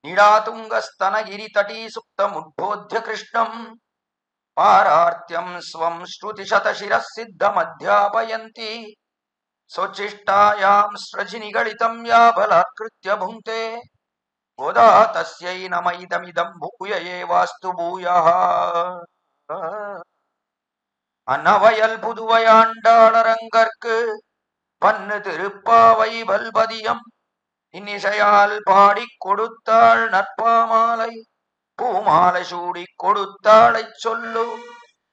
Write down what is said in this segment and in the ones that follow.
ನೀಡಾತುಂಗಸ್ತನಗಿರಿತಟೀ ಸುಪ್ತಮುದ್ಬೋಧ್ಯ ಕೃಷ್ಣಂ ಪಾರಾರ್ತ್ಯಂ ಸ್ವಂ ಶ್ರುತಿಶತಶಿರಃಸಿದ್ಧಮಧ್ಯಾಪಯಂತಿ ಸ್ವಚ್ಛಿಷ್ಟಾಯಾಂ ಸ್ರಜಿನಿಗಳಿತಂ ಯಾ ಬಲಾತ್ಕೃತ್ಯ ಭುಂಕ್ತೆ ಗೋದಾ ತಸ್ಯೈ ನಮೈದಮಿದಂ ಭೂಯ ಏವಾಸ್ತು ಭೂಯಃ. அன்னவயல் புதுவையாண்டாளரங்கற்கு பன்னு திருப்பாவை பல்பதியம் இன்னிசையால் பாடிக் கொடுத்தாள் நற்பாமாலை பூமாலை சூடிக் கொடுத்தாளைச் சொல்லு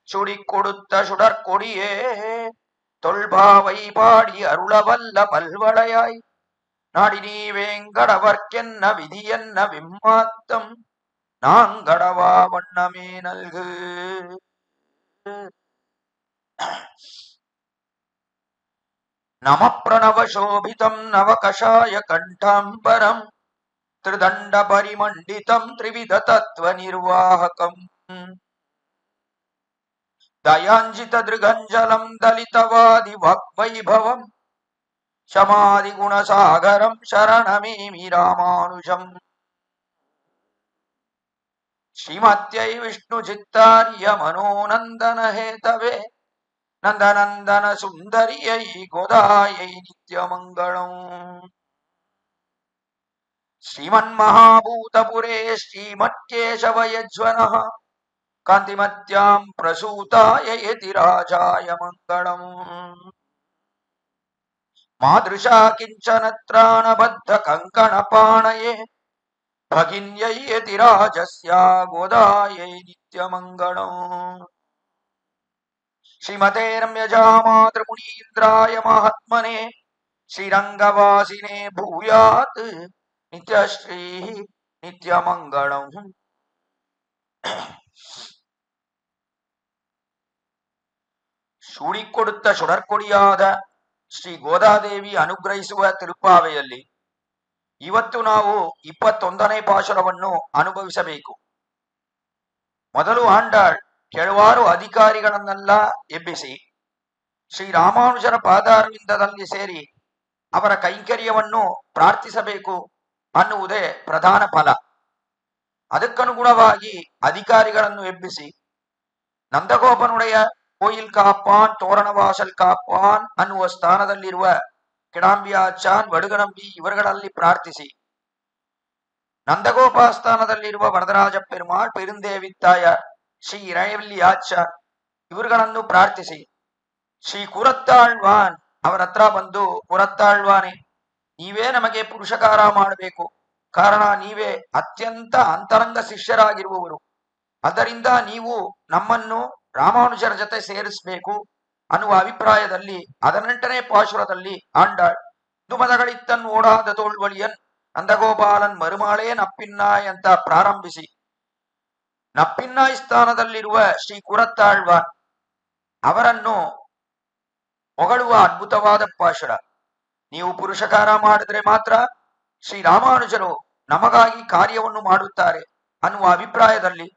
சுடிக் கொடுத்த சுடற்கொடியே தொல்பாவை பாடி அருளவல்ல பல்வளையாய் நாடினீ வேங்கடவர்க்கென்ன விதியென்ன விம்மாத்தம் நாங்கடவா வண்ணமே நல்கு. ನಮ ಪ್ರಣವ ಶೋಭಿತಂ ನವಕಷಾಯ ಕಂಠಾಂಬರಂ ತ್ರಿದಂಡ ಪರಿಮಂಡಿತಂ ತ್ರಿವಿಧ ತತ್ವ ನಿರ್ವಾಹಕಂ ದಯಾಂಜಿತ ದೃಗಂಜಲಂ ದಲಿತವಾದಿ ವಾಗ್ವೈಭವಂ ಶಮಾದಿ ಗುಣಸಾಗರಂ ಶರಣಮೇಮಿ ರಾಮಾನುಜಂ. ಶ್ರೀಮತ್ಯೈ ವಿಷ್ಣು ಚಿತ್ತಾರ್ಯ ಮನೋನಂದನ ಹೇತವೇ ನಂದನಂದನ ಸುಂದರಿಯೈ ಗೋದಾಯೈ ನಿತ್ಯಮಂಗಳಂ. ಶ್ರೀಮನ್ಮಹಾಭೂತಪುರೇ ಶ್ರೀಮತ್ಕೇಶವಯಜ್ವನಃ ಕಾಂತಿಮತ್ಯಾಂ ಪ್ರಸೂತಾಯ ಯತಿರಾಜಾಯ ಮಂಗಳಂ. ಮಾದೃಶಾ ಕಿಂಚನ ತ್ರಾಣಬದ್ಧ ಕಂಕಣಪಾಣಯೇ ಭಗಿನ್ಯೈ ಯತಿರಾಜಸ್ಯ ಗೋದಾಯೈ ನಿತ್ಯಮಂಗಳಂ. ಶ್ರೀಮತೆ ರಮ್ಯಜಾ ಮಾತೃಮುನೀಂದ್ರಾಯ ಮಹಾತ್ಮನೆ ಶ್ರೀರಂಗವಾಸಿನೇ ಭೂಯಾತ್ ನಿತ್ಯಶ್ರೀ ನಿತ್ಯಮಂಗಳಂ. ಶೂಡಿಕೊಡುತ್ತ ಸುಡರ್ಕೊಡಿಯಾದ ಶ್ರೀ ಗೋದಾದೇವಿ ಅನುಗ್ರಹಿಸುವ ತಿರುಪಾವೆಯಲ್ಲಿ ಇವತ್ತು ನಾವು 21ನೇ ಪಾಶುರವನ್ನು ಅನುಭವಿಸಬೇಕು. ಮೊದಲು ಆಂಡಾಳ್ ಕೆಲವಾರು ಅಧಿಕಾರಿಗಳನ್ನೆಲ್ಲ ಎಬ್ಬಿಸಿ ಶ್ರೀರಾಮಾನುಜರ ಪಾದಾರವಿಂದದಲ್ಲಿ ಸೇರಿ ಅವರ ಕೈಂಕರ್ಯವನ್ನು ಪ್ರಾರ್ಥಿಸಬೇಕು ಅನ್ನುವುದೇ ಪ್ರಧಾನ ಫಲ. ಅದಕ್ಕನುಗುಣವಾಗಿ ಅಧಿಕಾರಿಗಳನ್ನು ಎಬ್ಬಿಸಿ ನಂದಗೋಪನುடைய ಕೋಯಿಲ್ ಕಾಪಾನ್ ತೋರಣವಾಸಲ್ ಕಾಪಾನ್ ಅನ್ನುವ ಸ್ಥಾನದಲ್ಲಿರುವ ಕಿಡಾಂಬಿಯಾಚಾನ್ ವಡುಗನಂಬಿ ಇವರುಗಳಲ್ಲಿ ಪ್ರಾರ್ಥಿಸಿ, ನಂದಗೋಪಾಸ್ಥಾನದಲ್ಲಿರುವ ವರದರಾಜ ಪೆರುಮಾಳ್ ಪೆರುಂದೇವಿತ್ತಾಯ ಶ್ರೀ ಇರವಲ್ಲಿಯಾಚಾನ್ ಇವರುಗಳನ್ನು ಪ್ರಾರ್ಥಿಸಿ, ಶ್ರೀ ಕುರತ್ತಾಳ್ವಾನ್ ಅವರ ಹತ್ರ ಬಂದು, ಕುರತ್ತಾಳ್ವಾನೆ ನೀವೇ ನಮಗೆ ಪುರುಷಕಾರ ಮಾಡಬೇಕು, ಕಾರಣ ನೀವೇ ಅತ್ಯಂತ ಅಂತರಂಗ ಶಿಷ್ಯರಾಗಿರುವವರು, ಅದರಿಂದ ನೀವು ನಮ್ಮನ್ನು ರಾಮಾನುಜರ ಜೊತೆ ಸೇರಿಸಬೇಕು ಅನ್ನುವ ಅಭಿಪ್ರಾಯದಲ್ಲಿ 18ನೇ ಪಾಶುರದಲ್ಲಿ ಆಂಡಾಳ್ ದುಮದಗಳಿತ್ತನ್ ಓಡಾದ ತೋಳ್ವಳಿಯನ್ ನಂದಗೋಪಾಲನ್ ಮರುಮಾಳೇ ನಪ್ಪಿನ್ನಾಯ್ ಅಂತ ಪ್ರಾರಂಭಿಸಿ ನಪ್ಪಿನ್ನಾಯ್ ಸ್ಥಾನದಲ್ಲಿರುವ ಶ್ರೀ ಕುರತ್ತಾಳ್ವಾನ್ ಅವರನ್ನು ಹೊಗಳುವ ಅದ್ಭುತವಾದ ಪಾಶುರ. ನೀವು ಪುರುಷಕಾರ ಮಾಡಿದ್ರೆ ಮಾತ್ರ ಶ್ರೀರಾಮಾನುಜರು ನಮಗಾಗಿ ಕಾರ್ಯವನ್ನು ಮಾಡುತ್ತಾರೆ ಅನ್ನುವ ಅಭಿಪ್ರಾಯದಲ್ಲಿ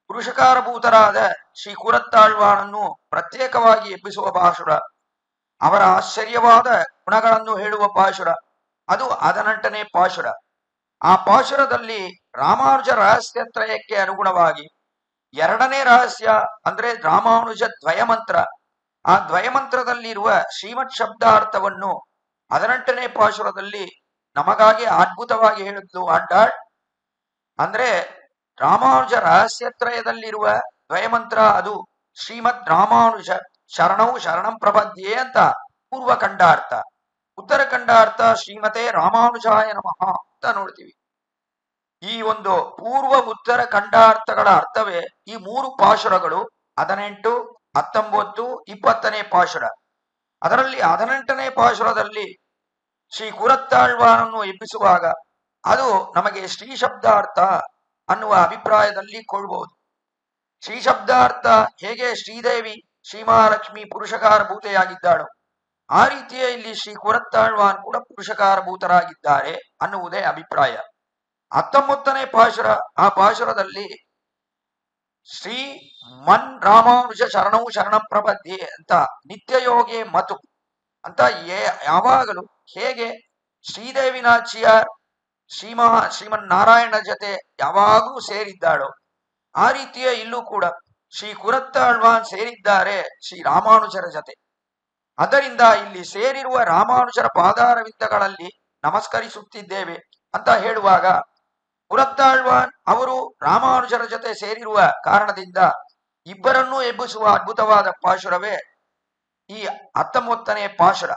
ಪುರುಷಕಾರಭೂತರಾದ ಶ್ರೀ ಕುರತ್ತಾಳ್ವಾನನ್ನು ಪ್ರತ್ಯೇಕವಾಗಿ ಎಬ್ಬಿಸುವ ಪಾಶುರ, ಅವರ ಆಶ್ಚರ್ಯವಾದ ಗುಣಗಳನ್ನು ಹೇಳುವ ಪಾಶುರ, ಅದು 18ನೇ ಪಾಶುರ. ಆ ಪಾಶುರದಲ್ಲಿ ರಾಮಾನುಜ ರಹಸ್ಯತ್ರಯಕ್ಕೆ ಅನುಗುಣವಾಗಿ 2ನೇ ರಹಸ್ಯ ಅಂದ್ರೆ ರಾಮಾನುಜ ದ್ವಯಮಂತ್ರ, ಆ ದ್ವಯಮಂತ್ರದಲ್ಲಿರುವ ಶ್ರೀಮತ್ ಶಬ್ದಾರ್ಥವನ್ನು 18ನೇ ಪಾಶುರದಲ್ಲಿ ನಮಗಾಗಿ ಅದ್ಭುತವಾಗಿ ಹೇಳಿದ್ಲು ಆಂಡಾಳ್. ಅಂದ್ರೆ ರಾಮಾನುಜ ರಹಸ್ಯತ್ರಯದಲ್ಲಿರುವ ದ್ವಯಮಂತ್ರ ಅದು ಶ್ರೀಮದ್ ರಾಮಾನುಜ ಶರಣವು ಶರಣಂ ಪ್ರಪದ್ಯೆ ಅಂತ ಪೂರ್ವ ಖಂಡಾರ್ಥ, ಉತ್ತರ ಖಂಡಾರ್ಥ ಶ್ರೀಮತೆ ರಾಮಾನುಜಾಯ ನಮಃ ಅಂತ ನೋಡ್ತೀವಿ. ಈ ಒಂದು ಪೂರ್ವ ಉತ್ತರ ಖಂಡಾರ್ಥಗಳ ಅರ್ಥವೇ ಈ 3 ಪಾಶುರಗಳು 18, 19, 20ನೇ ಪಾಶುರ. ಅದರಲ್ಲಿ 18ನೇ ಪಾಶುರದಲ್ಲಿ ಶ್ರೀ ಕುರತ್ತಾಳ್ವಾನನ್ನು ಎಬ್ಬಿಸುವಾಗ ಅದು ನಮಗೆ ಶ್ರೀ ಶಬ್ದಾರ್ಥ ಅನ್ನುವ ಅಭಿಪ್ರಾಯದಲ್ಲಿ ಕೊಳ್ಳಬಹುದು. ಶ್ರೀ ಶಬ್ದಾರ್ಥ ಹೇಗೆ ಶ್ರೀದೇವಿ ಶ್ರೀಮಹಾಲಕ್ಷ್ಮಿ ಪುರುಷಕಾರ ಭೂತೆಯಾಗಿದ್ದಾಳು, ಆ ರೀತಿಯೇ ಇಲ್ಲಿ ಶ್ರೀ ಕುರತ್ತಾಳ್ವಾನ್ ಕೂಡ ಪುರುಷಕಾರ ಭೂತರಾಗಿದ್ದಾರೆ ಅನ್ನುವುದೇ ಅಭಿಪ್ರಾಯ. 19ನೇ ಪಾಶುರ, ಆ ಪಾಶುರದಲ್ಲಿ ಶ್ರೀ ಮನ್ ರಾಮಾನುಜ ಶರಣವು ಶರಣಂ ಪ್ರಪದ್ಯೆ ಅಂತ ನಿತ್ಯಯೋಗೆ ಮತು ಅಂತ ಯಾವಾಗಲೂ ಹೇಗೆ ಶ್ರೀದೇವಿ ನಾಚಿಯಾರ್ ಶ್ರೀಮನ್ನಾರಾಯಣ ಜೊತೆ ಯಾವಾಗೂ ಸೇರಿದ್ದಾಳೋ ಆ ರೀತಿಯ ಇಲ್ಲೂ ಕೂಡ ಶ್ರೀ ಕುರತ್ತಾಳ್ವಾನ್ ಸೇರಿದ್ದಾರೆ ಶ್ರೀ ರಾಮಾನುಜರ ಜೊತೆ. ಅದರಿಂದ ಇಲ್ಲಿ ಸೇರಿರುವ ರಾಮಾನುಜರ ಪಾದಾರವಿಂದಗಳಲ್ಲಿ ನಮಸ್ಕರಿಸುತ್ತಿದ್ದೇವೆ ಅಂತ ಹೇಳುವಾಗ, ಕುರತ್ತಾಳ್ವಾನ್ ಅವರು ರಾಮಾನುಜರ ಜೊತೆ ಸೇರಿರುವ ಕಾರಣದಿಂದ ಇಬ್ಬರನ್ನೂ ಎಬ್ಬಿಸುವ ಅದ್ಭುತವಾದ ಪಾಶುರವೇ ಈ 19ನೇ ಪಾಶುರ.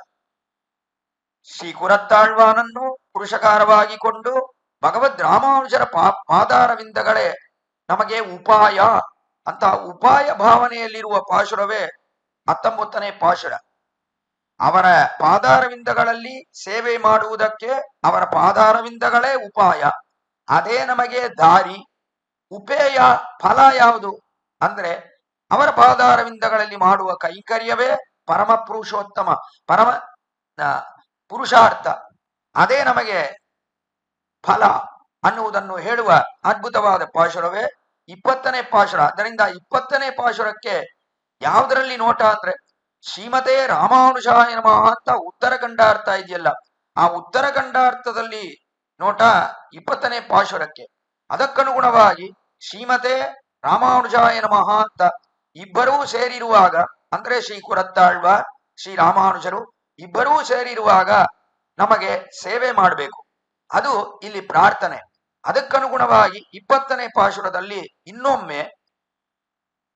ಶ್ರೀ ಕುರತ್ತಾಳ್ವಾನನ್ನು ಪುರುಷಕಾರವಾಗಿಕೊಂಡು ಭಗವದ್ ರಾಮಾನುಜರ ಪಾದಾರವಿಂದಗಳೇ ನಮಗೆ ಉಪಾಯ ಅಂತ ಉಪಾಯ ಭಾವನೆಯಲ್ಲಿರುವ ಪಾಶುರವೇ 19ನೇ ಪಾಶುರ. ಅವರ ಪಾದಾರವಿಂದಗಳಲ್ಲಿ ಸೇವೆ ಮಾಡುವುದಕ್ಕೆ ಅವರ ಪಾದಾರವಿಂದಗಳೇ ಉಪಾಯ, ಅದೇ ನಮಗೆ ದಾರಿ. ಉಪೇಯ ಫಲ ಯಾವುದು ಅಂದ್ರೆ ಅವರ ಪಾದಾರವಿಂದಗಳಲ್ಲಿ ಮಾಡುವ ಕೈಂಕರ್ಯವೇ ಪರಮ ಪುರುಷೋತ್ತಮ, ಪರಮ ಪುರುಷಾರ್ಥ, ಅದೇ ನಮಗೆ ಫಲ ಅನ್ನುವುದನ್ನು ಹೇಳುವ ಅದ್ಭುತವಾದ ಪಾಶುರವೇ 20ನೇ ಪಾಶುರ. ಅದರಿಂದ 20ನೇ ಪಾಶುರಕ್ಕೆ ಯಾವುದರಲ್ಲಿ ನೋಟ ಅಂದ್ರೆ ಶ್ರೀಮತೆ ರಾಮಾನುಜಾಯ ನಮಃ ಅಂತ ಉತ್ತರ ಖಂಡಾರ್ಥ ಇದೆಯಲ್ಲ, ಆ ಉತ್ತರ ಖಂಡಾರ್ಥದಲ್ಲಿ ನೋಟ 20ನೇ ಪಾಶುರಕ್ಕೆ. ಅದಕ್ಕನುಗುಣವಾಗಿ ಶ್ರೀಮತೆ ರಾಮಾನುಜಾಯ ನಮಃ ಅಂತ ಇಬ್ಬರೂ ಸೇರಿರುವಾಗ, ಅಂದ್ರೆ ಶ್ರೀ ಕುರತ್ತಾಳ್ವಾನ್ ಶ್ರೀ ರಾಮಾನುಜರು ಇಬ್ಬರೂ ಸೇರಿರುವಾಗ ನಮಗೆ ಸೇವೆ ಮಾಡಬೇಕು, ಅದು ಇಲ್ಲಿ ಪ್ರಾರ್ಥನೆ. ಅದಕ್ಕನುಗುಣವಾಗಿ 20ನೇ ಪಾಶುರದಲ್ಲಿ ಇನ್ನೊಮ್ಮೆ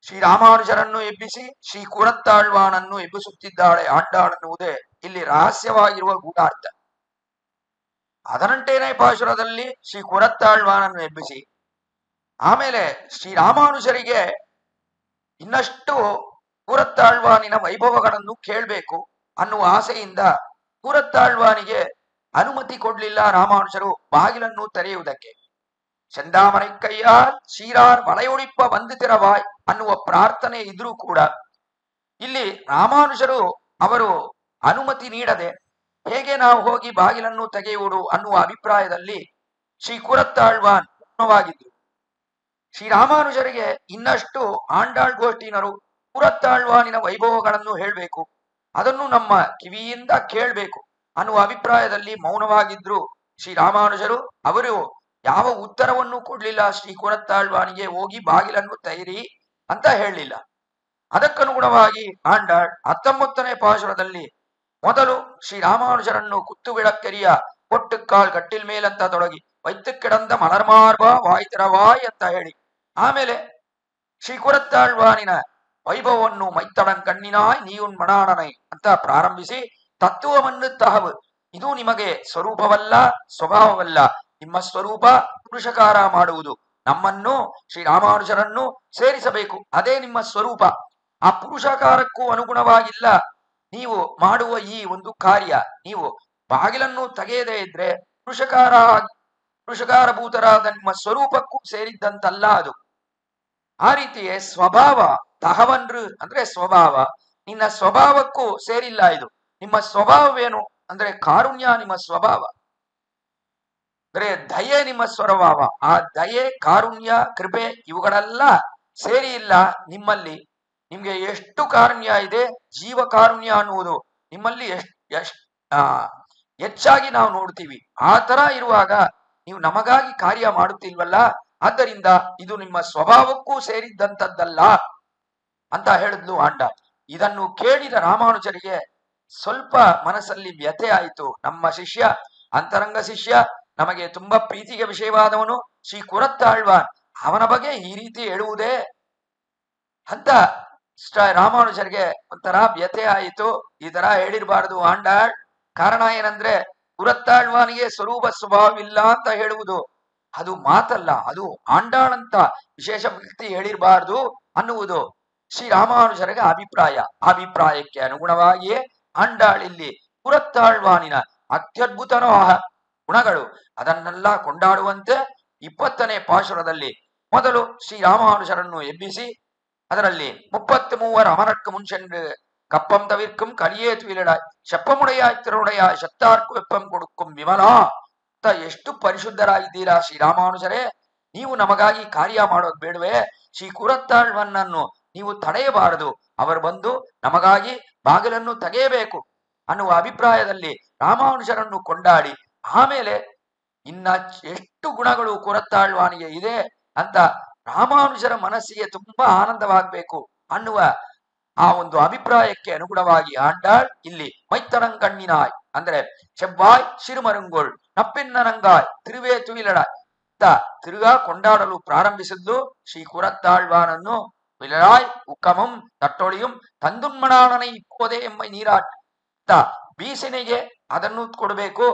ಶ್ರೀ ರಾಮಾನುಜರನ್ನು ಎಬ್ಬಿಸಿ ಶ್ರೀ ಕುರತ್ತಾಳ್ವಾನನ್ನು ಎಬ್ಬಿಸುತ್ತಿದ್ದಾಳೆ ಆಂಡಾಳನ್ನುವುದೇ ಇಲ್ಲಿ ರಹಸ್ಯವಾಗಿರುವ ಗೂಢಾರ್ಥ. 18ನೇ ಪಾಶುರದಲ್ಲಿ ಶ್ರೀ ಕುರತ್ತಾಳ್ವಾನನ್ನು ಎಬ್ಬಿಸಿ ಆಮೇಲೆ ಶ್ರೀ ರಾಮಾನುಜರಿಗೆ ಇನ್ನಷ್ಟು ಕುರತ್ತಾಳ್ವಾನಿನ ವೈಭವಗಳನ್ನು ಕೇಳಬೇಕು ಅನ್ನುವ ಆಸೆಯಿಂದ ಕುರತ್ತಾಳ್ವಾನಿಗೆ ಅನುಮತಿ ಕೊಡ್ಲಿಲ್ಲ ರಾಮಾನುಜರು ಬಾಗಿಲನ್ನು ತೆರೆಯುವುದಕ್ಕೆ. ಚಂದಾಮಣಿ ಕೈಯಾಲ್ ಶ್ರೀರಾರ್ ಮಳೆಯೊಳಿಪ್ಪ ಬಂದು ತೆರವಾಯ್ ಅನ್ನುವ ಪ್ರಾರ್ಥನೆ ಇದ್ರೂ ಕೂಡ ಇಲ್ಲಿ ರಾಮಾನುಜರು ಅವರು ಅನುಮತಿ ನೀಡದೆ ಹೇಗೆ ನಾವು ಹೋಗಿ ಬಾಗಿಲನ್ನು ತೆಗೆಯುವುದು ಅನ್ನುವ ಅಭಿಪ್ರಾಯದಲ್ಲಿ ಶ್ರೀ ಕುರತ್ತಾಳ್ವಾನ್ ಮೌನವಾಗಿದ್ರು. ಶ್ರೀರಾಮಾನುಜರಿಗೆ ಇನ್ನಷ್ಟು ಆಂಡಾಳ್ ಗೋಷ್ಠಿನರು ಕುರತ್ತಾಳ್ವಾನಿನ ವೈಭವಗಳನ್ನು ಹೇಳಬೇಕು, ಅದನ್ನು ನಮ್ಮ ಕಿವಿಯಿಂದ ಕೇಳಬೇಕು ಅನ್ನುವ ಅಭಿಪ್ರಾಯದಲ್ಲಿ ಮೌನವಾಗಿದ್ರು ಶ್ರೀರಾಮಾನುಜರು. ಅವರು ಯಾವ ಉತ್ತರವನ್ನು ಕೊಡ್ಲಿಲ್ಲ, ಶ್ರೀ ಕುರತ್ತಾಳ್ವಾನಿಗೆ ಹೋಗಿ ಬಾಗಿಲನ್ನು ತೆಗಿರಿ ಅಂತ ಹೇಳಲಿಲ್ಲ. ಅದಕ್ಕನುಗುಣವಾಗಿ ಆಂಡಾಳ್ 19ನೇ ಪಾಶುರದಲ್ಲಿ ಮೊದಲು ಶ್ರೀರಾಮಾನುಜರನ್ನು ಕುತ್ತು ವಿಳಕ್ಕೆರಿಯ ಕೊಟ್ಟುಕಾಳ್ ಕಟ್ಟಿಲ್ ಮೇಲಂತ ತೊಡಗಿ ವೈತ್ತು ಕಿಡಂದ ಮಲರ್ಮಾರ್ಬ ವಾಯ್ತಿರವಾಯ್ ಅಂತ ಹೇಳಿ ಆಮೇಲೆ ಶ್ರೀ ಕುರತ್ತಾಳ್ವಾನಿನ ವೈಭವವನ್ನು ಮೈತ್ತಡಂ ಕಣ್ಣಿನಾಯ್ ನೀಯುಣ್ ಮಣಾಣನೈ ಅಂತ ಪ್ರಾರಂಭಿಸಿ ತತ್ವವನ್ನು ತಹವು, ಇದು ನಿಮಗೆ ಸ್ವರೂಪವಲ್ಲ, ಸ್ವಭಾವವಲ್ಲ, ನಿಮ್ಮ ಸ್ವರೂಪ ಪುರುಷಕಾರ ಮಾಡುವುದು, ನಮ್ಮನ್ನು ಶ್ರೀರಾಮಾನುಜರನ್ನು ಸೇರಿಸಬೇಕು, ಅದೇ ನಿಮ್ಮ ಸ್ವರೂಪ. ಆ ಪುರುಷಕಾರಕ್ಕೂ ಅನುಗುಣವಾಗಿಲ್ಲ ನೀವು ಮಾಡುವ ಈ ಒಂದು ಕಾರ್ಯ. ನೀವು ಬಾಗಿಲನ್ನು ತೆಗೆಯದೇ ಇದ್ರೆ ಪುರುಷಕಾರಭೂತರಾದ ನಿಮ್ಮ ಸ್ವರೂಪಕ್ಕೂ ಸೇರಿದ್ದಂತಲ್ಲ ಅದು. ಆ ರೀತಿಯೇ ಸ್ವಭಾವ ತಹವನ್ರು ಅಂದ್ರೆ ಸ್ವಭಾವ, ನಿನ್ನ ಸ್ವಭಾವಕ್ಕೂ ಸೇರಿಲ್ಲ ಇದು. ನಿಮ್ಮ ಸ್ವಭಾವವೇನು ಅಂದ್ರೆ ಕಾರುಣ್ಯ ನಿಮ್ಮ ಸ್ವಭಾವ, ಅಂದ್ರೆ ದಯೆ ನಿಮ್ಮ ಸ್ವಭಾವ. ಆ ದಯೆ, ಕಾರುಣ್ಯ, ಕೃಪೆ ಇವುಗಳೆಲ್ಲ ಸೇರಿ ಇಲ್ಲ ನಿಮ್ಮಲ್ಲಿ. ನಿಮ್ಗೆ ಎಷ್ಟು ಕಾರುಣ್ಯ ಇದೆ, ಜೀವ ಕಾರುಣ್ಯ ಅನ್ನುವುದು ನಿಮ್ಮಲ್ಲಿ ಹೆಚ್ಚಾಗಿ ನಾವು ನೋಡ್ತೀವಿ. ಆ ತರ ಇರುವಾಗ ನೀವು ನಮಗಾಗಿ ಕಾರ್ಯ ಮಾಡುತ್ತಿಲ್ವಲ್ಲ, ಆದ್ದರಿಂದ ಇದು ನಿಮ್ಮ ಸ್ವಭಾವಕ್ಕೂ ಸೇರಿದ್ದಂಥದ್ದಲ್ಲ ಅಂತ ಹೇಳಿದ್ಲು ಆಂಡ. ಇದನ್ನು ಕೇಳಿದ ರಾಮಾನುಜರಿಗೆ ಸ್ವಲ್ಪ ಮನಸ್ಸಲ್ಲಿ ವ್ಯಥೆ ಆಯಿತು. ನಮ್ಮ ಶಿಷ್ಯ, ಅಂತರಂಗ ಶಿಷ್ಯ, ನಮಗೆ ತುಂಬಾ ಪ್ರೀತಿಗೆ ವಿಷಯವಾದವನು ಶ್ರೀ ಕುರತ್ತಾಳ್ವಾನ್, ಅವನ ಬಗ್ಗೆ ಈ ರೀತಿ ಹೇಳುವುದೇ ಅಂತ ರಾಮಾನುಜರಿಗೆ ಒಂಥರ ವ್ಯಥೆ ಆಯಿತು. ಈ ತರ ಹೇಳಿರಬಾರದು ಆಂಡಾಳ್. ಕಾರಣ ಏನಂದ್ರೆ ಕುರತ್ತಾಳ್ವಾನಿಗೆ ಸ್ವರೂಪ ಸ್ವಭಾವವಿಲ್ಲ ಅಂತ ಹೇಳುವುದು ಅದು ಮಾತಲ್ಲ, ಅದು ಆಂಡಾಳಂತ ವಿಶೇಷ ವ್ಯಕ್ತಿ ಹೇಳಿರಬಾರ್ದು ಅನ್ನುವುದು ಶ್ರೀ ರಾಮಾನುಜರಿಗೆ ಅಭಿಪ್ರಾಯ. ಅಭಿಪ್ರಾಯಕ್ಕೆ ಅನುಗುಣವಾಗಿಯೇ ಆಂಡಾಳ್ ಇಲ್ಲಿ ಕುರತ್ತಾಳ್ವಾನಿನ ಅತ್ಯದ್ಭುತವಾದ ಗುಣಗಳು ಅದನ್ನೆಲ್ಲ ಕೊಂಡಾಡುವಂತೆ 20ನೇ ಪಾಶುರದಲ್ಲಿ ಮೊದಲು ಶ್ರೀ ರಾಮಾನುಜರನ್ನು ಎಬ್ಬಿಸಿ ಅದರಲ್ಲಿ 33 ಅಮರಕ್ಕೆ ಮುಂಚೆಂಡು ಕಪ್ಪಂ ತವಿರ್ಕಂ ಕಲಿಯೇ ತುಯಿಲಡಾಯ್ ಶಪ್ಪಮುಡೆಯ ತಿರುಡೆಯ ಶಕ್ತಾರ್ಕು ವೆಪ್ಪಂ ಕೊಡುಕುಂ ವಿಮಲಾ ಅಂತ ಎಷ್ಟು ಪರಿಶುದ್ಧರಾಗಿದ್ದೀರಾ ಶ್ರೀರಾಮಾನುಜರೇ. ನೀವು ನಮಗಾಗಿ ಕಾರ್ಯ ಮಾಡೋದು ಬೇಡವೇ? ಶ್ರೀ ಕುರತ್ತಾಳ್ವನನ್ನು ನೀವು ತಡೆಯಬಾರದು, ಅವರು ಬಂದು ನಮಗಾಗಿ ಬಾಗಿಲನ್ನು ತೆಗೆಯಬೇಕು ಅನ್ನುವ ಅಭಿಪ್ರಾಯದಲ್ಲಿ ರಾಮಾನುಜರನ್ನು ಕೊಂಡಾಡಿ ಆಮೇಲೆ ಇನ್ನ ಎಷ್ಟು ಗುಣಗಳು ಕುರತ್ತಾಳ್ವಾನಿಗೆ ಇದೆ ಅಂತ ರಾಮಾನುಜರ ಮನಸ್ಸಿಗೆ ತುಂಬಾ ಆನಂದವಾಗಬೇಕು ಅನ್ನುವ ಆ ಒಂದು ಅಭಿಪ್ರಾಯಕ್ಕೆ ಅನುಗುಣವಾಗಿ ಆಂಡಾಳ್ ಇಲ್ಲಿ ಮೈತ್ತಣಂಕಣ್ಣಿನಾಯ್ ಅಂದ್ರೆ ಚೆವ್ವಾಯ್ ಶಿರುಮರುಂಗೋಳ್ ನಪ್ಪಿನ್ನರಂಗಾಯ್ ತಿರುವೇ ತುಯಿಲಡಾಯ್ ಅಂತ ತಿರುಗಾ ಕೊಂಡಾಡಲು ಪ್ರಾರಂಭಿಸಿದ್ದು ಶ್ರೀ ಕುರತ್ತಾಳ್ವಾನನ್ನು ವಿಲರಾಯ್ ಉಕ್ಕಮಂ ತಟ್ಟೊಳಿಯುಂ ತಂದುನ್ಮಣಾಣನೆ ಇಪ್ಪೋದೆ ಎಮ್ಮೈ ನೀರಾಟ್ ಅಂತ ಬೀಸಣಿಗೆ ಅದನ್ನು ಕೊಡಬೇಕು.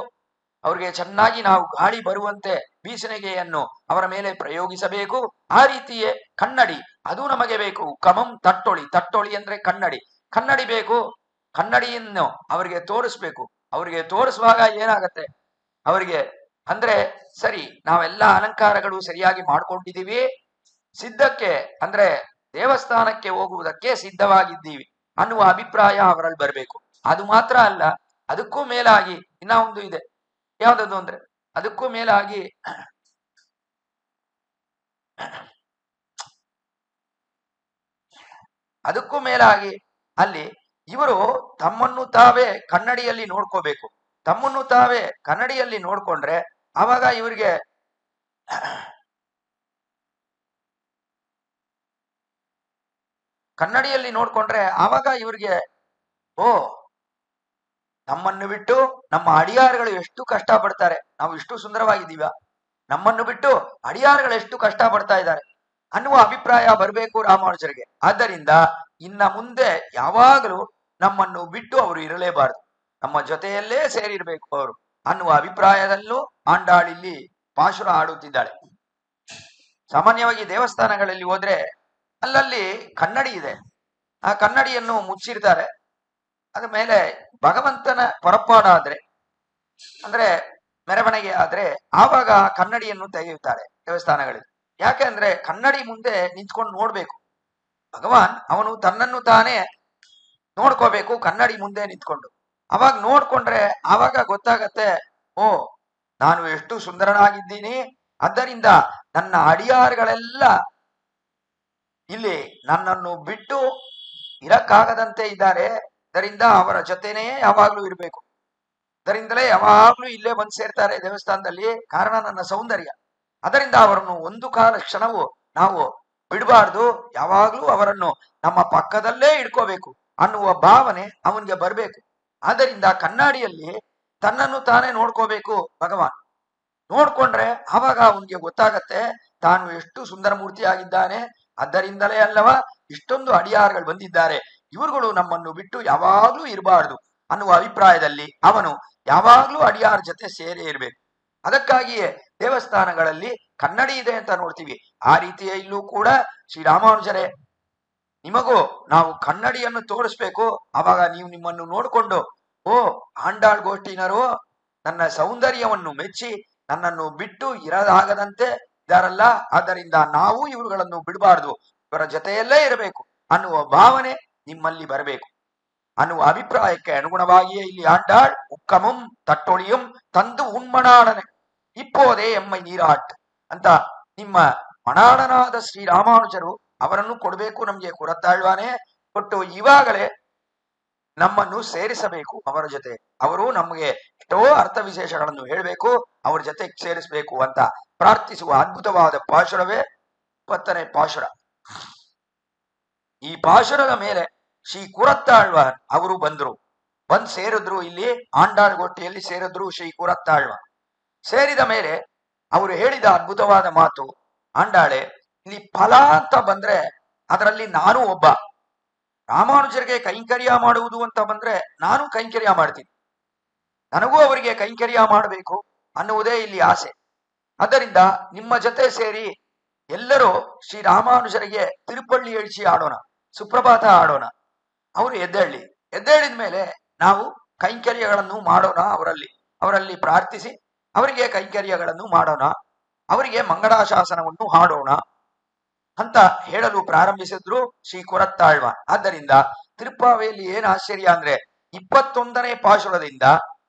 ಅವ್ರಿಗೆ ಚೆನ್ನಾಗಿ ನಾವು ಗಾಳಿ ಬರುವಂತೆ ಬೀಸಣಿಗೆಯನ್ನು ಅವರ ಮೇಲೆ ಪ್ರಯೋಗಿಸಬೇಕು. ಆ ರೀತಿಯೇ ಕನ್ನಡಿ ಅದು ನಮಗೆ ಬೇಕು. ಕಮಂ ತಟ್ಟೊಳಿ, ತಟ್ಟೊಳಿ ಅಂದ್ರೆ ಕನ್ನಡಿ, ಕನ್ನಡಿ ಬೇಕು. ಕನ್ನಡಿಯನ್ನು ಅವರಿಗೆ ತೋರಿಸ್ಬೇಕು. ಅವರಿಗೆ ತೋರಿಸುವಾಗ ಏನಾಗತ್ತೆ ಅವರಿಗೆ ಅಂದ್ರೆ ಸರಿ ನಾವೆಲ್ಲ ಅಲಂಕಾರಗಳು ಸರಿಯಾಗಿ ಮಾಡ್ಕೊಂಡಿದೀವಿ, ಸಿದ್ಧಕ್ಕೆ ಅಂದ್ರೆ ದೇವಸ್ಥಾನಕ್ಕೆ ಹೋಗುವುದಕ್ಕೆ ಸಿದ್ಧವಾಗಿದ್ದೀವಿ ಅನ್ನುವ ಅಭಿಪ್ರಾಯ ಅವರಲ್ಲಿ ಬರಬೇಕು. ಅದು ಮಾತ್ರ ಅಲ್ಲ, ಅದಕ್ಕೂ ಮೇಲಾಗಿ ಇನ್ನ ಒಂದು ಇದೆ. ಯಾವ್ದದು ಅಂದ್ರೆ ಅದಕ್ಕೂ ಮೇಲಾಗಿ ಅಲ್ಲಿ ಇವರು ತಮ್ಮನ್ನು ತಾವೇ ಕನ್ನಡಿಯಲ್ಲಿ ನೋಡ್ಕೋಬೇಕು. ತಮ್ಮನ್ನು ತಾವೇ ಕನ್ನಡಿಯಲ್ಲಿ ನೋಡ್ಕೊಂಡ್ರೆ ಆವಾಗ ಇವರಿಗೆ ಓ ನಮ್ಮನ್ನು ಬಿಟ್ಟು ನಮ್ಮ ಅಡಿಯಾರುಗಳು ಎಷ್ಟು ಕಷ್ಟ ಪಡ್ತಾರೆ, ನಾವು ಇಷ್ಟು ಸುಂದರವಾಗಿದ್ದೀವ, ನಮ್ಮನ್ನು ಬಿಟ್ಟು ಅಡಿಯಾರುಗಳು ಎಷ್ಟು ಕಷ್ಟ ಪಡ್ತಾ ಇದ್ದಾರೆ ಅನ್ನುವ ಅಭಿಪ್ರಾಯ ಬರಬೇಕು ರಾಮಾನುಜರಿಗೆ. ಆದ್ದರಿಂದ ಇನ್ನ ಮುಂದೆ ಯಾವಾಗಲೂ ನಮ್ಮನ್ನು ಬಿಟ್ಟು ಅವರು ಇರಲೇಬಾರದು, ನಮ್ಮ ಜೊತೆಯಲ್ಲೇ ಸೇರಿರ್ಬೇಕು ಅವರು ಅನ್ನುವ ಅಭಿಪ್ರಾಯದಲ್ಲೂ ಆಂಡಾಳಿಲ್ಲಿ ಪಾಶುರ ಆಡುತ್ತಿದ್ದಾಳೆ. ಸಾಮಾನ್ಯವಾಗಿ ದೇವಸ್ಥಾನಗಳಲ್ಲಿ ಹೋದ್ರೆ ಅಲ್ಲಲ್ಲಿ ಕನ್ನಡಿ ಇದೆ, ಆ ಕನ್ನಡಿಯನ್ನು ಮುಚ್ಚಿರ್ತಾರೆ. ಅದ ಮೇಲೆ ಭಗವಂತನ ಹೊರಪಾಡಾದ್ರೆ ಅಂದ್ರೆ ಮೆರವಣಿಗೆ ಆದ್ರೆ ಆವಾಗ ಕನ್ನಡಿಯನ್ನು ತೆಗೆಯುತ್ತಾರೆ ದೇವಸ್ಥಾನಗಳಲ್ಲಿ. ಯಾಕೆ ಅಂದ್ರೆ ಕನ್ನಡಿ ಮುಂದೆ ನಿಂತ್ಕೊಂಡು ನೋಡ್ಬೇಕು ಭಗವಾನ್, ಅವನು ತನ್ನನ್ನು ತಾನೇ ನೋಡ್ಕೋಬೇಕು ಕನ್ನಡಿ ಮುಂದೆ ನಿಂತ್ಕೊಂಡು. ಅವಾಗ ನೋಡ್ಕೊಂಡ್ರೆ ಆವಾಗ ಗೊತ್ತಾಗತ್ತೆ, ಓ ನಾನು ಎಷ್ಟು ಸುಂದರನಾಗಿದ್ದೀನಿ, ಆದ್ದರಿಂದ ನನ್ನ ಅಡಿಯಾರುಗಳೆಲ್ಲ ಇಲ್ಲಿ ನನ್ನನ್ನು ಬಿಟ್ಟು ಇರಕ್ಕಾಗದಂತೆ ಇದ್ದಾರೆ, ಇದರಿಂದ ಅವರ ಜೊತೆನೇ ಯಾವಾಗ್ಲೂ ಇರಬೇಕು, ಅದರಿಂದಲೇ ಯಾವಾಗ್ಲೂ ಇಲ್ಲೇ ಬಂದು ಸೇರ್ತಾರೆ ದೇವಸ್ಥಾನದಲ್ಲಿ, ಕಾರಣ ನನ್ನ ಸೌಂದರ್ಯ. ಅದರಿಂದ ಅವರನ್ನು ಒಂದು ಕಾಲ ಕ್ಷಣವು ನಾವು ಬಿಡಬಾರ್ದು, ಯಾವಾಗ್ಲೂ ಅವರನ್ನು ನಮ್ಮ ಪಕ್ಕದಲ್ಲೇ ಇಟ್ಕೋಬೇಕು ಅನ್ನುವ ಭಾವನೆ ಅವನಿಗೆ ಬರಬೇಕು. ಆದ್ದರಿಂದ ಕನ್ನಡಿಯಲ್ಲಿ ತನ್ನನ್ನು ತಾನೇ ನೋಡ್ಕೋಬೇಕು ಭಗವಾನ್. ನೋಡ್ಕೊಂಡ್ರೆ ಆವಾಗ ಅವನಿಗೆ ಗೊತ್ತಾಗತ್ತೆ ತಾನು ಎಷ್ಟು ಸುಂದರ ಮೂರ್ತಿಯಾಗಿದ್ದಾನೆ, ಅದರಿಂದಲೇ ಅಲ್ಲವ ಇಷ್ಟೊಂದು ಅಡಿಯಾರುಗಳು ಬಂದಿದ್ದಾರೆ, ಇವರುಗಳು ನಮ್ಮನ್ನು ಬಿಟ್ಟು ಯಾವಾಗ್ಲೂ ಇರಬಾರ್ದು ಅನ್ನುವ ಅಭಿಪ್ರಾಯದಲ್ಲಿ ಅವನು ಯಾವಾಗ್ಲೂ ಅಡಿಯಾರ ಜೊತೆ ಸೇರೇ ಇರಬೇಕು. ಅದಕ್ಕಾಗಿಯೇ ದೇವಸ್ಥಾನಗಳಲ್ಲಿ ಕನ್ನಡಿ ಇದೆ ಅಂತ ನೋಡ್ತೀವಿ. ಆ ರೀತಿಯ ಇಲ್ಲೂ ಕೂಡ ಶ್ರೀರಾಮಾನುಜರೇ ನಿಮಗೂ ನಾವು ಕನ್ನಡಿಯನ್ನು ತೋರಿಸ್ಬೇಕು, ಆವಾಗ ನೀವು ನಿಮ್ಮನ್ನು ನೋಡ್ಕೊಂಡು ಓ ಆಂಡಾಳ್ ಗೋಷ್ಠಿನರು ನನ್ನ ಸೌಂದರ್ಯವನ್ನು ಮೆಚ್ಚಿ ನನ್ನನ್ನು ಬಿಟ್ಟು ಇರದಾಗದಂತೆ ಇದಾರಲ್ಲ, ಆದ್ದರಿಂದ ನಾವು ಇವುಗಳನ್ನು ಬಿಡಬಾರ್ದು, ಇವರ ಜೊತೆಯಲ್ಲೇ ಇರಬೇಕು ಅನ್ನುವ ಭಾವನೆ ನಿಮ್ಮಲ್ಲಿ ಬರಬೇಕು ಅನ್ನುವ ಅಭಿಪ್ರಾಯಕ್ಕೆ ಅನುಗುಣವಾಗಿಯೇ ಇಲ್ಲಿ ಆಂಡಾಳ್ ಉಕ್ಕಮಂ ತಟ್ಟೊಳಿಯಂ ತಂದು ಉಣ್ಮಣಾಡನೆ ಇಪ್ಪೋದೆ ಎಮ್ಮೈ ನೀರಾಟ್ ಅಂತ ನಿಮ್ಮ ಮಣಾಡನಾದ ಶ್ರೀರಾಮಾನುಜರು ಅವರನ್ನು ಕೊಡಬೇಕು ನಮ್ಗೆ ಕುರತ್ತಾಳ್ವಾನೆ, ಕೊಟ್ಟು ಇವಾಗಲೇ ನಮ್ಮನ್ನು ಸೇರಿಸಬೇಕು ಅವರ ಜೊತೆ, ಅವರು ನಮಗೆ ಎಷ್ಟೋ ಅರ್ಥ ವಿಶೇಷಗಳನ್ನು ಹೇಳಬೇಕು, ಅವರ ಜೊತೆ ಸೇರಿಸಬೇಕು ಅಂತ ಪ್ರಾರ್ಥಿಸುವ ಅದ್ಭುತವಾದ ಪಾಶುರವೇ 20ನೇ ಪಾಶುರ. ಈ ಪಾಶುರದ ಮೇಲೆ ಶ್ರೀ ಕುರತ್ತಾಳ್ವಾನ್ ಅವರು ಬಂದ್ ಸೇರಿದ್ರು, ಇಲ್ಲಿ ಆಂಡಾಳ್ ಗೋಷ್ಠಿಯಲ್ಲಿ ಸೇರಿದ್ರು ಶ್ರೀ ಕುರತ್ತಾಳ್ವಾನ್. ಸೇರಿದ ಮೇಲೆ ಅವರು ಹೇಳಿದ ಅದ್ಭುತವಾದ ಮಾತು, ಆಂಡಾಳೆ ಇಲ್ಲಿ ಫಲ ಅಂತ ಬಂದ್ರೆ ಅದರಲ್ಲಿ ನಾನು ಒಬ್ಬ, ರಾಮಾನುಜರಿಗೆ ಕೈಂಕರ್ಯ ಮಾಡುವುದು ಅಂತ ಬಂದ್ರೆ ನಾನು ಕೈಂಕರ್ಯ ಮಾಡ್ತೀನಿ, ನನಗೂ ಅವರಿಗೆ ಕೈಂಕರ್ಯ ಮಾಡಬೇಕು ಅನ್ನುವುದೇ ಇಲ್ಲಿ ಆಸೆ. ಆದ್ದರಿಂದ ನಿಮ್ಮ ಜೊತೆ ಸೇರಿ ಎಲ್ಲರೂ ಶ್ರೀರಾಮಾನುಜರಿಗೆ ತಿರುಪಳ್ಳಿ ಎಳಿಸಿ ಆಡೋಣ, ಸುಪ್ರಭಾತ ಆಡೋಣ. ಅವರು ಎದ್ದೇಳಿದ ಮೇಲೆ ನಾವು ಕೈಂಕರ್ಯಗಳನ್ನು ಮಾಡೋಣ, ಅವರಲ್ಲಿ ಪ್ರಾರ್ಥಿಸಿ ಅವರಿಗೆ ಕೈಂಕರ್ಯಗಳನ್ನು ಮಾಡೋಣ, ಅವರಿಗೆ ಮಂಗಳಾಶಾಸನವನ್ನು ಹಾಡೋಣ ಅಂತ ಹೇಳಲು ಪ್ರಾರಂಭಿಸಿದ್ರು ಶ್ರೀ ಕುರತ್ತಾಳ್ವಾನ್. ಆದ್ದರಿಂದ ತಿರುಪ್ಪಾವೆಯಲ್ಲಿ ಏನ್ ಆಶ್ಚರ್ಯ ಅಂದ್ರೆ 21ನೇ ಪಾಶುರದಿಂದ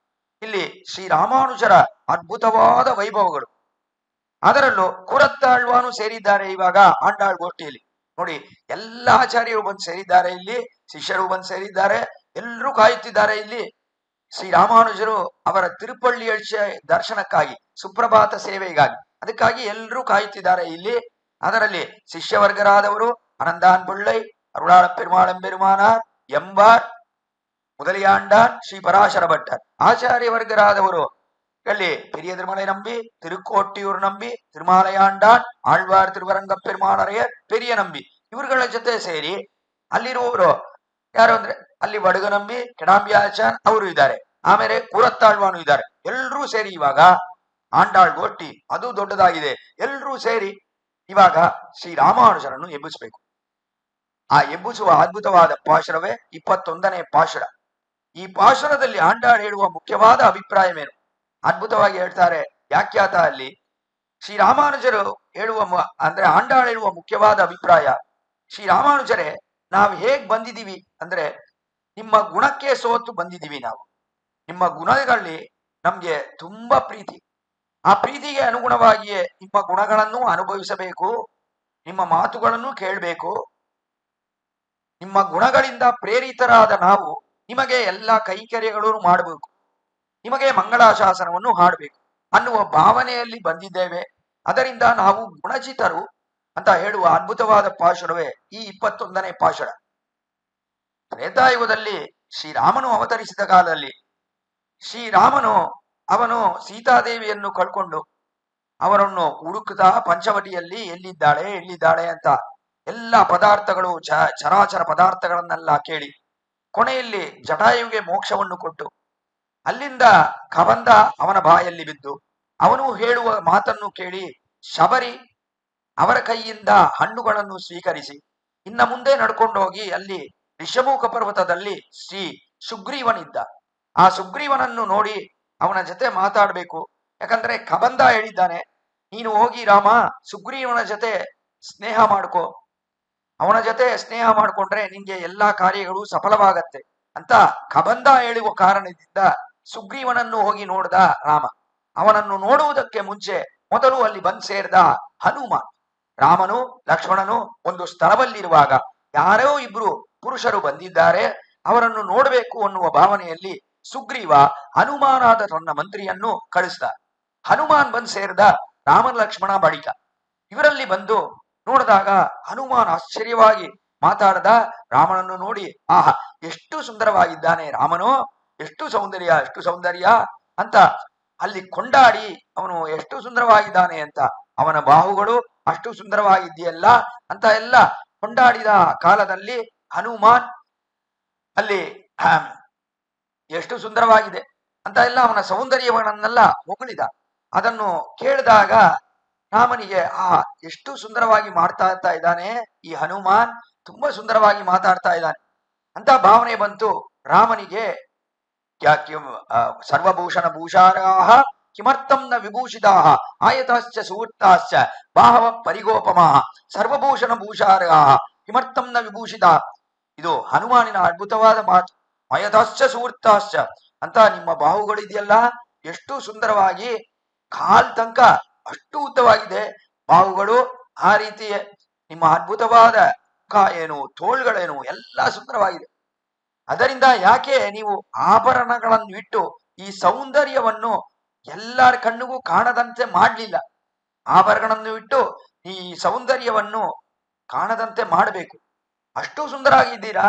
ಇಲ್ಲಿ ಶ್ರೀರಾಮಾನುಜರ ಅದ್ಭುತವಾದ ವೈಭವಗಳು, ಅದರಲ್ಲೂ ಕುರತ್ತಾಳ್ವಾನು ಸೇರಿದ್ದಾರೆ ಇವಾಗ ಆಂಡಾಳ್ ಗೋಷ್ಠಿಯಲ್ಲಿ. ನೋಡಿ, ಎಲ್ಲ ಆಚಾರ್ಯರು ಬಂದು ಸೇರಿದ್ದಾರೆ, ಇಲ್ಲಿ ಶಿಷ್ಯರು ಬಂದು ಸೇರಿದ್ದಾರೆ, ಎಲ್ಲರೂ ಕಾಯುತ್ತಿದ್ದಾರೆ ಇಲ್ಲಿ ಶ್ರೀರಾಮಾನುಜರು ಅವರ ತಿರುಪಳ್ಳಿ ಎಳ್ಸಿಯ ದರ್ಶನಕ್ಕಾಗಿ. ಸುಪ್ರಭಾತ ಸೇವೆಗಾಗಿ. ಅದಕ್ಕಾಗಿ ಎಲ್ಲರೂ ಕಾಯುತ್ತಿದ್ದಾರೆ ಇಲ್ಲಿ. ಅದರಲ್ಲಿ ಶಿಷ್ಯವರ್ಗರಾದವರು ಅನಂದಾನ್ ಪಿಳ್ಳೈ, ಅರುಳಾಳ ಪೆರುಮಾಳಂ ಪೆರುಮಾನಾರ್, ಎಂಬಾರ್, முதலியாண்டான், ஸ்ரீ பராசர பட்டர். ஆச்சாரிய வர்க்கராதವರು ಅಲ್ಲಿ பெரிய திருமலை நம்பி, திருக்கோட்டியூர் நம்பಿ, திருமாலையாண்டான், ಆಳ್ವಾರ್ ತಿರುವರಂಗ ಪೆರುಮಾಳರೆಯರ್, ಪೆರಿಯ ನಂಬಿ ಇವರುಗಳ ಜೊತೆ ಸೇರಿ ಅಲ್ಲಿರುವವರು ಯಾರು ಅಂದ್ರೆ ಅಲ್ಲಿ ಬಡಗ ನಂಬಿ, ಕೆಡಾಂಬಿಯಾಚಾನ್ ಅವರು ಇದ್ದಾರೆ. ಆಮೇಲೆ ಕೂರತ್ತಾಳ್ವಾನು ಇದ್ದಾರೆ. ಎಲ್ರೂ ಸೇರಿ ಇವಾಗ ಆಂಡಾಳ್ ಗೋಷ್ಠಿ ಅದು ದೊಡ್ಡದಾಗಿದೆ. ಎಲ್ರೂ ಸೇರಿ ಇವಾಗ ಶ್ರೀರಾಮಾನುಜರನ್ನು ಎಬ್ಬಿಸಬೇಕು. ಆ ಎಬ್ಬಿಸುವ ಅದ್ಭುತವಾದ ಪಾಶುರವೇ 21ನೇ ಪಾಶುರ. ಈ ಪಾಶುರದಲ್ಲಿ ಆಂಡಾಳ್ ಹೇಳುವ ಮುಖ್ಯವಾದ ಅಭಿಪ್ರಾಯವೇನು? ಅದ್ಭುತವಾಗಿ ಹೇಳ್ತಾರೆ ವ್ಯಾಖ್ಯಾತ ಅಲ್ಲಿ. ಶ್ರೀರಾಮಾನುಜರು ಹೇಳುವ ಅಂದ್ರೆ ಆಂಡಾಳ್ ಹೇಳುವ ಮುಖ್ಯವಾದ ಅಭಿಪ್ರಾಯ, ಶ್ರೀರಾಮಾನುಜರೇ ನಾವು ಹೇಗ್ ಬಂದಿದೀವಿ ಅಂದ್ರೆ ನಿಮ್ಮ ಗುಣಕ್ಕೆ ಸೋತು ಬಂದಿದ್ದೀವಿ. ನಾವು ನಿಮ್ಮ ಗುಣಗಳಲ್ಲಿ ನಮ್ಗೆ ತುಂಬಾ ಪ್ರೀತಿ. ಆ ಪ್ರೀತಿಗೆ ಅನುಗುಣವಾಗಿಯೇ ನಿಮ್ಮ ಗುಣಗಳನ್ನು ಅನುಭವಿಸಬೇಕು, ನಿಮ್ಮ ಮಾತುಗಳನ್ನು ಕೇಳಬೇಕು. ನಿಮ್ಮ ಗುಣಗಳಿಂದ ಪ್ರೇರಿತರಾದ ನಾವು ನಿಮಗೆ ಎಲ್ಲ ಕೈಕರ್ಯಗಳನ್ನು ಮಾಡಬೇಕು, ನಿಮಗೆ ಮಂಗಳಾಶಾಸನವನ್ನು ಹಾಡಬೇಕು ಅನ್ನುವ ಭಾವನೆಯಲ್ಲಿ ಬಂದಿದ್ದೇವೆ. ಅದರಿಂದ ನಾವು ಗುಣಚಿತರು ಅಂತ ಹೇಳುವ ಅದ್ಭುತವಾದ ಪಾಶುರವೇ ಈ 21ನೇ ಪಾಶುರ. ತ್ರೇತಾಯುಗದಲ್ಲಿ ಶ್ರೀರಾಮನು ಅವತರಿಸಿದ ಕಾಲದಲ್ಲಿ ಶ್ರೀರಾಮನು ಅವನು ಸೀತಾದೇವಿಯನ್ನು ಕಳ್ಕೊಂಡು ಅವರನ್ನು ಹುಡುಕುತ್ತಾ ಪಂಚವಟಿಯಲ್ಲಿ ಎಲ್ಲಿದ್ದಾಳೆ ಅಂತ ಎಲ್ಲ ಪದಾರ್ಥಗಳು ಚರಾಚರ ಪದಾರ್ಥಗಳನ್ನೆಲ್ಲ ಕೇಳಿ ಕೊನೆಯಲ್ಲಿ ಜಟಾಯುವಿಗೆ ಮೋಕ್ಷವನ್ನು ಕೊಟ್ಟು ಅಲ್ಲಿಂದ ಕಬಂದ ಅವನ ಬಾಯಲ್ಲಿ ಬಿದ್ದು ಅವನು ಹೇಳುವ ಮಾತನ್ನು ಕೇಳಿ ಶಬರಿ ಅವರ ಕೈಯಿಂದ ಹಣ್ಣುಗಳನ್ನು ಸ್ವೀಕರಿಸಿ ಇನ್ನ ಮುಂದೆ ನಡ್ಕೊಂಡು ಹೋಗಿ ಅಲ್ಲಿ ಋಷಮುಖ ಪರ್ವತದಲ್ಲಿ ಶ್ರೀ ಸುಗ್ರೀವನಿದ್ದ. ಆ ಸುಗ್ರೀವನನ್ನು ನೋಡಿ ಅವನ ಜೊತೆ ಮಾತಾಡಬೇಕು. ಯಾಕಂದ್ರೆ ಕಬಂದ ಹೇಳಿದ್ದಾನೆ, ನೀನು ಹೋಗಿ ರಾಮ ಸುಗ್ರೀವನ ಜೊತೆ ಸ್ನೇಹ ಮಾಡ್ಕೋ, ಅವನ ಜೊತೆ ಸ್ನೇಹ ಮಾಡ್ಕೊಂಡ್ರೆ ನಿಂಗೆ ಎಲ್ಲಾ ಕಾರ್ಯಗಳು ಸಫಲವಾಗತ್ತೆ ಅಂತ ಕಬಂದ ಹೇಳುವ ಕಾರಣದಿಂದ ಸುಗ್ರೀವನನ್ನು ಹೋಗಿ ನೋಡ್ದ ರಾಮ. ಅವನನ್ನು ನೋಡುವುದಕ್ಕೆ ಮುಂಚೆ ಮೊದಲು ಅಲ್ಲಿ ಬಂದ್ ಸೇರ್ದ ಹನುಮ. ರಾಮನು ಲಕ್ಷ್ಮಣನು ಒಂದು ಸ್ಥಳದಲ್ಲಿರುವಾಗ ಯಾರೋ ಇಬ್ರು ಪುರುಷರು ಬಂದಿದ್ದಾರೆ, ಅವರನ್ನು ನೋಡಬೇಕು ಅನ್ನುವ ಭಾವನೆಯಲ್ಲಿ ಸುಗ್ರೀವ ಹನುಮಾನಾದ ತನ್ನ ಮಂತ್ರಿಯನ್ನು ಕಳಿಸ್ದ. ಹನುಮಾನ್ ಬಂದ್ ಸೇರ್ದ ರಾಮ ಲಕ್ಷ್ಮಣ ಬಳಿಕ. ಇವರಲ್ಲಿ ಬಂದು ನೋಡಿದಾಗ ಹನುಮಾನ್ ಆಶ್ಚರ್ಯವಾಗಿ ಮಾತಾಡದ. ರಾಮನನ್ನು ನೋಡಿ ಆಹಾ ಎಷ್ಟು ಸುಂದರವಾಗಿದ್ದಾನೆ ರಾಮನು, ಎಷ್ಟು ಸೌಂದರ್ಯ ಅಂತ ಅಲ್ಲಿ ಕೊಂಡಾಡಿ ಅವನು ಎಷ್ಟು ಸುಂದರವಾಗಿದ್ದಾನೆ ಅಂತ, ಅವನ ಬಾಹುಗಳು ಅಷ್ಟು ಸುಂದರವಾಗಿದೆಯಲ್ಲ ಅಂತ ಎಲ್ಲ ಕೊಂಡಾಡಿದ ಕಾಲದಲ್ಲಿ ಹನುಮಾನ್ ಅಲ್ಲಿ ಎಷ್ಟು ಸುಂದರವಾಗಿದೆ ಅಂತ ಎಲ್ಲ ಅವನ ಸೌಂದರ್ಯವನ್ನೆಲ್ಲ ಹೊಗಳಿದ. ಅದನ್ನು ಕೇಳಿದಾಗ ರಾಮನಿಗೆ ಎಷ್ಟು ಸುಂದರವಾಗಿ ಮಾತಾಡ್ತಾ ಇದ್ದಾನೆ ಈ ಹನುಮಾನ್, ತುಂಬಾ ಸುಂದರವಾಗಿ ಮಾತಾಡ್ತಾ ಇದ್ದಾನೆ ಅಂತ ಭಾವನೆ ಬಂತು ರಾಮನಿಗೆ. ಸರ್ವಭೂಷಣ ಭೂಷಾರಾಹ ಕಿಮರ್ಥಂ ನ ವಿಭೂಷಿತಾಹ ಆಯತಾಶ್ಚ ಸುವೃತ್ತಾಶ್ಚ ಬಾಹವ ಪರಿಗೋಪಮಾಹ ಸರ್ವಭೂಷಣ ಭೂಷಾರಾಹ ಕಿಮರ್ಥಂ ನ ವಿಭೂಷಿತ. ಇದು ಹನುಮಾನಿನ ಅದ್ಭುತವಾದ ಮಾತು. ಆಯತಾಶ್ಚ ಸುವೃತ್ತಾಶ್ಚ ಅಂತ ನಿಮ್ಮ ಬಾಹುಗಳಿದೆಯಲ್ಲ ಎಷ್ಟು ಸುಂದರವಾಗಿ, ಕಾಲ್ ತನಕ ಅಷ್ಟು ಉದ್ದವಾಗಿದೆ ಬಾಹುಗಳು. ಆ ರೀತಿ ನಿಮ್ಮ ಅದ್ಭುತವಾದ ಮುಖ ಏನು, ತೋಳ್ಗಳೇನು ಎಲ್ಲ ಸುಂದರವಾಗಿದೆ. ಅದರಿಂದ ಯಾಕೆ ನೀವು ಆಭರಣಗಳನ್ನು ಇಟ್ಟು ಈ ಸೌಂದರ್ಯವನ್ನು ಎಲ್ಲರ ಕಣ್ಣಿಗೂ ಕಾಣದಂತೆ ಮಾಡಲಿಲ್ಲ? ಆಭರಣಗಳನ್ನು ಇಟ್ಟು ಈ ಸೌಂದರ್ಯವನ್ನು ಕಾಣದಂತೆ ಮಾಡಬೇಕು. ಅಷ್ಟು ಸುಂದರವಾಗಿದ್ದೀರಾ,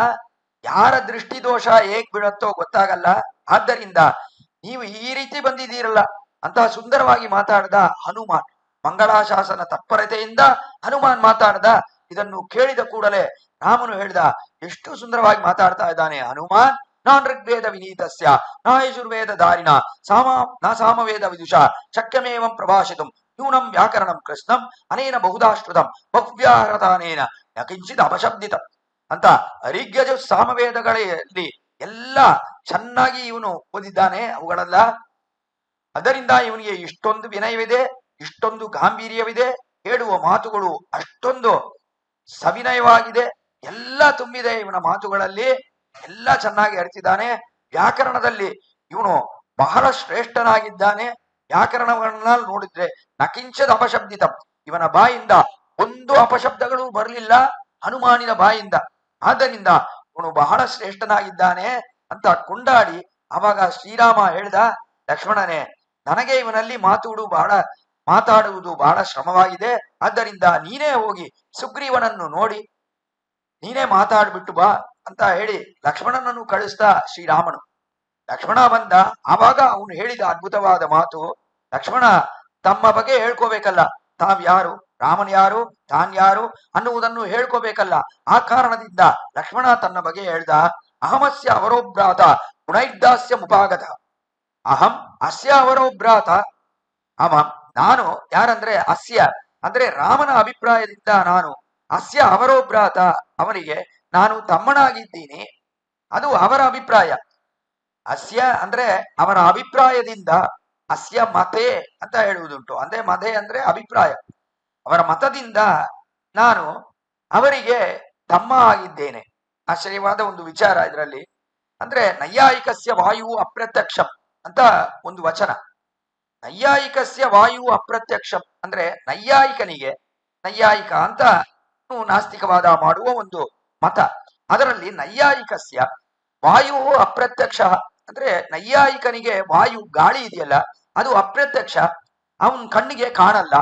ಯಾರ ದೃಷ್ಟಿ ದೋಷ ಹೇಗ್ ಬೀಳತ್ತೋ ಗೊತ್ತಾಗಲ್ಲ. ಆದ್ದರಿಂದ ನೀವು ಈ ರೀತಿ ಬಂದಿದ್ದೀರಲ್ಲ ಅಂತ ಸುಂದರವಾಗಿ ಮಾತಾಡ್ದ ಹನುಮಾನ್. ಮಂಗಳಾಶಾಸನ ತತ್ಪರತೆಯಿಂದ ಹನುಮಾನ್ ಮಾತಾಡ್ದ. ಇದನ್ನು ಕೇಳಿದ ಕೂಡಲೇ ರಾಮನು ಹೇಳ್ದ, ಎಷ್ಟು ಸುಂದರವಾಗಿ ಮಾತಾಡ್ತಾ ಇದ್ದಾನೆ ಹನುಮಾನ್. ನಾನ್ ಋಗ್ವೇದ ವಿನೀತಸ್ಯ ನಾ ಯಜುರ್ವೇದ ಧಾರಿಣ ಸಾಮವೇದ ವಿದುಷ ಶಕ್ಯಮೇವಂ ಪ್ರಭಾಷಿತಂ ನ್ಯೂನಂ ವ್ಯಾಕರಣಂ ಕೃಷ್ಣಂ ಅನೇನ ಬಹುಧಾಶ್ರುತಂ ಭವ್ಯಾಹೃತಾನೇನ ನ ಕಿಂಚಿತ್ ಅಪಶಬ್ದಿತಂ ಅಂತ ಋಗ್ಯಜು ಸಾಮವೇದಗಳಲ್ಲಿ ಎಲ್ಲ ಚೆನ್ನಾಗಿ ಇವನು ಓದಿದ್ದಾನೆ ಅವುಗಳೆಲ್ಲ. ಅದರಿಂದ ಇವನಿಗೆ ಇಷ್ಟೊಂದು ವಿನಯವಿದೆ, ಇಷ್ಟೊಂದು ಗಾಂಭೀರ್ಯವಿದೆ, ಹೇಳುವ ಮಾತುಗಳು ಅಷ್ಟೊಂದು ಸವಿನಯವಾಗಿದೆ, ಎಲ್ಲ ತುಂಬಿದೆ ಇವನ ಮಾತುಗಳಲ್ಲಿ, ಎಲ್ಲ ಚೆನ್ನಾಗಿ ಅರಿತಿದ್ದಾನೆ. ವ್ಯಾಕರಣದಲ್ಲಿ ಇವನು ಬಹಳ ಶ್ರೇಷ್ಠನಾಗಿದ್ದಾನೆ. ವ್ಯಾಕರಣವನ್ನ ನೋಡಿದ್ರೆ ನಕಿಂಚದ ಅಪಶಬ್ದಿತಂ, ಇವನ ಬಾಯಿಂದ ಒಂದು ಅಪಶಬ್ದಗಳು ಬರಲಿಲ್ಲ ಹನುಮಾನಿನ ಬಾಯಿಂದ. ಆದ್ದರಿಂದ ಇವನು ಬಹಳ ಶ್ರೇಷ್ಠನಾಗಿದ್ದಾನೆ ಅಂತ ಕೊಂಡಾಡಿ ಅವಾಗ ಶ್ರೀರಾಮ ಹೇಳ್ದ, ಲಕ್ಷ್ಮಣನೇ ನನಗೆ ಇವನಲ್ಲಿ ಮಾತಾಡುವುದು ಬಹಳ ಶ್ರಮವಾಗಿದೆ. ಆದ್ದರಿಂದ ನೀನೇ ಹೋಗಿ ಸುಗ್ರೀವನನ್ನು ನೋಡಿ ನೀನೇ ಮಾತಾಡ್ಬಿಟ್ಟು ಬಾ ಅಂತ ಹೇಳಿ ಲಕ್ಷ್ಮಣನನ್ನು ಕಳಿಸ್ತಾ ಶ್ರೀರಾಮನು. ಲಕ್ಷ್ಮಣ ಬಂದ. ಆವಾಗ ಅವನು ಹೇಳಿದ ಅದ್ಭುತವಾದ ಮಾತು, ಲಕ್ಷ್ಮಣ ತಮ್ಮ ಬಗ್ಗೆ ಹೇಳ್ಕೋಬೇಕಲ್ಲ, ತಾವ್ಯಾರು, ರಾಮನ್ ಯಾರು, ತಾನ್ ಯಾರು ಅನ್ನುವುದನ್ನು ಹೇಳ್ಕೋಬೇಕಲ್ಲ. ಆ ಕಾರಣದಿಂದ ಲಕ್ಷ್ಮಣ ತನ್ನ ಬಗ್ಗೆ ಹೇಳ್ದ. ಅಹಮಸ್ಯ ಅವರೋಭ್ರಾತ ಗುಣೈರ್ದಾಸ್ಯ ಮುಪಾಗತ. ಅಹಂ ಅಸ್ಯ ಅವರೋಭ್ರಾತ. ಅಹಂ ನಾನು ಯಾರಂದ್ರೆ ಅಸ್ಯ ಅಂದ್ರೆ ರಾಮನ ಅಭಿಪ್ರಾಯದಿಂದ ನಾನು, ಅಸ್ಯ ಅವರೋಭ್ರಾತ ಅವನಿಗೆ ನಾನು ತಮ್ಮನಾಗಿದ್ದೀನಿ. ಅದು ಅವರ ಅಭಿಪ್ರಾಯ. ಅಸ್ಯ ಅಂದ್ರೆ ಅವರ ಅಭಿಪ್ರಾಯದಿಂದ, ಅಸ್ಯ ಮತೆ ಅಂತ ಹೇಳುವುದುಂಟು. ಅಂದ್ರೆ ಮತೆ ಅಂದ್ರೆ ಅಭಿಪ್ರಾಯ. ಅವರ ಮತದಿಂದ ನಾನು ಅವರಿಗೆ ತಮ್ಮ ಆಗಿದ್ದೇನೆ. ಆಶ್ಚರ್ಯವಾದ ಒಂದು ವಿಚಾರ ಇದರಲ್ಲಿ. ಅಂದ್ರೆ ನೈಯಾಯಿಕಸ್ಯ ವಾಯು ಅಪ್ರತ್ಯಕ್ಷಂ ಅಂತ ಒಂದು ವಚನ. ನೈಯಾಯಿಕಸ್ಯ ವಾಯು ಅಪ್ರತ್ಯಕ್ಷಂ ಅಂದ್ರೆ ನೈಯಾಯಿಕ ಅಂತ ನಾಸ್ತಿಕವಾದ ಮಾಡುವ ಒಂದು ಮತ. ಅದರಲ್ಲಿ ನೈಯಾಯಿಕಸ್ಯ ವಾಯು ಅಪ್ರತ್ಯಕ್ಷ ಅಂದ್ರೆ ನೈಯಾಯಿಕನಿಗೆ ವಾಯು ಗಾಳಿ ಇದೆಯಲ್ಲ ಅದು ಅಪ್ರತ್ಯಕ್ಷ, ಅವನ್ ಕಣ್ಣಿಗೆ ಕಾಣಲ್ಲ.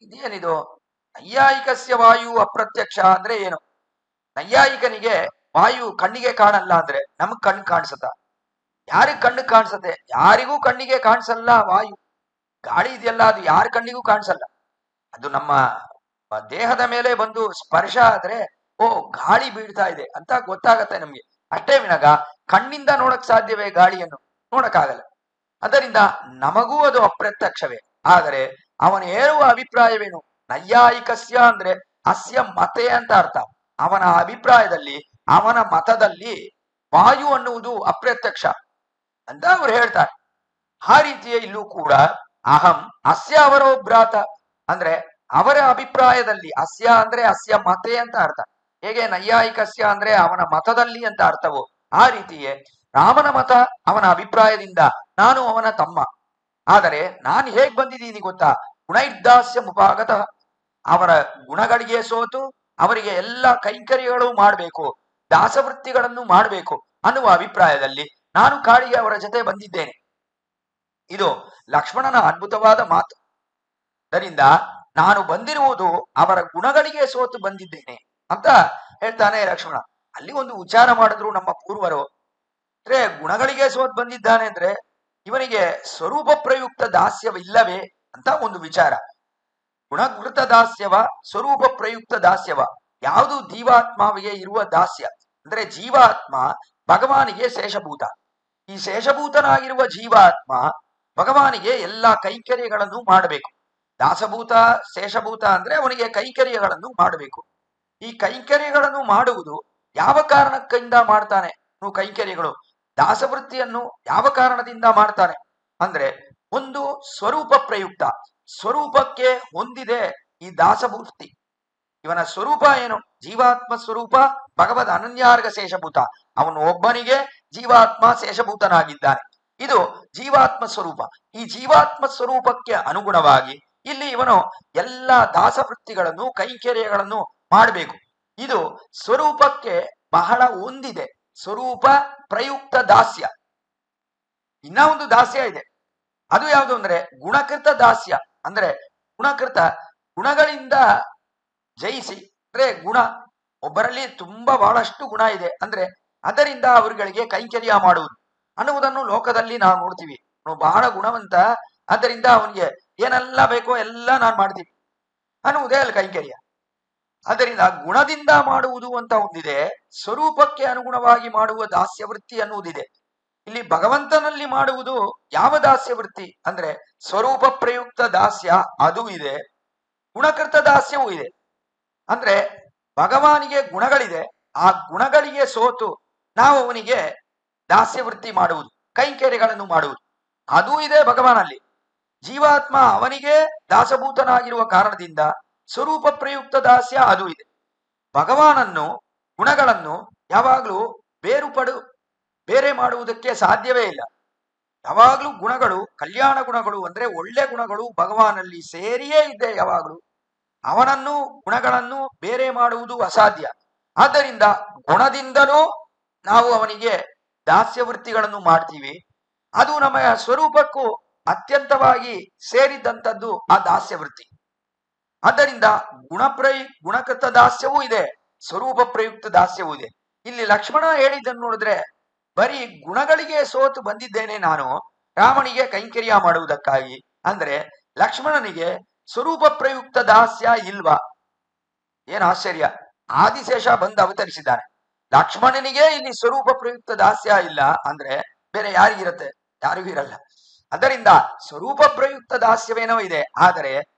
ಇದೇನಿದು ನೈಯಾಯಿಕಸ್ಯ ವಾಯು ಅಪ್ರತ್ಯಕ್ಷ ಅಂದ್ರೆ ಏನು? ನೈಯಾಯಿಕನಿಗೆ ವಾಯು ಕಣ್ಣಿಗೆ ಕಾಣಲ್ಲ ಅಂದ್ರೆ ನಮಗ್ ಕಣ್ಣು ಕಾಣಿಸತ್ತ? ಯಾರಿಗ್ ಕಣ್ಣು ಕಾಣಿಸತ್ತೆ? ಯಾರಿಗೂ ಕಣ್ಣಿಗೆ ಕಾಣಿಸಲ್ಲ. ವಾಯು ಗಾಳಿ ಇದೆಯಲ್ಲ ಅದು ಯಾರ ಕಣ್ಣಿಗೂ ಕಾಣಿಸಲ್ಲ. ಅದು ನಮ್ಮ ದೇಹದ ಮೇಲೆ ಬಂದು ಸ್ಪರ್ಶ ಆದ್ರೆ ಓ ಗಾಳಿ ಬೀಳ್ತಾ ಇದೆ ಅಂತ ಗೊತ್ತಾಗತ್ತೆ ನಮ್ಗೆ, ಅಷ್ಟೇ ವಿನಗ ಕಣ್ಣಿಂದ ನೋಡಕ್ ಸಾಧ್ಯವೇ? ಗಾಳಿಯನ್ನು ನೋಡಕ್ಕಾಗಲ್ಲ. ಅದರಿಂದ ನಮಗೂ ಅದು ಅಪ್ರತ್ಯಕ್ಷವೇ. ಆದರೆ ಅವನ ಹೇಳುವ ಅಭಿಪ್ರಾಯವೇನು? ನೈಯಾಯಿಕಸ್ಯ ಅಂದ್ರೆ ಅಸ್ಯ ಮತೆ ಅಂತ ಅರ್ಥ. ಅವನ ಅಭಿಪ್ರಾಯದಲ್ಲಿ, ಅವನ ಮತದಲ್ಲಿ ವಾಯು ಅನ್ನುವುದು ಅಪ್ರತ್ಯಕ್ಷ ಅಂತ ಅವ್ರು ಹೇಳ್ತಾರೆ. ಆ ರೀತಿಯ ಇಲ್ಲೂ ಕೂಡ ಅಹಂ ಅಸ್ಯ ಅವರೋಭ್ರಾತ ಅಂದ್ರೆ ಅವರ ಅಭಿಪ್ರಾಯದಲ್ಲಿ, ಅಸ್ಯ ಅಂದ್ರೆ ಅಸ್ಯ ಮತೆ ಅಂತ ಅರ್ಥ. ಹೇಗೆ ನೈಯಾಯಿಕಸ್ಯ ಅಂದ್ರೆ ಅವನ ಮತದಲ್ಲಿ ಅಂತ ಅರ್ಥವೋ ಆ ರೀತಿಯೇ ರಾಮನ ಮತ ಅವನ ಅಭಿಪ್ರಾಯದಿಂದ ನಾನು ಅವನ ತಮ್ಮ. ಆದರೆ ನಾನು ಹೇಗ್ ಬಂದಿದ್ದೀನಿ ಗೊತ್ತಾ? ಗುಣೈರ್ದಾಸ್ಯ ಮುಪಾಗತ. ಅವರ ಗುಣಗಳಿಗೆ ಸೋತು ಅವರಿಗೆ ಎಲ್ಲ ಕೈಂಕರ್ಯಗಳು ಮಾಡಬೇಕು, ದಾಸವೃತ್ತಿಗಳನ್ನು ಮಾಡಬೇಕು ಅನ್ನುವ ಅಭಿಪ್ರಾಯದಲ್ಲಿ ನಾನು ಕಾಡಿಗೆ ಅವರ ಜೊತೆ ಬಂದಿದ್ದೇನೆ. ಇದು ಲಕ್ಷ್ಮಣನ ಅದ್ಭುತವಾದ ಮಾತು. ಅದರಿಂದ ನಾನು ಬಂದಿರುವುದು ಅವರ ಗುಣಗಳಿಗೆ ಸೋತು ಬಂದಿದ್ದೇನೆ ಅಂತ ಹೇಳ್ತಾನೆ ಲಕ್ಷ್ಮಣ. ಅಲ್ಲಿ ಒಂದು ವಿಚಾರ ಮಾಡಿದ್ರು ನಮ್ಮ ಪೂರ್ವರು. ಅಂದ್ರೆ ಗುಣಗಳಿಗೆ ಸೋತ್ ಬಂದಿದ್ದಾನೆ ಅಂದ್ರೆ ಇವನಿಗೆ ಸ್ವರೂಪ ಪ್ರಯುಕ್ತ ದಾಸ್ಯವಿಲ್ಲವೇ ಅಂತ ಒಂದು ವಿಚಾರ. ಗುಣಕೃತ ದಾಸ್ಯವ, ಸ್ವರೂಪ ಪ್ರಯುಕ್ತ ದಾಸ್ಯವ. ಯಾವುದು ಜೀವಾತ್ಮಾವಿಗೆ ಇರುವ ದಾಸ್ಯ ಅಂದ್ರೆ ಜೀವಾತ್ಮ ಭಗವಾನಿಗೆ ಶೇಷಭೂತ. ಈ ಶೇಷಭೂತನಾಗಿರುವ ಜೀವಾತ್ಮ ಭಗವಾನಿಗೆ ಎಲ್ಲ ಕೈಂಕರ್ಯಗಳನ್ನು ಮಾಡಬೇಕು. ದಾಸಭೂತ ಶೇಷಭೂತ ಅಂದ್ರೆ ಅವನಿಗೆ ಕೈಂಕರ್ಯಗಳನ್ನು ಮಾಡಬೇಕು. ಈ ಕೈಂಕರ್ಯಗಳನ್ನು ಮಾಡುವುದು ಯಾವ ಕಾರಣಕ್ಕಿಂದ ಮಾಡ್ತಾನೆ? ಕೈಂಕರ್ಯಗಳು ದಾಸವೃತ್ತಿಯನ್ನು ಯಾವ ಕಾರಣದಿಂದ ಮಾಡ್ತಾನೆ ಅಂದ್ರೆ ಒಂದು ಸ್ವರೂಪ ಪ್ರಯುಕ್ತ, ಸ್ವರೂಪಕ್ಕೆ ಹೊಂದಿದೆ ಈ ದಾಸವೃತ್ತಿ. ಇವನ ಸ್ವರೂಪ ಏನು? ಜೀವಾತ್ಮ ಸ್ವರೂಪ ಭಗವದ್ ಅನನ್ಯಾರ್ಗ ಶೇಷಭೂತ. ಅವನು ಒಬ್ಬನಿಗೆ ಜೀವಾತ್ಮ ಶೇಷಭೂತನಾಗಿದ್ದಾನೆ. ಇದು ಜೀವಾತ್ಮ ಸ್ವರೂಪ. ಈ ಜೀವಾತ್ಮ ಸ್ವರೂಪಕ್ಕೆ ಅನುಗುಣವಾಗಿ ಇಲ್ಲಿ ಇವನು ಎಲ್ಲ ದಾಸವೃತ್ತಿಗಳನ್ನು ಕೈಂಕರ್ಯಗಳನ್ನು ಮಾಡಬೇಕು. ಇದು ಸ್ವರೂಪಕ್ಕೆ ಬಹಳ ಹೊಂದಿದೆ, ಸ್ವರೂಪ ಪ್ರಯುಕ್ತ ದಾಸ್ಯ. ಇನ್ನ ಒಂದು ದಾಸ್ಯ ಇದೆ, ಅದು ಯಾವುದು ಅಂದ್ರೆ ಗುಣಕೃತ ದಾಸ್ಯ. ಅಂದ್ರೆ ಗುಣಕೃತ, ಗುಣಗಳಿಂದ ಜಯಿಸಿ ಅಂದ್ರೆ ಗುಣ, ಒಬ್ಬರಲ್ಲಿ ತುಂಬಾ ಬಹಳಷ್ಟು ಗುಣ ಇದೆ ಅಂದ್ರೆ ಅದರಿಂದ ಅವರುಗಳಿಗೆ ಕೈಂಕರ್ಯ ಮಾಡುವುದು ಅನ್ನುವುದನ್ನು ಲೋಕದಲ್ಲಿ ನಾವು ನೋಡ್ತೀವಿ. ಬಹಳ ಗುಣವಂತ, ಆದ್ದರಿಂದ ಅವನಿಗೆ ಏನೆಲ್ಲ ಬೇಕೋ ಎಲ್ಲ ನಾನು ಮಾಡ್ತೀನಿ ಅನ್ನುವುದೇ ಅಲ್ಲಿ ಕೈಂಕರ್ಯ. ಅದರಿಂದ ಗುಣದಿಂದ ಮಾಡುವುದು ಅಂತ ಒಂದಿದೆ, ಸ್ವರೂಪಕ್ಕೆ ಅನುಗುಣವಾಗಿ ಮಾಡುವ ದಾಸ್ಯವೃತ್ತಿ ಅನ್ನುವುದಿದೆ. ಇಲ್ಲಿ ಭಗವಂತನಲ್ಲಿ ಮಾಡುವುದು ಯಾವ ದಾಸ್ಯವೃತ್ತಿ ಅಂದ್ರೆ ಸ್ವರೂಪ ಪ್ರಯುಕ್ತ ದಾಸ್ಯ, ಅದು ಇದೆ. ಗುಣಕೃತ ದಾಸ್ಯವೂ ಇದೆ. ಅಂದ್ರೆ ಭಗವಾನಿಗೆ ಗುಣಗಳಿದೆ, ಆ ಗುಣಗಳಿಗೆ ಸೋತು ನಾವು ಅವನಿಗೆ ದಾಸ್ಯವೃತ್ತಿ ಮಾಡುವುದು, ಕೈಂಕರ್ಯಗಳನ್ನು ಮಾಡುವುದು, ಅದೂ ಇದೆ ಭಗವಾನಲ್ಲಿ. ಜೀವಾತ್ಮ ಅವನಿಗೆ ದಾಸಭೂತನಾಗಿರುವ ಕಾರಣದಿಂದ ಸ್ವರೂಪ ಪ್ರಯುಕ್ತ ದಾಸ್ಯ ಅದು ಇದೆ. ಭಗವಾನನ್ನು ಗುಣಗಳನ್ನು ಯಾವಾಗಲೂ ಬೇರೆ ಮಾಡುವುದಕ್ಕೆ ಸಾಧ್ಯವೇ ಇಲ್ಲ. ಯಾವಾಗಲೂ ಗುಣಗಳು, ಕಲ್ಯಾಣ ಗುಣಗಳು ಅಂದ್ರೆ ಒಳ್ಳೆ ಗುಣಗಳು ಭಗವಾನಲ್ಲಿ ಸೇರಿಯೇ ಇದೆ ಯಾವಾಗಲೂ. ಅವನನ್ನು ಗುಣಗಳನ್ನು ಬೇರೆ ಮಾಡುವುದು ಅಸಾಧ್ಯ. ಆದ್ದರಿಂದ ಗುಣದಿಂದಲೂ ನಾವು ಅವನಿಗೆ ದಾಸ್ಯವೃತ್ತಿಗಳನ್ನು ಮಾಡ್ತೀವಿ. ಅದು ನಮ್ಮ ಸ್ವರೂಪಕ್ಕೂ ಅತ್ಯಂತವಾಗಿ ಸೇರಿದ್ದಂಥದ್ದು ಆ ದಾಸ್ಯ ವೃತ್ತಿ. ಆದ್ದರಿಂದ ಗುಣಕೃತ ದಾಸ್ಯವೂ ಇದೆ, ಸ್ವರೂಪ ಪ್ರಯುಕ್ತ ದಾಸ್ಯವೂ ಇದೆ. ಇಲ್ಲಿ ಲಕ್ಷ್ಮಣ ಹೇಳಿದ್ದನ್ನು ನೋಡಿದ್ರೆ ಬರೀ ಗುಣಗಳಿಗೆ ಸೋತು ಬಂದಿದ್ದೇನೆ ನಾನು ರಾಮನಿಗೆ ಕೈಂಕರ್ಯ ಮಾಡುವುದಕ್ಕಾಗಿ ಅಂದ್ರೆ ಲಕ್ಷ್ಮಣನಿಗೆ ಸ್ವರೂಪ ಪ್ರಯುಕ್ತ ದಾಸ್ಯ ಇಲ್ವಾ? ಏನ್ ಆಶ್ಚರ್ಯ! ಆದಿಶೇಷ ಬಂದು ಅವತರಿಸಿದ್ದಾನೆ, ಲಕ್ಷ್ಮಣನಿಗೆ ಇಲ್ಲಿ ಸ್ವರೂಪ ಪ್ರಯುಕ್ತ ದಾಸ್ಯ ಇಲ್ಲ ಅಂದ್ರೆ ಬೇರೆ ಯಾರಿಗಿರತ್ತೆ? ಯಾರಿಗೂ ಇರಲ್ಲ. ಅದರಿಂದ ಸ್ವರೂಪ ಪ್ರಯುಕ್ತ ದಾಸ್ಯವೇನೋ ಇದೆ, ಆದರೆ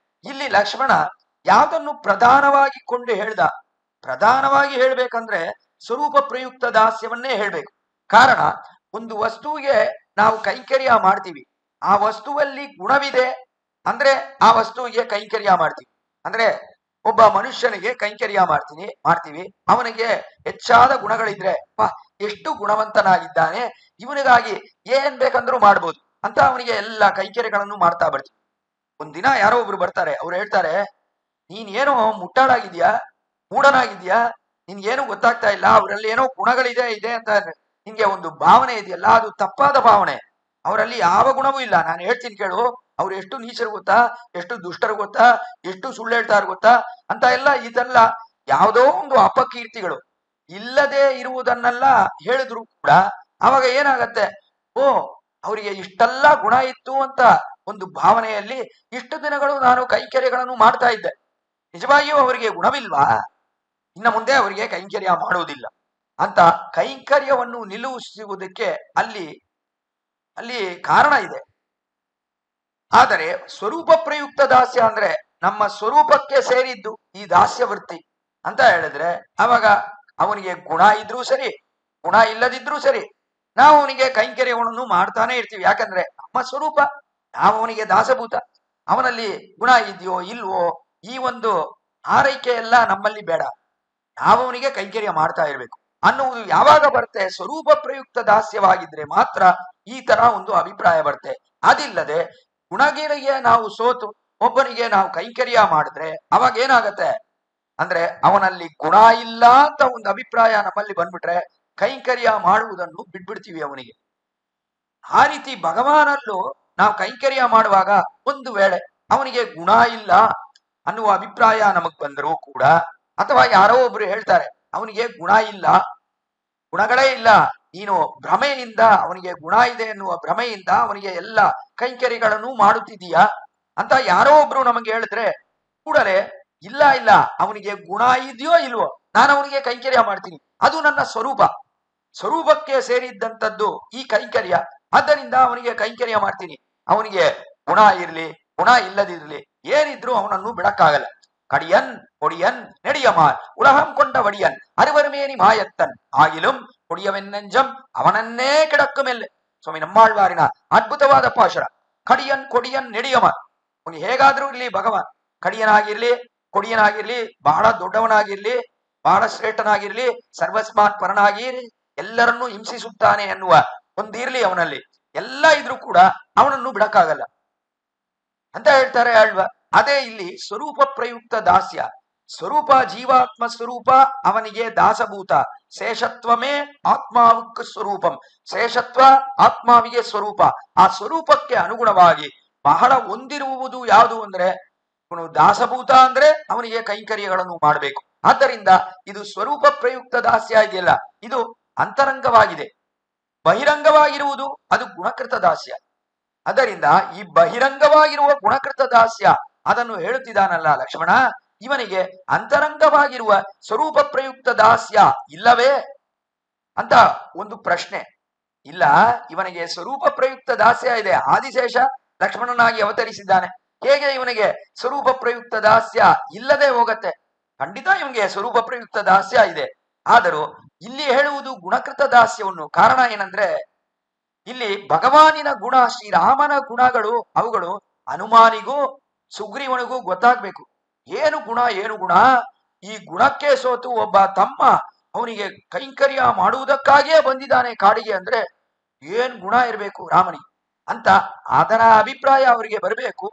ಇಲ್ಲಿ ಲಕ್ಷ್ಮಣ ಯಾವುದನ್ನು ಪ್ರಧಾನವಾಗಿ ಕೊಂಡು ಹೇಳ್ದ? ಪ್ರಧಾನವಾಗಿ ಹೇಳ್ಬೇಕಂದ್ರೆ ಸ್ವರೂಪ ಪ್ರಯುಕ್ತ ದಾಸ್ಯವನ್ನೇ ಹೇಳ್ಬೇಕು. ಕಾರಣ, ಒಂದು ವಸ್ತುವಿಗೆ ನಾವು ಕೈಂಕರ್ಯ ಮಾಡ್ತೀವಿ, ಆ ವಸ್ತುವಲ್ಲಿ ಗುಣವಿದೆ ಅಂದ್ರೆ ಆ ವಸ್ತುವಿಗೆ ಕೈಂಕರ್ಯ ಮಾಡ್ತೀವಿ. ಅಂದ್ರೆ ಒಬ್ಬ ಮನುಷ್ಯನಿಗೆ ಕೈಂಕರ್ಯ ಮಾಡ್ತೀವಿ, ಅವನಿಗೆ ಹೆಚ್ಚಾದ ಗುಣಗಳಿದ್ರೆ ಎಷ್ಟು ಗುಣವಂತನಾಗಿದ್ದಾನೆ, ಇವನಿಗಾಗಿ ಏನ್ ಬೇಕಂದ್ರೂ ಮಾಡ್ಬೋದು ಅಂತ ಅವನಿಗೆ ಎಲ್ಲ ಕೈಂಕರ್ಯಗಳನ್ನು ಮಾಡ್ತಾ ಬರ್ತೀವಿ. ಒಂದಿನ ಯಾರೋ ಒಬ್ರು ಬರ್ತಾರೆ, ಅವ್ರು ಹೇಳ್ತಾರೆ, ನೀನ್ ಏನೋ ಮುಟ್ಟಾಳಾಗಿದ್ಯಾ, ಮೂಢನಾಗಿದ್ಯಾ, ನಿನ್ಗೇನು ಗೊತ್ತಾಗ್ತಾ ಇಲ್ಲ, ಅವರಲ್ಲಿ ಏನೋ ಗುಣಗಳಿದೆ ಅಂತ ನಿನ್ಗೆ ಒಂದು ಭಾವನೆ ಇದೆಯಲ್ಲ, ಅದು ತಪ್ಪಾದ ಭಾವನೆ. ಅವರಲ್ಲಿ ಯಾವ ಗುಣವೂ ಇಲ್ಲ. ನಾನು ಹೇಳ್ತೀನಿ ಕೇಳು, ಅವ್ರು ಎಷ್ಟು ನೀಚರು ಗೊತ್ತಾ, ಎಷ್ಟು ದುಷ್ಟರು ಗೊತ್ತಾ, ಎಷ್ಟು ಸುಳ್ಳು ಹೇಳ್ತಾರ ಗೊತ್ತಾ ಅಂತ ಎಲ್ಲ ಇದೆಲ್ಲ ಯಾವುದೋ ಒಂದು ಅಪಕೀರ್ತಿಗಳು. ಇಲ್ಲದೆ ಇರುವುದನ್ನೆಲ್ಲ ಹೇಳಿದ್ರು ಕೂಡ ಅವಾಗ ಏನಾಗತ್ತೆ, ಓ ಅವರಿಗೆ ಇಷ್ಟೆಲ್ಲ ಗುಣ ಇತ್ತು ಅಂತ ಒಂದು ಭಾವನೆಯಲ್ಲಿ ಇಷ್ಟು ದಿನಗಳು ನಾನು ಕೈಂಕರ್ಯಗಳನ್ನು ಮಾಡ್ತಾ ಇದ್ದೆ. ನಿಜವಾಗಿಯೂ ಅವರಿಗೆ ಗುಣವಿಲ್ವಾ? ಇನ್ನು ಮುಂದೆ ಅವರಿಗೆ ಕೈಂಕರ್ಯ ಮಾಡುವುದಿಲ್ಲ ಅಂತ ಕೈಂಕರ್ಯವನ್ನು ನಿಲ್ಲಿಸುವುದಕ್ಕೆ ಅಲ್ಲಿ ಕಾರಣ ಇದೆ. ಆದರೆ ಸ್ವರೂಪ ಪ್ರಯುಕ್ತ ದಾಸ್ಯ ಅಂದ್ರೆ ನಮ್ಮ ಸ್ವರೂಪಕ್ಕೆ ಸೇರಿದ್ದು ಈ ದಾಸ್ಯ ವೃತ್ತಿ ಅಂತ ಹೇಳಿದ್ರೆ ಅವಾಗ ಅವನಿಗೆ ಗುಣ ಇದ್ರೂ ಸರಿ, ಗುಣ ಇಲ್ಲದಿದ್ರೂ ಸರಿ, ನಾವು ಅವನಿಗೆ ಕೈಂಕರ್ಯಗಳನ್ನು ಮಾಡ್ತಾನೆ ಇರ್ತೀವಿ. ಯಾಕಂದ್ರೆ ನಮ್ಮ ಸ್ವರೂಪ, ನಾವು ಅವನಿಗೆ ದಾಸಭೂತ. ಅವನಲ್ಲಿ ಗುಣ ಇದೆಯೋ ಇಲ್ವೋ ಈ ಒಂದು ಆರೈಕೆ ಎಲ್ಲ ನಮ್ಮಲ್ಲಿ ಬೇಡ, ನಾವು ಅವನಿಗೆ ಕೈಂಕರ್ಯ ಮಾಡ್ತಾ ಇರ್ಬೇಕು ಅನ್ನುವುದು ಯಾವಾಗ ಬರುತ್ತೆ? ಸ್ವರೂಪ ಪ್ರಯುಕ್ತ ದಾಸ್ಯವಾಗಿದ್ರೆ ಮಾತ್ರ ಈ ತರ ಒಂದು ಅಭಿಪ್ರಾಯ ಬರುತ್ತೆ. ಅದಿಲ್ಲದೆ ಗುಣಗಿರಿಗೆ ನಾವು ಸೋತು ಒಬ್ಬನಿಗೆ ನಾವು ಕೈಂಕರ್ಯ ಮಾಡಿದ್ರೆ ಅವಾಗ ಏನಾಗತ್ತೆ ಅಂದ್ರೆ ಅವನಲ್ಲಿ ಗುಣ ಇಲ್ಲ ಅಂತ ಒಂದು ಅಭಿಪ್ರಾಯ ನಮ್ಮಲ್ಲಿ ಬಂದ್ಬಿಟ್ರೆ ಕೈಂಕರ್ಯ ಮಾಡುವುದನ್ನು ಬಿಟ್ಬಿಡ್ತೀವಿ ಅವನಿಗೆ. ಆ ರೀತಿ ಭಗವಾನಲ್ಲೂ ನಾವು ಕೈಂಕರ್ಯ ಮಾಡುವಾಗ ಒಂದು ವೇಳೆ ಅವನಿಗೆ ಗುಣ ಇಲ್ಲ ಅನ್ನುವ ಅಭಿಪ್ರಾಯ ನಮಗ್ ಬಂದರೂ ಕೂಡ, ಅಥವಾ ಯಾರೋ ಒಬ್ರು ಹೇಳ್ತಾರೆ ಅವನಿಗೆ ಗುಣ ಇಲ್ಲ, ಗುಣಗಳೇ ಇಲ್ಲ, ನೀನು ಭ್ರಮೆಯಿಂದ ಅವನಿಗೆ ಗುಣ ಇದೆ ಎನ್ನುವ ಭ್ರಮೆಯಿಂದ ಅವನಿಗೆ ಎಲ್ಲ ಕೈಂಕರ್ಯಗಳನ್ನು ಮಾಡುತ್ತಿದ್ದೀಯಾ ಅಂತ ಯಾರೋ ಒಬ್ರು ನಮಗೆ ಹೇಳಿದ್ರೆ ಕೂಡಲೇ ಇಲ್ಲ ಅವನಿಗೆ ಗುಣ ಇದೆಯೋ ಇಲ್ವೋ ನಾನು ಅವನಿಗೆ ಕೈಂಕರ್ಯ ಮಾಡ್ತೀನಿ, ಅದು ನನ್ನ ಸ್ವರೂಪಕ್ಕೆ ಸೇರಿದ್ದಂಥದ್ದು ಈ ಕೈಂಕರ್ಯ, ಆದ್ದರಿಂದ ಅವನಿಗೆ ಕೈಂಕರ್ಯ ಮಾಡ್ತೀನಿ. ಅವನಿಗೆ ಗುಣ ಇರ್ಲಿ ಗುಣ ಇಲ್ಲದಿರ್ಲಿ ಏನಿದ್ರು ಅವನನ್ನು ಬಿಡಕ್ಕಾಗಲ್ಲ. ಕಡಿಯನ್ ಕೊಡಿಯನ್ ನೆಡಿಯಮಾನ್ ಉಲಹಂ ಕೊಂಡ ವಡಿಯನ್ ಅರಿವರುಮೇನಿ ಮಾಯತ್ತನ್ ಆಗಿಲುಂ ಕೊಡಿಯವೆನ್ನಂಜಂ ಅವನನ್ನೇ ಕಿಡಕ್ಕುಮೆಲ್ಲೆ. ಸ್ವಾಮಿ ನಮ್ಮಾಳ್ವಾರಿನ ಅದ್ಭುತವಾದ ಪಾಶುರ. ಕಡಿಯನ್ ಕೊಡಿಯನ್ ನೆಡಿಯಮಾನ್, ಅವನಿಗೆ ಹೇಗಾದ್ರೂ ಇರ್ಲಿ ಭಗವಾನ್, ಕಡಿಯನಾಗಿರ್ಲಿ ಕೊಡಿಯನಾಗಿರ್ಲಿ, ಬಹಳ ದೊಡ್ಡವನಾಗಿರ್ಲಿ, ಬಹಳ ಶ್ರೇಷ್ಠನಾಗಿರ್ಲಿ, ಸರ್ವಸ್ಮಾತ್ ಪರನಾಗಿರ್ಲಿ, ಎಲ್ಲರನ್ನೂ ಹಿಂಸಿಸುತ್ತಾನೆ ಎನ್ನುವ ಒಂದಿರ್ಲಿ ಅವನಲ್ಲಿ, ಎಲ್ಲ ಇದ್ರೂ ಕೂಡ ಅವನನ್ನು ಬಿಡಕ್ಕಾಗಲ್ಲ ಅಂತ ಹೇಳ್ತಾರೆ ಅಲ್ವಾ. ಅದೇ ಇಲ್ಲಿ ಸ್ವರೂಪ ಪ್ರಯುಕ್ತ ದಾಸ್ಯ. ಸ್ವರೂಪ ಜೀವಾತ್ಮ ಸ್ವರೂಪ ಅವನಿಗೆ ದಾಸಭೂತ, ಶೇಷತ್ವಮೇ ಆತ್ಮಾವುಕ್ ಸ್ವರೂಪಂ, ಶೇಷತ್ವ ಆತ್ಮಾವಿಗೆ ಸ್ವರೂಪ. ಆ ಸ್ವರೂಪಕ್ಕೆ ಅನುಗುಣವಾಗಿ ಬಹಳ ಹೊಂದಿರುವುದು ಯಾವುದು ಅಂದ್ರೆ ಅವನು ದಾಸಭೂತ ಅಂದ್ರೆ ಅವನಿಗೆ ಕೈಂಕರ್ಯಗಳನ್ನು ಮಾಡಬೇಕು. ಆದ್ದರಿಂದ ಇದು ಸ್ವರೂಪ ಪ್ರಯುಕ್ತ ದಾಸ್ಯ ಇದೆಯಲ್ಲ, ಇದು ಅಂತರಂಗವಾಗಿದೆ. ಬಹಿರಂಗವಾಗಿರುವುದು ಅದು ಗುಣಕೃತ ದಾಸ್ಯ. ಅದರಿಂದ ಈ ಬಹಿರಂಗವಾಗಿರುವ ಗುಣಕೃತ ದಾಸ್ಯ ಅದನ್ನು ಹೇಳುತ್ತಿದ್ದಾನಲ್ಲ ಲಕ್ಷ್ಮಣ, ಇವನಿಗೆ ಅಂತರಂಗವಾಗಿರುವ ಸ್ವರೂಪ ಪ್ರಯುಕ್ತ ದಾಸ್ಯ ಇಲ್ಲವೇ ಅಂತ ಒಂದು ಪ್ರಶ್ನೆ. ಇಲ್ಲ, ಇವನಿಗೆ ಸ್ವರೂಪ ಪ್ರಯುಕ್ತ ದಾಸ್ಯ ಇದೆ. ಆದಿಶೇಷ ಲಕ್ಷ್ಮಣನಾಗಿ ಅವತರಿಸಿದ್ದಾನೆ, ಹೇಗೆ ಇವನಿಗೆ ಸ್ವರೂಪ ಪ್ರಯುಕ್ತ ದಾಸ್ಯ ಇಲ್ಲದೆ ಹೋಗತ್ತೆ? ಖಂಡಿತ ಇವನಿಗೆ ಸ್ವರೂಪ ಪ್ರಯುಕ್ತ ದಾಸ್ಯ ಇದೆ. ಆದರೂ ಇಲ್ಲಿ ಹೇಳುವುದು ಗುಣಕೃತ ದಾಸ್ಯವನ್ನು. ಕಾರಣ ಏನಂದ್ರೆ ಇಲ್ಲಿ ಭಗವಾನಿನ ಗುಣ, ಶ್ರೀರಾಮನ ಗುಣಗಳು ಅವುಗಳು ಹನುಮಾನಿಗೂ ಸುಗ್ರೀವನಿಗೂ ಗೊತ್ತಾಗ್ಬೇಕು. ಏನು ಗುಣ, ಈ ಗುಣಕ್ಕೆ ಸೋತು ಒಬ್ಬ ತಮ್ಮ ಅವನಿಗೆ ಕೈಂಕರ್ಯ ಮಾಡುವುದಕ್ಕಾಗಿಯೇ ಬಂದಿದ್ದಾನೆ ಕಾಡಿಗೆ ಅಂದ್ರೆ ಏನ್ ಗುಣ ಇರಬೇಕು ರಾಮನಿಗೆ ಅಂತ ಅದರ ಅಭಿಪ್ರಾಯ ಅವರಿಗೆ ಬರಬೇಕು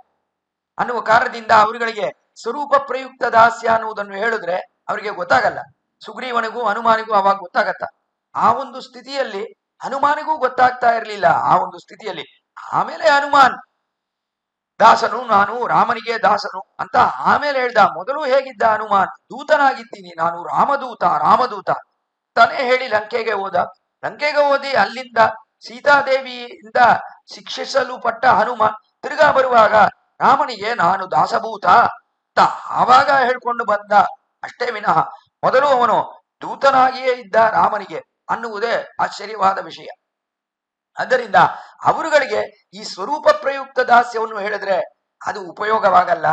ಅನ್ನುವ ಕಾರಣದಿಂದ ಅವರುಗಳಿಗೆ ಸ್ವರೂಪ ಪ್ರಯುಕ್ತ ದಾಸ್ಯ ಅನ್ನುವುದನ್ನು ಹೇಳಿದ್ರೆ ಅವರಿಗೆ ಗೊತ್ತಾಗಲ್ಲ. ಸುಗ್ರೀವನಿಗೂ ಹನುಮಾನಿಗೂ ಅವಾಗ ಗೊತ್ತಾಗತ್ತ. ಆ ಒಂದು ಸ್ಥಿತಿಯಲ್ಲಿ ಹನುಮಾನಿಗೂ ಗೊತ್ತಾಗ್ತಾ ಇರಲಿಲ್ಲ. ಆ ಒಂದು ಸ್ಥಿತಿಯಲ್ಲಿ ಆಮೇಲೆ ಹನುಮಾನ್ ದಾಸನು ನಾನು, ರಾಮನಿಗೆ ದಾಸನು ಅಂತ ಆಮೇಲೆ ಹೇಳ್ದ. ಮೊದಲು ಹೇಗಿದ್ದ ಹನುಮಾನ್, ದೂತನಾಗಿದ್ದೀನಿ ನಾನು, ರಾಮದೂತ ರಾಮದೂತ ತಾನೇ ಹೇಳಿ ಲಂಕೆಗೆ ಹೋದ. ಲಂಕೆಗೆ ಓದಿ ಅಲ್ಲಿಂದ ಸೀತಾದೇವಿಯಿಂದ ಶಿಕ್ಷಿಸಲು ಪಟ್ಟ ಹನುಮ ತಿರ್ಗಾ ಬರುವಾಗ ರಾಮನಿಗೆ ನಾನು ದಾಸಭೂತ ಅಂತ ಆವಾಗ ಹೇಳ್ಕೊಂಡು ಬಂದ ಅಷ್ಟೇ ವಿನಃ ಮೊದಲು ಅವನು ದೂತನಾಗಿಯೇ ಇದ್ದ ರಾಮನಿಗೆ ಅನ್ನುವುದೇ ಆಶ್ಚರ್ಯವಾದ ವಿಷಯ. ಆದ್ದರಿಂದ ಅವರುಗಳಿಗೆ ಈ ಸ್ವರೂಪ ಪ್ರಯುಕ್ತ ದಾಸ್ಯವನ್ನು ಹೇಳಿದ್ರೆ ಅದು ಉಪಯೋಗವಾಗಲ್ಲ.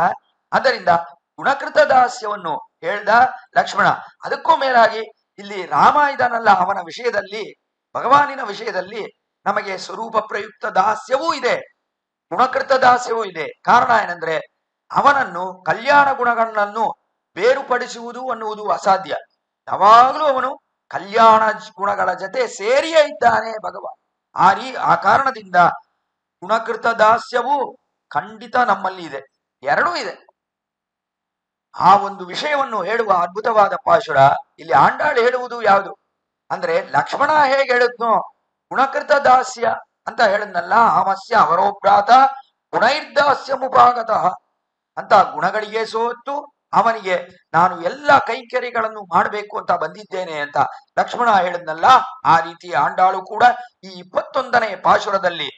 ಆದ್ದರಿಂದ ಗುಣಕೃತ ದಾಸ್ಯವನ್ನು ಹೇಳ್ದ ಲಕ್ಷ್ಮಣ. ಅದಕ್ಕೂ ಮೇಲಾಗಿ ಇಲ್ಲಿ ರಾಮ ಇದನ್ನಲ್ಲ, ಅವನ ವಿಷಯದಲ್ಲಿ, ಭಗವಾನಿನ ವಿಷಯದಲ್ಲಿ ನಮಗೆ ಸ್ವರೂಪ ಪ್ರಯುಕ್ತ ದಾಸ್ಯವೂ ಇದೆ, ಗುಣಕೃತ ದಾಸ್ಯವೂ ಇದೆ. ಕಾರಣ ಏನಂದ್ರೆ ಅವನನ್ನು ಕಲ್ಯಾಣ ಗುಣಗಳನ್ನು ಬೇರುಪಡಿಸುವುದು ಅನ್ನುವುದು ಅಸಾಧ್ಯ. ಯಾವಾಗಲೂ ಅವನು ಕಲ್ಯಾಣ ಗುಣಗಳ ಜೊತೆ ಸೇರಿಯೇ ಇದ್ದಾನೆ ಭಗವಾನ್. ಆ ಕಾರಣದಿಂದ ಗುಣಕೃತ ದಾಸ್ಯವು ಖಂಡಿತ ನಮ್ಮಲ್ಲಿ ಇದೆ, ಎರಡೂ ಇದೆ. ಆ ಒಂದು ವಿಷಯವನ್ನು ಹೇಳುವ ಅದ್ಭುತವಾದ ಪಾಶುರ ಇಲ್ಲಿ ಆಂಡಾಳು ಹೇಳುವುದು ಯಾವುದು ಅಂದ್ರೆ, ಲಕ್ಷ್ಮಣ ಹೇಗೆ ಹೇಳಿದ್ನೋ ಗುಣಕೃತ ದಾಸ್ಯ ಅಂತ ಹೇಳಿದ್ನಲ್ಲ, ಆಮಸ್ಯ ಅವರೋಭ್ರಾತ ಗುಣೈರ್ದಾಸ್ಯ ಮುಪಾಗತಃ ಅಂತ ಗುಣಗಳಿಗೆ ಸೋತು ಅವನಿಗೆ ನಾನು ಎಲ್ಲ ಕೈಂಕರ್ಯಗಳನ್ನು ಮಾಡಬೇಕು ಅಂತ ಬಂದಿದ್ದೇನೆ ಅಂತ ಲಕ್ಷ್ಮಣ ಹೇಳಿದ್ನಲ್ಲ, ಆ ರೀತಿ ಆಂಡಾಳು ಕೂಡ ಈ 21ನೇ ಪಾಶುರದಲ್ಲಿ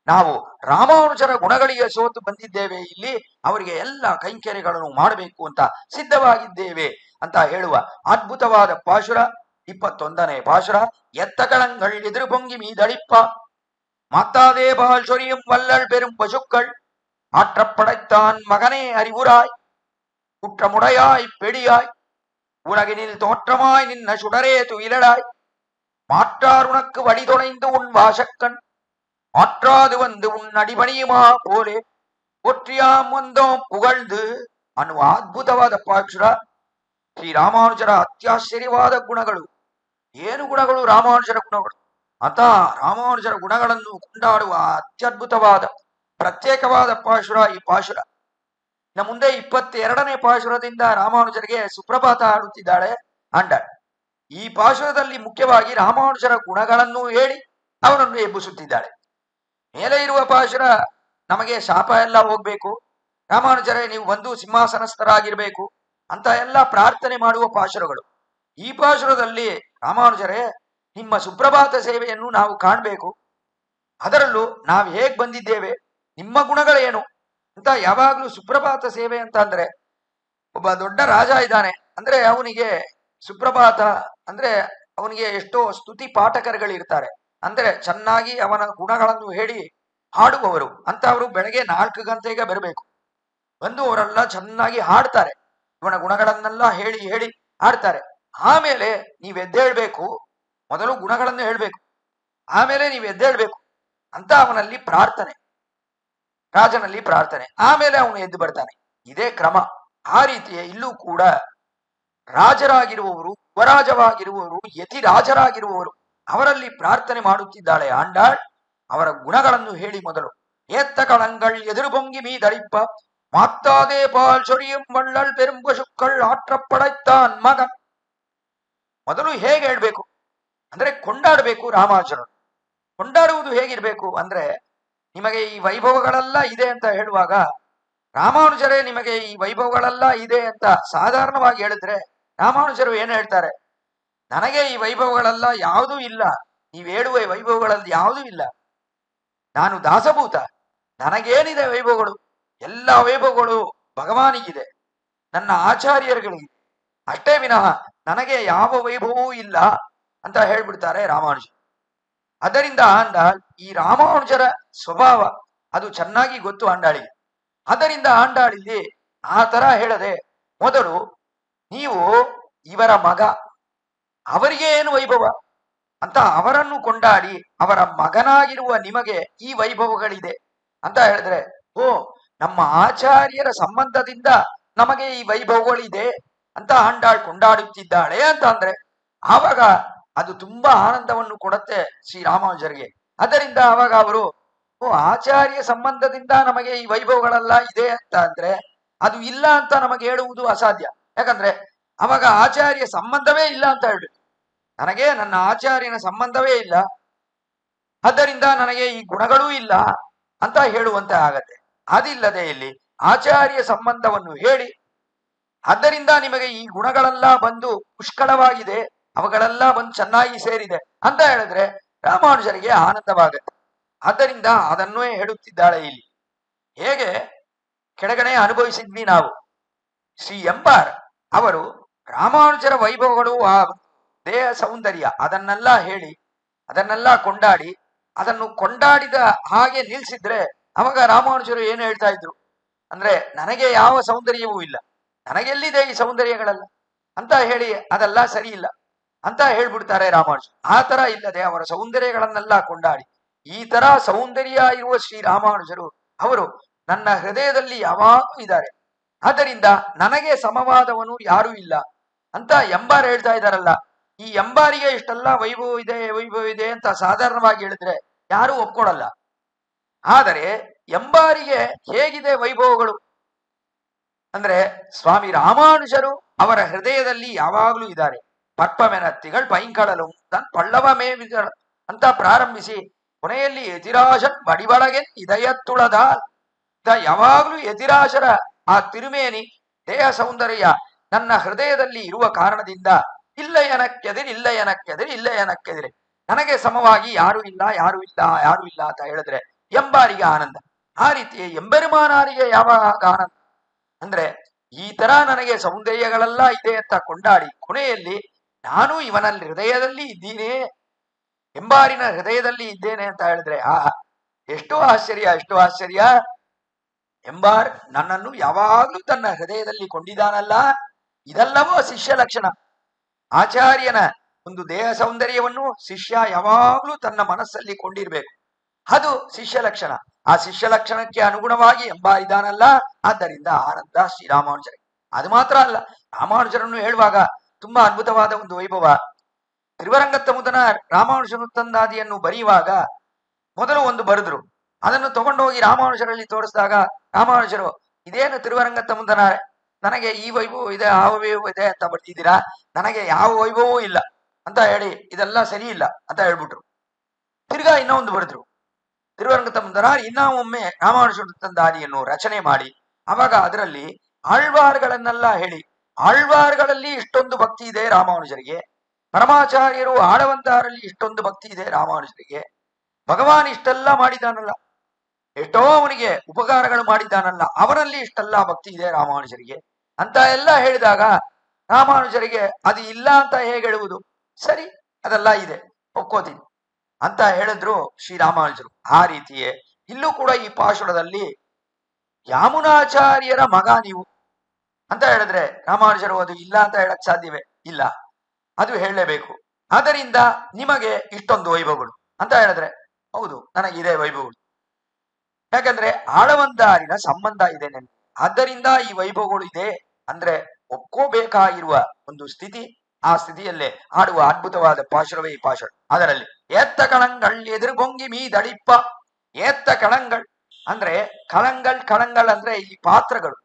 ನಾವು ರಾಮಾನುಜರ ಗುಣಗಳಿಗೆ ಸೋತು ಬಂದಿದ್ದೇವೆ, ಇಲ್ಲಿ ಅವರಿಗೆ ಎಲ್ಲ ಕೈಂಕರ್ಯಗಳನ್ನು ಮಾಡಬೇಕು ಅಂತ ಸಿದ್ಧವಾಗಿದ್ದೇವೆ ಅಂತ ಹೇಳುವ ಅದ್ಭುತವಾದ ಪಾಶುರ 21ನೇ ಪಾಶುರ. ಎತ್ತಕಳಂಗಳ್ ಎದುರು பொங்கி மீதளிப்ப மாத்தாதே பால் சொரியும் வல்லள் பெரும் பசுக்கள் ஆற்றப்படைத்தான் மகனே அறிவுராய் குற்றமுடையாய் பெடியாய் உலகினில் தோற்றமாய் நின்ன சுடரே துயிலடாய் மாற்றார் உனக்கு வழி தொலைந்து உன் வாசக்கண் மாற்றாது வந்து உன் அடிபணியுமா போலே ஒற்றியாம் வந்தோம் புகழ்ந்து ಅನ್ನುವ ಅದ್ಭುತವಾದ ಪಾಶುರ. ಶ್ರೀರಾಮಾನುಜರ ಅತ್ಯಾಶ್ಚರ್ಯವಾದ ಗುಣಗಳು. ಏನು ಗುಣಗಳು? ರಾಮಾನುಜರ ಗುಣಗಳು. ಅಂತ ರಾಮಾನುಜರ ಗುಣಗಳನ್ನು ಕೊಂಡಾಡುವ ಅತ್ಯದ್ಭುತವಾದ ಪ್ರತ್ಯೇಕವಾದ ಪಾಶುರ ಈ ಪಾಶುರ. ಇನ್ನು ಮುಂದೆ 22ನೇ ಪಾಶುರದಿಂದ ರಾಮಾನುಜರಿಗೆ ಸುಪ್ರಭಾತ ಹಾಡುತ್ತಿದ್ದಾಳೆ ಆಂಡಾಳ್. ಈ ಪಾಶುರದಲ್ಲಿ ಮುಖ್ಯವಾಗಿ ರಾಮಾನುಜರ ಗುಣಗಳನ್ನು ಹೇಳಿ ಅವರನ್ನು ಎಬ್ಬಿಸುತ್ತಿದ್ದಾಳೆ. ಮೇಲೆ ಇರುವ ಪಾಶುರ ನಮಗೆ ಶಾಪ ಎಲ್ಲ ಹೋಗ್ಬೇಕು, ರಾಮಾನುಜರೇ ನೀವು ಬಂದು ಸಿಂಹಾಸನಸ್ಥರಾಗಿರ್ಬೇಕು ಅಂತ ಎಲ್ಲ ಪ್ರಾರ್ಥನೆ ಮಾಡುವ ಪಾಶುರಗಳು. ಈ ಪಾಶುರದಲ್ಲಿ ರಾಮಾನುಜರೇ ನಿಮ್ಮ ಸುಪ್ರಭಾತ ಸೇವೆಯನ್ನು ನಾವು ಕಾಣಬೇಕು, ಅದರಲ್ಲೂ ನಾವು ಹೇಗ್ ಬಂದಿದ್ದೇವೆ, ನಿಮ್ಮ ಗುಣಗಳೇನು ಅಂತ ಯಾವಾಗ್ಲೂ ಸುಪ್ರಭಾತ ಸೇವೆ ಅಂತ ಅಂದ್ರೆ, ಒಬ್ಬ ದೊಡ್ಡ ರಾಜ ಇದ್ದಾನೆ ಅಂದ್ರೆ ಅವನಿಗೆ ಸುಪ್ರಭಾತ ಅಂದ್ರೆ ಅವನಿಗೆ ಎಷ್ಟೋ ಸ್ತುತಿ ಪಾಠಕರುಗಳಿರ್ತಾರೆ, ಅಂದ್ರೆ ಚೆನ್ನಾಗಿ ಅವನ ಗುಣಗಳನ್ನು ಹೇಳಿ ಹಾಡುವವರು ಅಂತ. ಅವರು ಬೆಳಗ್ಗೆ 4 ಗಂಟೆಗೆ ಬರಬೇಕು, ಬಂದು ಅವರೆಲ್ಲ ಚೆನ್ನಾಗಿ ಹಾಡ್ತಾರೆ, ಇವನ ಗುಣಗಳನ್ನೆಲ್ಲ ಹೇಳಿ ಹೇಳಿ ಹಾಡ್ತಾರೆ. ಆಮೇಲೆ ನೀವ್ ಎದ್ದೇಳ್ಬೇಕು, ಮೊದಲು ಗುಣಗಳನ್ನು ಹೇಳ್ಬೇಕು, ಆಮೇಲೆ ನೀವ್ ಎದ್ದೇಳ್ಬೇಕು ಅಂತ ಅವನಲ್ಲಿ ಪ್ರಾರ್ಥನೆ, ರಾಜನಲ್ಲಿ ಪ್ರಾರ್ಥನೆ, ಆಮೇಲೆ ಅವನು ಎದ್ದು ಬರ್ತಾನೆ. ಇದೇ ಕ್ರಮ. ಆ ರೀತಿಯೇ ಇಲ್ಲೂ ಕೂಡ ರಾಜರಾಗಿರುವವರು, ಯುವರಾಜವಾಗಿರುವವರು, ಯತಿ ರಾಜರಾಗಿರುವವರು ಅವರಲ್ಲಿ ಪ್ರಾರ್ಥನೆ ಮಾಡುತ್ತಿದ್ದಾಳೆ ಆಂಡಾಳ್. ಅವರ ಗುಣಗಳನ್ನು ಹೇಳಿ ಮೊದಲು ಏತ್ತ ಕಳಂಗಳ್ ಎದುರು பொங்கி மீதளிப்ப மாத்தாதே பால் சொரியும் வள்ளல் பெரும் பசுக்கள் ஆற்றப்படைத்தான் ಮಗನ್. ಮೊದಲು ಹೇಗೆ ಹೇಳ್ಬೇಕು ಅಂದ್ರೆ ಕೊಂಡಾಡಬೇಕು ರಾಮಾನುಜರು. ಕೊಂಡಾಡುವುದು ಹೇಗಿರ್ಬೇಕು ಅಂದ್ರೆ, ನಿಮಗೆ ಈ ವೈಭವಗಳೆಲ್ಲ ಇದೆ ಅಂತ ಹೇಳುವಾಗ, ರಾಮಾನುಜರೇ ನಿಮಗೆ ಈ ವೈಭವಗಳೆಲ್ಲ ಇದೆ ಅಂತ ಸಾಧಾರಣವಾಗಿ ಹೇಳಿದ್ರೆ ರಾಮಾನುಜರು ಏನು ಹೇಳ್ತಾರೆ, ನನಗೆ ಈ ವೈಭವಗಳೆಲ್ಲ ಯಾವುದೂ ಇಲ್ಲ, ನೀವು ಹೇಳುವ ವೈಭವಗಳಲ್ಲಿ ಯಾವುದೂ ಇಲ್ಲ, ನಾನು ದಾಸಭೂತ, ನನಗೇನಿದೆ ವೈಭವಗಳು, ಎಲ್ಲ ವೈಭವಗಳು ಭಗವಾನಿಗಿದೆ, ನನ್ನ ಆಚಾರ್ಯರುಗಳಿಗೆ ಅಷ್ಟೇ ವಿನಃ ನನಗೆ ಯಾವ ವೈಭವವೂ ಇಲ್ಲ ಅಂತ ಹೇಳ್ಬಿಡ್ತಾರೆ ರಾಮಾನುಜ. ಅದರಿಂದ ಆಂಡಾಳ್ ಈ ರಾಮಾನುಜರ ಸ್ವಭಾವ ಅದು ಚೆನ್ನಾಗಿ ಗೊತ್ತು ಆಂಡಾಳಿಗೆ. ಅದರಿಂದ ಆಂಡಾಳಿಲ್ಲಿ ಆ ತರ ಹೇಳದೆ, ಮೊದಲು ನೀವು ಇವರ ಮಗ, ಅವರಿಗೆ ಏನು ವೈಭವ ಅಂತ ಅವರನ್ನು ಕೊಂಡಾಡಿ, ಅವರ ಮಗನಾಗಿರುವ ನಿಮಗೆ ಈ ವೈಭವಗಳಿದೆ ಅಂತ ಹೇಳಿದ್ರೆ, ಓ ನಮ್ಮ ಆಚಾರ್ಯರ ಸಂಬಂಧದಿಂದ ನಮಗೆ ಈ ವೈಭವಗಳಿದೆ ಅಂತ ಆಂಡಾಳ್ ಕೊಂಡಾಡುತ್ತಿದ್ದಾಳೆ ಅಂತ ಅಂದ್ರೆ, ಆವಾಗ ಅದು ತುಂಬಾ ಆನಂದವನ್ನು ಕೊಡುತ್ತೆ ಶ್ರೀರಾಮಾನುಜರಿಗೆ. ಅದರಿಂದ ಆವಾಗ ಅವರು, ಓ ಆಚಾರ್ಯ ಸಂಬಂಧದಿಂದ ನಮಗೆ ಈ ವೈಭವಗಳೆಲ್ಲ ಇದೆ ಅಂತ ಅಂದ್ರೆ, ಅದು ಇಲ್ಲ ಅಂತ ನಮಗೆ ಹೇಳುವುದು ಅಸಾಧ್ಯ. ಯಾಕಂದ್ರೆ ಅವಾಗ ಆಚಾರ್ಯ ಸಂಬಂಧವೇ ಇಲ್ಲ ಅಂತ ಹೇಳ್ಬೇಕು. ನನಗೆ ನನ್ನ ಆಚಾರ್ಯನ ಸಂಬಂಧವೇ ಇಲ್ಲ, ಆದ್ದರಿಂದ ನನಗೆ ಈ ಗುಣಗಳೂ ಇಲ್ಲ ಅಂತ ಹೇಳುವಂತೆ ಆಗತ್ತೆ. ಅದಿಲ್ಲದೆ ಇಲ್ಲಿ ಆಚಾರ್ಯ ಸಂಬಂಧವನ್ನು ಹೇಳಿ, ಆದ್ದರಿಂದ ನಿಮಗೆ ಈ ಗುಣಗಳೆಲ್ಲ ಬಂದು ಪುಷ್ಕಳವಾಗಿದೆ, ಅವುಗಳೆಲ್ಲ ಬಂದು ಚೆನ್ನಾಗಿ ಸೇರಿದೆ ಅಂತ ಹೇಳಿದ್ರೆ ರಾಮಾನುಜರಿಗೆ ಆನಂದವಾಗುತ್ತೆ. ಆದ್ದರಿಂದ ಅದನ್ನೇ ಹೇಳುತ್ತಿದ್ದಾಳೆ ಇಲ್ಲಿ. ಹೇಗೆ ಕೆಳಗಡೆ ಅನುಭವಿಸಿದ್ವಿ ನಾವು. ಶ್ರೀ ಎಂಬಾರ್ ಅವರು ರಾಮಾನುಜರ ವೈಭವಗಳು, ಆ ದೇಹ ಸೌಂದರ್ಯ ಅದನ್ನೆಲ್ಲ ಹೇಳಿ, ಅದನ್ನೆಲ್ಲ ಕೊಂಡಾಡಿ, ಅದನ್ನು ಕೊಂಡಾಡಿದ ಹಾಗೆ ನಿಲ್ಸಿದ್ರೆ ಅವಾಗ ರಾಮಾನುಜರು ಏನು ಹೇಳ್ತಾ ಇದ್ರು ಅಂದ್ರೆ, ನನಗೆ ಯಾವ ಸೌಂದರ್ಯವೂ ಇಲ್ಲ, ನನಗೆಲ್ಲಿದೆ ಈ ಸೌಂದರ್ಯಗಳೆಲ್ಲ ಅಂತ ಹೇಳಿ ಅದೆಲ್ಲ ಸರಿ ಇಲ್ಲ ಅಂತ ಹೇಳ್ಬಿಡ್ತಾರೆ ರಾಮಾನುಜರು. ಆ ತರ ಇಲ್ಲದೆ ಅವರ ಸೌಂದರ್ಯಗಳನ್ನೆಲ್ಲ ಕೊಂಡಾಡಿ, ಈ ತರ ಸೌಂದರ್ಯ ಇರುವ ಶ್ರೀ ರಾಮಾನುಜರು ಅವರು ನನ್ನ ಹೃದಯದಲ್ಲಿ ಯಾವಾಗೂ ಇದ್ದಾರೆ, ಆದ್ದರಿಂದ ನನಗೆ ಸಮವಾದವನು ಯಾರೂ ಇಲ್ಲ ಅಂತ ಎಂಬಾರ್ ಹೇಳ್ತಾ ಇದ್ದಾರಲ್ಲ. ಈ ಎಂಬಾರಿಗೆ ಇಷ್ಟೆಲ್ಲ ವೈಭವ ಇದೆ ಅಂತ ಸಾಧಾರಣವಾಗಿ ಹೇಳಿದ್ರೆ ಯಾರೂ ಒಪ್ಕೊಡಲ್ಲ. ಆದರೆ ಎಂಬಾರಿಗೆ ಹೇಗಿದೆ ವೈಭವಗಳು ಅಂದ್ರೆ, ಸ್ವಾಮಿ ರಾಮಾನುಜರು ಅವರ ಹೃದಯದಲ್ಲಿ ಯಾವಾಗಲೂ ಇದ್ದಾರೆ. ಪಟ್ಪಮೆನತ್ತಿಗಳು ಪೈಂಕಳಲು ತನ್ ಪಳ್ಳವ ಮೇವಿದ ಅಂತ ಪ್ರಾರಂಭಿಸಿ ಕೊನೆಯಲ್ಲಿ ಯತಿರಾಜನ್ ಬಡಿಬಳಗೆ ಇದಯತ್ತುಳದ ಯಾವಾಗಲೂ ಯತಿರಾಜರ ಆ ತಿರುಮೇನಿ ದೇಹ ಸೌಂದರ್ಯ ನನ್ನ ಹೃದಯದಲ್ಲಿ ಇರುವ ಕಾರಣದಿಂದ ಇಲ್ಲ ಎನಕ್ಕೆದಿರಿ ನನಗೆ ಸಮವಾಗಿ ಯಾರು ಇಲ್ಲ ಅಂತ ಹೇಳಿದ್ರೆ ಎಂಬಾರಿಗೆ ಆನಂದ. ಆ ರೀತಿ ಎಂಬೆರುಮಾನಾರಿಗೆ ಯಾವಾಗ ಆನಂದ ಅಂದ್ರೆ, ಈ ತರ ನನಗೆ ಸೌಂದರ್ಯಗಳೆಲ್ಲ ಇದೆ ಅಂತ ಕೊಂಡಾಡಿ ಕೊನೆಯಲ್ಲಿ ನಾನು ಇವನಲ್ಲಿ ಹೃದಯದಲ್ಲಿ ಇದ್ದೀನಿ, ಎಂಬಾರಿನ ಹೃದಯದಲ್ಲಿ ಇದ್ದೇನೆ ಅಂತ ಹೇಳಿದ್ರೆ ಎಷ್ಟು ಆಶ್ಚರ್ಯ. ಎಂಬಾರ್ ನನ್ನನ್ನು ಯಾವಾಗ್ಲೂ ತನ್ನ ಹೃದಯದಲ್ಲಿ ಕೊಂಡಿದ್ದಾನಲ್ಲ, ಇದೆಲ್ಲವೂ ಶಿಷ್ಯ ಲಕ್ಷಣ. ಆಚಾರ್ಯನ ಒಂದು ದೇಹ ಸೌಂದರ್ಯವನ್ನು ಶಿಷ್ಯ ಯಾವಾಗ್ಲೂ ತನ್ನ ಮನಸ್ಸಲ್ಲಿ ಕೊಂಡಿರ್ಬೇಕು, ಅದು ಶಿಷ್ಯ ಲಕ್ಷಣ. ಆ ಶಿಷ್ಯ ಲಕ್ಷಣಕ್ಕೆ ಅನುಗುಣವಾಗಿ ಎಂಬಾರಿದಾನಲ್ಲ, ಆದ್ದರಿಂದ ಆನಂದ ಶ್ರೀರಾಮಾನುಜರಿಗೆ. ಅದು ಮಾತ್ರ ಅಲ್ಲ, ರಾಮಾನುಜರನ್ನು ಹೇಳುವಾಗ ತುಂಬಾ ಅದ್ಭುತವಾದ ಒಂದು ವೈಭವ. ತಿರುವರಂಗತ್ತ ಮುದನ ರಾಮಾನುಜನುತ್ತಂದಾದಿಯನ್ನು ಬರೆಯುವಾಗ ಮೊದಲು ಒಂದು ಬರೆದ್ರು, ಅದನ್ನು ತಗೊಂಡೋಗಿ ರಾಮಾನುಜರಲ್ಲಿ ತೋರಿಸಿದಾಗ ರಾಮಾನುಜರು ಇದೇನು ತಿರುವರಂಗತ್ತ ಮುದನ, ನನಗೆ ಈ ವೈಭವ ಇದೆ ಆ ವೈಭವ ಇದೆ ಅಂತ ಬರ್ತಿದ್ದೀರಾ, ನನಗೆ ಯಾವ ವೈಭವವೂ ಇಲ್ಲ ಅಂತ ಹೇಳಿ ಇದೆಲ್ಲ ಸರಿ ಇಲ್ಲ ಅಂತ ಹೇಳ್ಬಿಟ್ರು. ತಿರ್ಗಾ ಇನ್ನೊಂದು ಬರೆದ್ರು, ತಿರುವರಂಗತ್ತ ಮುದನ ಇನ್ನೂ ಒಮ್ಮೆ ರಾಮಾನುಜನುತ್ತಂದಾದಿಯನ್ನು ರಚನೆ ಮಾಡಿ ಅವಾಗ ಅದರಲ್ಲಿ ಆಳ್ವಾರ್ಗಳನ್ನೆಲ್ಲ ಹೇಳಿ, ಆಳ್ವಾರ್ಗಳಲ್ಲಿ ಇಷ್ಟೊಂದು ಭಕ್ತಿ ಇದೆ ರಾಮಾನುಜರಿಗೆ, ಪರಮಾಚಾರ್ಯರು ಆಳವಂತಹರಲ್ಲಿ ಇಷ್ಟೊಂದು ಭಕ್ತಿ ಇದೆ ರಾಮಾನುಜರಿಗೆ, ಭಗವಾನ್ ಇಷ್ಟೆಲ್ಲ ಮಾಡಿದಾನಲ್ಲ, ಎಷ್ಟೋ ಅವನಿಗೆ ಉಪಕಾರಗಳು ಮಾಡಿದ್ದಾನಲ್ಲ, ಅವರಲ್ಲಿ ಇಷ್ಟೆಲ್ಲ ಭಕ್ತಿ ಇದೆ ರಾಮಾನುಜರಿಗೆ ಅಂತ ಎಲ್ಲ ಹೇಳಿದಾಗ ರಾಮಾನುಜರಿಗೆ ಅದು ಇಲ್ಲ ಅಂತ ಹೇಗೆ ಹೇಳುವುದು, ಸರಿ ಅದೆಲ್ಲ ಇದೆ ಒಪ್ಕೋತೀನಿ ಅಂತ ಹೇಳಿದ್ರು ಶ್ರೀರಾಮಾನುಜರು. ಆ ರೀತಿಯೇ ಇಲ್ಲೂ ಕೂಡ ಈ ಪಾಶುರದಲ್ಲಿ ಯಾಮುನಾಚಾರ್ಯರ ಮಗ ನೀವು ಅಂತ ಹೇಳಿದ್ರೆ ರಾಮಾನುಜರು ಅದು ಇಲ್ಲ ಅಂತ ಹೇಳಕ್ ಸಾಧ್ಯವೇ ಇಲ್ಲ, ಅದು ಹೇಳಲೇಬೇಕು. ಆದ್ದರಿಂದ ನಿಮಗೆ ಇಷ್ಟೊಂದು ವೈಭವಗಳು ಅಂತ ಹೇಳಿದ್ರೆ ಹೌದು ನನಗಿದೆ ವೈಭವಗಳು, ಯಾಕಂದ್ರೆ ಆಳವಂದಾರಿನ ಸಂಬಂಧ ಇದೆ ನನಗೆ, ಆದ್ದರಿಂದ ಈ ವೈಭವಗಳು ಇದೆ ಅಂದ್ರೆ ಒಪ್ಕೋಬೇಕಾಗಿರುವ ಒಂದು ಸ್ಥಿತಿ. ಆ ಸ್ಥಿತಿಯಲ್ಲೇ ಆಡುವ ಅದ್ಭುತವಾದ ಪಾಶುರವೇ ಈ ಪಾಶುರ. ಅದರಲ್ಲಿ ಏತ್ತ ಕಳಂಗಳ್ ಎದುರುಗೊಂಗಿ ಮೀದಳಿಪ್ಪ, ಏತ್ತ ಕಳಂಗಳ್ ಅಂದ್ರೆ ಕಳಂಗಳ್ ಅಂದ್ರೆ ಈ ಪಾತ್ರಗಳು,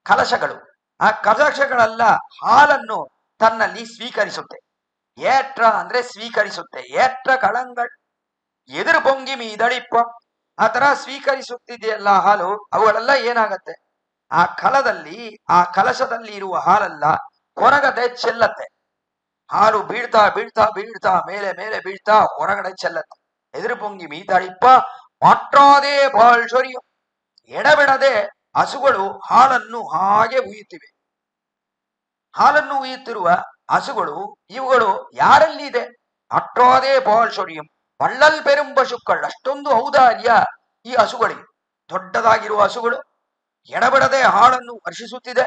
ಕಲಶಗಳು. ಆ ಕಲಶಗಳೆಲ್ಲ ಹಾಲನ್ನು ತನ್ನಲ್ಲಿ ಸ್ವೀಕರಿಸುತ್ತೆ. ಏಟ್ರ ಅಂದ್ರೆ ಸ್ವೀಕರಿಸುತ್ತೆ, ಏಟ್ರ ಕಳಂಗಳ್ ಎದುರು ಪೊಂಗಿ ಮೀದಳಿಪ್ಪ, ಆ ತರ ಸ್ವೀಕರಿಸುತ್ತಿದೆಯಲ್ಲ ಹಾಲು, ಅವುಗಳೆಲ್ಲ ಏನಾಗತ್ತೆ, ಆ ಕಲದಲ್ಲಿ ಆ ಕಲಶದಲ್ಲಿ ಇರುವ ಹಾಲೆಲ್ಲ ಹೊರಗಡೆ ಚೆಲ್ಲತ್ತೆ. ಹಾಲು ಬೀಳ್ತಾ ಬೀಳ್ತಾ ಬೀಳ್ತಾ ಮೇಲೆ ಮೇಲೆ ಬೀಳ್ತಾ ಹೊರಗಡೆ ಚೆಲ್ಲತ್ತೆ. ಎದುರು ಪೊಂಗಿ ಮೀದಳಿಪ್ಪ ಮಾಟ್ರಾದೇ ಬಾಳ್ ಶೊರಿಯು, ಎಡಬಿಡದೆ ಹಸುಗಳು ಹಾಲನ್ನು ಹಾಗೆ ಉಯ್ಯುತ್ತಿವೆ. ಹಾಲನ್ನು ಉಯ್ಯುತ್ತಿರುವ ಹಸುಗಳು ಇವುಗಳು ಯಾರಲ್ಲಿ ಇದೆ, ಅಟ್ರಾದೇ ಬಾಳ್ ಶೊರಿಯಂ ಬಳ್ಳಲ್ ಪೆರುಂ ಪಶುಕ್കൾ, ಅಷ್ಟೊಂದು ಔದಾರ್ಯ ಈ ಹಸುಗಳಿಗೆ. ದೊಡ್ಡದಾಗಿರುವ ಹಸುಗಳು ಎಡಬಿಡದೆ ಹಾಲನ್ನು ವರ್ಷಿಸುತ್ತಿದೆ.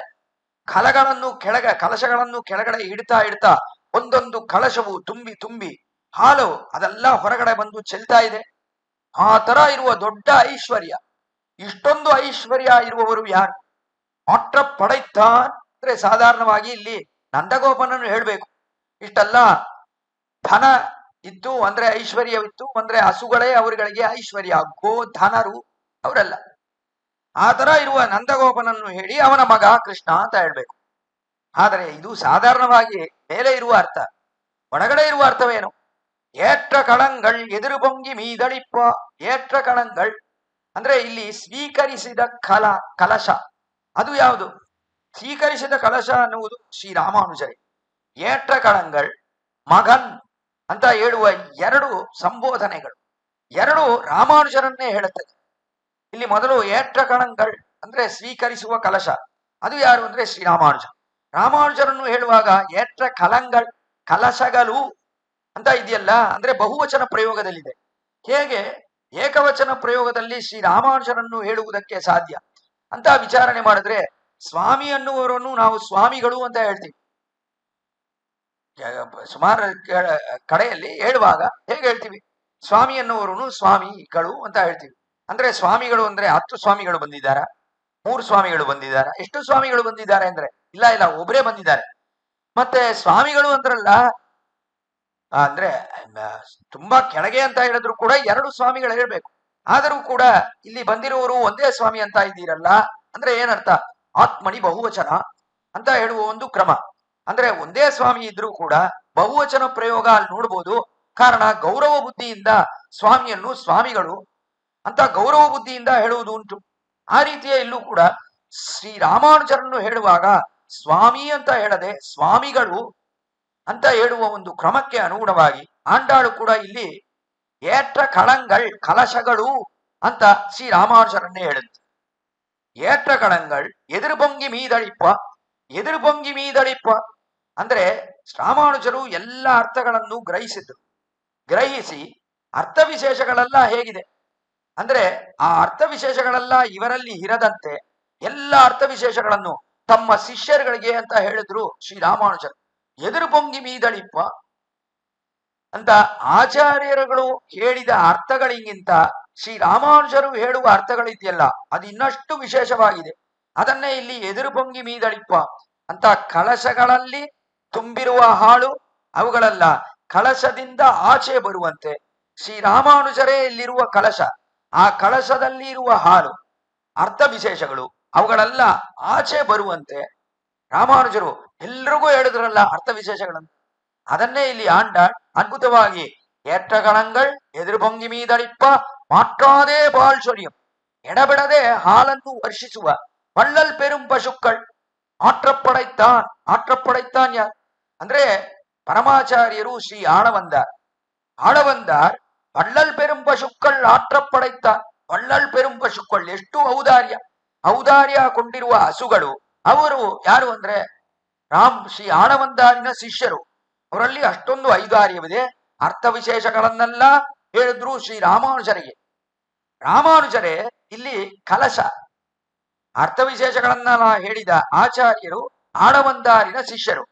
ಕಲಶಗಳನ್ನು ಕೆಳಗಡೆ ಇಡ್ತಾ ಒಂದೊಂದು ಕಲಶವು ತುಂಬಿ ತುಂಬಿ ಹಾಲು ಅದೆಲ್ಲ ಹೊರಗಡೆ ಬಂದು ಚೆಲ್ತಾ ಇದೆ. ಆ ತರ ಇರುವ ದೊಡ್ಡ ಐಶ್ವರ್ಯ, ಇಷ್ಟೊಂದು ಐಶ್ವರ್ಯ ಇರುವವರು ಯಾರು? ಮಾತ್ರ ಪಡೈತಾನ್ ಅಂದ್ರೆ ಸಾಧಾರಣವಾಗಿ ಇಲ್ಲಿ ನಂದಗೋಪನನ್ನು ಹೇಳ್ಬೇಕು. ಇಷ್ಟೆಲ್ಲ ಧನ ಇತ್ತು ಅಂದ್ರೆ ಐಶ್ವರ್ಯವಿತ್ತು ಅಂದ್ರೆ ಹಸುಗಳೇ ಅವರುಗಳಿಗೆ ಐಶ್ವರ್ಯ, ಗೋ ಧನರು ಅವರೆಲ್ಲ. ಆ ತರ ಇರುವ ನಂದಗೋಪನನ್ನು ಹೇಳಿ ಅವನ ಮಗ ಕೃಷ್ಣ ಅಂತ ಹೇಳ್ಬೇಕು. ಆದರೆ ಇದು ಸಾಧಾರಣವಾಗಿ ಮೇಲೆ ಇರುವ ಅರ್ಥ, ಒಳಗಡೆ ಇರುವ ಅರ್ಥವೇನು? ಏಟ್ರ ಕಳಂಗಳ್ ಎದುರು ಪೊಂಗಿ ಮೀದಳಿಪ್ಪ, ಏಟ್ರ ಕಳಂಗಳ್ ಅಂದ್ರೆ ಇಲ್ಲಿ ಸ್ವೀಕರಿಸಿದ ಕಲಶ ಅದು ಯಾವುದು? ಸ್ವೀಕರಿಸಿದ ಕಲಶ ಅನ್ನುವುದು ಶ್ರೀರಾಮಾನುಜರೇ. ಏಟ್ರ ಕಳಂಗಳ್ ಮಗನ್ ಅಂತ ಹೇಳುವ ಎರಡು ಸಂಬೋಧನೆಗಳು ಎರಡು ರಾಮಾನುಜರನ್ನೇ ಹೇಳುತ್ತದೆ. ಇಲ್ಲಿ ಮೊದಲು ಏಟ್ರ ಕಳಂಗಳ್ ಅಂದ್ರೆ ಸ್ವೀಕರಿಸುವ ಕಲಶ, ಅದು ಯಾರು ಅಂದ್ರೆ ಶ್ರೀರಾಮಾನುಜ. ರಾಮಾನುಜರನ್ನು ಹೇಳುವಾಗ ಏಟ್ರ ಕಲಂಗಳ್ ಕಲಶಗಳು ಅಂತ ಇದೆಯಲ್ಲ, ಅಂದ್ರೆ ಬಹುವಚನ ಪ್ರಯೋಗದಲ್ಲಿದೆ. ಹೇಗೆ ಏಕವಚನ ಪ್ರಯೋಗದಲ್ಲಿ ಶ್ರೀರಾಮಾನುಜರನ್ನು ಹೇಳುವುದಕ್ಕೆ ಸಾಧ್ಯ ಅಂತ ವಿಚಾರಣೆ ಮಾಡಿದ್ರೆ, ಸ್ವಾಮಿ ಅನ್ನುವರನ್ನು ನಾವು ಸ್ವಾಮಿಗಳು ಅಂತ ಹೇಳ್ತೀವಿ. ಸುಮಾರು ಕಡೆಯಲ್ಲಿ ಹೇಳುವಾಗ ಹೇಗೆ ಹೇಳ್ತೀವಿ? ಸ್ವಾಮಿ ಅನ್ನುವರನ್ನು ಸ್ವಾಮಿಗಳು ಅಂತ ಹೇಳ್ತೀವಿ. ಅಂದ್ರೆ ಸ್ವಾಮಿಗಳು ಅಂದ್ರೆ 10 ಸ್ವಾಮಿಗಳು ಬಂದಿದ್ದಾರ, 3 ಸ್ವಾಮಿಗಳು ಬಂದಿದ್ದಾರ, ಎಷ್ಟು ಸ್ವಾಮಿಗಳು ಬಂದಿದ್ದಾರೆ ಅಂದ್ರೆ ಇಲ್ಲ ಒಬ್ಬರೇ ಬಂದಿದ್ದಾರೆ. ಮತ್ತೆ ಸ್ವಾಮಿಗಳು ಅಂದ್ರಲ್ಲ, ಅಂದ್ರೆ ತುಂಬಾ ಕೆಳಗೆ ಅಂತ ಹೇಳಿದ್ರು ಕೂಡ 2 ಸ್ವಾಮಿಗಳು ಹೇಳ್ಬೇಕು. ಆದರೂ ಕೂಡ ಇಲ್ಲಿ ಬಂದಿರುವವರು ಒಂದೇ ಸ್ವಾಮಿ ಅಂತ ಇದ್ದೀರಲ್ಲ, ಅಂದ್ರೆ ಏನರ್ಥ? ಆತ್ಮನಿ ಬಹುವಚನ ಅಂತ ಹೇಳುವ ಒಂದು ಕ್ರಮ. ಅಂದ್ರೆ ಒಂದೇ ಸ್ವಾಮಿ ಇದ್ರೂ ಕೂಡ ಬಹುವಚನ ಪ್ರಯೋಗ ಅಲ್ಲಿ ನೋಡ್ಬೋದು. ಕಾರಣ ಗೌರವ ಬುದ್ಧಿಯಿಂದ ಸ್ವಾಮಿಯನ್ನು ಸ್ವಾಮಿಗಳು ಅಂತ ಗೌರವ ಬುದ್ಧಿಯಿಂದ ಹೇಳುವುದು ಉಂಟು. ಆ ರೀತಿಯ ಇಲ್ಲೂ ಕೂಡ ಶ್ರೀರಾಮಾನುಜರನ್ನು ಹೇಳುವಾಗ ಸ್ವಾಮಿ ಅಂತ ಹೇಳದೆ ಸ್ವಾಮಿಗಳು ಅಂತ ಹೇಳುವ ಒಂದು ಕ್ರಮಕ್ಕೆ ಅನುಗುಣವಾಗಿ ಆಂಡಾಳು ಕೂಡ ಇಲ್ಲಿ ಏಟ್ರ ಕಳಂಗಳ್ ಕಲಶಗಳು ಅಂತ ಶ್ರೀರಾಮಾನುಜರನ್ನೇ ಹೇಳುತ್ತೆ. ಏಟ್ರ ಕಳಂಗಳ್ ಎದುರುಬೊಂಗಿ ಮೀದಳಿಪ್ಪ. ಎದುರುಬೊಂಗಿ ಮೀದಳಿಪ್ಪ ಅಂದ್ರೆ ರಾಮಾನುಜರು ಎಲ್ಲ ಅರ್ಥಗಳನ್ನು ಗ್ರಹಿಸಿ ಅರ್ಥ ವಿಶೇಷಗಳೆಲ್ಲ ಹೇಗಿದೆ ಅಂದ್ರೆ ಆ ಅರ್ಥ ವಿಶೇಷಗಳೆಲ್ಲ ಇವರಲ್ಲಿ ಇರದಂತೆ ಎಲ್ಲ ಅರ್ಥ ವಿಶೇಷಗಳನ್ನು ತಮ್ಮ ಶಿಷ್ಯರುಗಳಿಗೆ ಅಂತ ಹೇಳಿದ್ರು ಶ್ರೀರಾಮಾನುಜರು. ಎದುರು ಬೊಂಗಿ ಮೀದಳಿಪ್ಪ ಅಂತ ಆಚಾರ್ಯರುಗಳು ಹೇಳಿದ ಅರ್ಥಗಳಿಗಿಂತ ಶ್ರೀರಾಮಾನುಜರು ಹೇಳುವ ಅರ್ಥಗಳಿದೆಯಲ್ಲ, ಅದು ಇನ್ನಷ್ಟು ವಿಶೇಷವಾಗಿದೆ. ಅದನ್ನೇ ಇಲ್ಲಿ ಎದುರು ಬೊಂಗಿ ಮೀದಳಿಪ್ಪ ಅಂತ ಕಳಶಗಳಲ್ಲಿ ತುಂಬಿರುವ ಹಾಳು ಅವುಗಳೆಲ್ಲ ಕಳಶದಿಂದ ಆಚೆ ಬರುವಂತೆ ಶ್ರೀರಾಮಾನುಜರೇ ಇಲ್ಲಿರುವ ಕಳಶ, ಆ ಕಳಶದಲ್ಲಿ ಇರುವ ಹಾಲು ಅರ್ಥ ವಿಶೇಷಗಳು ಅವುಗಳೆಲ್ಲ ಆಚೆ ಬರುವಂತೆ ರಾಮಾನುಜರು ಎಲ್ರಿಗೂ ಹೇಳಿದ್ರಲ್ಲ ಅರ್ಥ ವಿಶೇಷಗಳನ್ನು. ಅದನ್ನೇ ಇಲ್ಲಿ ಆಂಡಾಳ್ ಅದ್ಭುತವಾಗಿ ಏಟ್ರಗಳಂಗಳ್ ಎದುರು ಬೊಂಗಿ ಮೀದಳಿಪ್ಪ ಮಾಟ್ರಾದೇ ಬಾಳ್ಶೊರಿಯಂ, ಎಡಬಿಡದೆ ಹಾಲನ್ನು ವರ್ಷಿಸುವ வள்ளல் பெரும் பசுக்கள் ஆற்றப்படைத்தான் ಯಾರು ಅಂದ್ರೆ ಪರಮಾಚಾರ್ಯರು ಶ್ರೀ ಆಳವಂದಾರ್ வள்ளல் பெரும் பசுக்கள் ஆற்றப்படைத்தான். வள்ளல் பெரும் ಪಶುಕ್கள் ಎಷ್ಟು ಔದಾರ್ಯ ಕೊಂಡಿರುವ ಹಸುಗಳು ಅವರು ಯಾರು ಅಂದ್ರೆ ಶ್ರೀ ಆಳವಂದಾರಿನ ಶಿಷ್ಯರು. ಅವರಲ್ಲಿ ಅಷ್ಟೊಂದು ಔದಾರ್ಯವಿದೆ. ಅರ್ಥ ವಿಶೇಷಗಳನ್ನೆಲ್ಲ ಹೇಳಿದ್ರು ಶ್ರೀ ರಾಮಾನುಜರಿಗೆ. ರಾಮಾನುಜರೇ ಇಲ್ಲಿ ಕಲಶ ಅರ್ಥ ವಿಶೇಷಗಳನ್ನ ಹೇಳಿದ ಆಚಾರ್ಯರು ಆಳವಂದಾರಿನ ಶಿಷ್ಯರು.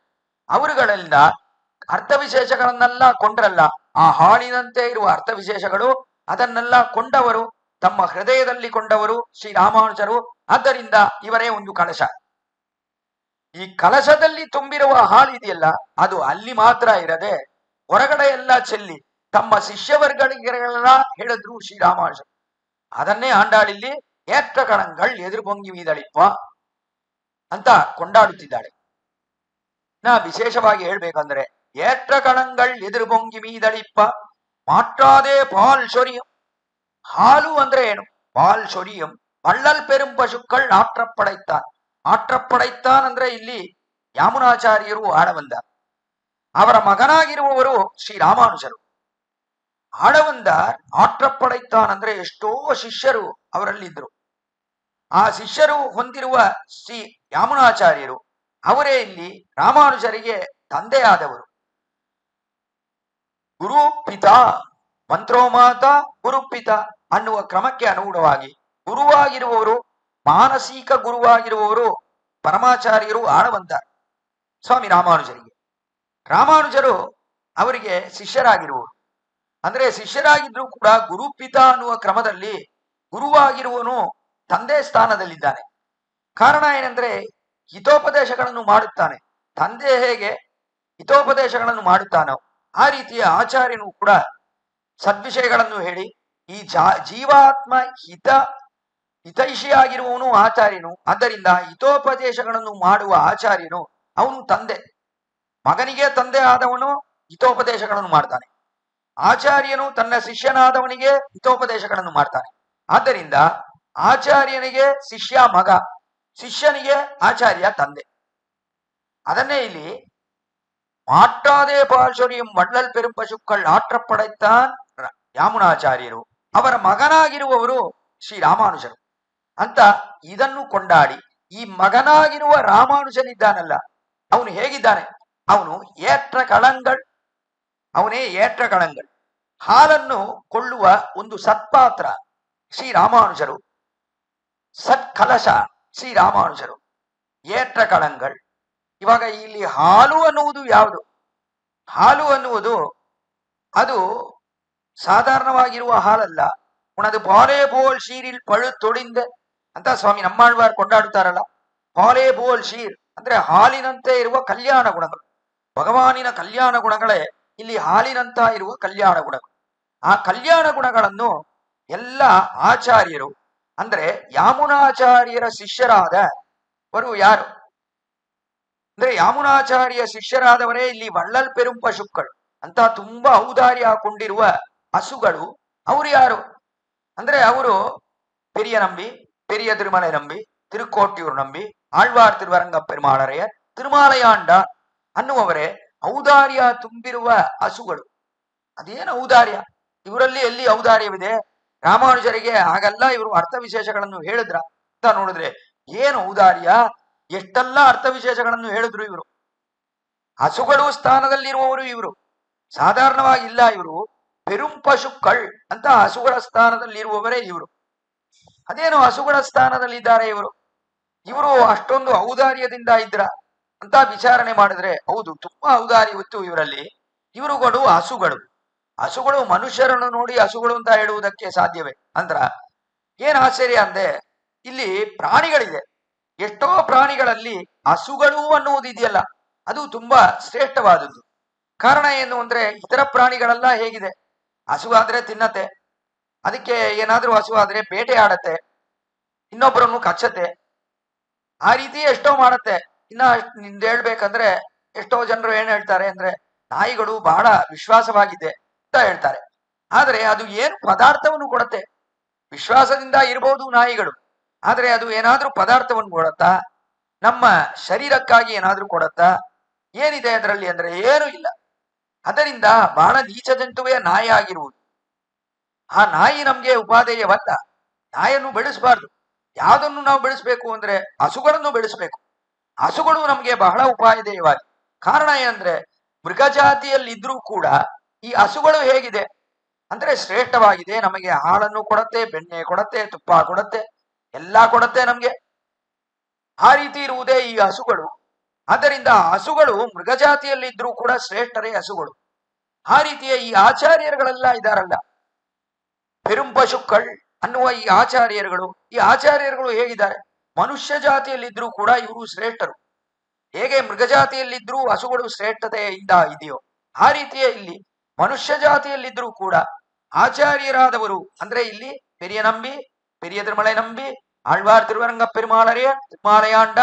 ಅವರುಗಳೆಲ್ಲ ಅರ್ಥ ವಿಶೇಷಗಳನ್ನೆಲ್ಲ ಕೊಂಡ್ರಲ್ಲ, ಆ ಹಾಳಿನಂತೆ ಇರುವ ಅರ್ಥ ವಿಶೇಷಗಳು ಅದನ್ನೆಲ್ಲ ಕೊಂಡವರು, ತಮ್ಮ ಹೃದಯದಲ್ಲಿ ಕೊಂಡವರು ಶ್ರೀ ರಾಮಾನುಜರು. ಆದ್ದರಿಂದ ಇವರೇ ಒಂದು ಕಲಶ. ಈ ಕಲಶದಲ್ಲಿ ತುಂಬಿರುವ ಹಾಲಿದೆಯಲ್ಲ, ಅದು ಅಲ್ಲಿ ಮಾತ್ರ ಇರದೆ ಹೊರಗಡೆ ಎಲ್ಲ ಚೆಲ್ಲಿ ತಮ್ಮ ಶಿಷ್ಯವರ್ಗಗಳಿಗೆಲ್ಲ ಹೇಳಿದ್ರು ಶ್ರೀರಾಮಾನುಜರು. ಅದನ್ನೇ ಆಂಡಾಳಿಲ್ಲಿ ಏಟ್ರ ಕಳಂಗಳ್ ಎದುರು ಬೊಂಗಿ ಮೀದಳಿಪ್ಪ ಅಂತ ಕೊಂಡಾಡುತ್ತಿದ್ದಾಳೆ. ವಿಶೇಷವಾಗಿ ಹೇಳ್ಬೇಕಂದ್ರೆ ಏಟ್ರ ಕಳಂಗಳ್ ಎದುರು ಬೊಂಗಿ ಮೀದಳಿಪ್ಪ ಮಾಟ್ರಾದೇ ಪಾಲ್ ಶೊರಿಯಂ. ಹಾಲು ಅಂದ್ರೆ ಏನು? ಪಾಲ್ ಶೊರಿಯಂ வள்ளல் பெரும் பசுக்கள் ಆಟ್ರಪ್ಪಡೈತಾನ್ ಅಂದ್ರೆ ಇಲ್ಲಿ ಯಾಮುನಾಚಾರ್ಯರು ಆಳವಂದ, ಅವರ ಮಗನಾಗಿರುವವರು ಶ್ರೀರಾಮಾನುಜರು. ಆಳವಂದಾರ್ ಆಟ್ರಪ್ಪಡೈತಾನ್ ಅಂದ್ರೆ ಎಷ್ಟೋ ಶಿಷ್ಯರು ಅವರಲ್ಲಿದ್ರು. ಆ ಶಿಷ್ಯರು ಹೊಂದಿರುವ ಶ್ರೀ ಯಾಮುನಾಚಾರ್ಯರು ಅವರೇ ಇಲ್ಲಿ ರಾಮಾನುಜರಿಗೆ ತಂದೆಯಾದವರು. ಗುರುಪಿತಾ ಮಂತ್ರೋಮಾತ ಗುರುಪಿತ ಅನ್ನುವ ಕ್ರಮಕ್ಕೆ ಅನುಗುಣವಾಗಿ ಗುರುವಾಗಿರುವವರು, ಮಾನಸಿಕ ಗುರುವಾಗಿರುವವರು ಪರಮಾಚಾರ್ಯರು ಆಳವಂದಾರ್ ಸ್ವಾಮಿ ರಾಮಾನುಜರಿಗೆ. ರಾಮಾನುಜರು ಅವರಿಗೆ ಶಿಷ್ಯರಾಗಿರುವರು. ಅಂದ್ರೆ ಶಿಷ್ಯರಾಗಿದ್ರು ಕೂಡ ಗುರುಪಿತ ಅನ್ನುವ ಕ್ರಮದಲ್ಲಿ ಗುರುವಾಗಿರುವನು ತಂದೆ ಸ್ಥಾನದಲ್ಲಿದ್ದಾನೆ. ಕಾರಣ ಏನಂದ್ರೆ ಹಿತೋಪದೇಶಗಳನ್ನು ಮಾಡುತ್ತಾನೆ. ತಂದೆ ಹೇಗೆ ಹಿತೋಪದೇಶಗಳನ್ನು ಮಾಡುತ್ತಾನೋ ಆ ರೀತಿಯ ಆಚಾರ್ಯನು ಕೂಡ ಸದ್ವಿಷಯಗಳನ್ನು ಹೇಳಿ ಈ ಜೀವಾತ್ಮ ಹಿತೈಷಿಯಾಗಿರುವವನು ಆಚಾರ್ಯನು. ಆದ್ದರಿಂದ ಹಿತೋಪದೇಶಗಳನ್ನು ಮಾಡುವ ಆಚಾರ್ಯನು ಅವನು ತಂದೆ. ಮಗನಿಗೆ ತಂದೆ ಆದವನು ಹಿತೋಪದೇಶಗಳನ್ನು ಮಾಡ್ತಾನೆ. ಆಚಾರ್ಯನು ತನ್ನ ಶಿಷ್ಯನಾದವನಿಗೆ ಹಿತೋಪದೇಶಗಳನ್ನು ಮಾಡ್ತಾನೆ. ಆದ್ದರಿಂದ ಆಚಾರ್ಯನಿಗೆ ಶಿಷ್ಯ ಮಗ, ಶಿಷ್ಯನಿಗೆ ಆಚಾರ್ಯ ತಂದೆ. ಅದನ್ನೇ ಇಲ್ಲಿ மாற்றாதே பால் சொரியும் வள்ளல் பெரும் பசுக்கள் ஆற்றப்படைத்தான் ಯಾಮುನಾಚಾರ್ಯರು, ಅವರ ಮಗನಾಗಿರುವವರು ಶ್ರೀ ರಾಮಾನುಜರು ಅಂತ ಇದನ್ನು ಕೊಂಡಾಡಿ, ಈ ಮಗನಾಗಿರುವ ರಾಮಾನುಜನಿದ್ದಾನಲ್ಲ, ಅವನು ಹೇಗಿದ್ದಾನೆ? ಅವನು ಏತ್ರ ಕಳಂಗಳ್, ಅವನೇ ಏತ್ರ ಕಳಂಗಳ್, ಹಾಲನ್ನು ಕೊಳ್ಳುವ ಒಂದು ಸತ್ಪಾತ್ರ ಶ್ರೀ ರಾಮಾನುಜರು, ಸತ್ಕಲಶ ಶ್ರೀ ರಾಮಾನುಜರು, ಏತ್ರ ಕಳಂಗಳ್. ಇವಾಗ ಇಲ್ಲಿ ಹಾಲು ಅನ್ನುವುದು ಯಾವುದು? ಹಾಲು ಅನ್ನುವುದು ಅದು ಸಾಧಾರಣವಾಗಿರುವ ಹಾಲಲ್ಲ. ಉಣದು ಪಾಲೇ ಬೋಲ್ ಶೀರಿಲ್ ಪಳು ತೊಡಿಂದೆ ಅಂತ ಸ್ವಾಮಿ ನಮ್ಮಾಳ್ವಾರ್ ಕೊಂಡಾಡುತ್ತಾರಲ್ಲ. ಪಾಲೇ ಬೋಲ್ ಶೀರ್ ಅಂದ್ರೆ ಹಾಲಿನಂತೆ ಇರುವ ಕಲ್ಯಾಣ ಗುಣಗಳು, ಭಗವಾನಿನ ಕಲ್ಯಾಣ ಗುಣಗಳೇ ಇಲ್ಲಿ ಹಾಲಿನಂತ ಇರುವ ಕಲ್ಯಾಣ ಗುಣಗಳು. ಆ ಕಲ್ಯಾಣ ಗುಣಗಳನ್ನು ಎಲ್ಲ ಆಚಾರ್ಯರು ಅಂದ್ರೆ ಯಾಮುನಾಚಾರ್ಯರ ಶಿಷ್ಯರಾದವರು ಯಾರು ಅಂದ್ರೆ ಯಾಮುನಾಚಾರ್ಯ ಶಿಷ್ಯರಾದವರೇ ಇಲ್ಲಿ ವಳ್ಳಲ್ ಪೆರುಂ ಪಶುಕ್ಕಳು ಅಂತ ತುಂಬಾ ಔದಾರ್ಯ ಹಾಕೊಂಡಿರುವ ಹಸುಗಳು. ಅವರು ಯಾರು ಅಂದ್ರೆ ಅವರು ಪೆರಿಯ ನಂಬಿ, ಪೆರಿಯ ತಿರುಮಲೆ ನಂಬಿ, ತಿರುಕೋಟಿಯೂರು ನಂಬಿ, ಆಳ್ವಾರ್ ತಿರುವರಂಗ ಪೆರುಮಾಳರೆಯರ್, ತಿರುಮಾಲಯಾಂಡ ಅನ್ನುವವರೇ ಔದಾರ್ಯ ತುಂಬಿರುವ ಹಸುಗಳು. ಅದೇನು ಔದಾರ್ಯ? ಇವರಲ್ಲಿ ಎಲ್ಲಿ ಔದಾರ್ಯವಿದೆ? ರಾಮಾನುಜರಿಗೆ ಹಾಗಲ್ಲ ಇವರು ಅರ್ಥ ವಿಶೇಷಗಳನ್ನು ಹೇಳಿದ್ರ ಅಂತ ನೋಡಿದ್ರೆ ಏನು ಔದಾರ್ಯ, ಎಷ್ಟೆಲ್ಲ ಅರ್ಥ ವಿಶೇಷಗಳನ್ನು ಹೇಳಿದ್ರು ಇವರು. ಹಸುಗಳು ಸ್ಥಾನದಲ್ಲಿರುವವರು ಇವರು, ಸಾಧಾರಣವಾಗಿಲ್ಲ. ಇವರು ಪೆರುಂ ಪಶುಕ್ಕಳ್ ಅಂತ ಹಸುಗಳ ಸ್ಥಾನದಲ್ಲಿರುವವರೇ ಇವರು. ಅದೇನು ಹಸುಗಳ ಸ್ಥಾನದಲ್ಲಿದ್ದಾರೆ ಇವರು? ಇವರು ಅಷ್ಟೊಂದು ಔದಾರ್ಯದಿಂದ ಇದ್ರ ಅಂತ ವಿಚಾರಣೆ ಮಾಡಿದ್ರೆ ಹೌದು, ತುಂಬಾ ಔದಾರ್ಯವಿತ್ತು ಇವರಲ್ಲಿ. ಇವರುಗಳು ಹಸುಗಳು. ಹಸುಗಳು ಮನುಷ್ಯರನ್ನು ನೋಡಿ ಹಸುಗಳು ಅಂತ ಹೇಳುವುದಕ್ಕೆ ಸಾಧ್ಯವೇ ಅಂದ್ರ ಏನ್ ಆಶ್ಚರ್ಯ ಅಂದೆ, ಇಲ್ಲಿ ಪ್ರಾಣಿಗಳಿದೆ. ಎಷ್ಟೋ ಪ್ರಾಣಿಗಳಲ್ಲಿ ಹಸುಗಳು ಅನ್ನುವುದಿದೆಯಲ್ಲ, ಅದು ತುಂಬಾ ಶ್ರೇಷ್ಠವಾದದ್ದು. ಕಾರಣ ಏನು ಅಂದ್ರೆ ಇತರ ಪ್ರಾಣಿಗಳೆಲ್ಲ ಹೇಗಿದೆ? ಹಸುವಾದ್ರೆ ತಿನ್ನತ್ತೆ, ಅದಕ್ಕೆ ಏನಾದ್ರೂ ಹಸುವಾದ್ರೆ ಬೇಟೆ ಆಡತ್ತೆ, ಇನ್ನೊಬ್ಬರನ್ನು ಕಚ್ಚತ್ತೆ, ಆ ರೀತಿ ಎಷ್ಟೋ ಮಾಡತ್ತೆ. ಇನ್ನ ಹೇಳ್ಬೇಕಂದ್ರೆ ಎಷ್ಟೋ ಜನರು ಏನ್ ಹೇಳ್ತಾರೆ ಅಂದ್ರೆ ನಾಯಿಗಳು ಬಹಳ ವಿಶ್ವಾಸವಾಗಿದೆ ಅಂತ ಹೇಳ್ತಾರೆ. ಆದ್ರೆ ಅದು ಏನು ಪದಾರ್ಥವನ್ನು ಕೊಡತ್ತೆ? ವಿಶ್ವಾಸದಿಂದ ಇರಬಹುದು ನಾಯಿಗಳು, ಆದ್ರೆ ಅದು ಏನಾದ್ರೂ ಪದಾರ್ಥವನ್ನು ಕೊಡತ್ತಾ? ನಮ್ಮ ಶರೀರಕ್ಕಾಗಿ ಏನಾದ್ರೂ ಕೊಡತ್ತಾ? ಏನಿದೆ ಅದರಲ್ಲಿ ಅಂದ್ರೆ ಏನೂ ಇಲ್ಲ. ಅದರಿಂದ ಬಹಳ ನೀಚ ಜಂತುವೇ ನಾಯಿ ಆಗಿರುವುದು. ಆ ನಾಯಿ ನಮ್ಗೆ ಉಪಾದೇಯವಲ್ಲ. ನಾಯನ್ನು ಬೆಳೆಸಬಾರ್ದು. ಯಾವುದನ್ನು ನಾವು ಬೆಳೆಸ್ಬೇಕು ಅಂದ್ರೆ ಹಸುಗಳನ್ನು ಬೆಳೆಸಬೇಕು. ಹಸುಗಳು ನಮ್ಗೆ ಬಹಳ ಉಪಾಯದೇಯವಾಗಿ. ಕಾರಣ ಏನಂದ್ರೆ ಮೃಗಜಾತಿಯಲ್ಲಿದ್ರೂ ಕೂಡ ಈ ಹಸುಗಳು ಹೇಗಿದೆ ಅಂದ್ರೆ ಶ್ರೇಷ್ಠವಾಗಿದೆ. ನಮಗೆ ಹಾಲನ್ನು ಕೊಡತ್ತೆ, ಬೆಣ್ಣೆ ಕೊಡತ್ತೆ, ತುಪ್ಪ ಕೊಡತ್ತೆ, ಎಲ್ಲ ಕೊಡತ್ತೆ ನಮ್ಗೆ. ಆ ರೀತಿ ಇರುವುದೇ ಈ ಹಸುಗಳು. ಆದ್ದರಿಂದ ಹಸುಗಳು ಮೃಗಜಾತಿಯಲ್ಲಿದ್ರೂ ಕೂಡ ಶ್ರೇಷ್ಠರೇ ಹಸುಗಳು. ಆ ರೀತಿಯ ಈ ಆಚಾರ್ಯರುಗಳೆಲ್ಲ ಇದಾರಲ್ಲ, ಪೆರುಂ ಪಶುಕ್ಕಳ್ ಅನ್ನುವ ಈ ಆಚಾರ್ಯರುಗಳು ಹೇಗಿದ್ದಾರೆ? ಮನುಷ್ಯ ಜಾತಿಯಲ್ಲಿದ್ರೂ ಕೂಡ ಇವರು ಶ್ರೇಷ್ಠರು. ಹೇಗೆ ಮೃಗಜಾತಿಯಲ್ಲಿದ್ರೂ ಹಸುಗಳು ಶ್ರೇಷ್ಠತೆಯಿಂದ ಇದೆಯೋ ಆ ರೀತಿಯ ಇಲ್ಲಿ ಮನುಷ್ಯ ಜಾತಿಯಲ್ಲಿದ್ರೂ ಕೂಡ ಆಚಾರ್ಯರಾದವರು ಅಂದ್ರೆ ಇಲ್ಲಿ ಪೆರಿಯ ನಂಬಿ, ಪೆರಿಯ ತಿರುಮಲೆ ನಂಬಿ, ಆಳ್ವಾರ್ ತಿರುವರಂಗ ಪೆರುಮಾಳರೆಯ, ತಿರುಮಾಲಯಾಂಡ,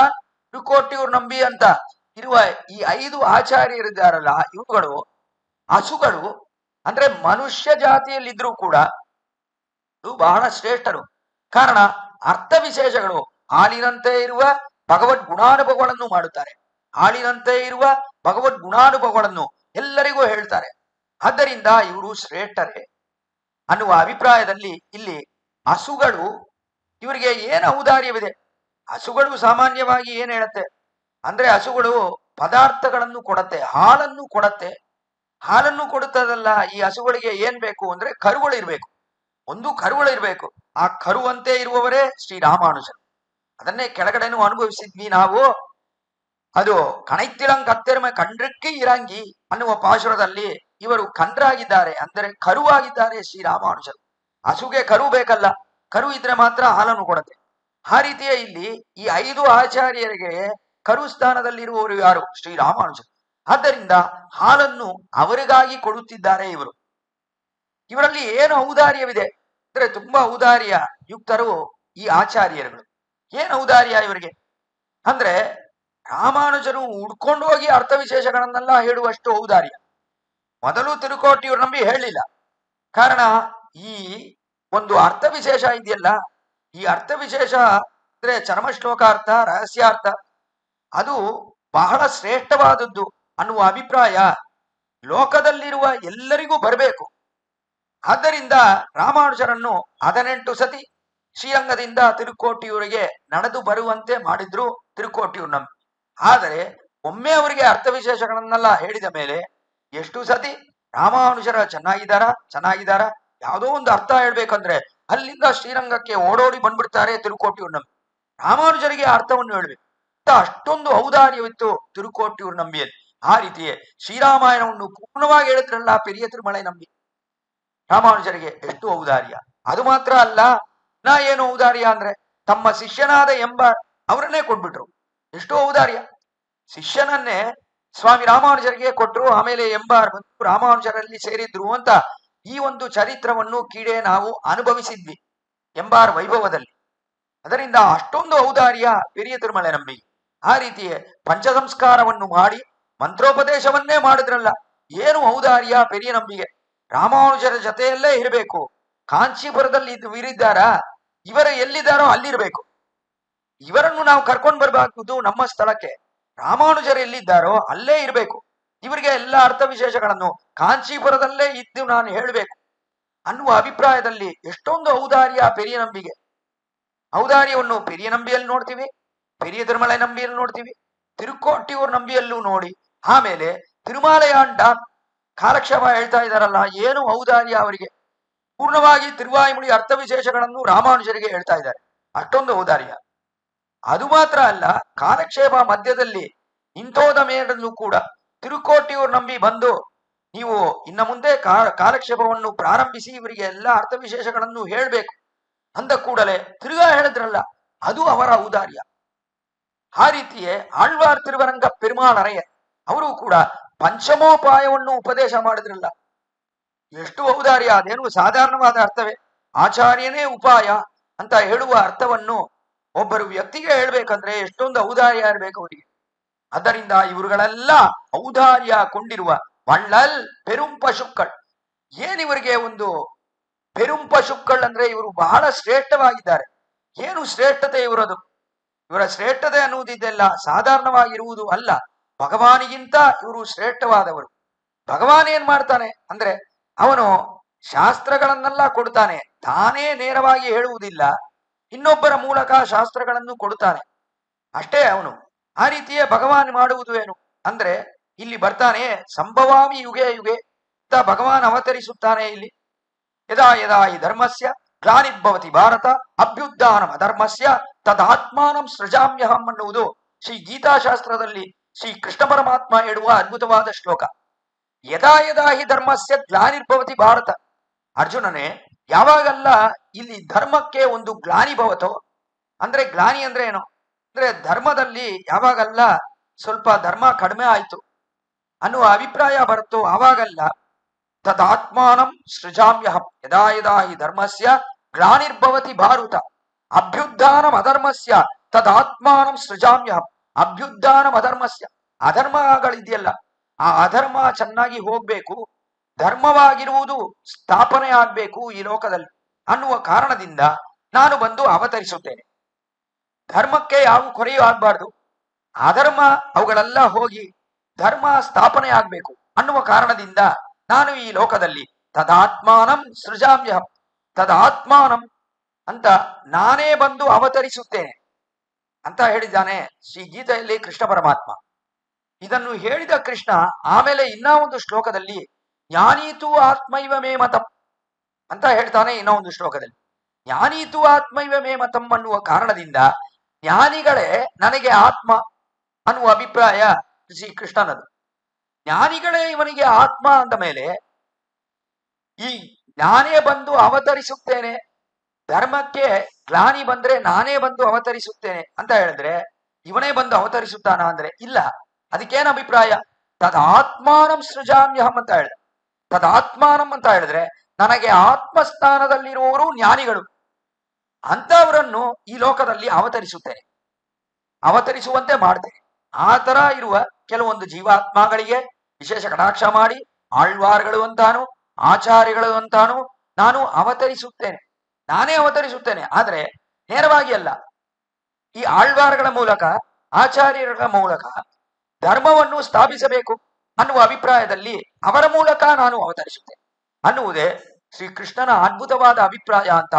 ತಿರುಕೋಟಿಯೂರು ನಂಬಿ ಅಂತ ಇರುವ ಈ 5 ಆಚಾರ್ಯರಿದ್ದಾರಲ್ಲ, ಇವುಗಳು ಹಸುಗಳು ಅಂದ್ರೆ ಮನುಷ್ಯ ಜಾತಿಯಲ್ಲಿದ್ರೂ ಕೂಡ ಇವು ಬಹಳ ಶ್ರೇಷ್ಠರು. ಕಾರಣ ಅರ್ಥ ವಿಶೇಷಗಳು ಹಾಲಿನಂತೆ ಇರುವ ಭಗವದ್ ಗುಣಾನುಭವಗಳನ್ನು ಮಾಡುತ್ತಾರೆ. ಹಾಲಿನಂತೆ ಇರುವ ಭಗವದ್ ಗುಣಾನುಭವಗಳನ್ನು ಎಲ್ಲರಿಗೂ ಹೇಳ್ತಾರೆ. ಆದ್ದರಿಂದ ಇವರು ಶ್ರೇಷ್ಠರೇ ಅನ್ನುವ ಅಭಿಪ್ರಾಯದಲ್ಲಿ ಇಲ್ಲಿ ಹಸುಗಳು ಇವರಿಗೆ ಏನು ಔದಾರ್ಯವಿದೆ? ಹಸುಗಳು ಸಾಮಾನ್ಯವಾಗಿ ಏನ್ ಹೇಳುತ್ತೆ ಅಂದ್ರೆ ಹಸುಗಳು ಪದಾರ್ಥಗಳನ್ನು ಕೊಡತ್ತೆ, ಹಾಲನ್ನು ಕೊಡತ್ತೆ. ಹಾಲನ್ನು ಕೊಡುತ್ತದಲ್ಲ, ಈ ಹಸುಗಳಿಗೆ ಏನ್ ಬೇಕು ಅಂದ್ರೆ ಕರುಗಳಿರ್ಬೇಕು. ಒಂದು ಕರುಗಳಿರ್ಬೇಕು. ಆ ಕರುವಂತೆ ಇರುವವರೇ ಶ್ರೀರಾಮಾನುಜರು. ಅದನ್ನೇ ಕೆಳಗಡೆನೂ ಅನುಭವಿಸಿದ್ವಿ ನಾವು. ಅದು ಕಣೈತಿಳಂಗ್ ಕತ್ತೆರಮೆ ಕಂಡ್ರಕ್ಕೆ ಇರಂಗಿ ಅನ್ನುವ ಪಾಶುರದಲ್ಲಿ ಇವರು ಕಂಡ್ರಾಗಿದ್ದಾರೆ, ಅಂದರೆ ಕರುವಾಗಿದ್ದಾರೆ ಶ್ರೀರಾಮಾನುಜರು. ಹಸುಗೆ ಕರು ಬೇಕಲ್ಲ, ಕರು ಇದ್ರೆ ಮಾತ್ರ ಹಾಲನ್ನು ಕೊಡುತ್ತೆ. ಆ ರೀತಿಯ ಇಲ್ಲಿ ಈ 5 ಆಚಾರ್ಯರಿಗೆ ಕರು ಸ್ಥಾನದಲ್ಲಿರುವವರು ಯಾರು? ಶ್ರೀರಾಮಾನುಜರು. ಆದ್ದರಿಂದ ಹಾಲನ್ನು ಅವರಿಗಾಗಿ ಕೊಡುತ್ತಿದ್ದಾರೆ ಇವರು. ಇವರಲ್ಲಿ ಏನು ಔದಾರ್ಯವಿದೆ ಅಂದ್ರೆ ತುಂಬಾ ಔದಾರ್ಯ ಯುಕ್ತರು ಈ ಆಚಾರ್ಯರುಗಳು. ಏನು ಔದಾರ್ಯ ಇವರಿಗೆ ಅಂದ್ರೆ ರಾಮಾನುಜರು ಹುಡ್ಕೊಂಡು ಹೋಗಿ ಅರ್ಥ ವಿಶೇಷಗಳನ್ನೆಲ್ಲ ಹೇಳುವಷ್ಟು ಔದಾರ್ಯ. ಮೊದಲು ತಿರುಕೋಟಿಯೂರು ನಂಬಿ ಹೇಳಲಿಲ್ಲ. ಕಾರಣ ಈ ಒಂದು ಅರ್ಥ ವಿಶೇಷ ಇದೆಯಲ್ಲ, ಈ ಅರ್ಥ ವಿಶೇಷ ಅಂದ್ರೆ ಚರ್ಮ ಶ್ಲೋಕಾರ್ಥ, ರಹಸ್ಯಾರ್ಥ, ಅದು ಬಹಳ ಶ್ರೇಷ್ಠವಾದದ್ದು ಅನ್ನುವ ಅಭಿಪ್ರಾಯ ಲೋಕದಲ್ಲಿರುವ ಎಲ್ಲರಿಗೂ ಬರಬೇಕು. ಆದ್ದರಿಂದ ರಾಮಾನುಜರನ್ನು 18 ಸತಿ ಶ್ರೀರಂಗದಿಂದ ತಿರುಕೋಟಿಯೂರಿಗೆ ನಡೆದು ಬರುವಂತೆ ಮಾಡಿದ್ರು ತಿರುಕೋಟಿಯೂರು ನಂಬಿ. ಆದರೆ ಒಮ್ಮೆ ಅವರಿಗೆ ಅರ್ಥ ವಿಶೇಷಗಳನ್ನೆಲ್ಲ ಹೇಳಿದ ಮೇಲೆ ಎಷ್ಟು ಸತಿ ರಾಮಾನುಜರ ಚೆನ್ನಾಗಿದ್ದಾರ ಯಾವುದೋ ಒಂದು ಅರ್ಥ ಹೇಳ್ಬೇಕಂದ್ರೆ ಅಲ್ಲಿಂದ ಶ್ರೀರಂಗಕ್ಕೆ ಓಡೋಡಿ ಬಂದ್ಬಿಡ್ತಾರೆ ತಿರುಕೋಟಿಯೂರು ನಂಬಿ. ರಾಮಾನುಜರಿಗೆ ಅರ್ಥವನ್ನು ಹೇಳ್ಬೇಕು ಅಂತ ಅಷ್ಟೊಂದು ಔದಾರ್ಯವಿತ್ತು ತಿರುಕೋಟಿಯೂರು ನಂಬಿಯಲ್ಲಿ. ಆ ರೀತಿಯೇ ಶ್ರೀರಾಮಾಯಣವನ್ನು ಪೂರ್ಣವಾಗಿ ಹೇಳಿದ್ರಲ್ಲ ಪೆರಿಯ ತಿರುಮಲೈ ನಂಬಿ. ರಾಮಾನುಜರಿಗೆ ಎಷ್ಟು ಔದಾರ್ಯ! ಅದು ಮಾತ್ರ ಅಲ್ಲ, ಏನು ಔದಾರ್ಯ ಅಂದ್ರೆ ತಮ್ಮ ಶಿಷ್ಯನಾದ ಅವರನ್ನೇ ಕೊಟ್ಬಿಟ್ರು. ಎಷ್ಟು ಔದಾರ್ಯ! ಶಿಷ್ಯನನ್ನೇ ಸ್ವಾಮಿ ರಾಮಾನುಜರಿಗೆ ಕೊಟ್ಟರು, ಆಮೇಲೆ ಬಂದು ರಾಮಾನುಜರಲ್ಲಿ ಸೇರಿದ್ರು ಅಂತ ಈ ಒಂದು ಚರಿತ್ರವನ್ನು ಕೀಡೆ ನಾವು ಅನುಭವಿಸಿದ್ವಿ ಎಂಬಾರ್ ವೈಭವದಲ್ಲಿ. ಅದರಿಂದ ಅಷ್ಟೊಂದು ಔದಾರ್ಯ ಪೆರಿಯ ತಿರುಮಲೈ ನಂಬಿ. ಆ ರೀತಿಯೇ ಪಂಚಸಂಸ್ಕಾರವನ್ನು ಮಾಡಿ ಮಂತ್ರೋಪದೇಶವನ್ನೇ ಮಾಡಿದ್ರಲ್ಲ, ಏನು ಔದಾರ್ಯ ಪೆರಿಯ ನಂಬಿಗೆ! ರಾಮಾನುಜರ ಜೊತೆಯಲ್ಲೇ ಇರಬೇಕು. ಕಾಂಚೀಪುರದಲ್ಲಿ ಇವರಿದ್ದಾರಾ, ಇವರು ಎಲ್ಲಿದ್ದಾರೋ ಅಲ್ಲಿರ್ಬೇಕು. ಇವರನ್ನು ನಾವು ಕರ್ಕೊಂಡು ಬರ್ಬಾರ್ದು ನಮ್ಮ ಸ್ಥಳಕ್ಕೆ. ರಾಮಾನುಜರು ಎಲ್ಲಿದ್ದಾರೋ ಅಲ್ಲೇ ಇರಬೇಕು. ಇವರಿಗೆ ಎಲ್ಲ ಅರ್ಥ ವಿಶೇಷಗಳನ್ನು ಕಾಂಚೀಪುರದಲ್ಲೇ ಇದ್ದು ನಾನು ಹೇಳಬೇಕು ಅನ್ನುವ ಅಭಿಪ್ರಾಯದಲ್ಲಿ ಎಷ್ಟೊಂದು ಔದಾರ್ಯ ಪೆರಿಯ ನಂಬಿಗೆ. ಔದಾರ್ಯವನ್ನು ಪೆರಿಯ ನಂಬಿಯಲ್ಲಿ ನೋಡ್ತೀವಿ, ಪೆರಿಯ ತಿರುಮಲೈ ನಂಬಿಯಲ್ಲಿ ನೋಡ್ತೀವಿ, ತಿರುಕೋಟಿಯೂರು ನಂಬಿಯಲ್ಲೂ ನೋಡಿ. ಆಮೇಲೆ ತಿರುಮಾಲಯಾಂಡ ಕಾಲಕ್ಷೇಪ ಹೇಳ್ತಾ ಇದ್ದಾರಲ್ಲ, ಏನು ಔದಾರ್ಯ ಅವರಿಗೆ! ಪೂರ್ಣವಾಗಿ ತಿರುವಾಯಿಮುಳಿ ಅರ್ಥ ವಿಶೇಷಗಳನ್ನು ರಾಮಾನುಜರಿಗೆ ಹೇಳ್ತಾ ಇದ್ದಾರೆ, ಅಷ್ಟೊಂದು ಔದಾರ್ಯ. ಅದು ಮಾತ್ರ ಅಲ್ಲ, ಕಾಲಕ್ಷೇಪ ಮಧ್ಯದಲ್ಲಿ ಇಂಥೋದ ಮೇಲೂ ಕೂಡ ತಿರುಕೋಟಿಯೂರು ನಂಬಿ ಬಂದು ನೀವು ಇನ್ನ ಮುಂದೆ ಕಾಲಕ್ಷೇಪವನ್ನು ಪ್ರಾರಂಭಿಸಿ ಇವರಿಗೆ ಎಲ್ಲ ಅರ್ಥ ವಿಶೇಷಗಳನ್ನು ಹೇಳಬೇಕು ಅಂದ ಕೂಡಲೇ ತಿರುಗಾ ಹೇಳಿದ್ರಲ್ಲ, ಅದು ಅವರ ಔದಾರ್ಯ. ಆ ರೀತಿಯೇ ಆಳ್ವಾರ್ ತಿರುವರಂಗ ಪೆರುಮಾಳರಯ್ಯ ಅವರು ಕೂಡ ಪಂಚಮೋಪಾಯವನ್ನು ಉಪದೇಶ ಮಾಡಿದ್ರಲ್ಲ, ಎಷ್ಟು ಔದಾರ್ಯ! ಅದೇನು ಸಾಧಾರಣವಾದ ಅರ್ಥವೇ? ಆಚಾರ್ಯನೇ ಉಪಾಯ ಅಂತ ಹೇಳುವ ಅರ್ಥವನ್ನು ಒಬ್ಬರು ವ್ಯಕ್ತಿಗೆ ಹೇಳ್ಬೇಕಂದ್ರೆ ಎಷ್ಟೊಂದು ಔದಾರ್ಯ ಇರಬೇಕು ಅವರಿಗೆ. ಆದ್ದರಿಂದ ಇವರುಗಳೆಲ್ಲ ಔದಾರ್ಯ ಕೊಂಡಿರುವ ವಳ್ಳಲ್ ಪೆರುಂ ಪಶುಕ್ಕಳ್. ಏನಿವರಿಗೆ ಒಂದು ಪೆರುಂ ಪಶುಕ್ಕಳ್ ಅಂದ್ರೆ ಇವರು ಬಹಳ ಶ್ರೇಷ್ಠವಾಗಿದ್ದಾರೆ. ಏನು ಶ್ರೇಷ್ಠತೆ ಇವರದು! ಇವರ ಶ್ರೇಷ್ಠತೆ ಅನ್ನುವುದಿದೆಲ್ಲ ಸಾಧಾರಣವಾಗಿರುವುದು ಅಲ್ಲ, ಭಗವಾನಿಗಿಂತ ಇವರು ಶ್ರೇಷ್ಠವಾದವರು. ಭಗವಾನ್ ಏನ್ ಮಾಡ್ತಾನೆ ಅಂದ್ರೆ ಅವನು ಶಾಸ್ತ್ರಗಳನ್ನೆಲ್ಲ ಕೊಡ್ತಾನೆ, ತಾನೇ ನೇರವಾಗಿ ಹೇಳುವುದಿಲ್ಲ, ಇನ್ನೊಬ್ಬರ ಮೂಲಕ ಶಾಸ್ತ್ರಗಳನ್ನು ಕೊಡುತ್ತಾನೆ ಅಷ್ಟೇ ಅವನು. ಆ ರೀತಿಯೇ ಭಗವಾನ್ ಮಾಡುವುದು ಏನು ಅಂದ್ರೆ ಇಲ್ಲಿ ಬರ್ತಾನೆ, ಸಂಭವಾಮಿ ಯುಗೆ ಯುಗೆ ಅಂತ ಭಗವಾನ್ ಅವತರಿಸುತ್ತಾನೆ ಇಲ್ಲಿ. ಯದಾ ಯದಾ ಈ ಧರ್ಮಸ್ಯ ಗ್ಲಾನಿರ್ಭವತಿ ಭಾರತ ಅಭ್ಯುತ್ಥಾನಂ ಅಧರ್ಮಸ್ಯ ತದಾತ್ಮಾನಂ ಸೃಜಾಮ್ಯಹಂ ಅನ್ನುವುದು ಶ್ರೀ ಗೀತಾಶಾಸ್ತ್ರದಲ್ಲಿ ಶ್ರೀ ಕೃಷ್ಣ ಪರಮಾತ್ಮ ಹೇಳುವ ಅದ್ಭುತವಾದ ಶ್ಲೋಕ. ಯದಾ ಯದಾ ಹಿ ಧರ್ಮಸ್ಯ ಗ್ಲಾನಿರ್ಭವತಿ ಭಾರತ. ಅರ್ಜುನನೇ, ಯಾವಾಗಲ್ಲ ಇಲ್ಲಿ ಧರ್ಮಕ್ಕೆ ಒಂದು ಗ್ಲಾನಿ ಭವತೋ ಅಂದ್ರೆ, ಗ್ಲಾನಿ ಅಂದ್ರೆ ಏನು ಅಂದ್ರೆ ಧರ್ಮದಲ್ಲಿ ಯಾವಾಗಲ್ಲ ಸ್ವಲ್ಪ ಧರ್ಮ ಕಡಿಮೆ ಆಯ್ತು ಅನ್ನುವ ಅಭಿಪ್ರಾಯ ಬರುತ್ತೋ ಆವಾಗಲ್ಲ ತದಾತ್ಮಾನಂ ಸೃಜಾಮ್ಯಹಂ. ಯದಾ ಯದಾ ಹಿ ಧರ್ಮಸ್ಯ ಗ್ಲಾನಿರ್ಭವತಿ ಭಾರತ ಅಭ್ಯುತ್ಥಾನಂ ಅಧರ್ಮಸ್ಯ ತದಾತ್ಮಾನಂ ಸೃಜಾಮ್ಯಹಂ. ಅಭ್ಯುತ್ಥಾನಂ ಅಧರ್ಮಸ್ಯ, ಅಧರ್ಮಗಳಿದೆಯಲ್ಲ ಆ ಅಧರ್ಮ ಚೆನ್ನಾಗಿ ಹೋಗ್ಬೇಕು, ಧರ್ಮವಾಗಿರುವುದು ಸ್ಥಾಪನೆ ಆಗ್ಬೇಕು ಈ ಲೋಕದಲ್ಲಿ ಅನ್ನುವ ಕಾರಣದಿಂದ ನಾನು ಬಂದು ಅವತರಿಸುತ್ತೇನೆ. ಧರ್ಮಕ್ಕೆ ಯಾವ ಕೊರೆಯೂ ಆಗ್ಬಾರ್ದು, ಅಧರ್ಮ ಅವುಗಳೆಲ್ಲ ಹೋಗಿ ಧರ್ಮ ಸ್ಥಾಪನೆ ಆಗ್ಬೇಕು ಅನ್ನುವ ಕಾರಣದಿಂದ ನಾನು ಈ ಲೋಕದಲ್ಲಿ ತದಾತ್ಮಾನಂ ಸೃಜಾಮ್ಯಹಂ, ತದಾತ್ಮಾನಂ ಅಂತ ನಾನೇ ಬಂದು ಅವತರಿಸುತ್ತೇನೆ ಅಂತ ಹೇಳಿದ್ದಾನೆ ಶ್ರೀ ಗೀತೆಯಲ್ಲಿ ಕೃಷ್ಣ ಪರಮಾತ್ಮ. ಇದನ್ನು ಹೇಳಿದ ಕೃಷ್ಣ ಆಮೇಲೆ ಇನ್ನ ಒಂದು ಶ್ಲೋಕದಲ್ಲಿ ಜ್ಞಾನೀತು ಆತ್ಮೈವ ಮೇ ಮತಂ ಅಂತ ಹೇಳ್ತಾನೆ. ಇನ್ನೂ ಒಂದು ಶ್ಲೋಕದಲ್ಲಿ ಜ್ಞಾನೀತು ಆತ್ಮೈವ ಮೇ ಮತಂ ಅನ್ನುವ ಕಾರಣದಿಂದ ಜ್ಞಾನಿಗಳೇ ನನಗೆ ಆತ್ಮ ಅನ್ನುವ ಅಭಿಪ್ರಾಯ ಶ್ರೀ ಕೃಷ್ಣನದು. ಜ್ಞಾನಿಗಳೇ ಇವನಿಗೆ ಆತ್ಮ ಅಂದ ಮೇಲೆ ಈ ನಾನೇ ಬಂದು ಅವತರಿಸುತ್ತೇನೆ, ಧರ್ಮಕ್ಕೆ ಗ್ಲಾನಿ ಬಂದ್ರೆ ನಾನೇ ಬಂದು ಅವತರಿಸುತ್ತೇನೆ ಅಂತ ಹೇಳಿದ್ರೆ ಇವನೇ ಬಂದು ಅವತರಿಸುತ್ತಾನ ಅಂದ್ರೆ ಇಲ್ಲ. ಅದಕ್ಕೇನು ಅಭಿಪ್ರಾಯ? ತದಾತ್ಮಾನಂ ಸೃಜಾಮ್ಯಹಂ ಅಂತ ಹೇಳಿದ್ರೆ, ತದಾತ್ಮಾನಂ ಅಂತ ಹೇಳಿದ್ರೆ ನನಗೆ ಆತ್ಮಸ್ಥಾನದಲ್ಲಿರುವವರು ಜ್ಞಾನಿಗಳು ಅಂತವರನ್ನು ಈ ಲೋಕದಲ್ಲಿ ಅವತರಿಸುತ್ತೇನೆ, ಅವತರಿಸುವಂತೆ ಮಾಡ್ತೇನೆ. ಆ ತರ ಇರುವ ಕೆಲವೊಂದು ಜೀವಾತ್ಮಗಳಿಗೆ ವಿಶೇಷ ಕಟಾಕ್ಷ ಮಾಡಿ ಆಳ್ವಾರ್ಗಳು ಅಂತಾನು ಆಚಾರ್ಯಗಳು ಅಂತಾನು ನಾನು ಅವತರಿಸುತ್ತೇನೆ. ನಾನೇ ಅವತರಿಸುತ್ತೇನೆ, ಆದ್ರೆ ನೇರವಾಗಿ ಅಲ್ಲ. ಈ ಆಳ್ವಾರ್ಗಳ ಮೂಲಕ, ಆಚಾರ್ಯರ ಮೂಲಕ ಧರ್ಮವನ್ನು ಸ್ಥಾಪಿಸಬೇಕು ಅನ್ನುವ ಅಭಿಪ್ರಾಯದಲ್ಲಿ ಅವರ ಮೂಲಕ ನಾನು ಅವತರಿಸುತ್ತೇನೆ ಅನ್ನುವುದೇ ಶ್ರೀಕೃಷ್ಣನ ಅದ್ಭುತವಾದ ಅಭಿಪ್ರಾಯ ಅಂತ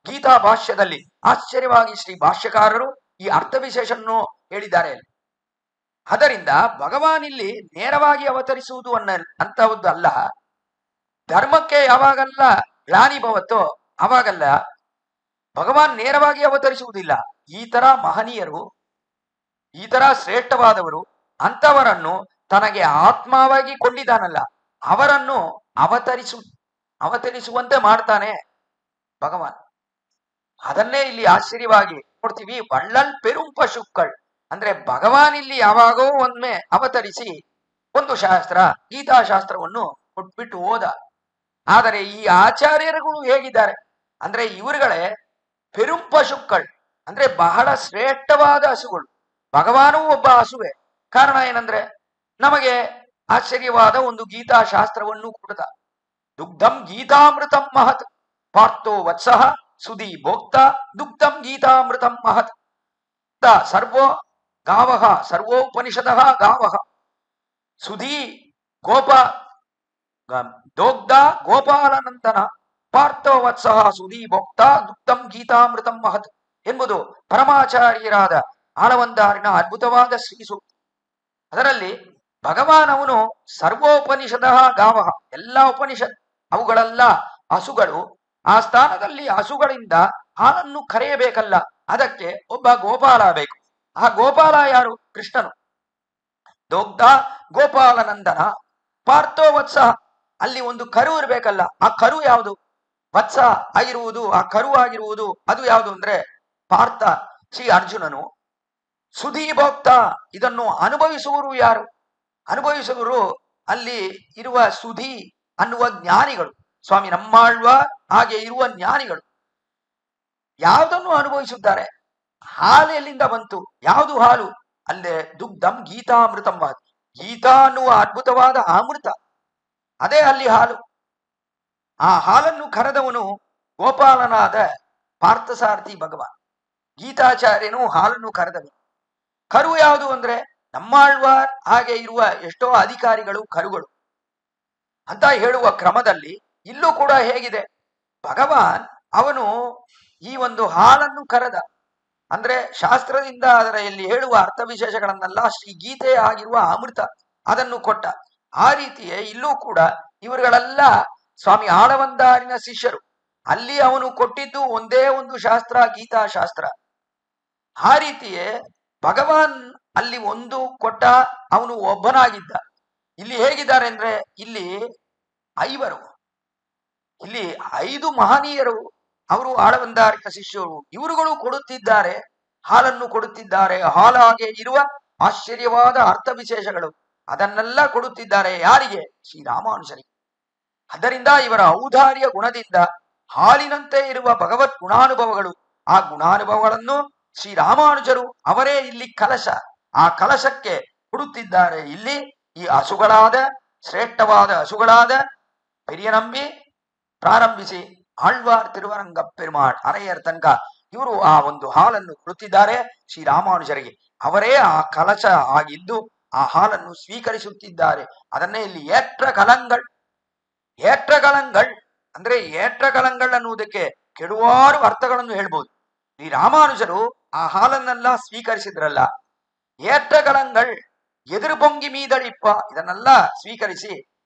ಗೀತಾ ಭಾಷ್ಯದಲ್ಲಿ ಆಶ್ಚರ್ಯವಾಗಿ ಶ್ರೀ ಭಾಷ್ಯಕಾರರು ಈ ಅರ್ಥ ವಿಶೇಷವನ್ನು ಹೇಳಿದ್ದಾರೆ. ಅದರಿಂದ ಭಗವಾನ್ ಇಲ್ಲಿ ನೇರವಾಗಿ ಅವತರಿಸುವುದು ಅಂತಹದ್ದು ಅಲ್ಲ. ಧರ್ಮಕ್ಕೆ ಯಾವಾಗಲ್ಲ ಗ್ಲಾನಿ ಬರುತ್ತೋ ಅವಾಗಲ್ಲ ಭಗವಾನ್ ನೇರವಾಗಿ ಅವತರಿಸುವುದಿಲ್ಲ. ಈ ತರ ಮಹನೀಯರು, ಈ ತರ ಶ್ರೇಷ್ಠವಾದವರು ಅಂತವರನ್ನು ತನಗೆ ಆತ್ಮವಾಗಿ ಕೊಂಡಿದ್ದಾನಲ್ಲ, ಅವರನ್ನು ಅವತರಿಸುವಂತೆ ಮಾಡ್ತಾನೆ ಭಗವಾನ್. ಅದನ್ನೇ ಇಲ್ಲಿ ಆಶ್ಚರ್ಯವಾಗಿ ನೋಡ್ತೀವಿ. ವಳ್ಳಲ್ ಪೆರುಂ ಪಶುಕ್ಕಳ್ ಅಂದ್ರೆ ಭಗವಾನ್ ಇಲ್ಲಿ ಯಾವಾಗೋ ಒಮ್ಮೆ ಅವತರಿಸಿ ಒಂದು ಶಾಸ್ತ್ರ, ಗೀತಾಶಾಸ್ತ್ರವನ್ನು ಕೊಟ್ಬಿಟ್ಟು ಹೋದ. ಆದರೆ ಈ ಆಚಾರ್ಯರುಗಳು ಹೇಗಿದ್ದಾರೆ ಅಂದ್ರೆ ಇವರುಗಳೇ ಪೆರುಂ ಪಶುಕ್ಕಳ್ ಅಂದ್ರೆ ಬಹಳ ಶ್ರೇಷ್ಠವಾದ ಹಸುಗಳು. ಭಗವಾನೂ ಒಬ್ಬ ಹಸುವೆ. ಕಾರಣ ಏನಂದ್ರೆ ನಮಗೆ ಆಶ್ಚರ್ಯವಾದ ಒಂದು ಗೀತಾಶಾಸ್ತ್ರವನ್ನು ಕೊಡ್ತ. ದುಗ್ಧಂ ಗೀತಾಮೃತಂ ಮಹತ್ ಪಾರ್ಥೋ ವತ್ಸಃ ಸುಧಿ ಭೋಕ್ತ ದುಗ್ಧಂ ಗೀತಾಮೃತಂ ಮಹತ್ ಸರ್ವೋ ಗಾವಃ ಸರ್ವೋಪನಿಷದಃ ಗಾವಃ ಸುಧಿ ಗೋಪ ದೋಗ್ಧ ಗೋಪಾಲನಂದನ ಪಾರ್ಥೋ ವತ್ಸಃ ಸುಧಿ ಭೋಕ್ತ ದುಗ್ಧಂ ಗೀತಾಮೃತಂ ಮಹತ್ ಎಂಬುದು ಪರಮಾಚಾರ್ಯರಾದ ಆಳವಂದಾರಿನ ಅದ್ಭುತವಾದ ಶ್ರೀ ಸೂಕ್ತ. ಅದರಲ್ಲಿ ಭಗವಾನ್ ಅವನು ಸರ್ವೋಪನಿಷದ ಗಾವಹ, ಎಲ್ಲ ಉಪನಿಷತ್ ಅವುಗಳೆಲ್ಲ ಹಸುಗಳು. ಆ ಸ್ಥಾನದಲ್ಲಿ ಹಸುಗಳಿಂದ ಹಾಲನ್ನು ಕರೆಯಬೇಕಲ್ಲ, ಅದಕ್ಕೆ ಒಬ್ಬ ಗೋಪಾಲ ಬೇಕು. ಆ ಗೋಪಾಲ ಯಾರು? ಕೃಷ್ಣನು. ದೋಗ್ಧ ಗೋಪಾಲನಂದನ ಪಾರ್ಥೋ ವತ್ಸ, ಅಲ್ಲಿ ಒಂದು ಕರು ಇರಬೇಕಲ್ಲ, ಆ ಕರು ಯಾವುದು? ವತ್ಸ ಆಗಿರುವುದು, ಆ ಕರು ಆಗಿರುವುದು ಅದು ಯಾವುದು ಅಂದ್ರೆ ಪಾರ್ಥ ಶ್ರೀ ಅರ್ಜುನನು. ಸುಧಿ ಭೋಕ್ತ, ಇದನ್ನು ಅನುಭವಿಸುವರು ಯಾರು? ಅನುಭವಿಸುವರು ಅಲ್ಲಿ ಇರುವ ಸುಧಿ ಅನ್ನುವ ಜ್ಞಾನಿಗಳು, ಸ್ವಾಮಿ ನಮ್ಮಾಳ್ವ ಹಾಗೆ ಇರುವ ಜ್ಞಾನಿಗಳು. ಯಾವುದನ್ನು ಅನುಭವಿಸುತ್ತಾರೆ? ಹಾಲು ಎಲ್ಲಿಂದ ಬಂತು? ಯಾವುದು ಹಾಲು? ಅಲ್ಲೇ ದುಗ್ಧಂ ಗೀತಾಮೃತಂ, ಗೀತಾ ಅನ್ನುವ ಅದ್ಭುತವಾದ ಅಮೃತ, ಅದೇ ಅಲ್ಲಿ ಹಾಲು. ಆ ಹಾಲನ್ನು ಕರೆದವನು ಗೋಪಾಲನಾದ ಪಾರ್ಥಸಾರಥಿ ಭಗವಾನ್. ಗೀತಾಚಾರ್ಯನು ಹಾಲನ್ನು ಕರೆದವನು. ಕರು ಯಾವುದು ಅಂದ್ರೆ ನಮ್ಮಾಳ್ವಾರ್ ಹಾಗೆ ಇರುವ ಎಷ್ಟೋ ಅಧಿಕಾರಿಗಳು ಕರುಗಳು ಅಂತ ಹೇಳುವ ಕ್ರಮದಲ್ಲಿ ಇಲ್ಲೂ ಕೂಡ ಹೇಗಿದೆ? ಭಗವಾನ್ ಅವನು ಈ ಒಂದು ಹಾಲನ್ನು ಕರೆದ ಅಂದ್ರೆ ಶಾಸ್ತ್ರದಿಂದ ಅದರಲ್ಲಿ ಹೇಳುವ ಅರ್ಥ ವಿಶೇಷಗಳನ್ನೆಲ್ಲ ಶ್ರೀ ಗೀತೆ ಆಗಿರುವ ಅಮೃತ ಅದನ್ನು ಕೊಟ್ಟ. ಆ ರೀತಿಯೇ ಇಲ್ಲೂ ಕೂಡ ಇವರುಗಳೆಲ್ಲ ಸ್ವಾಮಿ ಆಳವಂದಾರಿನ ಶಿಷ್ಯರು. ಅಲ್ಲಿ ಅವನು ಕೊಟ್ಟಿದ್ದು ಒಂದೇ ಒಂದು ಶಾಸ್ತ್ರ, ಗೀತಾಶಾಸ್ತ್ರ. ಆ ರೀತಿಯೇ ಭಗವಾನ್ ಅಲ್ಲಿ ಒಂದು ಕೊಟ್ಟ, ಅವನು ಒಬ್ಬನಾಗಿದ್ದ. ಇಲ್ಲಿ ಹೇಗಿದ್ದಾರೆ ಅಂದ್ರೆ ಇಲ್ಲಿ ಇಲ್ಲಿ 5 ಮಹನೀಯರು, ಅವರು ಆಳವಂದಾರಿಕ ಶಿಷ್ಯರು. ಇವರುಗಳು ಕೊಡುತ್ತಿದ್ದಾರೆ, ಹಾಲನ್ನು ಕೊಡುತ್ತಿದ್ದಾರೆ. ಹಾಲಾಗೆ ಇರುವ ಆಶ್ಚರ್ಯವಾದ ಅರ್ಥ ವಿಶೇಷಗಳು ಅದನ್ನೆಲ್ಲ ಕೊಡುತ್ತಿದ್ದಾರೆ. ಯಾರಿಗೆ? ಶ್ರೀರಾಮಾನುಜರಿಗೆ. ಅದರಿಂದ ಇವರ ಔದಾರ್ಯ ಗುಣದಿಂದ ಹಾಲಿನಂತೆ ಇರುವ ಭಗವತ್ ಗುಣಾನುಭವಗಳು, ಆ ಗುಣಾನುಭವಗಳನ್ನು ಶ್ರೀರಾಮಾನುಜರು ಅವರೇ ಇಲ್ಲಿ ಕಲಶ, ಆ ಕಲಶಕ್ಕೆ ಕೊಡುತ್ತಿದ್ದಾರೆ. ಇಲ್ಲಿ ಈ ಹಸುಗಳಾದ ಶ್ರೇಷ್ಠವಾದ ಹಸುಗಳಾದ ಪೆರಿಯನಂಬಿ ಪ್ರಾರಂಭಿಸಿ ಆಳ್ವಾರ್ ತಿರುವರಂಗ ಪೆರುಮಾಳ್ ಅರೆಯರ್ ತನಕ ಇವರು ಆ ಒಂದು ಹಾಲನ್ನು ಕೊಡುತ್ತಿದ್ದಾರೆ ಶ್ರೀರಾಮಾನುಜರಿಗೆ. ಅವರೇ ಆ ಕಲಶ ಆಗಿದ್ದು ಆ ಹಾಲನ್ನು ಸ್ವೀಕರಿಸುತ್ತಿದ್ದಾರೆ. ಅದನ್ನೇ ಇಲ್ಲಿ ಏಟ್ರಕಲಂಗಳ್ ಅಂದ್ರೆ ಏಟ್ರಕಲಂಗಳ್ ಅನ್ನುವುದಕ್ಕೆ ಕೆಡುವಾರು ಅರ್ಥಗಳನ್ನು ಹೇಳ್ಬೋದು. ಈ ರಾಮಾನುಜರು ಆ ಹಾಲನ್ನೆಲ್ಲ ಸ್ವೀಕರಿಸಿದ್ರಲ್ಲ, ಏಟ್ರಕಲಂಗಳ್ ಎದುರು ಪೊಂಗಿ ಮೀದಳಿಪ್ಪ ಇದನ್ನೆಲ್ಲ ಸ್ವೀಕರಿಸಿ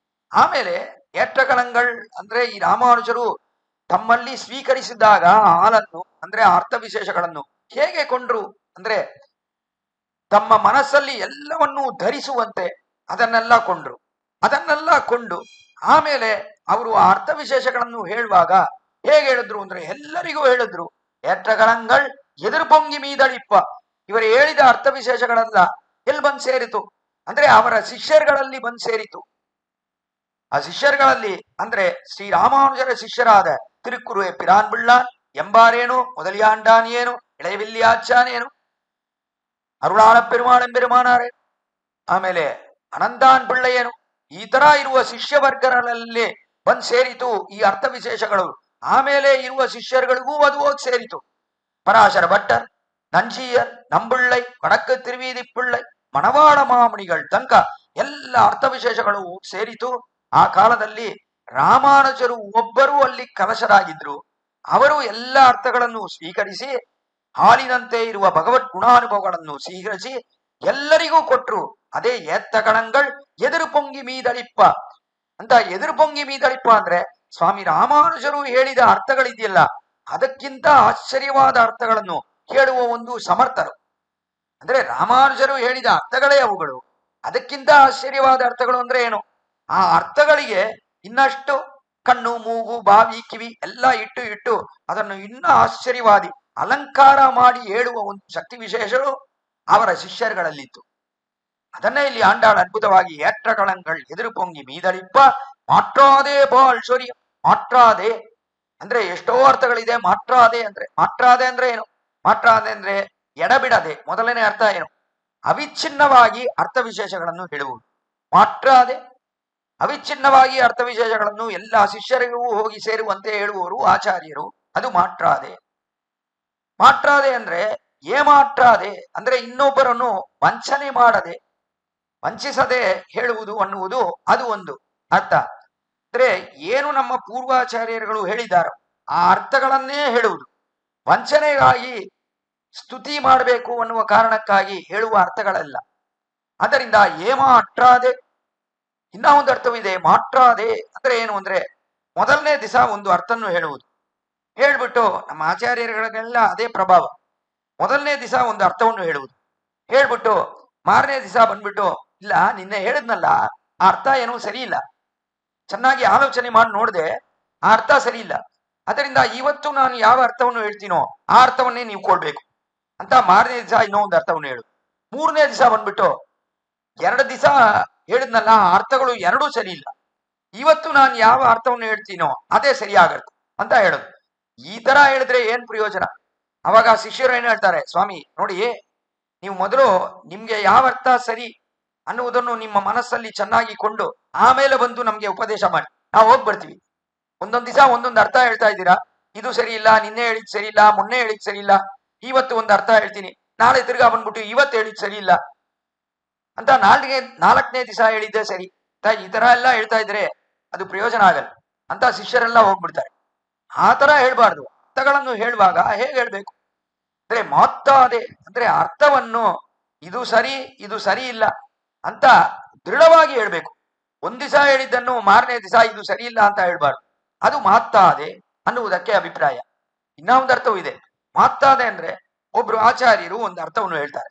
ಆಮೇಲೆ ಏಟ್ರಕಲಂಗಳ್ ಅಂದ್ರೆ ಈ ರಾಮಾನುಜರು ತಮ್ಮಲ್ಲಿ ಸ್ವೀಕರಿಸಿದಾಗ ಆ ಹಾಲನ್ನು ಅಂದ್ರೆ ಅರ್ಥ ವಿಶೇಷಗಳನ್ನು ಹೇಗೆ ಕೊಂಡ್ರು ಅಂದ್ರೆ ತಮ್ಮ ಮನಸ್ಸಲ್ಲಿ ಎಲ್ಲವನ್ನೂ ಧರಿಸುವಂತೆ ಅದನ್ನೆಲ್ಲ ಕೊಂಡ್ರು. ಅದನ್ನೆಲ್ಲ ಕೊಂಡು ಆಮೇಲೆ ಅವರು ಆ ಅರ್ಥ ವಿಶೇಷಗಳನ್ನು ಹೇಳುವಾಗ ಹೇಗೆ ಹೇಳಿದ್ರು ಅಂದ್ರೆ ಎಲ್ಲರಿಗೂ ಹೇಳಿದ್ರು. ಏಟ್ರಕಲಂಗಳ್ ಎದುರು ಪೊಂಗಿ ಮೀದಳಿಪ್ಪ, ಇವರು ಹೇಳಿದ ಅರ್ಥ ವಿಶೇಷಗಳೆಲ್ಲ ಎಲ್ಲಿ ಬಂದು ಸೇರಿತು ಅಂದ್ರೆ ಅವರ ಶಿಷ್ಯರುಗಳಲ್ಲಿ ಬಂದು ಸೇರಿತು. ಆ ಶಿಷ್ಯರುಗಳಲ್ಲಿ ಅಂದ್ರೆ ಶ್ರೀರಾಮಾನುಜರ ಶಿಷ್ಯರಾದ ತಿರುಕುರುವೆ ಪಿರಾನ್ ಬಿಳ್ಳಾನ್ ಎಂಬಾರೇನು, ಮೊದಲಿಯಾಂಡಾನಿಯೇನು, ಇಳೆಯವಿಲ್ಲಿಯಾಚಾನೇನು, ಅರುಳಾಳ ಪೆರುಮಾಳೆಂಬೆರುಮಾನಾರೆ, ಆಮೇಲೆ ಅನಂತಾನ್ ಪಿಳ್ಳೆಯೇನು, ಈ ತರ ಇರುವ ಶಿಷ್ಯ ವರ್ಗಗಳಲ್ಲಿ ಬಂದ್ ಸೇರಿತು ಈ ಅರ್ಥ ವಿಶೇಷಗಳು ಆಮೇಲೆ ಇರುವ ಶಿಷ್ಯರುಗಳಿಗೂ ಅದು ಹೋಗಿ ಸೇರಿತು. ಪರಾಶರ ಭಟ್ಟರ್, ನಂಜೀಯರ್, ನಂಬುಳ್ಳೈ, ವಡಕ್ಕೆ ತಿರುವೀದಿ ಪಿಳ್ಳೈ, ಮಣವಾಳ ಮಾಮಣಿಗಳ ತನಕ ಎಲ್ಲ ಅರ್ಥ ವಿಶೇಷಗಳು ಸೇರಿತು. ಆ ಕಾಲದಲ್ಲಿ ರಾಮಾನುಜರು ಒಬ್ಬರು ಅಲ್ಲಿ ಕಲಶರಾಗಿದ್ರು. ಅವರು ಎಲ್ಲ ಅರ್ಥಗಳನ್ನು ಸ್ವೀಕರಿಸಿ ಹಾಲಿನಂತೆ ಇರುವ ಭಗವದ್ ಗುಣಾನುಭವಗಳನ್ನು ಸ್ವೀಕರಿಸಿ ಎಲ್ಲರಿಗೂ ಕೊಟ್ರು. ಅದೇ ಎತ್ತಗಳಂಗಳ್ ಎದುರು ಪೊಂಗಿ ಮೀದಳಿಪ್ಪ ಅಂತ. ಎದುರು ಪೊಂಗಿ ಮೀದಳಿಪ್ಪ ಅಂದ್ರೆ ಸ್ವಾಮಿ ರಾಮಾನುಜರು ಹೇಳಿದ ಅರ್ಥಗಳಿದೆಯಲ್ಲ, ಅದಕ್ಕಿಂತ ಆಶ್ಚರ್ಯವಾದ ಅರ್ಥಗಳನ್ನು ಹೇಳುವ ಒಂದು ಸಮರ್ಥರು. ಅಂದ್ರೆ ರಾಮಾನುಜರು ಹೇಳಿದ ಅರ್ಥಗಳೇ ಅವುಗಳು. ಅದಕ್ಕಿಂತ ಆಶ್ಚರ್ಯವಾದ ಅರ್ಥಗಳು ಅಂದ್ರೆ ಏನು? ಆ ಅರ್ಥಗಳಿಗೆ ಇನ್ನಷ್ಟು ಕಣ್ಣು, ಮೂಗು, ಬಾವಿ, ಕಿವಿ ಎಲ್ಲ ಇಟ್ಟು ಅದನ್ನು ಇನ್ನ ಆಶ್ಚರ್ಯವಾದಿ ಅಲಂಕಾರ ಮಾಡಿ ಹೇಳುವ ಒಂದು ಶಕ್ತಿ ವಿಶೇಷಗಳು ಅವರ ಶಿಷ್ಯರುಗಳಲ್ಲಿತ್ತು. ಅದನ್ನೇ ಇಲ್ಲಿ ಆಂಡಾಳ್ ಅದ್ಭುತವಾಗಿ ಏற்றಗಳಂಗಳ್ ಎದುರು ಪೊಂಗಿ ಮೀದಳಿಪ್ಪ ಮಾಟ್ರಾದೆ ಬಾಳ್ ಶೌರ್ಯ. ಮಾಟ್ರಾದೆ ಅಂದ್ರೆ ಎಷ್ಟೋ ಅರ್ಥಗಳಿದೆ. ಮಾಟ್ರಾದೆ ಅಂದ್ರೆ ಏನು? ಮಾಟ್ರಾದೆ ಅಂದ್ರೆ ಎಡಬಿಡದೆ. ಮೊದಲನೇ ಅರ್ಥ ಏನು? ಅವಿಚ್ಛಿನ್ನವಾಗಿ ಅರ್ಥ ವಿಶೇಷಗಳನ್ನು ಹೇಳುವುದು. ಮಾಟ್ರಾದೆ ಅವಿಚ್ಛಿನ್ನವಾಗಿ ಅರ್ಥ ವಿಶೇಷಗಳನ್ನು ಎಲ್ಲ ಶಿಷ್ಯರಿಗೂ ಹೋಗಿ ಸೇರುವಂತೆ ಹೇಳುವವರು ಆಚಾರ್ಯರು. ಅದು ಮಾಟ್ರಾದೆ. ಮಾಟ್ರಾದೆ ಅಂದ್ರೆ ಏಮಾಟ್ರಾದೆ ಅಂದ್ರೆ ಇನ್ನೊಬ್ಬರನ್ನು ವಂಚನೆ ಮಾಡದೆ, ವಂಚಿಸದೆ ಹೇಳುವುದು ಅನ್ನುವುದು ಅದು ಒಂದು ಅರ್ಥ. ಅಂದ್ರೆ ಏನು ನಮ್ಮ ಪೂರ್ವಾಚಾರ್ಯರುಗಳು ಹೇಳಿದಾರೋ ಆ ಅರ್ಥಗಳನ್ನೇ ಹೇಳುವುದು. ವಂಚನೆಗಾಗಿ ಸ್ತುತಿ ಮಾಡಬೇಕು ಅನ್ನುವ ಕಾರಣಕ್ಕಾಗಿ ಹೇಳುವ ಅರ್ಥಗಳಲ್ಲ. ಆದ್ದರಿಂದ ಏಮಾಟ್ರಾದೆ. ಇನ್ನ ಒಂದು ಅರ್ಥವಿದೆ. ಮಾಟ್ರಾದೆ ಅಂದ್ರೆ ಏನು ಅಂದ್ರೆ ಮೊದಲನೇ ದಿವಸ ಒಂದು ಅರ್ಥವನ್ನು ಹೇಳುವುದು. ಹೇಳ್ಬಿಟ್ಟು ನಮ್ಮ ಆಚಾರ್ಯರುಗಳಿಗೆಲ್ಲ ಅದೇ ಪ್ರಭಾವ. ಮೊದಲನೇ ದಿವಸ ಒಂದು ಅರ್ಥವನ್ನು ಹೇಳುವುದು, ಹೇಳ್ಬಿಟ್ಟು ಮಾರನೇ ದಿವಸ ಬಂದ್ಬಿಟ್ಟು ಇಲ್ಲ ನಿನ್ನೆ ಹೇಳಿದ್ನಲ್ಲ ಆ ಅರ್ಥ ಏನೋ ಸರಿ ಇಲ್ಲ, ಚೆನ್ನಾಗಿ ಆಲೋಚನೆ ಮಾಡಿ ನೋಡಿದೆ, ಆ ಅರ್ಥ ಸರಿ ಇಲ್ಲ. ಅದರಿಂದ ಇವತ್ತು ನಾನು ಯಾವ ಅರ್ಥವನ್ನು ಹೇಳ್ತೀನೋ ಆ ಅರ್ಥವನ್ನೇ ನೀವು ಕೊಡ್ಬೇಕು ಅಂತ ಮಾರನೇ ದಿವಸ ಇನ್ನೂ ಒಂದು ಅರ್ಥವನ್ನು ಹೇಳು. ಮೂರನೇ ದಿವಸ ಬಂದ್ಬಿಟ್ಟು 2 ದಿವಸ ಹೇಳಿದ್ನಲ್ಲ ಆ ಅರ್ಥಗಳು ಎರಡೂ ಸರಿ ಇಲ್ಲ, ಇವತ್ತು ನಾನು ಯಾವ ಅರ್ಥವನ್ನು ಹೇಳ್ತೀನೋ ಅದೇ ಸರಿಯಾಗತ್ತೆ ಅಂತ ಹೇಳೋದು. ಈ ತರ ಹೇಳಿದ್ರೆ ಏನ್ ಪ್ರಯೋಜನ? ಅವಾಗ ಶಿಷ್ಯರು ಏನ್ ಹೇಳ್ತಾರೆ, ಸ್ವಾಮಿ ನೋಡಿ, ನೀವು ಮೊದಲು ನಿಮ್ಗೆ ಯಾವ ಅರ್ಥ ಸರಿ ಅನ್ನುವುದನ್ನು ನಿಮ್ಮ ಮನಸ್ಸಲ್ಲಿ ಚೆನ್ನಾಗಿ ಕೊಂಡು ಆಮೇಲೆ ಬಂದು ನಮ್ಗೆ ಉಪದೇಶ ಮಾಡಿ, ನಾವು ಹೋಗಿ ಬರ್ತೀವಿ. ಒಂದೊಂದು ದಿವಸ ಒಂದೊಂದು ಅರ್ಥ ಹೇಳ್ತಾ ಇದ್ದೀರಾ, ಇದು ಸರಿ ಇಲ್ಲ, ನಿನ್ನೆ ಹೇಳಿದ್ ಸರಿ ಇಲ್ಲ, ಮೊನ್ನೆ ಹೇಳಿದ್ ಸರಿ ಇಲ್ಲ, ಇವತ್ತು ಒಂದು ಅರ್ಥ ಹೇಳ್ತೀನಿ, ನಾಳೆ ತಿರ್ಗಾ ಬಂದ್ಬಿಟ್ಟು ಇವತ್ತು ಹೇಳಿದ್ ಸರಿ ಇಲ್ಲ ಅಂತ ನಾಲ್ಕನೇ ದಿವಸ ಹೇಳಿದ್ದೆ ಸರಿ, ಈ ತರ ಎಲ್ಲ ಹೇಳ್ತಾ ಇದ್ರೆ ಅದು ಪ್ರಯೋಜನ ಆಗಲ್ಲ ಅಂತ ಶಿಷ್ಯರೆಲ್ಲ ಹೋಗ್ಬಿಡ್ತಾರೆ. ಆ ತರ ಹೇಳ್ಬಾರ್ದು. ಅರ್ಥಗಳನ್ನು ಹೇಳುವಾಗ ಹೇಗೆ ಹೇಳ್ಬೇಕು ಅಂದ್ರೆ ಮಾತಾದೆ ಅಂದ್ರೆ ಅರ್ಥವನ್ನು ಇದು ಸರಿ ಇದು ಸರಿ ಇಲ್ಲ ಅಂತ ದೃಢವಾಗಿ ಹೇಳ್ಬೇಕು. ಒಂದ್ ದಿವಸ ಹೇಳಿದ್ದನ್ನು ಮಾರನೇ ದಿವಸ ಇದು ಸರಿ ಇಲ್ಲ ಅಂತ ಹೇಳ್ಬಾರ್ದು. ಅದು ಮಾತಾದೆ ಅನ್ನುವುದಕ್ಕೆ ಅಭಿಪ್ರಾಯ. ಇನ್ನ ಒಂದು ಅರ್ಥವೂ ಇದೆ. ಮಾತಾದೆ ಅಂದ್ರೆ ಒಬ್ರು ಆಚಾರ್ಯರು ಒಂದು ಅರ್ಥವನ್ನು ಹೇಳ್ತಾರೆ,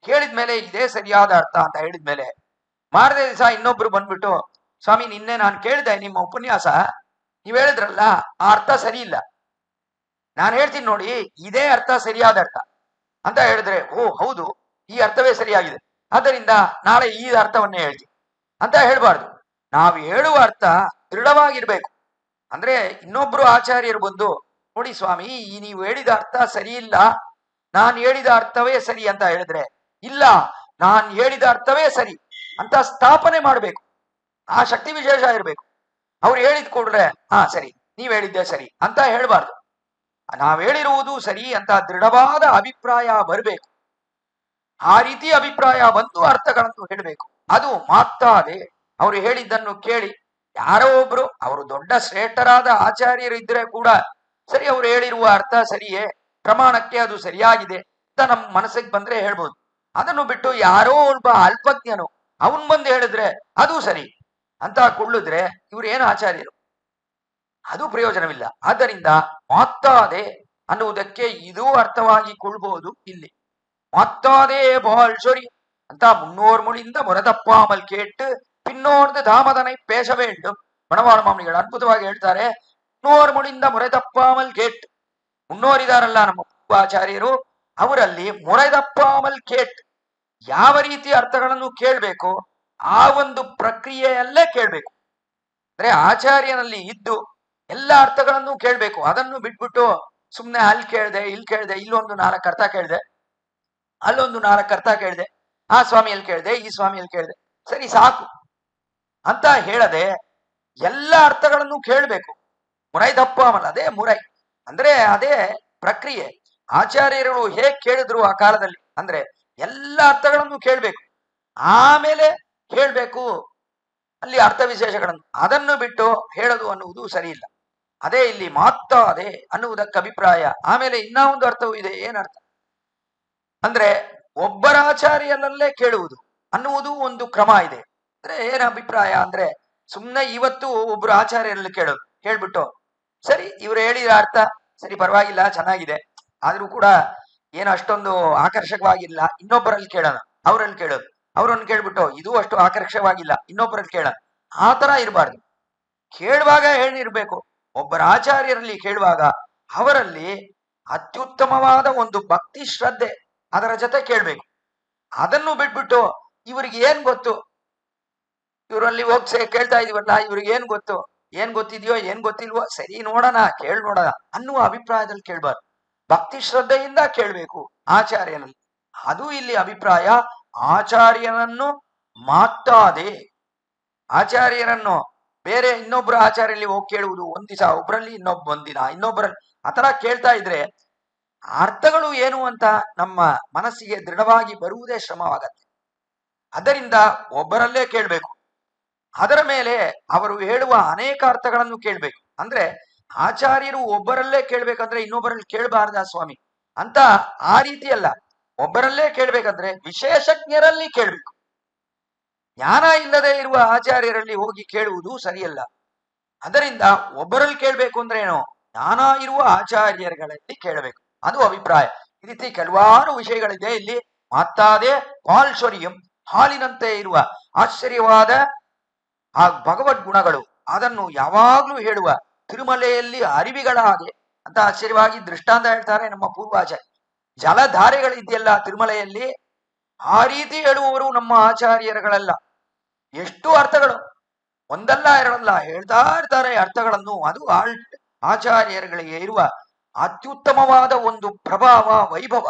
ಹೇಳಿದ್ಮೇಲೆ ಇದೇ ಸರಿಯಾದ ಅರ್ಥ ಅಂತ ಹೇಳಿದ್ಮೇಲೆ ಮಾರನೇ ದಿವಸ ಇನ್ನೊಬ್ರು ಬಂದ್ಬಿಟ್ಟು, ಸ್ವಾಮಿ ನಿನ್ನೆ ನಾನು ಕೇಳಿದೆ ನಿಮ್ಮ ಉಪನ್ಯಾಸ, ನೀವ್ ಹೇಳಿದ್ರಲ್ಲ ಆ ಅರ್ಥ ಸರಿ ಇಲ್ಲ, ನಾನು ಹೇಳ್ತೀನಿ ನೋಡಿ ಇದೇ ಅರ್ಥ ಸರಿಯಾದ ಅರ್ಥ ಅಂತ ಹೇಳಿದ್ರೆ, ಓ ಹೌದು ಈ ಅರ್ಥವೇ ಸರಿಯಾಗಿದೆ, ಆದ್ದರಿಂದ ನಾಳೆ ಈ ಅರ್ಥವನ್ನೇ ಹೇಳ್ತೀನಿ ಅಂತ ಹೇಳ್ಬಾರ್ದು. ನಾವು ಹೇಳುವ ಅರ್ಥ ದೃಢವಾಗಿರ್ಬೇಕು. ಅಂದ್ರೆ ಇನ್ನೊಬ್ರು ಆಚಾರ್ಯರು ಬಂದು, ನೋಡಿ ಸ್ವಾಮಿ ಈ ನೀವು ಹೇಳಿದ ಅರ್ಥ ಸರಿ ಇಲ್ಲ, ನಾನು ಹೇಳಿದ ಅರ್ಥವೇ ಸರಿ ಅಂತ ಹೇಳಿದ್ರೆ, ಇಲ್ಲ ನಾನು ಹೇಳಿದ ಅರ್ಥವೇ ಸರಿ ಅಂತ ಸ್ಥಾಪನೆ ಮಾಡಬೇಕು. ಆ ಶಕ್ತಿ ವಿಶೇಷ ಇರಬೇಕು. ಅವ್ರು ಹೇಳಿದ್ ಕೂಡ್ರೆ ಹಾ ಸರಿ ನೀವ್ ಹೇಳಿದ್ದೆ ಸರಿ ಅಂತ ಹೇಳ್ಬಾರ್ದು. ನಾವ್ ಹೇಳಿರುವುದು ಸರಿ ಅಂತ ದೃಢವಾದ ಅಭಿಪ್ರಾಯ ಬರಬೇಕು. ಆ ರೀತಿ ಅಭಿಪ್ರಾಯ ಬಂದು ಅರ್ಥಗಳನ್ನು ಹೇಳಬೇಕು. ಅದು ಮಾತಾದೆ. ಅವರು ಹೇಳಿದ್ದನ್ನು ಕೇಳಿ ಯಾರೋ ಒಬ್ರು ಅವರು ದೊಡ್ಡ ಶ್ರೇಷ್ಠರಾದ ಆಚಾರ್ಯರು ಇದ್ರೆ ಕೂಡ ಸರಿ ಅವ್ರು ಹೇಳಿರುವ ಅರ್ಥ ಸರಿಯೇ, ಪ್ರಮಾಣಕ್ಕೆ ಅದು ಸರಿಯಾಗಿದೆ ಅಂತ ನಮ್ಮ ಮನಸ್ಸಿಗೆ ಬಂದ್ರೆ ಹೇಳ್ಬೋದು. ಅದನ್ನು ಬಿಟ್ಟು ಯಾರೋ ಒಬ್ಬ ಅಲ್ಪಜ್ಞನು ಅವನ್ ಬಂದು ಹೇಳಿದ್ರೆ ಅದು ಸರಿ ಅಂತ ಕೊಳ್ಳಿದ್ರೆ ಇವ್ರು ಏನು ಆಚಾರ್ಯರು? ಅದು ಪ್ರಯೋಜನವಿಲ್ಲ. ಆದ್ದರಿಂದ ಮಾತಾದೆ ಅನ್ನುವುದಕ್ಕೆ ಇದೂ ಅರ್ಥವಾಗಿ ಕೊಳ್ಳಬಹುದು. ಇಲ್ಲಿ ಮಾತಾದೆ ಬಾಳ್ ಶೌರ್ಯ ಅಂತ 300 ಮொழிಯಿಂದ ಮೊರತಪ್ಪಾಮಲ್ ಕೇಟ್ಟು ಪಿನ್ನೋರ್ದು ಧಾಮದನೈ ಪೇಶ வேண்டும். ಮಣವಾಳ ಮಾಮನಿಗಳು ಅದ್ಭುತವಾಗಿ ಹೇಳ್ತಾರೆ, 300 ಮொழிಯಿಂದ ಮೊರೆತಪ್ಪಾಮಲ್ ಕೇಟ್. 300 ಇದಾರಲ್ಲ ನಮ್ಮ ಆಚಾರ್ಯರು, ಅವರಲ್ಲಿ ಮೊರೆತಪ್ಪಾಮಲ್ ಕೇಟ್ ಯಾವ ರೀತಿ ಅರ್ಥಗಳನ್ನು ಕೇಳಬೇಕು ಆ ಒಂದು ಪ್ರಕ್ರಿಯೆಯಲ್ಲೇ ಕೇಳಬೇಕು. ಅಂದ್ರೆ ಆಚಾರ್ಯನಲ್ಲಿ ಇದ್ದು ಎಲ್ಲ ಅರ್ಥಗಳನ್ನು ಕೇಳಬೇಕು. ಅದನ್ನು ಬಿಟ್ಬಿಟ್ಟು ಸುಮ್ಮನೆ ಅಲ್ಲಿ ಕೇಳಿದೆ ಇಲ್ಲಿ ಕೇಳಿದೆ, ಇಲ್ಲೊಂದು 4 ಅರ್ಥ ಕೇಳಿದೆ, ಅಲ್ಲೊಂದು 4 ಅರ್ಥ ಕೇಳಿದೆ, ಆ ಸ್ವಾಮಿಯಲ್ಲಿ ಕೇಳಿದೆ ಈ ಸ್ವಾಮಿಯಲ್ಲಿ ಕೇಳಿದೆ, ಸರಿ ಸಾಕು ಅಂತ ಹೇಳದೆ ಎಲ್ಲ ಅರ್ಥಗಳನ್ನು ಕೇಳಬೇಕು. ಮುರೈ ತಪ್ಪಾಮಲ್ಲ, ಅದೇ ಮುರೈ ಅಂದ್ರೆ ಅದೇ ಪ್ರಕ್ರಿಯೆ. ಆಚಾರ್ಯರು ಹೇಗ್ ಕೇಳಿದ್ರು ಆ ಕಾಲದಲ್ಲಿ ಅಂದ್ರೆ ಎಲ್ಲ ಅರ್ಥಗಳನ್ನು ಕೇಳ್ಬೇಕು, ಆಮೇಲೆ ಹೇಳ್ಬೇಕು ಅಲ್ಲಿ ಅರ್ಥ ವಿಶೇಷಗಳನ್ನು. ಅದನ್ನು ಬಿಟ್ಟು ಹೇಳೋದು ಅನ್ನುವುದು ಸರಿ ಇಲ್ಲ. ಅದೇ ಇಲ್ಲಿ ಮಾತಾದೆ ಅನ್ನುವುದಕ್ಕೆ ಅಭಿಪ್ರಾಯ. ಆಮೇಲೆ ಇನ್ನ ಒಂದು ಅರ್ಥವೂ ಇದೆ. ಏನರ್ಥ ಅಂದ್ರೆ ಒಬ್ಬರ ಆಚಾರ್ಯನಲ್ಲೇ ಕೇಳುವುದು ಅನ್ನುವುದು ಒಂದು ಕ್ರಮ ಇದೆ. ಅಂದ್ರೆ ಏನ ಅಭಿಪ್ರಾಯ ಅಂದ್ರೆ ಸುಮ್ಮನೆ ಇವತ್ತು ಒಬ್ರು ಆಚಾರ್ಯರಲ್ಲಿ ಕೇಳೋದು, ಹೇಳ್ಬಿಟ್ಟು ಸರಿ ಇವ್ರು ಹೇಳಿದ ಅರ್ಥ ಸರಿ ಪರವಾಗಿಲ್ಲ ಚೆನ್ನಾಗಿದೆ, ಆದ್ರೂ ಕೂಡ ಏನು ಅಷ್ಟೊಂದು ಆಕರ್ಷಕವಾಗಿಲ್ಲ, ಇನ್ನೊಬ್ಬರಲ್ಲಿ ಕೇಳೋಣ, ಅವರಲ್ಲಿ ಕೇಳೋದು, ಅವರನ್ನು ಕೇಳ್ಬಿಟ್ಟು ಇದು ಅಷ್ಟು ಆಕರ್ಷಕವಾಗಿಲ್ಲ, ಇನ್ನೊಬ್ಬರಲ್ಲಿ ಕೇಳೋಣ. ಆ ತರ ಇರಬಾರ್ದು. ಕೇಳುವಾಗ ಹೇಳಿರ್ಬೇಕು. ಒಬ್ಬರ ಆಚಾರ್ಯರಲ್ಲಿ ಕೇಳುವಾಗ ಅವರಲ್ಲಿ ಅತ್ಯುತ್ತಮವಾದ ಒಂದು ಭಕ್ತಿ ಶ್ರದ್ಧೆ ಅದರ ಜೊತೆ ಕೇಳ್ಬೇಕು. ಅದನ್ನು ಬಿಟ್ಬಿಟ್ಟು ಇವ್ರಿಗೆ ಏನ್ ಗೊತ್ತು, ಇವರಲ್ಲಿ ಹೋಗ್ಸೆ ಕೇಳ್ತಾ ಇದೀವಲ್ಲ, ಇವ್ರಿಗೆ ಏನ್ ಗೊತ್ತು, ಏನ್ ಗೊತ್ತಿದೆಯೋ ಏನ್ ಗೊತ್ತಿಲ್ವೋ, ಸರಿ ನೋಡೋಣ ಕೇಳ್ ನೋಡೋಣ ಅನ್ನುವ ಅಭಿಪ್ರಾಯದಲ್ಲಿ ಕೇಳ್ಬಾರ್ದು. ಭಕ್ತಿ ಶ್ರದ್ಧೆಯಿಂದ ಕೇಳ್ಬೇಕು ಆಚಾರ್ಯನಲ್ಲಿ. ಅದು ಇಲ್ಲಿ ಅಭಿಪ್ರಾಯ. ಆಚಾರ್ಯನನ್ನು ಮಾತಾದೆ, ಆಚಾರ್ಯರನ್ನು ಬೇರೆ ಇನ್ನೊಬ್ಬರ ಆಚಾರ್ಯಲ್ಲಿ ಹೋಗಿ ಕೇಳುವುದು, ಒಂದ್ ದಿವಸ ಒಬ್ರಲ್ಲಿ ಒಂದಿನ ಇನ್ನೊಬ್ಬರಲ್ಲಿ ಆತರ ಕೇಳ್ತಾ ಇದ್ರೆ ಅರ್ಥಗಳು ಏನು ಅಂತ ನಮ್ಮ ಮನಸ್ಸಿಗೆ ದೃಢವಾಗಿ ಬರುವುದೇ ಶ್ರಮವಾಗತ್ತೆ. ಅದರಿಂದ ಒಬ್ಬರಲ್ಲೇ ಕೇಳ್ಬೇಕು. ಅದರ ಮೇಲೆ ಅವರು ಹೇಳುವ ಅನೇಕ ಅರ್ಥಗಳನ್ನು ಕೇಳ್ಬೇಕು. ಅಂದ್ರೆ ಆಚಾರ್ಯರು ಒಬ್ಬರಲ್ಲೇ ಕೇಳ್ಬೇಕಂದ್ರೆ ಇನ್ನೊಬ್ಬರಲ್ಲಿ ಕೇಳಬಾರ್ದ ಸ್ವಾಮಿ ಅಂತ ಆ ರೀತಿ ಅಲ್ಲ. ಒಬ್ಬರಲ್ಲೇ ಕೇಳ್ಬೇಕಂದ್ರೆ ವಿಶೇಷಜ್ಞರಲ್ಲಿ ಕೇಳ್ಬೇಕು. ಜ್ಞಾನ ಇಲ್ಲದೆ ಇರುವ ಆಚಾರ್ಯರಲ್ಲಿ ಹೋಗಿ ಕೇಳುವುದು ಸರಿಯಲ್ಲ. ಅದರಿಂದ ಒಬ್ಬರಲ್ಲಿ ಕೇಳ್ಬೇಕು ಅಂದ್ರೆ ಏನು, ಜ್ಞಾನ ಇರುವ ಆಚಾರ್ಯರುಗಳಲ್ಲಿ ಕೇಳಬೇಕು, ಅದು ಅಭಿಪ್ರಾಯ. ಈ ರೀತಿ ಕೆಲವಾರು ವಿಷಯಗಳಿದೆ ಇಲ್ಲಿ. ಮಾತಾದೆ ಪಾಲ್ಶ್ವರ್ಯಂ, ಹಾಲಿನಂತೆ ಇರುವ ಆಶ್ಚರ್ಯವಾದ ಆ ಭಗವದ್ ಗುಣಗಳು, ಅದನ್ನು ಯಾವಾಗ್ಲೂ ಹೇಳುವ ತಿರುಮಲೆಯಲ್ಲಿ ಅರಿವಿಗಳ ಹಾಗೆ ಅಂತ ಆಶ್ಚರ್ಯವಾಗಿ ದೃಷ್ಟಾಂತ ಹೇಳ್ತಾರೆ ನಮ್ಮ ಪೂರ್ವಾಚಾರ್ಯ. ಜಲಧಾರೆಗಳಿದೆಯಲ್ಲ ತಿರುಮಲೆಯಲ್ಲಿ, ಆ ರೀತಿ ಹೇಳುವವರು ನಮ್ಮ ಆಚಾರ್ಯರುಗಳೆಲ್ಲ. ಎಷ್ಟು ಅರ್ಥಗಳು, ಒಂದಲ್ಲ ಎರಡಲ್ಲ ಹೇಳ್ತಾ ಇರ್ತಾರೆ ಅರ್ಥಗಳನ್ನು. ಅದು ಆಚಾರ್ಯರುಗಳಿಗೆ ಇರುವ ಅತ್ಯುತ್ತಮವಾದ ಒಂದು ಪ್ರಭಾವ, ವೈಭವ.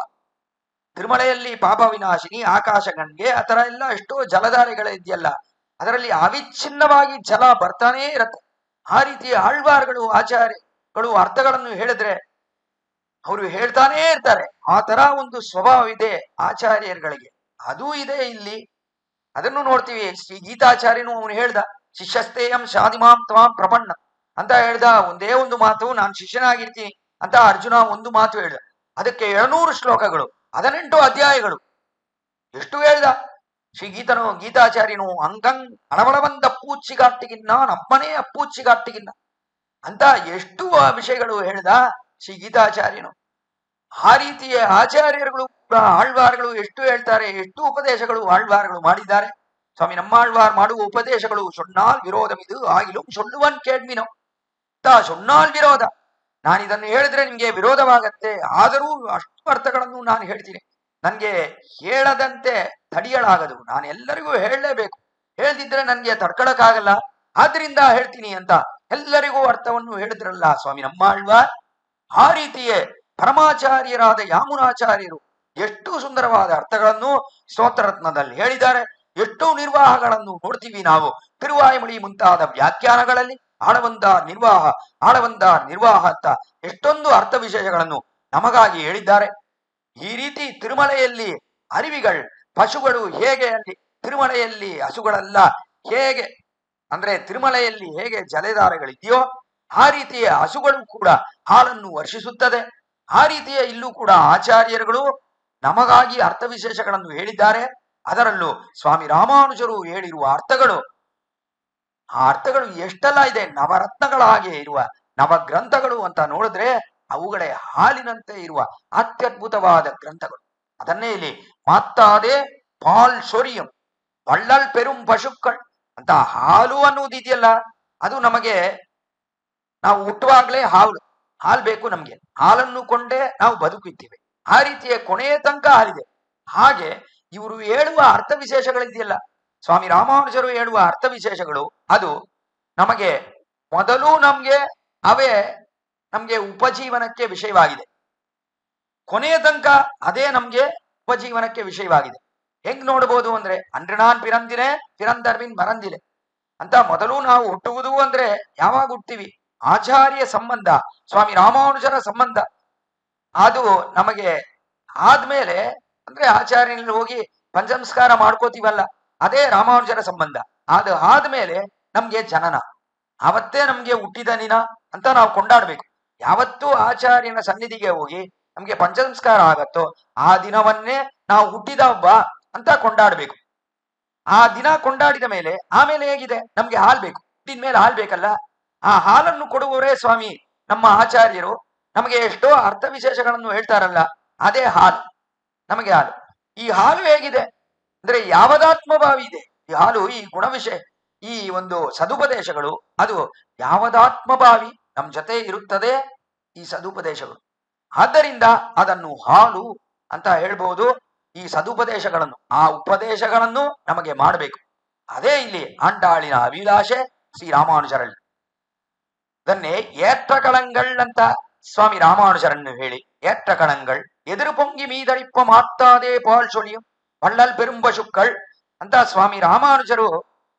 ತಿರುಮಲೆಯಲ್ಲಿ ಪಾಪ ವಿನಾಶಿನಿ, ಆಕಾಶಗಂಗೆ, ಆ ತರ ಎಲ್ಲ ಎಷ್ಟೋ ಜಲಧಾರೆಗಳಿದೆಯಲ್ಲ, ಅದರಲ್ಲಿ ಅವಿಚ್ಛಿನ್ನವಾಗಿ ಜಲ ಬರ್ತಾನೇ ಇರತ್ತೆ. ಆ ರೀತಿಯ ಆಳ್ವಾರ್ಗಳು ಆಚಾರ್ಯಗಳು ಅರ್ಥಗಳನ್ನು ಹೇಳಿದ್ರೆ ಅವರು ಹೇಳ್ತಾನೇ ಇರ್ತಾರೆ. ಆ ತರ ಒಂದು ಸ್ವಭಾವ ಇದೆ ಆಚಾರ್ಯರುಗಳಿಗೆ, ಅದೂ ಇದೆ ಇಲ್ಲಿ. ಅದನ್ನು ನೋಡ್ತೀವಿ. ಶ್ರೀ ಗೀತಾಚಾರ್ಯನು ಅವನು ಹೇಳ್ದ, ಶಿಷ್ಯಸ್ತೇಯಂ ಶಾದಿಮಾಂ ತ್ವಾಂ ಪ್ರಪನ್ನ ಅಂತ ಹೇಳ್ದ. ಒಂದೇ ಒಂದು ಮಾತು, ನಾನು ಶಿಷ್ಯನಾಗಿರ್ತೀನಿ ಅಂತ ಅರ್ಜುನ ಒಂದು ಮಾತು ಹೇಳ್ದ. ಅದಕ್ಕೆ 700 ಶ್ಲೋಕಗಳು, 18 ಅಧ್ಯಾಯಗಳು, ಎಷ್ಟು ಹೇಳ್ದ ಶ್ರೀ ಗೀತಾಚಾರ್ಯನು. ಅಂಗಂಗ್ ಅಳವಳವಂದ ಅಪ್ಪೂಚಿಗಾಟ್ಟಿಗಿನ್ನ ನಮ್ಮನೇ ಅಪ್ಪೂಚಿಗಾಟ್ಟಿಗಿನ್ನ ಅಂತ ಎಷ್ಟು ವಿಷಯಗಳು ಹೇಳ್ದ ಶ್ರೀ ಗೀತಾಚಾರ್ಯನು. ಆ ರೀತಿಯ ಆಚಾರ್ಯರುಗಳು ಕೂಡ ಆಳ್ವಾರ್ಗಳು ಎಷ್ಟು ಹೇಳ್ತಾರೆ, ಎಷ್ಟು ಉಪದೇಶಗಳು ಆಳ್ವಾರ್ಗಳು ಮಾಡಿದ್ದಾರೆ. ಸ್ವಾಮಿ ನಮ್ಮಾಳ್ವಾರ್ ಮಾಡುವ ಉಪದೇಶಗಳು ಸೊನ್ನಾಲ್ ವಿರೋಧಮಿದು ಆಗಿಲು ಸೊಳ್ಳುವನ್ ಕೇಳ್ಮಿನೋ ತಾ ಸೊನ್ನಾಲ್ ವಿರೋಧ. ನಾನಿದನ್ನು ಹೇಳಿದ್ರೆ ನಿಮ್ಗೆ ವಿರೋಧವಾಗತ್ತೆ, ಆದರೂ ಅಷ್ಟು ಅರ್ಥಗಳನ್ನು ನಾನು ಹೇಳ್ತೀನಿ. ನನ್ಗೆ ಹೇಳದಂತೆ ತಡೆಯಲಾಗದು, ನಾನು ಎಲ್ಲರಿಗೂ ಹೇಳಲೇಬೇಕು, ಹೇಳ್ದಿದ್ರೆ ನನ್ಗೆ ತಡ್ಕೊಳಕ್ಕಾಗಲ್ಲ, ಆದ್ರಿಂದ ಹೇಳ್ತೀನಿ ಅಂತ ಎಲ್ಲರಿಗೂ ಅರ್ಥವನ್ನು ಹೇಳಿದ್ರಲ್ಲ ಸ್ವಾಮಿ ನಮ್ಮಾಳ್ವಾರ್. ಆ ರೀತಿಯೇ ಪರಮಾಚಾರ್ಯರಾದ ಯಾಮುನಾಚಾರ್ಯರು ಎಷ್ಟು ಸುಂದರವಾದ ಅರ್ಥಗಳನ್ನು ಸ್ತೋತ್ರರತ್ನದಲ್ಲಿ ಹೇಳಿದ್ದಾರೆ. ಎಷ್ಟು ನಿರ್ವಾಹಗಳನ್ನು ನೋಡ್ತೀವಿ ನಾವು ತಿರುವಾಯುಮಡಿ ಮುಂತಾದ ವ್ಯಾಖ್ಯಾನಗಳಲ್ಲಿ. ಆಳವಂದ ನಿರ್ವಾಹ ಅಂತ ಎಷ್ಟೊಂದು ಅರ್ಥ ವಿಶೇಷಗಳನ್ನು ನಮಗಾಗಿ ಹೇಳಿದ್ದಾರೆ. ಈ ರೀತಿ ತಿರುಮಲೆಯಲ್ಲಿ ಅರಿವಿಗಳು, ಪಶುಗಳು ಹೇಗೆ ಅಲ್ಲಿ ತಿರುಮಲೆಯಲ್ಲಿ ಹಸುಗಳೆಲ್ಲ ಹೇಗೆ ಅಂದ್ರೆ ತಿರುಮಲೆಯಲ್ಲಿ ಹೇಗೆ ಜಲಧಾರೆಗಳಿದೆಯೋ ಆ ರೀತಿಯ ಹಸುಗಳು ಕೂಡ ಹಾಲನ್ನು ವರ್ಷಿಸುತ್ತದೆ. ಆ ರೀತಿಯ ಇಲ್ಲೂ ಕೂಡ ಆಚಾರ್ಯರುಗಳು ನಮಗಾಗಿ ಅರ್ಥ ವಿಶೇಷಗಳನ್ನು ಹೇಳಿದ್ದಾರೆ. ಅದರಲ್ಲೂ ಸ್ವಾಮಿ ರಾಮಾನುಜರು ಹೇಳಿರುವ ಅರ್ಥಗಳು, ಆ ಅರ್ಥಗಳು ಎಷ್ಟೆಲ್ಲ ಇದೆ. ನವರತ್ನಗಳ ಹಾಗೆ ಇರುವ ನವಗ್ರಂಥಗಳು ಅಂತ ನೋಡಿದ್ರೆ ಅವುಗಳೇ ಹಾಲಿನಂತೆ ಇರುವ ಅತ್ಯದ್ಭುತವಾದ ಗ್ರಂಥಗಳು. ಅದನ್ನೇ ಇಲ್ಲಿ ಮಾತಾದೆ ಪಾಲ್ ಶೋರಿಯಂ ಬಳ್ಳಲ್ ಪೆರುಂ ಪಶುಕ್ಕಳ್ ಅಂತ. ಹಾಲು ಅನ್ನುವುದಿದೆಯಲ್ಲ, ಅದು ನಮಗೆ ನಾವು ಹುಟ್ಟುವಾಗ್ಲೇ ಹಾಲು ಬೇಕು ನಮ್ಗೆ, ಹಾಲನ್ನು ಕೊಂಡೇ ನಾವು ಬದುಕಿದ್ದೇವೆ. ಆ ರೀತಿಯ ಕೊನೆಯ ತನಕ ಹಾಲಿದೆ. ಹಾಗೆ ಇವರು ಹೇಳುವ ಅರ್ಥ ವಿಶೇಷಗಳಿದೆಯಲ್ಲ, ಸ್ವಾಮಿ ರಾಮಾನುಜರು ಹೇಳುವ ಅರ್ಥ ವಿಶೇಷಗಳು, ಅದು ನಮಗೆ ಮೊದಲು ನಮ್ಗೆ ಉಪಜೀವನಕ್ಕೆ ವಿಷಯವಾಗಿದೆ. ಕೊನೆಯ ತನಕ ಅದೇ ನಮ್ಗೆ ಉಪಜೀವನಕ್ಕೆ ವಿಷಯವಾಗಿದೆ. ಹೆಂಗ್ ನೋಡ್ಬೋದು ಅಂದ್ರೆ ಅಂಡ್ರನಾನ್ ಪಿರಂದಿನೆ ಪಿರಂದರ್ವಿನ್ ಬರಂದಿಲೆ ಅಂತ. ಮೊದಲು ನಾವು ಹುಟ್ಟುವುದು ಅಂದ್ರೆ ಯಾವಾಗ ಹುಟ್ತೀವಿ, ಆಚಾರ್ಯ ಸಂಬಂಧ, ಸ್ವಾಮಿ ರಾಮಾನುಜರ ಸಂಬಂಧ ಅದು ನಮಗೆ ಆದ್ಮೇಲೆ, ಅಂದ್ರೆ ಆಚಾರ್ಯನಲ್ಲಿ ಹೋಗಿ ಪಂಚಸಂಸ್ಕಾರ ಮಾಡ್ಕೋತೀವಲ್ಲ, ಅದೇ ರಾಮಾನುಜರ ಸಂಬಂಧ. ಅದು ಆದ್ಮೇಲೆ ನಮ್ಗೆ ಜನನ, ಅವತ್ತೇ ನಮ್ಗೆ ಹುಟ್ಟಿದ ದಿನ ಅಂತ ನಾವು ಕೊಂಡಾಡ್ಬೇಕು. ಯಾವತ್ತೂ ಆಚಾರ್ಯನ ಸನ್ನಿಧಿಗೆ ಹೋಗಿ ನಮ್ಗೆ ಪಂಚಸಂಸ್ಕಾರ ಆಗತ್ತೋ ಆ ದಿನವನ್ನೇ ನಾವು ಹುಟ್ಟಿದ ಹಬ್ಬ ಅಂತ ಕೊಂಡಾಡ್ಬೇಕು. ಆ ದಿನ ಕೊಂಡಾಡಿದ ಮೇಲೆ ಆಮೇಲೆ ಹೇಗಿದೆ, ನಮ್ಗೆ ಹಾಲ್ ಬೇಕು, ಹುಟ್ಟಿದ ಮೇಲೆ ಹಾಲ್ ಬೇಕಲ್ಲ. ಆ ಹಾಲನ್ನು ಕೊಡುವವರೇ ಸ್ವಾಮಿ ನಮ್ಮ ಆಚಾರ್ಯರು. ನಮಗೆ ಎಷ್ಟೋ ಅರ್ಥ ವಿಶೇಷಗಳನ್ನು ಹೇಳ್ತಾರಲ್ಲ, ಅದೇ ಹಾಲು, ನಮಗೆ ಹಾಲು. ಈ ಹಾಲು ಹೇಗಿದೆ ಅಂದ್ರೆ ಯಾವದಾತ್ಮಭಾವಿ ಇದೆ ಈ ಹಾಲು. ಈ ಗುಣವಿಷಯ, ಈ ಒಂದು ಸದುಪದೇಶಗಳು, ಅದು ಯಾವದಾತ್ಮಭಾವಿ ನಮ್ ಜೊತೆ ಇರುತ್ತದೆ ಈ ಸದುಪದೇಶಗಳು. ಆದ್ದರಿಂದ ಅದನ್ನು ಹಾಲು ಅಂತ ಹೇಳ್ಬೋದು. ಈ ಸದುಪದೇಶಗಳನ್ನು, ಆ ಉಪದೇಶಗಳನ್ನು ನಮಗೆ ಮಾಡಬೇಕು. ಅದೇ ಇಲ್ಲಿ ಆಂಡಾಳಿನ ಅಭಿಲಾಷೆ ಶ್ರೀರಾಮಾನುಜರಲ್ಲಿ. ಅದನ್ನೇ ಏತ್ರಕಳಂಗಳ್ ಅಂತ ಸ್ವಾಮಿ ರಾಮಾನುಜರನ್ನು ಹೇಳಿ, ಏತ್ರಕಳಂಗಳ್ ಎದುರು ಪೊಂಗಿ ಮೀದಳಿಪ್ಪ ಮಾತಾದೇ ಪಾಲ್ ಸೊಳಿಯಂ ವಳ್ಳಲ್ ಪೆರುಂಬಶುಕ್ಕಳ್ ಅಂತ ಸ್ವಾಮಿ ರಾಮಾನುಜರು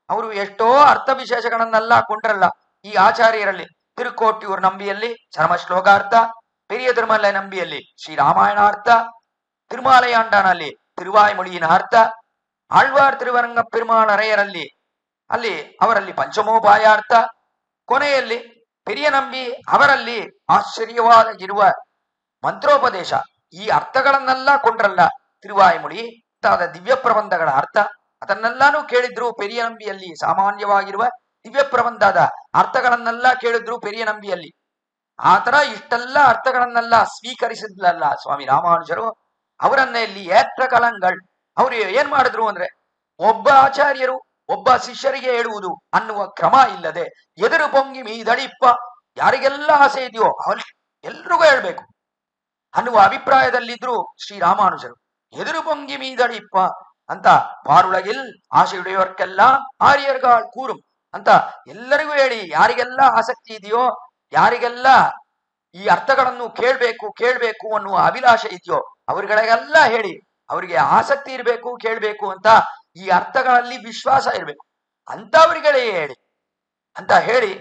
ಅವರು ಎಷ್ಟೋ ಅರ್ಥ ವಿಶೇಷಗಳನ್ನೆಲ್ಲ ಕೊಂಡ್ರಲ್ಲ ಈ ಆಚಾರ್ಯರಲ್ಲಿ. ತಿರುಕೋಟಿಯೂರ್ ನಂಬಿಯಲ್ಲಿ ಚರ್ಮ ಶ್ಲೋಕಾರ್ಥ, ಪೆರಿಯ ತಿರುಮಲ ನಂಬಿಯಲ್ಲಿ ಶ್ರೀರಾಮಾಯಣಾರ್ಥ, ತಿರುಮಾಲಯಾಂಡನಲ್ಲಿ ತಿರುವಾಯ್ಮೊಳಿಯಿನ ಅರ್ಥ, ಆಳ್ವಾರ್ ತಿರುವರಂಗ ಪೆರುಮಾಳರೆಯರಲ್ಲಿ ಅಲ್ಲಿ ಅವರಲ್ಲಿ ಪಂಚಮೋಪಾಯಾರ್ಥ, ಕೊನೆಯಲ್ಲಿ ಪೆರಿಯ ನಂಬಿ ಅವರಲ್ಲಿ ಆಶ್ಚರ್ಯವಾಗಿರುವ ಮಂತ್ರೋಪದೇಶ. ಈ ಅರ್ಥಗಳನ್ನೆಲ್ಲ ಕೊಂಡ್ರಲ್ಲ ತಿರುವಾಯ್ಮೊಳಿ ಮುಂತಾದ ದಿವ್ಯ ಪ್ರಬಂಧಗಳ ಅರ್ಥ. ಅದನ್ನೆಲ್ಲಾನು ಕೇಳಿದ್ರು ಪೆರಿಯ ನಂಬಿಯಲ್ಲಿ. ಸಾಮಾನ್ಯವಾಗಿರುವ ದಿವ್ಯ ಪ್ರಬಂಧದ ಅರ್ಥಗಳನ್ನೆಲ್ಲ ಕೇಳಿದ್ರು ಪೆರಿಯ ನಂಬಿಯಲ್ಲಿ. ಆತರ ಇಷ್ಟೆಲ್ಲ ಅರ್ಥಗಳನ್ನೆಲ್ಲ ಸ್ವೀಕರಿಸಿದ್ಲಲ್ಲ ಸ್ವಾಮಿ ರಾಮಾನುಜರು. ಅವರನ್ನೇ ಇಲ್ಲಿ ಏತ್ರಕಳಂಗಳ್ ಅವರು ಏನ್ ಮಾಡಿದ್ರು ಅಂದ್ರೆ, ಒಬ್ಬ ಆಚಾರ್ಯರು ಒಬ್ಬ ಶಿಷ್ಯರಿಗೆ ಹೇಳುವುದು ಅನ್ನುವ ಕ್ರಮ ಇಲ್ಲದೆ ಎದುರು ಪೊಂಗಿ ಮೀದಳಿಪ್ಪ, ಯಾರಿಗೆಲ್ಲ ಆಸೆ ಇದೆಯೋ ಅವ್ರ ಎಲ್ರಿಗೂ ಹೇಳ್ಬೇಕು ಅನ್ನುವ ಅಭಿಪ್ರಾಯದಲ್ಲಿದ್ರು ಶ್ರೀರಾಮಾನುಜರು. ಎದುರು ಪೊಂಗಿ ಮೀದಳಿಪ್ಪ ಅಂತ ಪಾರುಳಗಿಲ್ ಆಸೆಯುಡೆಯವರ್ಕೆಲ್ಲ ಆರ್ಯರ್ಗಾಳ್ ಕೂರುಂ ಅಂತ ಎಲ್ಲರಿಗೂ ಹೇಳಿ, ಯಾರಿಗೆಲ್ಲ ಆಸಕ್ತಿ ಇದೆಯೋ, ಯಾರಿಗೆಲ್ಲ ಈ ಅರ್ಥಗಳನ್ನು ಕೇಳ್ಬೇಕು ಅನ್ನುವ ಅಭಿಲಾಷೆ ಇದೆಯೋ ಅವರುಗಳಿಗೆಲ್ಲ ಹೇಳಿ, ಅವರಿಗೆ ಆಸಕ್ತಿ ಇರಬೇಕು, ಕೇಳ್ಬೇಕು ಅಂತ, ಈ ಅರ್ಥಗಳಲ್ಲಿ ವಿಶ್ವಾಸ ಇರಬೇಕು ಅಂತವರಿಗಳೇ ಹೇಳಿ ಅಂತ ಹೇಳಿ,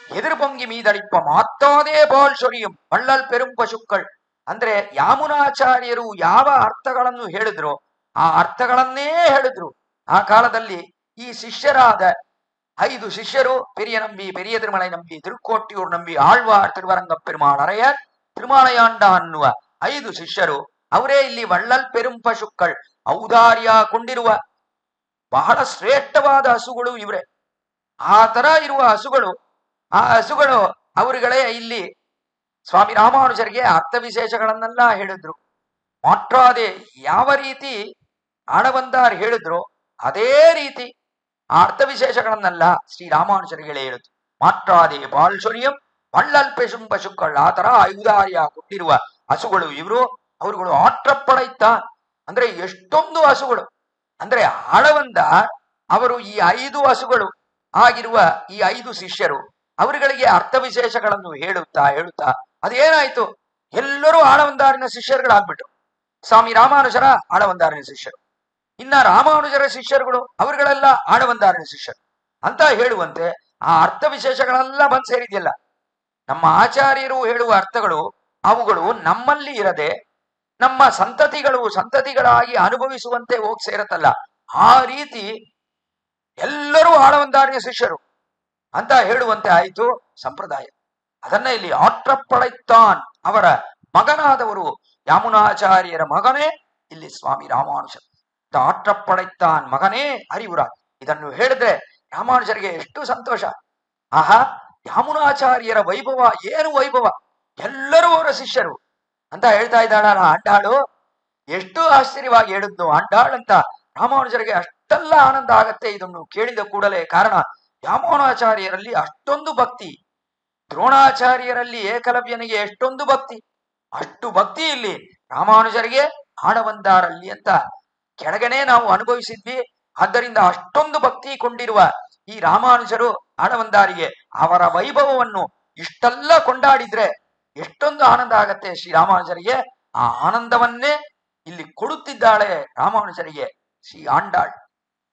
ಎದುರು ಪೊಂಗಿ ಮೀದಳಿಪ್ಪ ಮಾತಾದೇ ಬಾಲ್ ಶೊರಿಯಂ ವಳ್ಳಲ್ ಪೆರುಂ ಪಶುಕ್ಕಳ್ ಅಂದ್ರೆ ಯಾಮುನಾಚಾರ್ಯರು ಯಾವ ಅರ್ಥಗಳನ್ನು ಹೇಳಿದ್ರು ಆ ಅರ್ಥಗಳನ್ನೇ ಹೇಳಿದ್ರು. ಆ ಕಾಲದಲ್ಲಿ ಈ ಶಿಷ್ಯರಾದ 5 ಶಿಷ್ಯರು, ಪೆರಿಯ ನಂಬಿ, ಪೆರಿಯ ತಿರುಮಲೈ ನಂಬಿ, ತಿರುಕೋಟಿಯೂರ್ ನಂಬಿ, ಆಳ್ವಾರ್ ತಿರುವರಂಗ ಪೆರುಮಾಳ್ ಅರೆಯರ್, ತಿರುಮಾಲಯಾಂಡ ಅನ್ನುವ 5 ಶಿಷ್ಯರು, ಅವರೇ ಇಲ್ಲಿ ವಳ್ಳಲ್ ಪೆರುಂ ಪಶುಕ್ಕಳ್ ಔದಾರ್ಯ ಕೊಂಡಿರುವ ಬಹಳ ಶ್ರೇಷ್ಠವಾದ ಹಸುಗಳು ಇವರೇ. ಆ ತರ ಇರುವ ಹಸುಗಳು, ಆ ಹಸುಗಳು ಅವರುಗಳೇ ಇಲ್ಲಿ ಸ್ವಾಮಿ ರಾಮಾನುಜರಿಗೆ ಅರ್ಥ ವಿಶೇಷಗಳನ್ನೆಲ್ಲ ಹೇಳಿದ್ರು. ಮಾಟ್ರಾದೆ ಯಾವ ರೀತಿ ಆಳವಂದಾರ್ ಹೇಳಿದ್ರು ಅದೇ ರೀತಿ ಆ ಅರ್ಥ ವಿಶೇಷಗಳನ್ನೆಲ್ಲ ಶ್ರೀರಾಮಾನುಜರಿಗೆ ಹೇಳಿದ್ರು. ಮಾಟ್ರಾದೆ ಬಾಲ್ಶೊರಿಯಂ ವಳ್ಳಲ್ ಪೆಶುಂ ಪಶುಕ್ಕಳ್, ಆ ತರ ಔದಾರ್ಯ ಕೊಟ್ಟಿರುವ ಹಸುಗಳು ಇವರು. ಅವರುಗಳು ಆಟ್ರಪ್ಪಡೈತ ಅಂದ್ರೆ ಎಷ್ಟೊಂದು ಹಸುಗಳು ಅಂದ್ರೆ ಆಳವಂದ ಅವರು ಈ 5 ಹಸುಗಳು ಆಗಿರುವ ಈ 5 ಶಿಷ್ಯರು ಅವರುಗಳಿಗೆ ಅರ್ಥ ವಿಶೇಷಗಳನ್ನು ಹೇಳುತ್ತಾ ಅದೇನಾಯ್ತು, ಎಲ್ಲರೂ ಆಳವಂದಾರಿನ ಶಿಷ್ಯರುಗಳಾಗ್ಬಿಟ್ರು. ಸ್ವಾಮಿ ರಾಮಾನುಜರ ಆಳವಂದಾರಿನ ಶಿಷ್ಯರು, ಇನ್ನ ರಾಮಾನುಜರ ಶಿಷ್ಯರುಗಳು ಅವರುಗಳೆಲ್ಲ ಆಳವಂದಾರಿನ ಶಿಷ್ಯರು ಅಂತ ಹೇಳುವಂತೆ ಆ ಅರ್ಥ ವಿಶೇಷಗಳೆಲ್ಲ ಬಂದ್ ಸೇರಿದೆಯಲ್ಲ. ನಮ್ಮ ಆಚಾರ್ಯರು ಹೇಳುವ ಅರ್ಥಗಳು ಅವುಗಳು ನಮ್ಮಲ್ಲಿ ಇರದೆ ನಮ್ಮ ಸಂತತಿಗಳಾಗಿ ಅನುಭವಿಸುವಂತೆ ಹೋಗಿ ಸೇರತ್ತಲ್ಲ, ಆ ರೀತಿ ಎಲ್ಲರೂ ಆಳವಂದಾರಿನ ಶಿಷ್ಯರು ಅಂತ ಹೇಳುವಂತೆ ಆಯಿತು ಸಂಪ್ರದಾಯ. ಅದನ್ನ ಇಲ್ಲಿ ಆಟ್ರಪ್ಪಳೈತ್ತಾನ್ ಅವರ ಮಗನಾದವರು ಯಾಮುನಾಚಾರ್ಯರ ಮಗನೇ ಇಲ್ಲಿ ಸ್ವಾಮಿ ರಾಮಾನುಜ. ಆಟ್ರಪ್ಪಳೈತ್ತಾನ್ ಮಗನೇ ಹರಿವುರ. ಇದನ್ನು ಹೇಳಿದ್ರೆ ರಾಮಾನುಜರಿಗೆ ಎಷ್ಟು ಸಂತೋಷ. ಆಹಾ, ಯಾಮುನಾಚಾರ್ಯರ ವೈಭವ, ಏನು ವೈಭವ, ಎಲ್ಲರೂ ಅವರ ಶಿಷ್ಯರು ಅಂತ ಹೇಳ್ತಾ ಇದ್ದಾಳಲ್ಲ ಆಂಡಾಳು. ಎಷ್ಟು ಆಶ್ಚರ್ಯವಾಗಿ ಹೇಳಿದ್ನು ಆಂಡಾಳ್ ಅಂತ ರಾಮಾನುಜರಿಗೆ ಅಷ್ಟೆಲ್ಲ ಆನಂದ ಆಗತ್ತೆ ಇದನ್ನು ಕೇಳಿದ ಕೂಡಲೇ. ಕಾರಣ ಯಾಮೋನಾಚಾರ್ಯರಲ್ಲಿ ಅಷ್ಟೊಂದು ಭಕ್ತಿ, ದ್ರೋಣಾಚಾರ್ಯರಲ್ಲಿ ಏಕಲವ್ಯನಿಗೆ ಎಷ್ಟೊಂದು ಭಕ್ತಿ, ಅಷ್ಟು ಭಕ್ತಿ ಇಲ್ಲಿ ರಾಮಾನುಜರಿಗೆ ಆಳವಂದಾರಲ್ಲಿ ಅಂತ ಕೆಳಗನೆ ನಾವು ಅನುಭವಿಸಿದ್ವಿ. ಆದ್ದರಿಂದ ಅಷ್ಟೊಂದು ಭಕ್ತಿ ಕೊಂಡಿರುವ ಈ ರಾಮಾನುಜರು ಆಳವಂದಾರಿಗೆ ಅವರ ವೈಭವವನ್ನು ಇಷ್ಟೆಲ್ಲ ಕೊಂಡಾಡಿದ್ರೆ ಎಷ್ಟೊಂದು ಆನಂದ ಆಗತ್ತೆ ಶ್ರೀರಾಮಾನುಜರಿಗೆ. ಆ ಆನಂದವನ್ನೇ ಇಲ್ಲಿ ಕೊಡುತ್ತಿದ್ದಾಳೆ ರಾಮಾನುಜರಿಗೆ ಶ್ರೀ ಆಂಡಾಳ್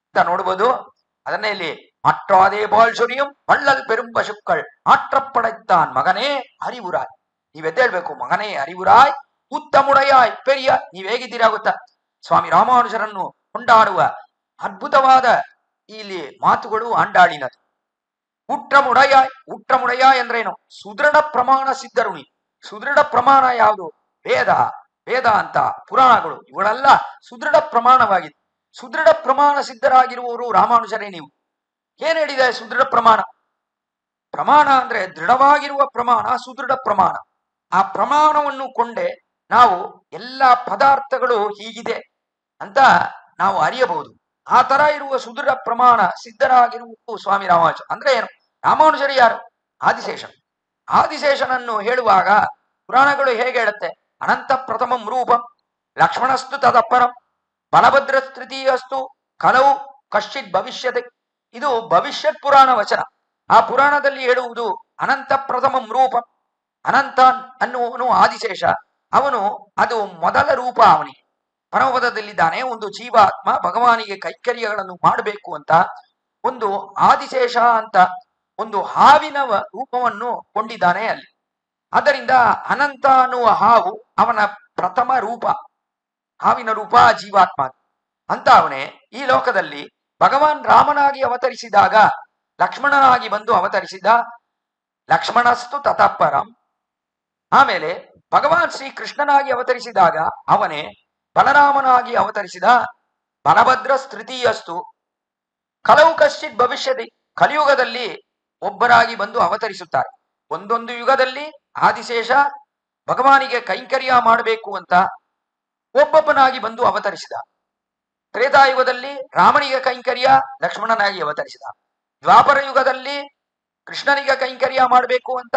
ಅಂತ ನೋಡ್ಬೋದು. ಅದನ್ನೇ ಇಲ್ಲಿ மற்றாதே பால் சொரியும் வள்ளல் பெரும் பசுக்கள் ஆற்றப்படைத்தான் ಮಗನೇ ಅರಿವುರಾಯ್. ನೀವೆದ್ದೇಳ್ಬೇಕು, ಮಗನೇ ಅರಿವುರಾಯ್ ಉತ್ತಮುಡೆಯಾಯ್ ಪೆರಿಯ. ನೀವ್ ಹೇಗಿದ್ದೀರಾ ಗೊತ್ತಾ? ಸ್ವಾಮಿ ರಾಮಾನುಜರನ್ನು ಕೊಂಡಾಡುವ ಅದ್ಭುತವಾದ ಇಲ್ಲಿ ಮಾತುಗಳು ಆಂಡಾಳಿನದು. ಉಟ್ರಮುಡೆಯಾಯ್. ಉಟ್ರಮುಡೆಯಾಯ್ ಅಂದ್ರೇನು? ಸುದೃಢ ಪ್ರಮಾಣ ಸಿದ್ಧರು. ನೀ ಸುದೃಢ ಪ್ರಮಾಣ ಯಾವುದು? ವೇದ, ವೇದಾಂತ, ಪುರಾಣಗಳು ಇವುಗಳೆಲ್ಲ ಸುದೃಢ ಪ್ರಮಾಣವಾಗಿದೆ. ಸುದೃಢ ಪ್ರಮಾಣ ಸಿದ್ಧರಾಗಿರುವವರು ರಾಮಾನುಜರೇ ನೀವು. ಏನ್ ಹೇಳಿದೆ ಸುದೃಢ ಪ್ರಮಾಣ? ಪ್ರಮಾಣ ಅಂದ್ರೆ ದೃಢವಾಗಿರುವ ಪ್ರಮಾಣ, ಸುದೃಢ ಪ್ರಮಾಣ. ಆ ಪ್ರಮಾಣವನ್ನು ಕೊಂಡೆ ನಾವು ಎಲ್ಲ ಪದಾರ್ಥಗಳು ಹೀಗಿದೆ ಅಂತ ನಾವು ಅರಿಯಬಹುದು. ಆ ತರ ಇರುವ ಸುದೃಢ ಪ್ರಮಾಣ ಸಿದ್ಧರಾಗಿರುವುದು ಸ್ವಾಮಿ ರಾಮಾನುಜ. ಅಂದ್ರೆ ಏನು? ರಾಮಾನುಜರು ಯಾರು? ಆದಿಶೇಷನ್. ಆದಿಶೇಷನನ್ನು ಹೇಳುವಾಗ ಪುರಾಣಗಳು ಹೇಗೆ ಹೇಳುತ್ತೆ? ಅನಂತ ಪ್ರಥಮಂ ರೂಪಂ ಲಕ್ಷ್ಮಣಸ್ತು ತದಪ್ಪರಂ ಬಲಭದ್ರ ತೃತೀಯಸ್ತು ಕಲವು ಕಶ್ಚಿತ್ ಭವಿಷ್ಯತೆ. ಇದು ಭವಿಷ್ಯತ್ ಪುರಾಣ ವಚನ. ಆ ಪುರಾಣದಲ್ಲಿ ಹೇಳುವುದು ಅನಂತ ಪ್ರಥಮಂ ರೂಪಂ. ಅನಂತ ಅನ್ನುವನು ಆದಿಶೇಷ. ಅವನು ಅದು ಮೊದಲ ರೂಪ. ಅವನಿಗೆ ಪರಮಪದದಲ್ಲಿದ್ದಾನೆ. ಒಂದು ಜೀವಾತ್ಮ ಭಗವಾನಿಗೆ ಕೈಕರ್ಯಗಳನ್ನು ಮಾಡಬೇಕು ಅಂತ ಒಂದು ಆದಿಶೇಷ ಅಂತ ಒಂದು ಹಾವಿನ ರೂಪವನ್ನು ಕೊಂಡಿದ್ದಾನೆ ಅಲ್ಲಿ. ಆದ್ದರಿಂದ ಅನಂತ ಅನ್ನುವ ಹಾವು ಅವನ ಪ್ರಥಮ ರೂಪ, ಹಾವಿನ ರೂಪ ಜೀವಾತ್ಮ ಅಂತ. ಅವನೇ ಈ ಲೋಕದಲ್ಲಿ ಭಗವಾನ್ ರಾಮನಾಗಿ ಅವತರಿಸಿದಾಗ ಲಕ್ಷ್ಮಣನಾಗಿ ಬಂದು ಅವತರಿಸಿದ. ಲಕ್ಷ್ಮಣಸ್ತು ತತಃಪರಂ. ಆಮೇಲೆ ಭಗವಾನ್ ಶ್ರೀ ಕೃಷ್ಣನಾಗಿ ಅವತರಿಸಿದಾಗ ಅವನೇ ಬಲರಾಮನಾಗಿ ಅವತರಿಸಿದ. ಬಲಭದ್ರ ತೃತೀಯಸ್ತು ಕಲವು ಕಶ್ಚಿತ್ ಭವಿಷ್ಯತಿ. ಕಲಿಯುಗದಲ್ಲಿ ಒಬ್ಬರಾಗಿ ಬಂದು ಅವತರಿಸುತ್ತಾರೆ. ಒಂದೊಂದು ಯುಗದಲ್ಲಿ ಆದಿಶೇಷ ಭಗವಾನಿಗೆ ಕೈಂಕರ್ಯ ಮಾಡಬೇಕು ಅಂತ ಒಬ್ಬೊಬ್ಬನಾಗಿ ಬಂದು ಅವತರಿಸಿದ. ತ್ರೇತಾಯುಗದಲ್ಲಿ ರಾಮನಿಗೆ ಕೈಂಕರ್ಯ ಲಕ್ಷ್ಮಣನಾಗಿ ಅವತರಿಸಿದ. ದ್ವಾಪರ ಯುಗದಲ್ಲಿ ಕೃಷ್ಣನಿಗೆ ಕೈಂಕರ್ಯ ಮಾಡಬೇಕು ಅಂತ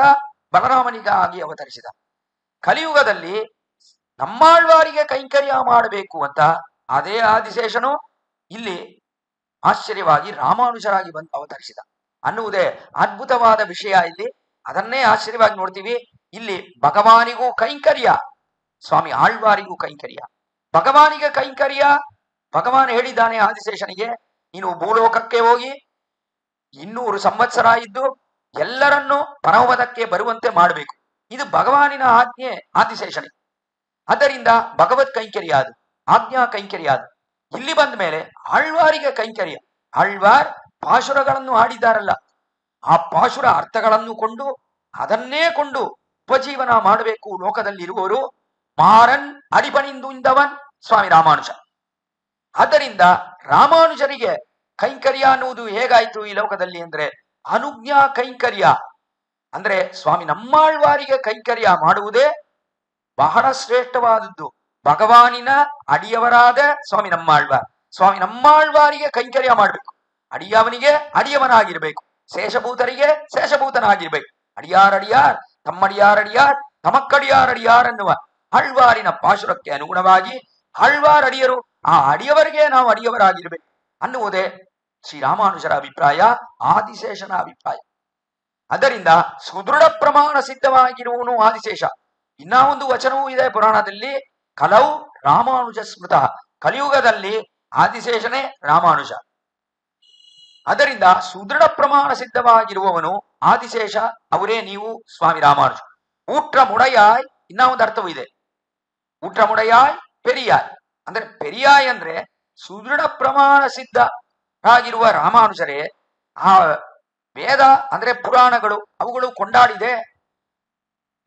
ಬಲರಾಮನಿಗಾಗಿ ಅವತರಿಸಿದ. ಕಲಿಯುಗದಲ್ಲಿ ನಮ್ಮಾಳ್ವಾರಿಗೆ ಕೈಂಕರ್ಯ ಮಾಡಬೇಕು ಅಂತ ಅದೇ ಆದಿಶೇಷನು ಇಲ್ಲಿ ಆಶ್ಚರ್ಯವಾಗಿ ರಾಮಾನುಜರಾಗಿ ಬಂದು ಅವತರಿಸಿದ ಅನ್ನುವುದೇ ಅದ್ಭುತವಾದ ವಿಷಯ. ಇಲ್ಲಿ ಅದನ್ನೇ ಆಶ್ಚರ್ಯವಾಗಿ ನೋಡ್ತೀವಿ. ಇಲ್ಲಿ ಭಗವಾನಿಗೂ ಕೈಂಕರ್ಯ, ಸ್ವಾಮಿ ಆಳ್ವಾರಿಗೂ ಕೈಂಕರ್ಯ. ಭಗವಾನಿಗೆ ಕೈಂಕರ್ಯ. ಭಗವಾನ್ ಹೇಳಿದ್ದಾನೆ ಆದಿಶೇಷನಿಗೆ, ನೀನು ಭೂಲೋಕಕ್ಕೆ ಹೋಗಿ 200 ಸಂವತ್ಸರ ಇದ್ದು ಎಲ್ಲರನ್ನೂ ಪರಮಪದಕ್ಕೆ ಬರುವಂತೆ ಮಾಡಬೇಕು. ಇದು ಭಗವಾನಿನ ಆಜ್ಞೆ ಆದಿಶೇಷನಿಗೆ. ಆದ್ದರಿಂದ ಭಗವತ್ ಕೈಂಕರ್ಯ ಅದು, ಆಜ್ಞಾ ಕೈಂಕರ್ಯ ಅದು. ಇಲ್ಲಿ ಬಂದ ಮೇಲೆ ಆಳ್ವಾರಿಗೆ ಕೈಂಕರ್ಯ. ಆಳ್ವಾರ್ ಪಾಶುರಗಳನ್ನು ಹಾಡಿದ್ದಾರಲ್ಲ, ಆ ಪಾಶುರ ಅರ್ಥಗಳನ್ನು ಕೊಂಡು ಅದನ್ನೇ ಕೊಂಡು ಉಪಜೀವನ ಮಾಡಬೇಕು ಲೋಕದಲ್ಲಿರುವವರು. ಮಾರನ್ ಅಡಿಪಣಿಂದು ಇಂದವನ್ ಸ್ವಾಮಿ ರಾಮಾನುಜ. ಆದ್ದರಿಂದ ರಾಮಾನುಜರಿಗೆ ಕೈಂಕರ್ಯ ಅನ್ನುವುದು ಹೇಗಾಯ್ತು ಈ ಲೋಕದಲ್ಲಿ ಅಂದ್ರೆ ಅನುಜ್ಞಾ ಕೈಂಕರ್ಯ. ಅಂದ್ರೆ ಸ್ವಾಮಿ ನಮ್ಮಾಳ್ವಾರಿಗೆ ಕೈಂಕರ್ಯ ಮಾಡುವುದೇ ಬಹಳ ಶ್ರೇಷ್ಠವಾದದ್ದು. ಭಗವಾನಿನ ಅಡಿಯವರಾದ ಸ್ವಾಮಿ ನಮ್ಮಾಳ್ವಾರ್. ಸ್ವಾಮಿ ನಮ್ಮಾಳ್ವಾರಿಗೆ ಕೈಂಕರ್ಯ ಮಾಡಬೇಕು. ಅಡಿಯವನಿಗೆ ಅಡಿಯವನಾಗಿರ್ಬೇಕು, ಶೇಷಭೂತರಿಗೆ ಶೇಷಭೂತನಾಗಿರ್ಬೇಕು. ಅಡಿಯಾರಡಿಯಾರ್ ತಮ್ಮಡಿಯಾರಡಿಯಾರ್ ತಮಕ್ಕಡಿಯಾರಡಿಯಾರ್ ಅನ್ನುವ ಆಳ್ವಾರಿನ ಪಾಶುರಕ್ಕೆ ಅನುಗುಣವಾಗಿ ಆಳ್ವಾರ್ ಅಡಿಯರು, ಆ ಅಡಿಯವರಿಗೆ ನಾವು ಅಡಿಯವರಾಗಿರ್ಬೇಕು ಅನ್ನುವುದೇ ಶ್ರೀರಾಮಾನುಜರ ಅಭಿಪ್ರಾಯ, ಆದಿಶೇಷನ ಅಭಿಪ್ರಾಯ. ಅದರಿಂದ ಸುದೃಢ ಪ್ರಮಾಣ ಸಿದ್ಧವಾಗಿರುವನು ಆದಿಶೇಷ. ಇನ್ನ ಒಂದು ವಚನವೂ ಇದೆ ಪುರಾಣದಲ್ಲಿ, ಕಲವು ರಾಮಾನುಜ ಸ್ಮೃತ. ಕಲಿಯುಗದಲ್ಲಿ ಆದಿಶೇಷನೇ ರಾಮಾನುಜ. ಅದರಿಂದ ಸುದೃಢ ಪ್ರಮಾಣ ಸಿದ್ಧವಾಗಿರುವವನು ಆದಿಶೇಷ, ಅವರೇ ನೀವು ಸ್ವಾಮಿ ರಾಮಾನುಜ. ಊಟ್ರ ಮುಡಯಾಯ್, ಇನ್ನ ಒಂದು ಅರ್ಥವೂ ಇದೆ. ಊಟ್ರ ಮುಡಯಾಯ್ ಪೆರಿಯಾಯ್. ಅಂದ್ರೆ ಪೆರಿಯಾಯ್ ಅಂದ್ರೆ ಸುದೃಢ ಪ್ರಮಾಣ ಸಿದ್ಧರಾಗಿರುವ ರಾಮಾನುಜರೇ. ಆ ವೇದ ಅಂದ್ರೆ ಪುರಾಣಗಳು, ಅವುಗಳು ಕೊಂಡಾಡಿದೆ.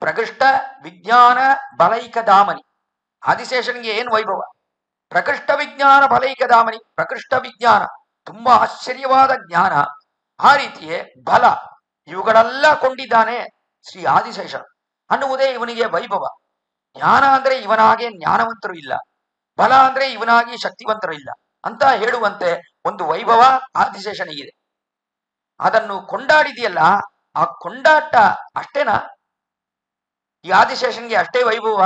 ಪ್ರಕೃಷ್ಟ ವಿಜ್ಞಾನ ಬಲೈಕ ಧಾಮನಿ. ಆದಿಶೇಷನಿಗೆ ಏನು ವೈಭವ! ಪ್ರಕೃಷ್ಟ ವಿಜ್ಞಾನ ಬಲೈಕ ಧಾಮನಿ. ಪ್ರಕೃಷ್ಟ ವಿಜ್ಞಾನ ತುಂಬಾ ಆಶ್ಚರ್ಯವಾದ ಜ್ಞಾನ, ಆ ರೀತಿಯೇ ಬಲ, ಇವುಗಳೆಲ್ಲ ಕೊಂಡಿದ್ದಾನೆ ಶ್ರೀ ಆದಿಶೇಷ ಅನ್ನುವುದೇ ಇವನಿಗೆ ವೈಭವ. ಜ್ಞಾನ ಅಂದ್ರೆ ಇವನಾಗೆ ಜ್ಞಾನವಂತರು ಇಲ್ಲ, ಬಲ ಅಂದ್ರೆ ಇವನಾಗಿ ಶಕ್ತಿವಂತರು ಇಲ್ಲ ಅಂತ ಹೇಳುವಂತೆ ಒಂದು ವೈಭವ ಆದಿಶೇಷನಿಗಿದೆ. ಅದನ್ನು ಕೊಂಡಾಡಿದೆಯಲ್ಲ, ಆ ಕೊಂಡಾಟ ಅಷ್ಟೇನಾ? ಈ ಆದಿಶೇಷನ್ಗೆ ಅಷ್ಟೇ ವೈಭವ?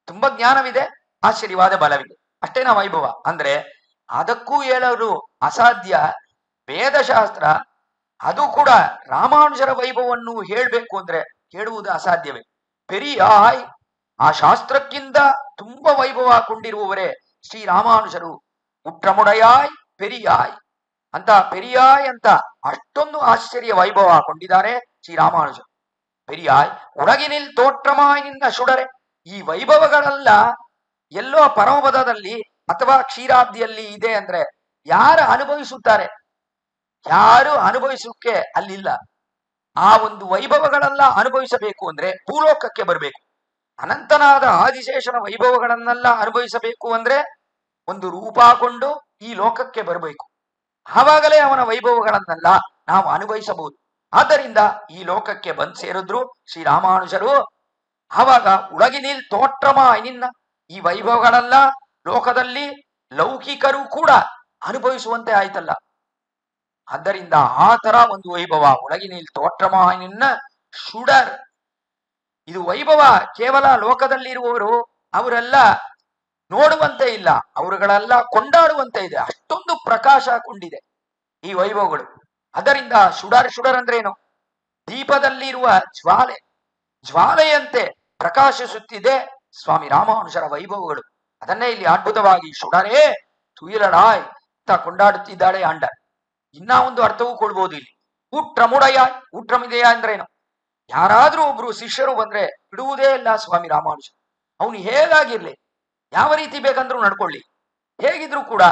ತುಂಬಾ ಜ್ಞಾನವಿದೆ, ಆಶ್ಚರ್ಯವಾದ ಬಲವಿದೆ, ಅಷ್ಟೇನಾ ವೈಭವ ಅಂದ್ರೆ? ಅದಕ್ಕೂ ಹೇಳಲು ಅಸಾಧ್ಯ. ವೇದಶಾಸ್ತ್ರ ಅದು ಕೂಡ ರಾಮಾನುಜರ ವೈಭವವನ್ನು ಹೇಳಬೇಕು ಅಂದ್ರೆ ಹೇಳುವುದು ಅಸಾಧ್ಯವೇ. ಪೆರಿಯಾಯ್, ಆ ಶಾಸ್ತ್ರಕ್ಕಿಂತ ತುಂಬಾ ವೈಭವ ಕೊಂಡಿರುವವರೇ ಶ್ರೀ ರಾಮಾನುಜರು. ಉಟ್ರಮುಡಯಾಯ್ ಪೆರಿಯಾಯ್ ಅಂತ ಪೆರಿಯಾಯ್ ಅಂತ ಅಷ್ಟೊಂದು ಆಶ್ಚರ್ಯ ವೈಭವ ಕೊಂಡಿದ್ದಾರೆ ಶ್ರೀರಾಮಾನುಜ. ಪೆರಿಯಾಯ್ ಉಳಗಿನಿಲ್ ತೋற்றಮಾಯ್ ನಿನ್ನ ಸುಡರೆ. ಈ ವೈಭವಗಳೆಲ್ಲ ಎಲ್ಲೋ ಪರಮಪದದಲ್ಲಿ ಅಥವಾ ಕ್ಷೀರಾಬ್ದಿಯಲ್ಲಿ ಇದೆ ಅಂದ್ರೆ ಯಾರು ಅನುಭವಿಸುತ್ತಾರೆ? ಯಾರು ಅನುಭವಿಸೋಕೆ ಅಲ್ಲಿಲ್ಲ. ಆ ಒಂದು ವೈಭವಗಳೆಲ್ಲ ಅನುಭವಿಸಬೇಕು ಅಂದ್ರೆ ಭೂಲೋಕಕ್ಕೆ ಬರಬೇಕು. ಅನಂತನಾದ ಆದಿಶೇಷನ ವೈಭವಗಳನ್ನೆಲ್ಲ ಅನುಭವಿಸಬೇಕು ಅಂದ್ರೆ ಒಂದು ರೂಪ ಕೊಂಡು ಈ ಲೋಕಕ್ಕೆ ಬರಬೇಕು. ಆವಾಗಲೇ ಅವನ ವೈಭವಗಳನ್ನೆಲ್ಲ ನಾವು ಅನುಭವಿಸಬಹುದು. ಆದ್ದರಿಂದ ಈ ಲೋಕಕ್ಕೆ ಬಂದು ಸೇರಿದ್ರು ಶ್ರೀರಾಮಾನುಜರು. ಆವಾಗ ಉಳಗಿನಿಲ್ ತೋற்றಮಾಯ್ ನಿನ್ನ, ಈ ವೈಭವಗಳೆಲ್ಲ ಲೋಕದಲ್ಲಿ ಲೌಕಿಕರು ಕೂಡ ಅನುಭವಿಸುವಂತೆ ಆಯ್ತಲ್ಲ. ಆದ್ದರಿಂದ ಆ ತರ ಒಂದು ವೈಭವ ಉಳಗಿನಿಲ್ ತೋற்றಮಾಯ್ ನಿನ್ನ ಶುಡರ್. ಇದು ವೈಭವ ಕೇವಲ ಲೋಕದಲ್ಲಿರುವವರು ಅವರೆಲ್ಲ ನೋಡುವಂತೆ ಇಲ್ಲ, ಅವರುಗಳೆಲ್ಲ ಕೊಂಡಾಡುವಂತೆ ಇದೆ. ಅಷ್ಟೊಂದು ಪ್ರಕಾಶ ಕೊಂಡಿದೆ ಈ ವೈಭವಗಳು. ಅದರಿಂದ ಶುಡರ್ ಶುಡರ್ ಅಂದ್ರೆ ಏನು? ದೀಪದಲ್ಲಿರುವ ಜ್ವಾಲೆ, ಜ್ವಾಲೆಯಂತೆ ಪ್ರಕಾಶಿಸುತ್ತಿದೆ ಸ್ವಾಮಿ ರಾಮಾನುಜರ ವೈಭವಗಳು. ಅದನ್ನೇ ಇಲ್ಲಿ ಅದ್ಭುತವಾಗಿ ಶುಡರೇ ತುಯಿಲಡಾಯ್ ಅಂತ ಕೊಂಡಾಡುತ್ತಿದ್ದಾಳೆ ಆಂಡ. ಇನ್ನ ಒಂದು ಅರ್ಥವೂ ಕೊಡ್ಬೋದು ಇಲ್ಲಿ. ಊಟ್ರಮುಡಯ, ಊಟ್ರಮಿದೆಯ ಅಂದ್ರೆ ಏನು? ಯಾರಾದ್ರೂ ಒಬ್ರು ಶಿಷ್ಯರು ಬಂದ್ರೆ ಬಿಡುವುದೇ ಇಲ್ಲ ಸ್ವಾಮಿ ರಾಮಾನುಜ. ಅವನು ಹೇಗಾಗಿರ್ಲಿ, ಯಾವ ರೀತಿ ಬೇಕಂದ್ರೂ ನಡ್ಕೊಳ್ಳಿ, ಹೇಗಿದ್ರು ಕೂಡ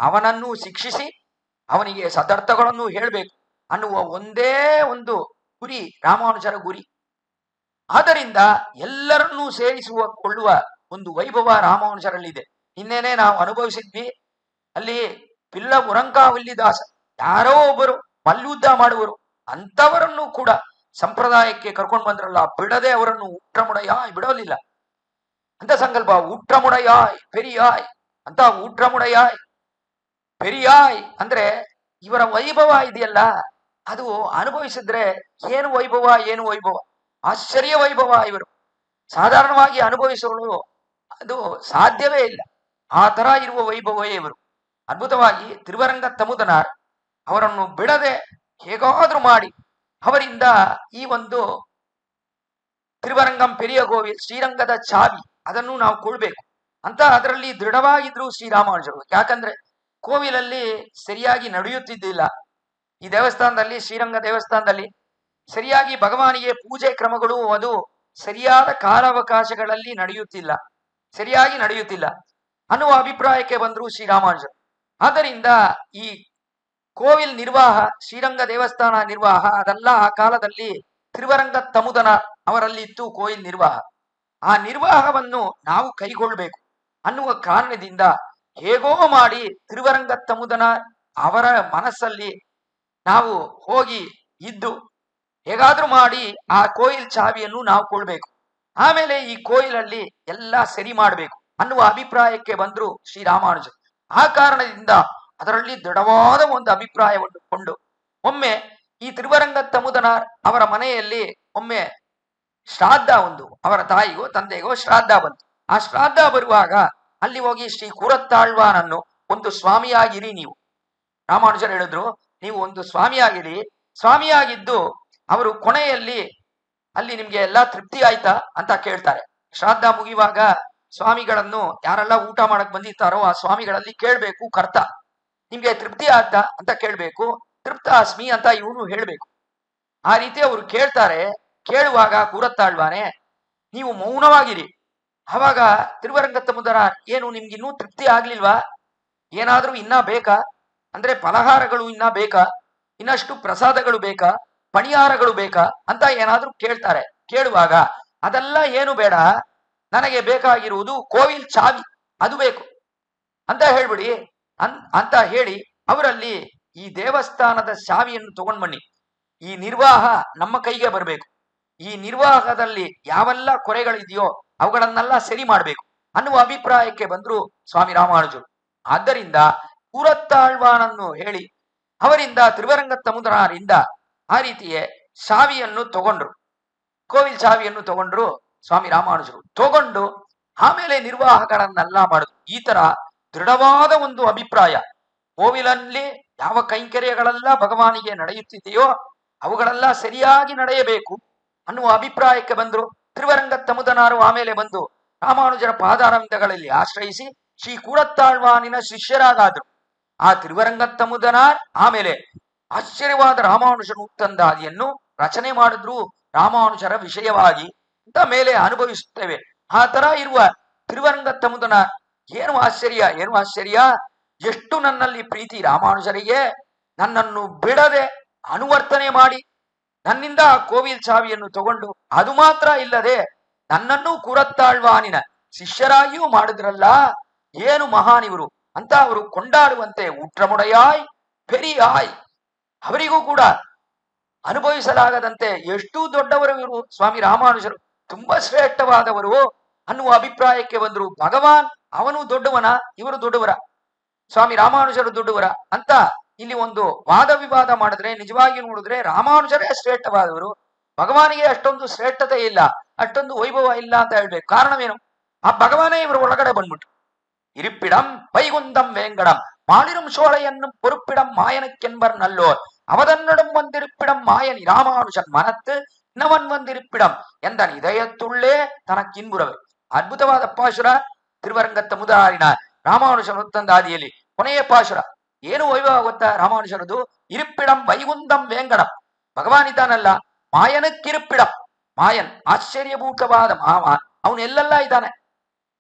ಅವನನ್ನು ಶಿಕ್ಷಿಸಿ ಅವನಿಗೆ ಸದರ್ಥಗಳನ್ನು ಹೇಳಬೇಕು ಅನ್ನುವ ಒಂದೇ ಒಂದು ಗುರಿ ರಾಮಾನುಜರ ಗುರಿ. ಆದ್ದರಿಂದ ಎಲ್ಲರನ್ನೂ ಕೊಳ್ಳುವ ಒಂದು ವೈಭವ ರಾಮಾನುಜರಲ್ಲಿದೆ. ಇನ್ನೇನೆ ನಾವು ಅನುಭವಿಸಿದ್ವಿ ಅಲ್ಲಿ ಪಿಲ್ಲ ಮುರಂಕಾವಲ್ಲಿದಾಸ, ಯಾರೋ ಒಬ್ಬರು ಮಲ್ಲಯುದ್ಧ ಮಾಡುವರು ಅಂತವರನ್ನು ಕೂಡ ಸಂಪ್ರದಾಯಕ್ಕೆ ಕರ್ಕೊಂಡು ಬಂದ್ರಲ್ಲ, ಬಿಡದೆ ಅವರನ್ನು ಊಟ್ರಮುಡಯಾಯ್ ಬಿಡೋಲಿಲ್ಲ ಅಂತ ಸಂಕಲ್ಪ. ಊಟ್ರಮುಡಯಾಯ್ ಪೆರಿಯಾಯ್ ಅಂತ, ಊಟ್ರಮುಡಯಾಯ್ ಪೆರಿಯಾಯ್ ಅಂದ್ರೆ ಇವರ ವೈಭವ ಇದೆಯಲ್ಲ ಅದು ಅನುಭವಿಸಿದ್ರೆ ಏನು ವೈಭವ, ಏನು ವೈಭವ, ಆಶ್ಚರ್ಯ ವೈಭವ. ಇವರು ಸಾಧಾರಣವಾಗಿ ಅನುಭವಿಸಲು ಅದು ಸಾಧ್ಯವೇ ಇಲ್ಲ. ಆ ತರ ಇರುವ ವೈಭವವೇ ಇವರು. ಅದ್ಭುತವಾಗಿ ತಿರುವರಂಗ ತಮುದನಾರ್ ಅವರನ್ನು ಬಿಡದೆ ಹೇಗಾದ್ರೂ ಮಾಡಿ ಅವರಿಂದ ಈ ಒಂದು ತಿರುವರಂಗಂ ಪೆರಿಯ ಗೋವಿಲ್ ಶ್ರೀರಂಗದ ಚಾವಿ ಅದನ್ನು ನಾವು ಕೊಡ್ಬೇಕು ಅಂತ ಅದರಲ್ಲಿ ದೃಢವಾಗಿದ್ರು ಶ್ರೀರಾಮಾನುಜರು. ಯಾಕಂದ್ರೆ ಕೋವಿಲಲ್ಲಿ ಸರಿಯಾಗಿ ನಡೆಯುತ್ತಿದ್ದಿಲ್ಲ. ಈ ದೇವಸ್ಥಾನದಲ್ಲಿ, ಶ್ರೀರಂಗ ದೇವಸ್ಥಾನದಲ್ಲಿ ಸರಿಯಾಗಿ ಭಗವಾನಿಗೆ ಪೂಜೆ ಕ್ರಮಗಳು ಅದು ಸರಿಯಾದ ಕಾಲಾವಕಾಶಗಳಲ್ಲಿ ನಡೆಯುತ್ತಿಲ್ಲ, ಸರಿಯಾಗಿ ನಡೆಯುತ್ತಿಲ್ಲ ಅನ್ನುವ ಅಭಿಪ್ರಾಯಕ್ಕೆ ಬಂದ್ರು ಶ್ರೀರಾಮಾನುಜರು. ಆದ್ದರಿಂದ ಈ ಕೋವಿಲ್ ನಿರ್ವಾಹ, ಶ್ರೀರಂಗ ದೇವಸ್ಥಾನ ನಿರ್ವಾಹ ಅದೆಲ್ಲ ಆ ಕಾಲದಲ್ಲಿ ತಿರುವರಂಗ ತಮುದನ ಅವರಲ್ಲಿ ಇತ್ತು ಕೋವಿಲ್ ನಿರ್ವಾಹ. ಆ ನಿರ್ವಾಹವನ್ನು ನಾವು ಕೈಗೊಳ್ಬೇಕು ಅನ್ನುವ ಕಾರಣದಿಂದ ಹೇಗೋ ಮಾಡಿ ತಿರುವರಂಗ ತಮುದನ ಅವರ ಮನಸ್ಸಲ್ಲಿ ನಾವು ಹೋಗಿ ಇದ್ದು ಹೇಗಾದ್ರೂ ಮಾಡಿ ಆ ಕೋಯಿಲ್ ಚಾವಿಯನ್ನು ನಾವು ಕೊಡ್ಬೇಕು, ಆಮೇಲೆ ಈ ಕೋಯಿಲಲ್ಲಿ ಎಲ್ಲ ಸರಿ ಮಾಡಬೇಕು ಅನ್ನುವ ಅಭಿಪ್ರಾಯಕ್ಕೆ ಬಂದ್ರು ಶ್ರೀರಾಮಾನುಜರು. ಆ ಕಾರಣದಿಂದ ಅದರಲ್ಲಿ ದೃಢವಾದ ಒಂದು ಅಭಿಪ್ರಾಯವನ್ನು ಕೊಂಡು ಒಮ್ಮೆ ಈ ತಿರುವರಂಗ ತಮುದನಾರ್ ಅವರ ಮನೆಯಲ್ಲಿ ಒಮ್ಮೆ ಶ್ರಾದ್ದ, ಒಂದು ಅವರ ತಾಯಿಗೋ ತಂದೆಗೋ ಶ್ರಾದ್ದ ಬಂತು. ಆ ಶ್ರಾದ್ದ ಬರುವಾಗ ಅಲ್ಲಿ ಹೋಗಿ ಶ್ರೀ ಕೂರತ್ತಾಳ್ವಾನನ್ನು ಒಂದು ಸ್ವಾಮಿಯಾಗಿರಿ ನೀವು. ರಾಮಾನುಜರು ಹೇಳಿದ್ರು, ನೀವು ಒಂದು ಸ್ವಾಮಿಯಾಗಿರಿ, ಸ್ವಾಮಿಯಾಗಿದ್ದು ಅವರು ಕೊನೆಯಲ್ಲಿ ಅಲ್ಲಿ ನಿಮ್ಗೆ ಎಲ್ಲಾ ತೃಪ್ತಿ ಆಯ್ತಾ ಅಂತ ಕೇಳ್ತಾರೆ. ಶ್ರಾದ್ದ ಮುಗಿಯುವಾಗ ಸ್ವಾಮಿಗಳನ್ನು ಯಾರೆಲ್ಲ ಊಟ ಮಾಡಕ್ ಬಂದಿರ್ತಾರೋ ಆ ಸ್ವಾಮಿಗಳಲ್ಲಿ ಕೇಳ್ಬೇಕು ಕರ್ತ, ನಿಮ್ಗೆ ತೃಪ್ತಿ ಆದ್ದ ಅಂತ ಕೇಳ್ಬೇಕು. ತೃಪ್ತ ಅಸ್ಮಿ ಅಂತ ಇವನು ಹೇಳ್ಬೇಕು. ಆ ರೀತಿ ಅವರು ಕೇಳ್ತಾರೆ. ಕೇಳುವಾಗ ಕೂರತ್ತಾಳ್ವಾನೆ ನೀವು ಮೌನವಾಗಿರಿ. ಅವಾಗ ತಿರುವರಂಗ ತಮುದರ, ಏನು ನಿಮ್ಗಿನ್ನೂ ತೃಪ್ತಿ ಆಗ್ಲಿಲ್ವಾ, ಏನಾದ್ರೂ ಇನ್ನ ಬೇಕಾ, ಅಂದ್ರೆ ಫಲಹಾರಗಳು ಇನ್ನ ಬೇಕಾ, ಇನ್ನಷ್ಟು ಪ್ರಸಾದಗಳು ಬೇಕಾ, ಪಣಿಹಾರಗಳು ಬೇಕಾ ಅಂತ ಏನಾದ್ರೂ ಕೇಳ್ತಾರೆ. ಕೇಳುವಾಗ ಅದೆಲ್ಲ ಏನು ಬೇಡ, ನನಗೆ ಬೇಕಾಗಿರುವುದು ಕೋವಿಲ್ ಚಾವಿ, ಅದು ಬೇಕು ಅಂತ ಹೇಳ್ಬಿಡಿ ಅಂತ ಹೇಳಿ ಅವರಲ್ಲಿ ಈ ದೇವಸ್ಥಾನದ ಚಾವಿಯನ್ನು ತಗೊಂಡ್ ಬನ್ನಿ, ಈ ನಿರ್ವಾಹ ನಮ್ಮ ಕೈಗೆ ಬರಬೇಕು, ಈ ನಿರ್ವಾಹದಲ್ಲಿ ಯಾವೆಲ್ಲ ಕೊರೆಗಳಿದೆಯೋ ಅವುಗಳನ್ನೆಲ್ಲ ಸರಿ ಮಾಡಬೇಕು ಅನ್ನುವ ಅಭಿಪ್ರಾಯಕ್ಕೆ ಬಂದ್ರು ಸ್ವಾಮಿ ರಾಮಾನುಜರು. ಆದ್ದರಿಂದ ಕೂರತ್ತಾಳ್ವಾನನ್ನು ಹೇಳಿ ಅವರಿಂದ ತಿರುವರಂಗ ತಮುದನಾರಿಂದ ಆ ರೀತಿಯೇ ಚಾವಿಯನ್ನು ತಗೊಂಡ್ರು, ಕೋವಿಲ್ ಚಾವಿಯನ್ನು ತಗೊಂಡ್ರು ಸ್ವಾಮಿ ರಾಮಾನುಜರು. ತಗೊಂಡು ಆಮೇಲೆ ನಿರ್ವಾಹಗಳನ್ನೆಲ್ಲ ಮಾಡುದು. ಈ ತರ ದೃಢವಾದ ಒಂದು ಅಭಿಪ್ರಾಯ, ಕೋವಿಲಲ್ಲಿ ಯಾವ ಕೈಂಕರ್ಯಗಳೆಲ್ಲ ಭಗವಾನಿಗೆ ನಡೆಯುತ್ತಿದೆಯೋ ಅವುಗಳೆಲ್ಲ ಸರಿಯಾಗಿ ನಡೆಯಬೇಕು ಅನ್ನುವ ಅಭಿಪ್ರಾಯಕ್ಕೆ ಬಂದ್ರು ತಿರುವರಂಗ ತಮುದನಾರು. ಆಮೇಲೆ ಬಂದು ರಾಮಾನುಜರ ಪಾದಾರಂಭಗಳಲ್ಲಿ ಆಶ್ರಯಿಸಿ ಶ್ರೀ ಕೂರತ್ತಾಳ್ವಾನಿನ ಶಿಷ್ಯರಾಗಾದ್ರು. ಆ ತಿರುವರಂಗತ್ತಮುದನಾರ್ ಆಮೇಲೆ ಆಶ್ಚರ್ಯವಾದ ರಾಮಾನುಜ ನೂತಂದಾದಿಯನ್ನು ರಚನೆ ಮಾಡಿದ್ರು ರಾಮಾನುಜರ ವಿಷಯವಾಗಿ ಅಂತ ಮೇಲೆ ಅನುಭವಿಸುತ್ತೇವೆ. ಆ ತರ ಇರುವ ತಿರುವರಂಗತ್ತಮುದನಾರ್ ಏನು ಆಶ್ಚರ್ಯ, ಏನು ಆಶ್ಚರ್ಯ, ಎಷ್ಟು ನನ್ನಲ್ಲಿ ಪ್ರೀತಿ ರಾಮಾನುಜರಿಗೆ, ನನ್ನನ್ನು ಬಿಡದೆ ಅನುವರ್ತನೆ ಮಾಡಿ ನನ್ನಿಂದ ಆ ಕೋವಿಲ್ ಚಾವಿಯನ್ನು ತಗೊಂಡು, ಅದು ಮಾತ್ರ ಇಲ್ಲದೆ ನನ್ನನ್ನು ಕುರತ್ತಾಳ್ವಾನಿನ ಶಿಷ್ಯರಾಗಿಯೂ ಮಾಡಿದ್ರಲ್ಲ, ಏನು ಮಹಾನಿವರು ಅಂತ ಅವರು ಕೊಂಡಾಡುವಂತೆ ಉಟ್ರಮುಡೆಯಾಯ್ ಪೆರಿಯಾಯ್, ಅವರಿಗೂ ಕೂಡ ಅನುಭವಿಸಲಾಗದಂತೆ ಎಷ್ಟು ದೊಡ್ಡವರು ಇವರು ಸ್ವಾಮಿ ರಾಮಾನುಜರು, ತುಂಬಾ ಶ್ರೇಷ್ಠವಾದವರು ಅನ್ನುವ ಅಭಿಪ್ರಾಯಕ್ಕೆ ಬಂದರು. ಭಗವಾನ್ ಅವನು ದೊಡ್ಡವನ, ಇವರು ದೊಡ್ಡವರ, ಸ್ವಾಮಿ ರಾಮಾನುಜರು ದೊಡ್ಡವರ ಅಂತ ಇಲ್ಲಿ ಒಂದು ವಾದ ವಿವಾದ ಮಾಡಿದ್ರೆ ನಿಜವಾಗಿ ನೋಡಿದ್ರೆ ರಾಮಾನುಜರೇ ಶ್ರೇಷ್ಠವಾದವರು, ಭಗವಾನಿಗೆ ಅಷ್ಟೊಂದು ಶ್ರೇಷ್ಠತೆ ಇಲ್ಲ, ಅಷ್ಟೊಂದು ವೈಭವ ಇಲ್ಲ ಅಂತ ಹೇಳ್ಬೇಕು. ಕಾರಣವೇನು? ಆ ಭಗವಾನೇ ಇವರು ಒಳಗಡೆ ಬಂದ್ಬಿಟ್ಟು ಇರಿಪಿಡಂ ವೈಗುಂದಂ ವೇಂಗಡಂ மாலிரும் சோலை என்னும் பொறுப்பிடம் மாயனுக்கென்பர் நல்லோர் அவதன்னடும் வந்திருப்பிடம் மாயன் ராமானுஜன் மனத்து இன்னவன் வந்திருப்பிடம் ಎಂದನ್ இதயத்துள்ளே ತನಕ್ಕಿನ್ಬುರವೆ. ಅದ್ಭುತವಾದ ಪಾಶುರ ತಿರುವರಂಗತ್ತ ಮುದಾರಿನ ರಾಮಾನುಜನ ವೃತ್ತಂದಾದಿಯಲ್ಲಿ ಕೊನೆಯ ಪಾಶುರ ಏನು ವೈಭವ ಗೊತ್ತಾ ರಾಮಾನುಜರದು? ಇರಿಪಿಡಂ ವೈಗುಂದಂ ವೇಂಗಡಂ, ಭಗವಾನ್ ಇದ್ದಾನಲ್ಲ ಮಾಯನಕ್ಕಿರುಪಿಡಂ, ಮಾಯನ್ ಆಶ್ಚರ್ಯಭೂತವಾದ ಮಾವ ಅವನು ಎಲ್ಲೆಲ್ಲ ಇದ್ದಾನೆ.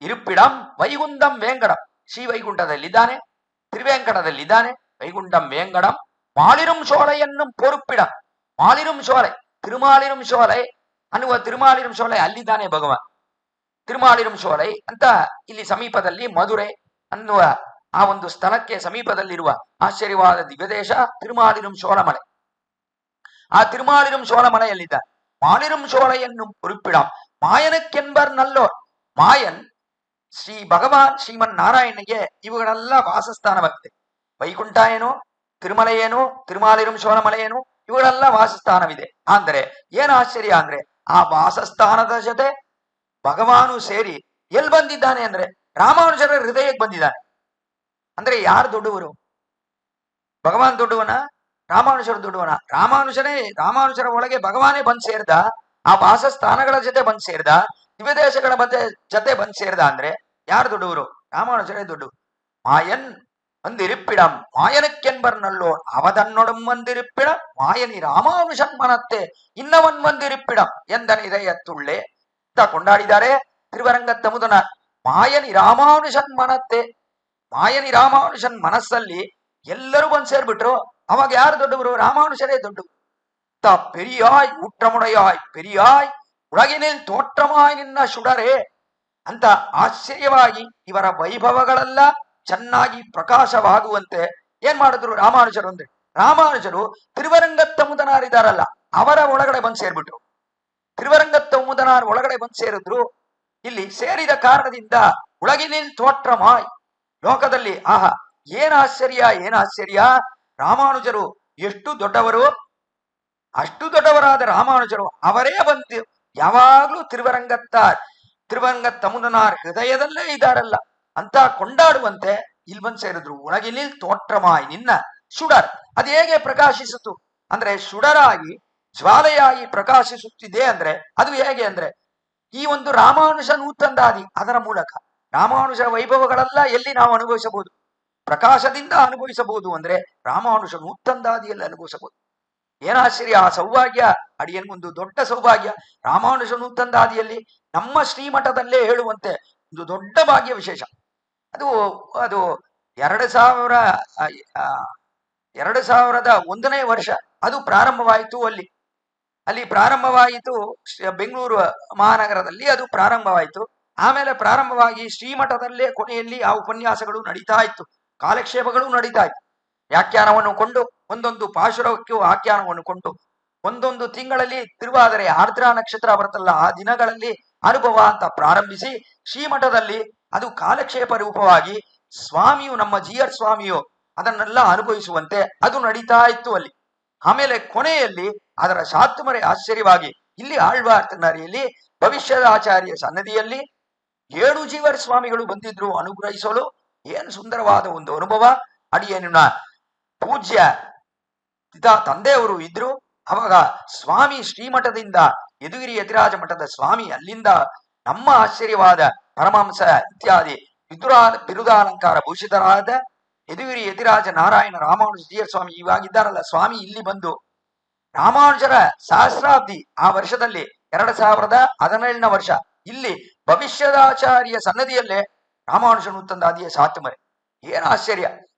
ಇರುಪಿಡಂ ವೈಗುಂದಂ ವೇಂಗಡಂ, ಶ್ರೀ ವೈಗುಂಠದಲ್ಲಿದ್ದಾನೆ, ತಿರುವೇಂಕಟದಲ್ಲಿದ್ದಾನೆ, ವೈಗುಂಡಂ ವೇಂಗಡಂ ಮಾಲಿರುಂ ಶೋಲೆಯನ್ನು ಪೊರುಪಿಡಂ, ಮಾಲಿರುಂ ಶೋಲೆ ತಿರುಮಾಲಿರುಂ ಶೋಲೆ ಅನ್ನುವ ತಿರುಮಾಲಿರುಂ ಶೋಲೆ ಅಲ್ಲಿದ್ದಾನೆ ಭಗವಾನ್. ತಿರುಮಾಲಿರುಂ ಶೋಲೆ ಅಂತ ಇಲ್ಲಿ ಸಮೀಪದಲ್ಲಿ ಮಧುರೆ ಅನ್ನುವ ಆ ಒಂದು ಸ್ಥಳಕ್ಕೆ ಸಮೀಪದಲ್ಲಿರುವ ಆಶ್ಚರ್ಯವಾದ ದಿವ್ಯದೇಶ ತಿರುಮಾಲಿರುಂ ಶೋಳಮಲೆ. ಆ ತಿರುಮಾಲಿರುಂ ಶೋಳಮಲೆಯಲ್ಲಿದ್ದ ಮಾಲಿರುಂ ಶೋಲೆಯನ್ನು ಪೊರುಪಿಡಂ ಮಾಯನಕ್ಕೆಂಬರ್ ನಲ್ಲೋರ್, ಮಾಯನ್ ಶ್ರೀ ಭಗವಾನ್ ಶ್ರೀಮನ್ ನಾರಾಯಣನಿಗೆ ಇವುಗಳೆಲ್ಲ ವಾಸಸ್ಥಾನವಾಗಿದೆ. ವೈಕುಂಠ ಏನು, ತಿರುಮಲೆ ಏನು, ತಿರುಮಾಲಿರುಂ ಶೋಳಮಲೆ ಏನು, ಇವುಗಳೆಲ್ಲ ವಾಸಸ್ಥಾನವಿದೆ. ಅಂದರೆ ಏನು ಆಶ್ಚರ್ಯ ಅಂದ್ರೆ ಆ ವಾಸಸ್ಥಾನದ ಜೊತೆ ಭಗವಾನು ಸೇರಿ ಎಲ್ಲಿ ಬಂದಿದ್ದಾನೆ ಅಂದ್ರೆ ರಾಮಾನುಜರ ಹೃದಯಕ್ಕೆ ಬಂದಿದ್ದಾನೆ. ಅಂದ್ರೆ ಯಾರು ದೊಡ್ಡವರು? ಭಗವಾನ್ ದೊಡ್ಡವನ, ರಾಮಾನುಜರ ದೊಡ್ಡವನ? ರಾಮಾನುಜರ ಒಳಗೆ ಭಗವಾನೇ ಬಂದ್ ಸೇರ್ದ, ಆ ವಾಸಸ್ಥಾನಗಳ ಜೊತೆ ಬಂದ್ ಸೇರ್ದ, ದಿವ್ಯದೇಶಗಳ ಜೊತೆ ಬಂದ್ ಸೇರ್ದ. ಅಂದ್ರೆ ಯಾರು ದೊಡ್ಡವರು? ರಾಮಾನುಜರೇ ದೊಡ್ಡವರು. ಮಾಯನ್ வந்திருப்பிடம் மாயனுக்கென்பர் நல்லோர் அவதன்னொடும் வந்திருப்பிடம் மாயனி ராமானுஷன் ಮನತ್ತೆ ಇನ್ನವನ್ வந்திருப்பிடம் ಎಂದನ ಇದಯತ್ತುಳ್ಳೆ ಅಂತ ಕೊಂಡಾಡಿದ್ದಾರೆ ತಿರುವರಂಗತ್ತಮುದನ. ಮಾಯನಿ ರಾಮಾನುಷನ್ ಮನತ್ತೆ, ಮಾಯನಿ ರಾಮಾನುಷನ್ ಮನಸ್ಸಲ್ಲಿ ಎಲ್ಲರೂ ಬಂದ್ ಸೇರ್ಬಿಟ್ರು. ಅವಾಗ ಯಾರು ದೊಡ್ಡವರು? ರಾಮಾನುಷರೇ ದೊಡ್ಡವರು. பெரியாய் ஊற்றமுடையாய் பெரிಯಾಯ್ ಉಳಗಿನಿಲ್ ತೋற்றಮಾಯ್ ನಿನ್ನ ಶುಡರೇ ಅಂತ ಆಶ್ಚರ್ಯವಾಗಿ ಇವರ ವೈಭವಗಳೆಲ್ಲ ಚೆನ್ನಾಗಿ ಪ್ರಕಾಶವಾಗುವಂತೆ ಏನ್ ಮಾಡಿದ್ರು ರಾಮಾನುಜರು ಅಂದ್ರೆ, ರಾಮಾನುಜರು ತಿರುವರಂಗತ್ತಮುದನಾರಿದಾರಲ್ಲ ಅವರ ಒಳಗಡೆ ಬಂದು ಸೇರ್ಬಿಟ್ರು. ತಿರುವರಂಗತ್ತಮುದನಾರ್ ಒಳಗಡೆ ಬಂದು ಸೇರಿದ್ರು. ಇಲ್ಲಿ ಸೇರಿದ ಕಾರಣದಿಂದ ಉಳಗಿನಿಲ್ ತೋற்றಮಾಯ್, ಲೋಕದಲ್ಲಿ ಆಹಾ ಏನ್ ಆಶ್ಚರ್ಯ, ಏನ್ ಆಶ್ಚರ್ಯ, ರಾಮಾನುಜರು ಎಷ್ಟು ದೊಡ್ಡವರು, ಅಷ್ಟು ದೊಡ್ಡವರಾದ ರಾಮಾನುಜರು ಅವರೇ ಬಂದು ಯಾವಾಗ್ಲೂ ತಿರುವರಂಗತ್ತಮುದನಾರ್ ಹೃದಯದಲ್ಲೇ ಇದ್ದಾರಲ್ಲ ಅಂತ ಕೊಂಡಾಡುವಂತೆ ಇಲ್ಲಿ ಬಂದು ಸೇರಿದ್ರು. ಉಳಗಿನಿಲ್ ತೋற்றಮಾಯ್ ನಿನ್ನ ಶುಡರ್, ಅದು ಹೇಗೆ ಪ್ರಕಾಶಿಸಿತು ಅಂದ್ರೆ ಶುಡರಾಗಿ ಜ್ವಾಲೆಯಾಗಿ ಪ್ರಕಾಶಿಸುತ್ತಿದೆ ಅಂದ್ರೆ ಅದು ಹೇಗೆ ಅಂದ್ರೆ ಈ ಒಂದು ರಾಮಾನುಜ ನೂತಂದಾದಿ ಅದರ ಮೂಲಕ ರಾಮಾನುಜ ವೈಭವಗಳೆಲ್ಲ ಎಲ್ಲಿ ನಾವು ಅನುಭವಿಸಬಹುದು, ಪ್ರಕಾಶದಿಂದ ಅನುಭವಿಸಬಹುದು ಅಂದ್ರೆ ರಾಮಾನುಜ ನೂತಂದಾದಿಯಲ್ಲಿ ಅನುಭವಿಸಬಹುದು. ಏನಾಶ್ಚರ್ಯ, ಆ ಸೌಭಾಗ್ಯ ಅಡಿಯನ್ಗೊಂದು ದೊಡ್ಡ ಸೌಭಾಗ್ಯ. ರಾಮಾನುಜ ನೂತಂದಾದಿಯಲ್ಲಿ ನಮ್ಮ ಶ್ರೀಮಠದಲ್ಲೇ ಹೇಳುವಂತೆ ಒಂದು ದೊಡ್ಡ ಭಾಗ್ಯ ವಿಶೇಷ. ಅದು 2001ನೇ ವರ್ಷ ಅದು ಪ್ರಾರಂಭವಾಯಿತು. ಅಲ್ಲಿ ಪ್ರಾರಂಭವಾಯಿತು, ಬೆಂಗಳೂರು ಮಹಾನಗರದಲ್ಲಿ ಅದು ಪ್ರಾರಂಭವಾಯಿತು. ಆಮೇಲೆ ಪ್ರಾರಂಭವಾಗಿ ಶ್ರೀಮಠದಲ್ಲೇ ಕೊನೆಯಲ್ಲಿ ಆ ಉಪನ್ಯಾಸಗಳು ನಡೀತಾ ಇತ್ತು, ಕಾಲಕ್ಷೇಪಗಳು ನಡೀತಾ ಇತ್ತು. ವ್ಯಾಖ್ಯಾನವನ್ನು ಕೊಂಡು ಒಂದೊಂದು ಪಾಶುರಕ್ಕೂ ಆಖ್ಯಾನವನ್ನು ಕೊಂಡು ಒಂದೊಂದು ತಿಂಗಳಲ್ಲಿ ತಿರುವಾದರೆ ಆರ್ದ್ರ ನಕ್ಷತ್ರ ಬರುತ್ತಲ್ಲ ಆ ದಿನಗಳಲ್ಲಿ ಅನುಭವ ಅಂತ ಪ್ರಾರಂಭಿಸಿ ಶ್ರೀಮಠದಲ್ಲಿ ಅದು ಕಾಲಕ್ಷೇಪ ರೂಪವಾಗಿ ಸ್ವಾಮಿಯು ನಮ್ಮ ಜಿ.ಆರ್. ಸ್ವಾಮಿಯು ಅದನ್ನೆಲ್ಲ ಅನುಭವಿಸುವಂತೆ ಅದು ನಡೀತಾ ಇತ್ತು ಅಲ್ಲಿ. ಆಮೇಲೆ ಕೊನೆಯಲ್ಲಿ ಅದರ ಶಾತುಮರೆ ಆಶ್ಚರ್ಯವಾಗಿ ಇಲ್ಲಿ ಆಳ್ವಾರ್ತನರಿಯಲ್ಲಿ ಭವಿಷ್ಯದ ಆಚಾರ್ಯ ಸನ್ನದಿಯಲ್ಲಿ 7 ಜೀವರ್ ಸ್ವಾಮಿಗಳು ಬಂದಿದ್ರು ಅನುಗ್ರಹಿಸಲು. ಏನು ಸುಂದರವಾದ ಒಂದು ಅನುಭವ. ಅಡಿಯೇನ ಪೂಜ್ಯ ತಂದೆಯವರು ಇದ್ರು. ಅವಾಗ ಸ್ವಾಮಿ ಶ್ರೀಮಠದಿಂದ ಯದುಗಿರಿ ಯತಿರಾಜ ಮಠದ ಸ್ವಾಮಿ ಅಲ್ಲಿಂದ ನಮ್ಮ ಆಶ್ಚರ್ಯವಾದ ಪರಮಹಂಸ ಇತ್ಯಾದಿ ಬಿರುದಾಲಂಕಾರ ಭೂಷಿತರಾದ ಯದುಗಿರಿ ಯತಿರಾಜ ನಾರಾಯಣ ರಾಮಾನುಜ ಜೀಯರ್ ಸ್ವಾಮಿ ಇವಾಗಿದ್ದಾರಲ್ಲ ಸ್ವಾಮಿ ಇಲ್ಲಿ ಬಂದು ರಾಮಾನುಜರ ಸಹಸ್ರಾಬ್ದಿ ಆ ವರ್ಷದಲ್ಲಿ 2017ನೇ ವರ್ಷ ಇಲ್ಲಿ ಭವಿಷ್ಯದಾಚಾರ್ಯ ಸನ್ನದಿಯಲ್ಲೇ ರಾಮಾನುಜನು ತಂದಾದಿಯ ಸಾತುಮರೆ. ಏನು ಆಶ್ಚರ್ಯ!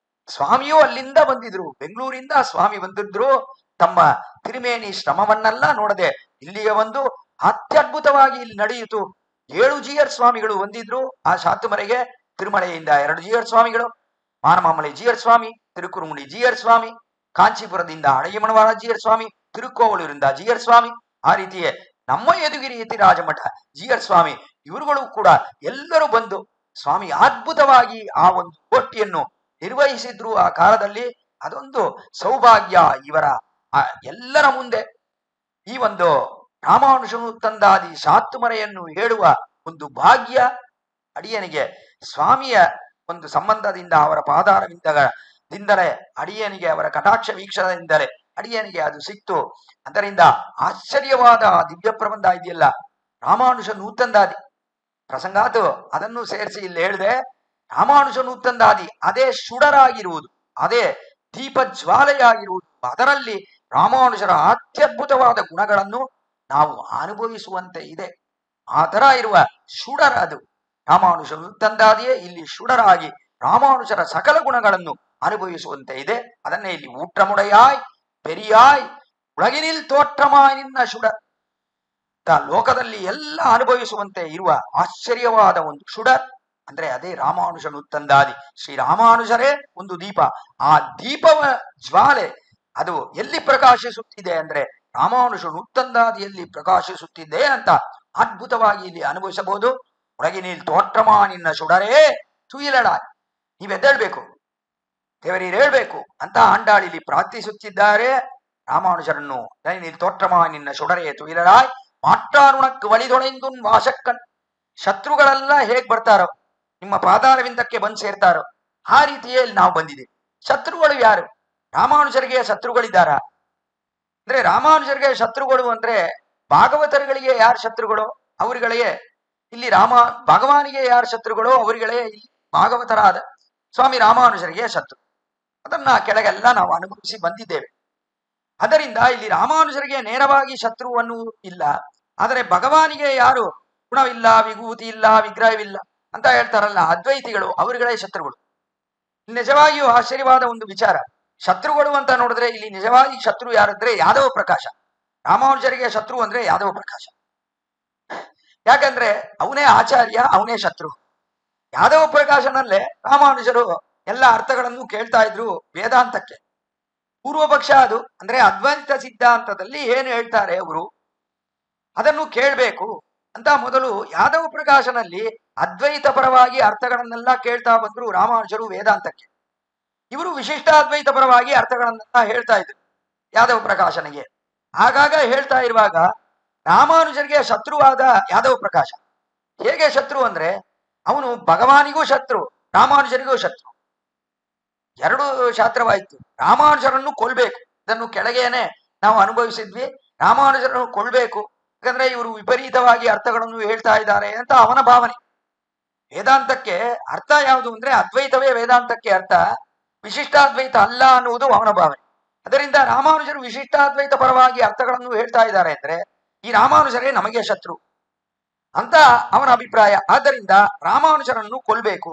ಸ್ವಾಮಿಯೂ ಅಲ್ಲಿಂದ ಬಂದಿದ್ರು, ಬೆಂಗಳೂರಿಂದ ಸ್ವಾಮಿ ಬಂದಿದ್ರು. ತಮ್ಮ ತಿರುಮೇನಿ ಶ್ರಮವನ್ನೆಲ್ಲ ನೋಡದೆ ಇಲ್ಲಿಗೆ ಬಂದು ಅತ್ಯದ್ಭುತವಾಗಿ ಇಲ್ಲಿ ನಡೆಯಿತು. 7 ಜೀಯರ್ ಸ್ವಾಮಿಗಳು ಬಂದಿದ್ರು ಆ ಶಾತುಮರೆಗೆ. ತಿರುಮಲೆಯಿಂದ 2 ಜೀಯರ್ ಸ್ವಾಮಿಗಳು, ಮಾನಮಾಮಲೆ ಜೀಯರ್ ಸ್ವಾಮಿ, ತಿರುಕುರುಮುಡಿ ಜೀಯರ್ ಸ್ವಾಮಿ, ಕಾಂಚೀಪುರದಿಂದ ಅಡಗಿಮಣವಾರ ಜೀಯರ್ ಸ್ವಾಮಿ, ತಿರುಕೋವಲೂರಿಂದ ಜೀಯರ್ ಸ್ವಾಮಿ, ಆ ರೀತಿಯೇ ನಮ್ಮ ಯದುಗಿರಿ ಯತಿರಾಜ ಮಠ ಜೀಯರ್ ಸ್ವಾಮಿ ಇವರುಗಳು ಕೂಡ ಎಲ್ಲರೂ ಬಂದು ಸ್ವಾಮಿ ಅದ್ಭುತವಾಗಿ ಆ ಒಂದು ಗೋಷ್ಠಿಯನ್ನು ನಿರ್ವಹಿಸಿದ್ರು ಆ ಕಾಲದಲ್ಲಿ. ಅದೊಂದು ಸೌಭಾಗ್ಯ ಇವರ ಎಲ್ಲರ ಮುಂದೆ. ಈ ಒಂದು ರಾಮಾನುಜನು ತಂದಾದಿ ಶಾತುಮರೆಯನ್ನು ಹೇಳುವ ಒಂದು ಭಾಗ್ಯ ಅಡಿಯನಿಗೆ ಸ್ವಾಮಿಯ ಒಂದು ಸಂಬಂಧದಿಂದ, ಅವರ ಪಾದಾರವಿಂದಲೇ ಅಡಿಯನಿಗೆ, ಅವರ ಕಟಾಕ್ಷ ವೀಕ್ಷಣದಿಂದಲೇ ಅಡಿಯನಿಗೆ ಅದು ಸಿಕ್ತು. ಅದರಿಂದ ಆಶ್ಚರ್ಯವಾದ ದಿವ್ಯ ಪ್ರಬಂಧ ಇದೆಯಲ್ಲ ರಾಮಾನುಜ ನೂತಂದಾದಿ ಪ್ರಸಂಗಾತು, ಅದನ್ನು ಸೇರಿಸಿ ಇಲ್ಲಿ ಹೇಳಿದೆ. ರಾಮಾನುಜ ನೂತಂದಾದಿ ಅದೇ ಶುಡರಾಗಿರುವುದು, ಅದೇ ದೀಪ ಜ್ವಾಲೆಯಾಗಿರುವುದು. ಅದರಲ್ಲಿ ರಾಮಾನುಜರ ಅತ್ಯದ್ಭುತವಾದ ಗುಣಗಳನ್ನು ನಾವು ಅನುಭವಿಸುವಂತೆ ಇದೆ. ಆ ತರ ಇರುವ ಶುಡರ ಅದು ರಾಮಾನುಜ ನೂತಂದಾದಿಯೇ ಇಲ್ಲಿ ಶುಡರಾಗಿ ರಾಮಾನುಜರ ಸಕಲ ಗುಣಗಳನ್ನು ಅನುಭವಿಸುವಂತೆ ಇದೆ. ಅದನ್ನೇ ಇಲ್ಲಿ ಊಟ್ರಮುಡೆಯಾಯ್ ಪೆರಿಯಾಯ್ ಉಳಗಿನಿಲ್ ತೋற்றಮಾಯ್ ನಿನ್ನ ಶುಡ, ಲೋಕದಲ್ಲಿ ಎಲ್ಲ ಅನುಭವಿಸುವಂತೆ ಇರುವ ಆಶ್ಚರ್ಯವಾದ ಒಂದು ಶುಡರ್ ಅಂದ್ರೆ ಅದೇ ರಾಮಾನುಜನು ತಂದಾದಿ. ಶ್ರೀರಾಮಾನುಜರೇ ಒಂದು ದೀಪ. ಆ ದೀಪವ ಜ್ವಾಲೆ ಅದು ಎಲ್ಲಿ ಪ್ರಕಾಶಿಸುತ್ತಿದೆ ಅಂದ್ರೆ ರಾಮಾನುಜನು ತಂದಾದಿಯಲ್ಲಿ ಪ್ರಕಾಶಿಸುತ್ತಿದೆ ಅಂತ ಅದ್ಭುತವಾಗಿ ಇಲ್ಲಿ ಅನುಭವಿಸಬಹುದು. ಒಳಗಿನಿಲ್ ತೋற்றಮಾ ನಿನ್ನ ಶುಡರೇ ತುಯಿಲಡ, ನೀವೆದ್ದೇಳ್ಬೇಕು, ದೇವರೀರು ಹೇಳ್ಬೇಕು ಅಂತ ಆಂಡಾಳಿಲಿ ಪ್ರಾರ್ಥಿಸುತ್ತಿದ್ದಾರೆ ರಾಮಾನುಜರನ್ನು. ನೀಲ್ ತೋற்றಮಾ ನಿನ್ನ ಶುಡರೇ ತುಯಿಲಡಾಯ್ ಮಾಟ್ಟಾರುಣಕ್ಕೆ ವಳಿದೊಳೆಂದು ವಾಶಕ್ಕನ್. ಶತ್ರುಗಳೆಲ್ಲ ಹೇಗ್ ಬರ್ತಾರೋ ನಿಮ್ಮ ಪಾದಾರವಿಂದಕ್ಕೆ ಬಂದು ಸೇರ್ತಾರೋ ಆ ರೀತಿಯಲ್ಲಿ ನಾವು ಬಂದಿದ್ದೀವಿ. ಶತ್ರುಗಳು ಯಾರು? ರಾಮಾನುಜರಿಗೆ ಶತ್ರುಗಳಿದ್ದಾರ ಅಂದ್ರೆ ರಾಮಾನುಜರಿಗೆ ಶತ್ರುಗಳು ಅಂದ್ರೆ ಭಾಗವತರುಗಳಿಗೆ ಯಾರು ಶತ್ರುಗಳು ಅವರುಗಳೇ ಇಲ್ಲಿ ಭಗವಾನಿಗೆ ಯಾರು ಶತ್ರುಗಳು ಅವರುಗಳೇ ಇಲ್ಲಿ ಭಾಗವತರಾದ ಸ್ವಾಮಿ ರಾಮಾನುಜರಿಗೆ ಶತ್ರು. ಅದನ್ನ ಕೆಳಗೆಲ್ಲ ನಾವು ಅನುಭವಿಸಿ ಬಂದಿದ್ದೇವೆ. ಅದರಿಂದ ಇಲ್ಲಿ ರಾಮಾನುಜರಿಗೆ ನೇರವಾಗಿ ಶತ್ರುವನ್ನು ಇಲ್ಲ. ಆದರೆ ಭಗವಾನಿಗೆ ಯಾರು ಗುಣವಿಲ್ಲ, ವಿಭೂತಿ ಇಲ್ಲ, ವಿಗ್ರಹವಿಲ್ಲ ಅಂತ ಹೇಳ್ತಾರಲ್ಲ ಅದ್ವೈತಿಗಳು, ಅವರುಗಳೇ ಶತ್ರುಗಳು. ನಿಜವಾಗಿಯೂ ಆಶ್ಚರ್ಯವಾದ ಒಂದು ವಿಚಾರ. ಶತ್ರುಗಳು ಅಂತ ನೋಡಿದ್ರೆ ಇಲ್ಲಿ ನಿಜವಾಗಿ ಶತ್ರು ಯಾರಂದ್ರೆ ಯಾದವ ಪ್ರಕಾಶ. ರಾಮಾನುಜರಿಗೆ ಶತ್ರು ಅಂದ್ರೆ ಯಾದವ ಪ್ರಕಾಶ. ಯಾಕಂದ್ರೆ ಅವನೇ ಆಚಾರ್ಯ, ಅವನೇ ಶತ್ರು. ಯಾದವ ಪ್ರಕಾಶನಲ್ಲೇ ರಾಮಾನುಜರು ಎಲ್ಲ ಅರ್ಥಗಳನ್ನು ಕೇಳ್ತಾ ಇದ್ರು ವೇದಾಂತಕ್ಕೆ. ಪೂರ್ವ ಪಕ್ಷ ಅದು ಅಂದ್ರೆ ಅದ್ವೈತ ಸಿದ್ಧಾಂತದಲ್ಲಿ ಏನು ಹೇಳ್ತಾರೆ ಅವರು ಅದನ್ನು ಕೇಳಬೇಕು ಅಂತ ಮೊದಲು ಯಾದವ ಪ್ರಕಾಶನಲ್ಲಿ ಅದ್ವೈತ ಪರವಾಗಿ ಅರ್ಥಗಳನ್ನೆಲ್ಲ ಕೇಳ್ತಾ ಬಂದ್ರು ರಾಮಾನುಜರು ವೇದಾಂತಕ್ಕೆ. ಇವರು ವಿಶಿಷ್ಟ ಅದ್ವೈತ ಪರವಾಗಿ ಅರ್ಥಗಳನ್ನೆಲ್ಲ ಹೇಳ್ತಾ ಇದ್ರು ಯಾದವ ಪ್ರಕಾಶನಿಗೆ. ಆಗಾಗ ಹೇಳ್ತಾ ಇರುವಾಗ ರಾಮಾನುಜರಿಗೆ ಶತ್ರುವಾದ ಯಾದವ ಪ್ರಕಾಶ ಹೇಗೆ ಶತ್ರು ಅಂದ್ರೆ ಅವನು ಭಗವಾನಿಗೂ ಶತ್ರು, ರಾಮಾನುಜರಿಗೂ ಶತ್ರು. ಎರಡು ಶಾಸ್ತ್ರವಾಯಿತು. ರಾಮಾನುಜರನ್ನು ಕೊಲ್ಬೇಕು, ಇದನ್ನು ಕೆಳಗೇನೆ ನಾವು ಅನುಭವಿಸಿದ್ವಿ. ರಾಮಾನುಜರನ್ನು ಕೊಲ್ಬೇಕು ಯಾಕಂದ್ರೆ ಇವರು ವಿಪರೀತವಾಗಿ ಅರ್ಥಗಳನ್ನು ಹೇಳ್ತಾ ಇದ್ದಾರೆ ಅಂತ ಅವನ ಭಾವನೆ. ವೇದಾಂತಕ್ಕೆ ಅರ್ಥ ಯಾವುದು ಅಂದ್ರೆ ಅದ್ವೈತವೇ ವೇದಾಂತಕ್ಕೆ ಅರ್ಥ, ವಿಶಿಷ್ಟಾದ್ವೈತ ಅಲ್ಲ ಅನ್ನುವುದು ಅವನ ಭಾವನೆ. ಅದರಿಂದ ರಾಮಾನುಜರು ವಿಶಿಷ್ಟಾದ್ವೈತ ಪರವಾಗಿ ಅರ್ಥಗಳನ್ನು ಹೇಳ್ತಾ ಇದ್ದಾರೆ ಅಂದ್ರೆ ಈ ರಾಮಾನುಜರೇ ನಮಗೆ ಶತ್ರು ಅಂತ ಅವನ ಅಭಿಪ್ರಾಯ. ಆದ್ದರಿಂದ ರಾಮಾನುಜರನ್ನು ಕೊಲ್ಬೇಕು.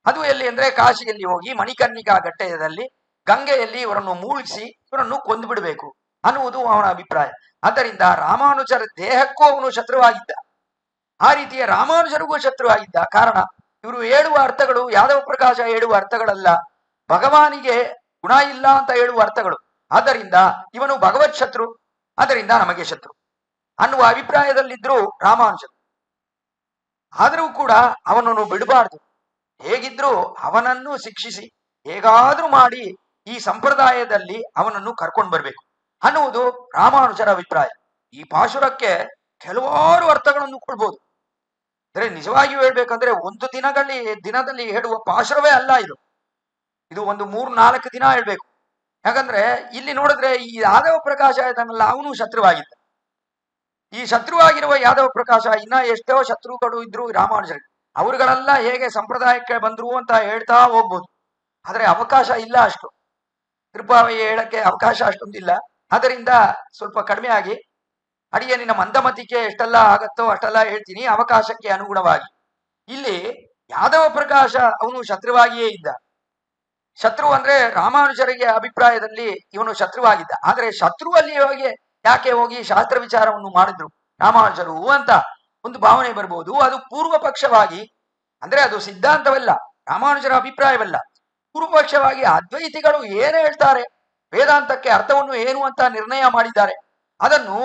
ಅದು ಎಲ್ಲಿ ಅಂದ್ರೆ ಕಾಶಿಯಲ್ಲಿ ಹೋಗಿ ಮಣಿಕರ್ಣಿಕಾ ಘಟ್ಟದಲ್ಲಿ ಗಂಗೆಯಲ್ಲಿ ಇವರನ್ನು ಮೂಳ್ಗಿಸಿ ಇವರನ್ನು ಕೊಂದು ಬಿಡಬೇಕು ಅನ್ನುವುದು ಅವನ ಅಭಿಪ್ರಾಯ. ಆದ್ದರಿಂದ ರಾಮಾನುಜರ ದೇಹಕ್ಕೂ ಅವನು ಶತ್ರುವಾಗಿದ್ದ, ಆ ರೀತಿಯ ರಾಮಾನುಜರಿಗೂ ಶತ್ರುವಾಗಿದ್ದ. ಕಾರಣ ಇವರು ಹೇಳುವ ಅರ್ಥಗಳು ಯಾದವ ಪ್ರಕಾಶ ಹೇಳುವ ಅರ್ಥಗಳಲ್ಲ, ಭಗವಾನಿಗೆ ಗುಣ ಇಲ್ಲ ಅಂತ ಹೇಳುವ ಅರ್ಥಗಳು. ಆದ್ದರಿಂದ ಇವನು ಭಗವತ್ ಶತ್ರು, ಆದ್ದರಿಂದ ನಮಗೆ ಶತ್ರು ಅನ್ನುವ ಅಭಿಪ್ರಾಯದಲ್ಲಿದ್ರು ರಾಮಾನುಜರು. ಆದರೂ ಕೂಡ ಅವನನ್ನು ಬಿಡಬಾರ್ದು, ಹೇಗಿದ್ರು ಅವನನ್ನು ಶಿಕ್ಷಿಸಿ ಹೇಗಾದ್ರೂ ಮಾಡಿ ಈ ಸಂಪ್ರದಾಯದಲ್ಲಿ ಅವನನ್ನು ಕರ್ಕೊಂಡು ಬರ್ಬೇಕು ಅನ್ನುವುದು ರಾಮಾನುಜರ ಅಭಿಪ್ರಾಯ. ಈ ಪಾಶುರಕ್ಕೆ ಕೆಲವಾರು ಅರ್ಥಗಳನ್ನು ಕೊಡ್ಬೋದು. ಅಂದ್ರೆ ನಿಜವಾಗಿಯೂ ಹೇಳ್ಬೇಕಂದ್ರೆ ಒಂದು ದಿನದಲ್ಲಿ ಹೇಳುವ ಪಾಶುರವೇ ಅಲ್ಲ ಇದು. ಇದು ಒಂದು 3-4 ದಿನ ಹೇಳ್ಬೇಕು. ಯಾಕಂದ್ರೆ ಇಲ್ಲಿ ನೋಡಿದ್ರೆ ಈ ಯಾದವ ಪ್ರಕಾಶ ಇದನ್ನೆಲ್ಲ ಅವನು ಶತ್ರುವಾಗಿದ್ದ. ಈ ಶತ್ರುವಾಗಿರುವ ಯಾದವ ಪ್ರಕಾಶ ಇನ್ನ ಎಷ್ಟೋ ಶತ್ರುಗಳು ಇದ್ರು ರಾಮಾನುಜರಿಗೆ. ಅವರುಗಳೆಲ್ಲ ಹೇಗೆ ಸಂಪ್ರದಾಯಕ್ಕೆ ಬಂದ್ರು ಅಂತ ಹೇಳ್ತಾ ಹೋಗ್ಬೋದು. ಆದರೆ ಅವಕಾಶ ಇಲ್ಲ ಅಷ್ಟು. ಕೃಪಾವಯ್ಯ ಹೇಳಕ್ಕೆ ಅವಕಾಶ ಅಷ್ಟೊಂದಿಲ್ಲ. ಅದರಿಂದ ಸ್ವಲ್ಪ ಕಡಿಮೆ ಆಗಿ ಅಡಿಯನಿನ ಮಂದಮತಿಗೆ ಎಷ್ಟೆಲ್ಲ ಆಗತ್ತೋ ಅಷ್ಟೆಲ್ಲ ಹೇಳ್ತೀನಿ ಅವಕಾಶಕ್ಕೆ ಅನುಗುಣವಾಗಿ. ಇಲ್ಲಿ ಯಾದವ ಪ್ರಕಾಶ ಅವನು ಶತ್ರುವಾಗಿಯೇ ಇದ್ದ. ಶತ್ರು ಅಂದ್ರೆ ರಾಮಾನುಜರಿಗೆ ಅಭಿಪ್ರಾಯದಲ್ಲಿ ಇವನು ಶತ್ರುವಾಗಿದ್ದ. ಆದ್ರೆ ಶತ್ರು ಅಲ್ಲಿ ಯಾಕೆ ಹೋಗಿ ಶಾಸ್ತ್ರ ವಿಚಾರವನ್ನು ಮಾಡಿದ್ರು ರಾಮಾನುಜರು ಅಂತ ಒಂದು ಭಾವನೆ ಬರ್ಬೋದು. ಅದು ಪೂರ್ವ ಪಕ್ಷವಾಗಿ, ಅಂದ್ರೆ ಅದು ಸಿದ್ಧಾಂತವಲ್ಲ, ರಾಮಾನುಜರ ಅಭಿಪ್ರಾಯವಲ್ಲ. ಪೂರ್ವ ಪಕ್ಷವಾಗಿ ಅದ್ವೈತಿಗಳು ಏನು ಹೇಳ್ತಾರೆ, ವೇದಾಂತಕ್ಕೆ ಅರ್ಥವನ್ನು ಏನು ಅಂತ ನಿರ್ಣಯ ಮಾಡಿದ್ದಾರೆ, ಅದನ್ನು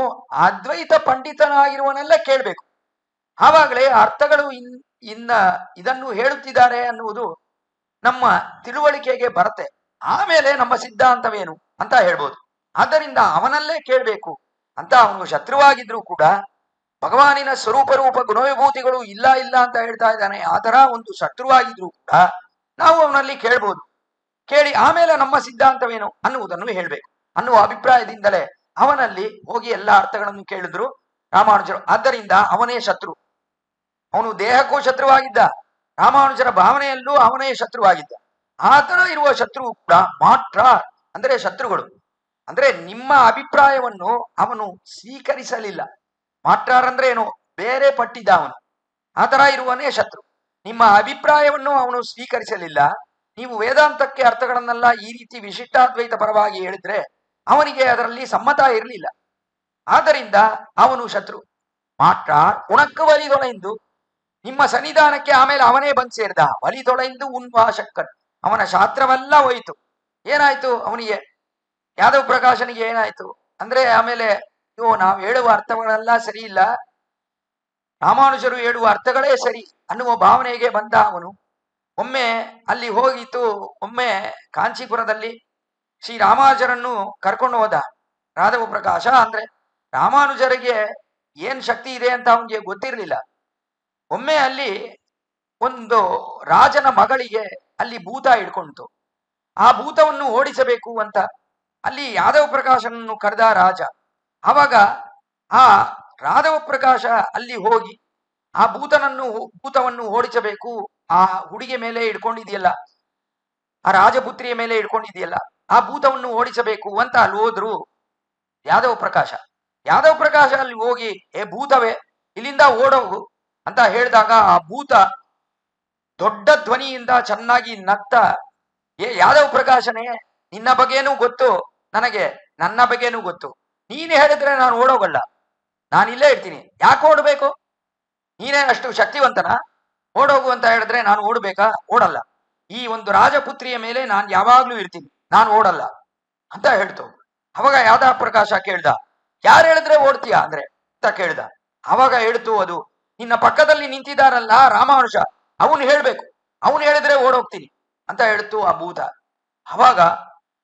ಅದ್ವೈತ ಪಂಡಿತನಾಗಿರುವನೆಲ್ಲ ಕೇಳಬೇಕು. ಆವಾಗಲೇ ಅರ್ಥಗಳು ಇದನ್ನು ಹೇಳುತ್ತಿದ್ದಾರೆ ಅನ್ನುವುದು ನಮ್ಮ ತಿಳುವಳಿಕೆಗೆ ಬರುತ್ತೆ. ಆಮೇಲೆ ನಮ್ಮ ಸಿದ್ಧಾಂತವೇನು ಅಂತ ಹೇಳ್ಬೋದು. ಆದ್ದರಿಂದ ಅವನಲ್ಲೇ ಕೇಳಬೇಕು ಅಂತ. ಅವನು ಶತ್ರುವಾಗಿದ್ರು ಕೂಡ ಭಗವಾನಿನ ಸ್ವರೂಪ ರೂಪ ಗುಣವಿಭೂತಿಗಳು ಇಲ್ಲ ಇಲ್ಲ ಅಂತ ಹೇಳ್ತಾ ಇದ್ದಾನೆ. ಆ ತರ ಒಂದು ಶತ್ರುವಾಗಿದ್ರು ಕೂಡ ನಾವು ಅವನಲ್ಲಿ ಕೇಳ್ಬೋದು. ಕೇಳಿ ಆಮೇಲೆ ನಮ್ಮ ಸಿದ್ಧಾಂತವೇನು ಅನ್ನುವುದನ್ನು ಹೇಳ್ಬೇಕು ಅನ್ನುವ ಅಭಿಪ್ರಾಯದಿಂದಲೇ ಅವನಲ್ಲಿ ಹೋಗಿ ಎಲ್ಲ ಅರ್ಥಗಳನ್ನು ಕೇಳಿದ್ರು ರಾಮಾನುಜರು. ಆದ್ದರಿಂದ ಅವನೇ ಶತ್ರು. ಅವನು ದೇಹಕ್ಕೂ ಶತ್ರುವಾಗಿದ್ದ, ರಾಮಾನುಜರ ಭಾವನೆಯಲ್ಲೂ ಅವನೇ ಶತ್ರುವಾಗಿದ್ದ. ಆ ತರ ಇರುವ ಶತ್ರು ಕೂಡ ಮಾತ್ರ ಅಂದ್ರೆ ಶತ್ರುಗಳು ಅಂದ್ರೆ ನಿಮ್ಮ ಅಭಿಪ್ರಾಯವನ್ನು ಅವನು ಸ್ವೀಕರಿಸಲಿಲ್ಲ. ಮಾಟ್ರಾರಂದ್ರೆ ಏನು, ಬೇರೆ ಪಟ್ಟಿದ್ದ ಅವನು. ಆ ತರ ಇರುವನೇ ಶತ್ರು. ನಿಮ್ಮ ಅಭಿಪ್ರಾಯವನ್ನು ಅವನು ಸ್ವೀಕರಿಸಲಿಲ್ಲ. ನೀವು ವೇದಾಂತಕ್ಕೆ ಅರ್ಥಗಳನ್ನೆಲ್ಲ ಈ ರೀತಿ ವಿಶಿಷ್ಟಾದ್ವೈತ ಪರವಾಗಿ ಹೇಳಿದ್ರೆ ಅವನಿಗೆ ಅದರಲ್ಲಿ ಸಮ್ಮತ ಇರಲಿಲ್ಲ. ಆದ್ದರಿಂದ ಅವನು ಶತ್ರು. ಮಾತ್ರ ಉಣಕ್ಕ ವಲಿದೊಳೆಂದು ನಿಮ್ಮ ಸನ್ನಿಧಾನಕ್ಕೆ ಆಮೇಲೆ ಅವನೇ ಬಂದು ಸೇರಿದ. ವಲಿದೊಳೆಂದು ಉನ್ವಾಶಕ್ಕನ್, ಅವನ ಶಾಸ್ತ್ರವೆಲ್ಲ ಹೋಯಿತು. ಏನಾಯ್ತು ಅವನಿಗೆ, ಯಾದವ ಪ್ರಕಾಶನಿಗೆ ಏನಾಯ್ತು ಅಂದ್ರೆ ಆಮೇಲೆ ನಾವು ಹೇಳುವ ಅರ್ಥಗಳೆಲ್ಲ ಸರಿ ಇಲ್ಲ, ರಾಮಾನುಜರು ಹೇಳುವ ಅರ್ಥಗಳೇ ಸರಿ ಅನ್ನುವ ಭಾವನೆಗೆ ಬಂದ ಅವನು. ಒಮ್ಮೆ ಅಲ್ಲಿ ಹೋಗಿತ್ತು, ಒಮ್ಮೆ ಕಾಂಚೀಪುರದಲ್ಲಿ ಶ್ರೀರಾಮಾನುಜರನ್ನು ಕರ್ಕೊಂಡು ಹೋದ ರಾಘವ ಪ್ರಕಾಶ. ಅಂದ್ರೆ ರಾಮಾನುಜರಿಗೆ ಏನ್ ಶಕ್ತಿ ಇದೆ ಅಂತ ಅವನಿಗೆ ಗೊತ್ತಿರಲಿಲ್ಲ. ಒಮ್ಮೆ ಅಲ್ಲಿ ಒಂದು ರಾಜನ ಮಗಳಿಗೆ ಅಲ್ಲಿ ಭೂತ ಹಿಡ್ಕೊಂಡಿತು. ಆ ಭೂತವನ್ನು ಓಡಿಸಬೇಕು ಅಂತ ಅಲ್ಲಿ ಯಾದವ ಪ್ರಕಾಶನನ್ನು ಕರೆದ ರಾಜ. ಆವಾಗ ಆ ರಾಘವ ಪ್ರಕಾಶ ಅಲ್ಲಿ ಹೋಗಿ ಆ ಭೂತವನ್ನು ಓಡಿಸಬೇಕು, ಆ ಹುಡುಗಿ ಮೇಲೆ ಹಿಡ್ಕೊಂಡಿದೆಯಲ್ಲ, ಆ ರಾಜಪುತ್ರಿಯ ಮೇಲೆ ಹಿಡ್ಕೊಂಡಿದೆಯಲ್ಲ, ಆ ಭೂತವನ್ನು ಓಡಿಸಬೇಕು ಅಂತ ಅಲ್ಲಿ ಹೋದ್ರು ಯಾದವ ಪ್ರಕಾಶ. ಯಾದವ ಪ್ರಕಾಶ ಅಲ್ಲಿ ಹೋಗಿ ಏ ಭೂತವೇ ಇಲ್ಲಿಂದ ಓಡೋಗು ಅಂತ ಹೇಳಿದಾಗ ಆ ಭೂತ ದೊಡ್ಡ ಧ್ವನಿಯಿಂದ ಚೆನ್ನಾಗಿ ನಗ್ತ, ಏ ಯಾದವ ಪ್ರಕಾಶನೇ, ನಿನ್ನ ಬಗ್ಗೆನೂ ಗೊತ್ತು ನನಗೆ, ನನ್ನ ಬಗ್ಗೆನೂ ಗೊತ್ತು. ನೀನು ಹೇಳಿದ್ರೆ ನಾನು ಓಡೋಗಲ್ಲ, ನಾನು ಇಲ್ಲೇ ಇರ್ತೀನಿ. ಯಾಕೆ ಓಡಬೇಕು, ನೀನೇ ಅಷ್ಟು ಶಕ್ತಿವಂತನ, ಓಡೋಗು ಅಂತ ಹೇಳಿದ್ರೆ ನಾನು ಓಡಬೇಕಾ? ಓಡಲ್ಲ. ಈ ಒಂದು ರಾಜಪುತ್ರಿಯ ಮೇಲೆ ನಾನು ಯಾವಾಗ್ಲೂ ಇರ್ತೀನಿ, ನಾನು ಓಡಲ್ಲ ಅಂತ ಹೇಳ್ತು. ಅವಾಗ ಯಾದವ ಪ್ರಕಾಶ ಕೇಳ್ದ, ಯಾರು ಹೇಳಿದ್ರೆ ಓಡ್ತೀಯಾ ಅಂದ್ರೆ ಅಂತ ಕೇಳ್ದ. ಅವಾಗ ಹೇಳ್ತು, ಅದು ನಿನ್ನ ಪಕ್ಕದಲ್ಲಿ ನಿಂತಿದ್ದಾರಲ್ಲ ರಾಮಾನುಜ, ಅವನು ಹೇಳ್ಬೇಕು, ಅವನು ಹೇಳಿದ್ರೆ ಓಡೋಗ್ತೀನಿ ಅಂತ ಹೇಳ್ತು ಆ ಭೂತ. ಅವಾಗ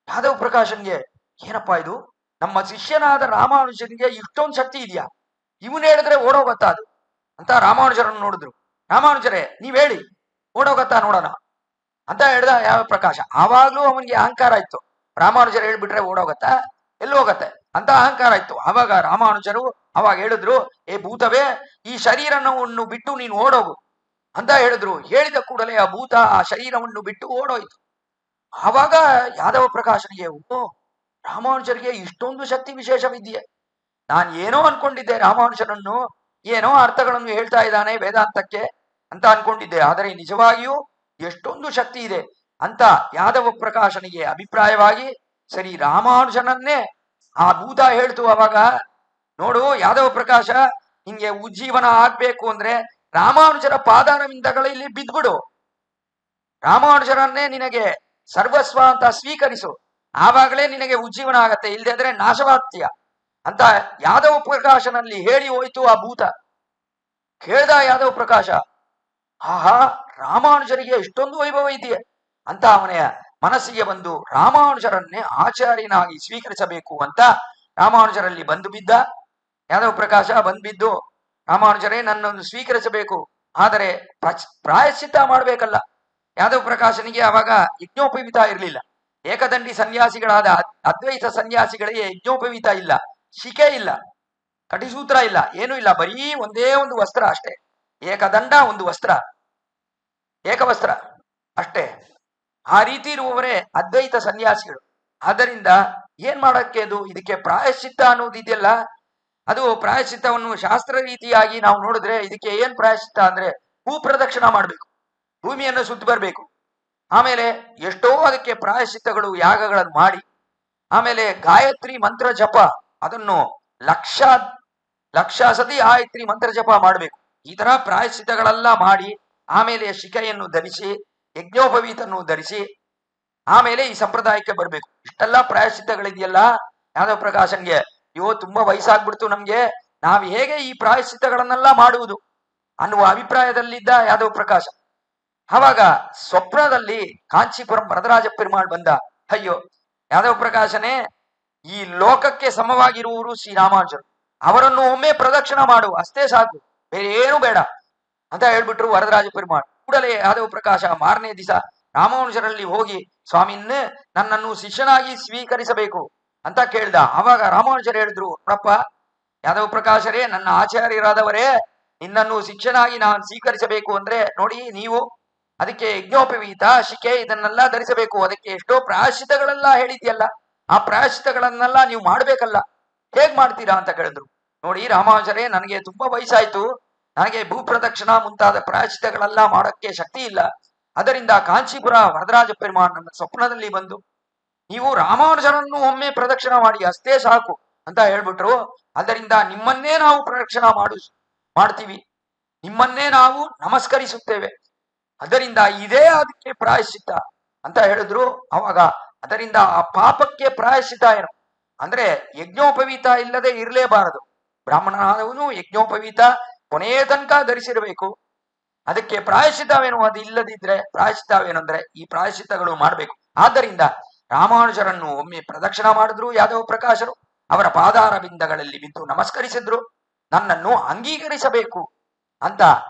ಯಾದವ ಪ್ರಕಾಶನ್ಗೆ ಏನಪ್ಪಾ ಇದು, ನಮ್ಮ ಶಿಷ್ಯನಾದ ರಾಮಾನುಜನಿಗೆ ಇಷ್ಟೊಂದು ಶಕ್ತಿ ಇದೆಯಾ, ಇವನು ಹೇಳಿದ್ರೆ ಓಡೋಗತ್ತಾ ಅದು ಅಂತ ರಾಮಾನುಜರನ್ನು ನೋಡಿದ್ರು. ರಾಮಾನುಜರೇ ನೀವ್ ಹೇಳಿ ಓಡೋಗತ್ತಾ ನೋಡೋಣ ಅಂತ ಹೇಳ್ದ ಯಾವ ಪ್ರಕಾಶ. ಆವಾಗ್ಲೂ ಅವನಿಗೆ ಅಹಂಕಾರ ಇತ್ತು, ರಾಮಾನುಜರು ಹೇಳ್ಬಿಟ್ರೆ ಓಡೋಗತ್ತಾ, ಎಲ್ಲಿ ಹೋಗತ್ತೆ ಅಂತ ಅಹಂಕಾರ ಇತ್ತು. ಅವಾಗ ರಾಮಾನುಜರು ಅವಾಗ ಹೇಳಿದ್ರು, ಏ ಭೂತವೇ, ಈ ಶರೀರವನ್ನು ಬಿಟ್ಟು ನೀನು ಓಡೋಗು ಅಂತ ಹೇಳಿದ್ರು. ಹೇಳಿದ ಕೂಡಲೇ ಆ ಭೂತ ಆ ಶರೀರವನ್ನು ಬಿಟ್ಟು ಓಡೋಯ್ತು. ಆವಾಗ ಯಾದವ ಪ್ರಕಾಶನಿಗೆ, ಓ ರಾಮಾನುಜರಿಗೆ ಇಷ್ಟೊಂದು ಶಕ್ತಿ ವಿಶೇಷವಿದೆಯೇ, ನಾನು ಏನೋ ಅನ್ಕೊಂಡಿದ್ದೆ, ರಾಮಾನುಜರನ್ನು ಏನೋ ಅರ್ಥಗಳನ್ನು ಹೇಳ್ತಾ ಇದ್ದಾನೆ ವೇದಾಂತಕ್ಕೆ ಅಂತ ಅನ್ಕೊಂಡಿದ್ದೆ, ಆದರೆ ನಿಜವಾಗಿಯೂ ಎಷ್ಟೊಂದು ಶಕ್ತಿ ಇದೆ ಅಂತ ಯಾದವ ಪ್ರಕಾಶನಿಗೆ ಅಭಿಪ್ರಾಯವಾಗಿ ಸರಿ ರಾಮಾನುಜನನ್ನೇ ಆ ಭೂತ ಹೇಳ್ತು. ಅವಾಗ ನೋಡು ಯಾದವ ಪ್ರಕಾಶ, ನಿಂಗೆ ಉಜ್ಜೀವನ ಆಗ್ಬೇಕು ಅಂದ್ರೆ ರಾಮಾನುಜರ ಪಾದಾರವಿಂದಗಳಲ್ಲಿ ಬಿದ್ಬಿಡು, ರಾಮಾನುಜರನ್ನೇ ನಿನಗೆ ಸರ್ವಸ್ವ ಅಂತ ಸ್ವೀಕರಿಸು, ಆವಾಗಲೇ ನಿನಗೆ ಉಜ್ಜೀವನ ಆಗತ್ತೆ, ಇಲ್ಲದೆ ಅಂದ್ರೆ ನಾಶವಾಗ್ತೀಯ ಅಂತ ಯಾದವ ಪ್ರಕಾಶನಲ್ಲಿ ಹೇಳಿ ಹೋಯ್ತು ಆ ಭೂತ. ಕೇಳ್ದ ಯಾದವ ಪ್ರಕಾಶ, ಆಹಾ ರಾಮಾನುಜರಿಗೆ ಇಷ್ಟೊಂದು ವೈಭವ ಇದೆಯೇ ಅಂತ ಅವನ ಮನಸ್ಸಿಗೆ ಬಂದು ರಾಮಾನುಜರನ್ನೇ ಆಚಾರ್ಯನಾಗಿ ಸ್ವೀಕರಿಸಬೇಕು ಅಂತ ರಾಮಾನುಜರಲ್ಲಿ ಬಂದು ಬಿದ್ದ. ಯಾದವ ಪ್ರಕಾಶ ಬಂದ್ಬಿದ್ದು, ರಾಮಾನುಜರೇ ನನ್ನನ್ನು ಸ್ವೀಕರಿಸಬೇಕು, ಆದರೆ ಪ್ರಾಯಶ್ಚಿತ್ತ ಮಾಡಬೇಕಲ್ಲ. ಯಾದವ ಪ್ರಕಾಶನಿಗೆ ಅವಾಗ ಯಜ್ಞೋಪವೀತ ಇರಲಿಲ್ಲ. ಏಕದಂಡಿ ಸನ್ಯಾಸಿಗಳಾದ ಅದ್ವೈತ ಸನ್ಯಾಸಿಗಳಿಗೆ ಯಜ್ಞೋಪವೀತ ಇಲ್ಲ, ಶಿಕೆ ಇಲ್ಲ, ಕಟಿಸೂತ್ರ ಇಲ್ಲ, ಏನೂ ಇಲ್ಲ, ಬರೀ ಒಂದೇ ಒಂದು ವಸ್ತ್ರ ಅಷ್ಟೇ, ಏಕದಂಡ ಒಂದು ವಸ್ತ್ರ, ಏಕವಸ್ತ್ರ ಅಷ್ಟೇ. ಆ ರೀತಿ ಇರುವವರೇ ಅದ್ವೈತ ಸನ್ಯಾಸಿಗಳು. ಆದ್ದರಿಂದ ಏನ್ ಮಾಡಕ್ಕೆ ಅದು ಇದಕ್ಕೆ ಪ್ರಾಯಶ್ಚಿತ್ತ ಅನ್ನೋದು ಇದೆಯಲ್ಲ, ಅದು ಪ್ರಾಯಶ್ಚಿತ್ತವನ್ನು ಶಾಸ್ತ್ರ ರೀತಿಯಾಗಿ ನಾವು ನೋಡಿದ್ರೆ ಇದಕ್ಕೆ ಏನ್ ಪ್ರಾಯಶ್ಚಿತ್ತ ಅಂದ್ರೆ ಭೂ ಪ್ರದಕ್ಷಿಣ ಮಾಡ್ಬೇಕು, ಭೂಮಿಯನ್ನು ಸುತ್ತಿ ಬರ್ಬೇಕು. ಆಮೇಲೆ ಎಷ್ಟೋ ಅದಕ್ಕೆ ಪ್ರಾಯಶ್ಚಿತ್ತಗಳು ಯಾಗಗಳನ್ನು ಮಾಡಿ, ಆಮೇಲೆ ಗಾಯತ್ರಿ ಮಂತ್ರ ಜಪ ಅದನ್ನು ಲಕ್ಷ ಲಕ್ಷ ಸತಿ ಗಾಯತ್ರಿ ಮಂತ್ರ ಜಪ ಮಾಡಬೇಕು. ಈ ತರ ಪ್ರಾಯಶ್ಚಿತ್ತಗಳೆಲ್ಲ ಮಾಡಿ ಆಮೇಲೆ ಶಿಖೆಯನ್ನು ಧರಿಸಿ ಯಜ್ಞೋಪವೀತನ್ನು ಧರಿಸಿ ಆಮೇಲೆ ಈ ಸಂಪ್ರದಾಯಕ್ಕೆ ಬರ್ಬೇಕು. ಇಷ್ಟೆಲ್ಲ ಪ್ರಾಯಶ್ಚಿತ್ತಗಳಿದೆಯಲ್ಲ, ಯಾದವ ಪ್ರಕಾಶನ್ಗೆ ಅಯ್ಯೋ ತುಂಬಾ ವಯಸ್ಸಾಗ್ಬಿಡ್ತು ನಮ್ಗೆ, ನಾವ್ ಹೇಗೆ ಈ ಪ್ರಾಯಶ್ಚಿತ್ತಗಳನ್ನೆಲ್ಲ ಮಾಡುವುದು ಅನ್ನುವ ಅಭಿಪ್ರಾಯದಲ್ಲಿದ್ದ ಯಾದವ ಪ್ರಕಾಶ. ಆವಾಗ ಸ್ವಪ್ನದಲ್ಲಿ ಕಾಂಚೀಪುರಂ ವರದರಾಜ ಪೆರುಮಾಳ್ ಬಂದ. ಅಯ್ಯೋ ಯಾದವ ಪ್ರಕಾಶನೇ, ಈ ಲೋಕಕ್ಕೆ ಸಮವಾಗಿರುವರು ಶ್ರೀರಾಮಾನುಜರು, ಅವರನ್ನು ಒಮ್ಮೆ ಪ್ರದಕ್ಷಿಣ ಮಾಡು, ಅಷ್ಟೇ ಸಾಕು, ಬೇರೆ ಏನು ಬೇಡ ಅಂತ ಹೇಳ್ಬಿಟ್ರು ವರದರಾಜ ಪೆರುಮಾಳ್. ಕೂಡಲೇ ಯಾದವ ಪ್ರಕಾಶ ಮಾರನೇ ದಿವಸ ರಾಮಾನುಜರಲ್ಲಿ ಹೋಗಿ ಸ್ವಾಮಿನ್ ನನ್ನನ್ನು ಶಿಷ್ಯನಾಗಿ ಸ್ವೀಕರಿಸಬೇಕು ಅಂತ ಕೇಳ್ದ. ಆವಾಗ ರಾಮಾನುಜರು ಹೇಳಿದ್ರು, ನೋಡಪ್ಪ ಯಾದವ ಪ್ರಕಾಶರೇ, ನನ್ನ ಆಚಾರ್ಯರಾದವರೇ, ನಿನ್ನನ್ನು ಶಿಷ್ಯನಾಗಿ ನಾನು ಸ್ವೀಕರಿಸಬೇಕು ಅಂದ್ರೆ ನೋಡಿ, ನೀವು ಅದಕ್ಕೆ ಯಜ್ಞೋಪವೀತ ಶಿಖೆ ಇದನ್ನೆಲ್ಲ ಧರಿಸಬೇಕು, ಅದಕ್ಕೆ ಎಷ್ಟೋ ಪ್ರಾಯಶ್ಚಿತಗಳೆಲ್ಲ ಹೇಳಿದ್ಯಲ್ಲ, ಆ ಪ್ರಾಯಶ್ಚಿತಗಳನ್ನೆಲ್ಲ ನೀವು ಮಾಡ್ಬೇಕಲ್ಲ, ಹೇಗ್ ಮಾಡ್ತೀರಾ ಅಂತ ಕೇಳಿದ್ರು. ನೋಡಿ ರಾಮಾನುಜರೇ, ನನಗೆ ತುಂಬಾ ವಯಸ್ಸಾಯ್ತು, ನನಗೆ ಭೂ ಪ್ರದಕ್ಷಿಣ ಮುಂತಾದ ಪ್ರಾಯಶ್ಚಿತಗಳೆಲ್ಲ ಮಾಡಕ್ಕೆ ಶಕ್ತಿ ಇಲ್ಲ. ಅದರಿಂದ ಕಾಂಚೀಪುರ ವರದರಾಜ ಪೆರುಮಾಳ್ ನನ್ನ ಸ್ವಪ್ನದಲ್ಲಿ ಬಂದು ನೀವು ರಾಮಾನುಜರನ್ನು ಒಮ್ಮೆ ಪ್ರದಕ್ಷಿಣ ಮಾಡಿ, ಅಷ್ಟೇ ಸಾಕು ಅಂತ ಹೇಳ್ಬಿಟ್ರು. ಅದರಿಂದ ನಿಮ್ಮನ್ನೇ ನಾವು ಪ್ರದಕ್ಷಿಣ ಮಾಡ್ತೀವಿ, ನಿಮ್ಮನ್ನೇ ನಾವು ನಮಸ್ಕರಿಸುತ್ತೇವೆ, ಅದರಿಂದ ಇದೇ ಅದಕ್ಕೆ ಪ್ರಾಯಶ್ಚಿತ್ತ ಅಂತ ಹೇಳಿದ್ರು. ಅವಾಗ ಅದರಿಂದ ಆ ಪಾಪಕ್ಕೆ ಪ್ರಾಯಶ್ಚಿತ್ತ ಏನು ಅಂದ್ರೆ ಯಜ್ಞೋಪವೀತ ಇಲ್ಲದೆ ಇರಲೇಬಾರದು. ಬ್ರಾಹ್ಮಣನಾದವನು ಯಜ್ಞೋಪವೀತ ಕೊನೆಯ ತನಕ ಧರಿಸಿರಬೇಕು. ಅದಕ್ಕೆ ಪ್ರಾಯಶ್ಚಿತ್ತವೇನು, ಅದು ಇಲ್ಲದಿದ್ರೆ ಪ್ರಾಯಶ್ಚಿತ್ತವೇನಂದ್ರೆ ಈ ಪ್ರಾಯಶ್ಚಿತ್ತಗಳು ಮಾಡಬೇಕು. ಆದ್ದರಿಂದ ರಾಮಾನುಜರನ್ನು ಒಮ್ಮೆ ಪ್ರದಕ್ಷಿಣ ಮಾಡಿದ್ರು ಯಾದವ ಪ್ರಕಾಶರು, ಅವರ ಪಾದಾರ ಬಿಂದಗಳಲ್ಲಿ ಬಿದ್ದು ನಮಸ್ಕರಿಸಿದ್ರು, ನನ್ನನ್ನು ಅಂಗೀಕರಿಸಬೇಕು ಅಂತ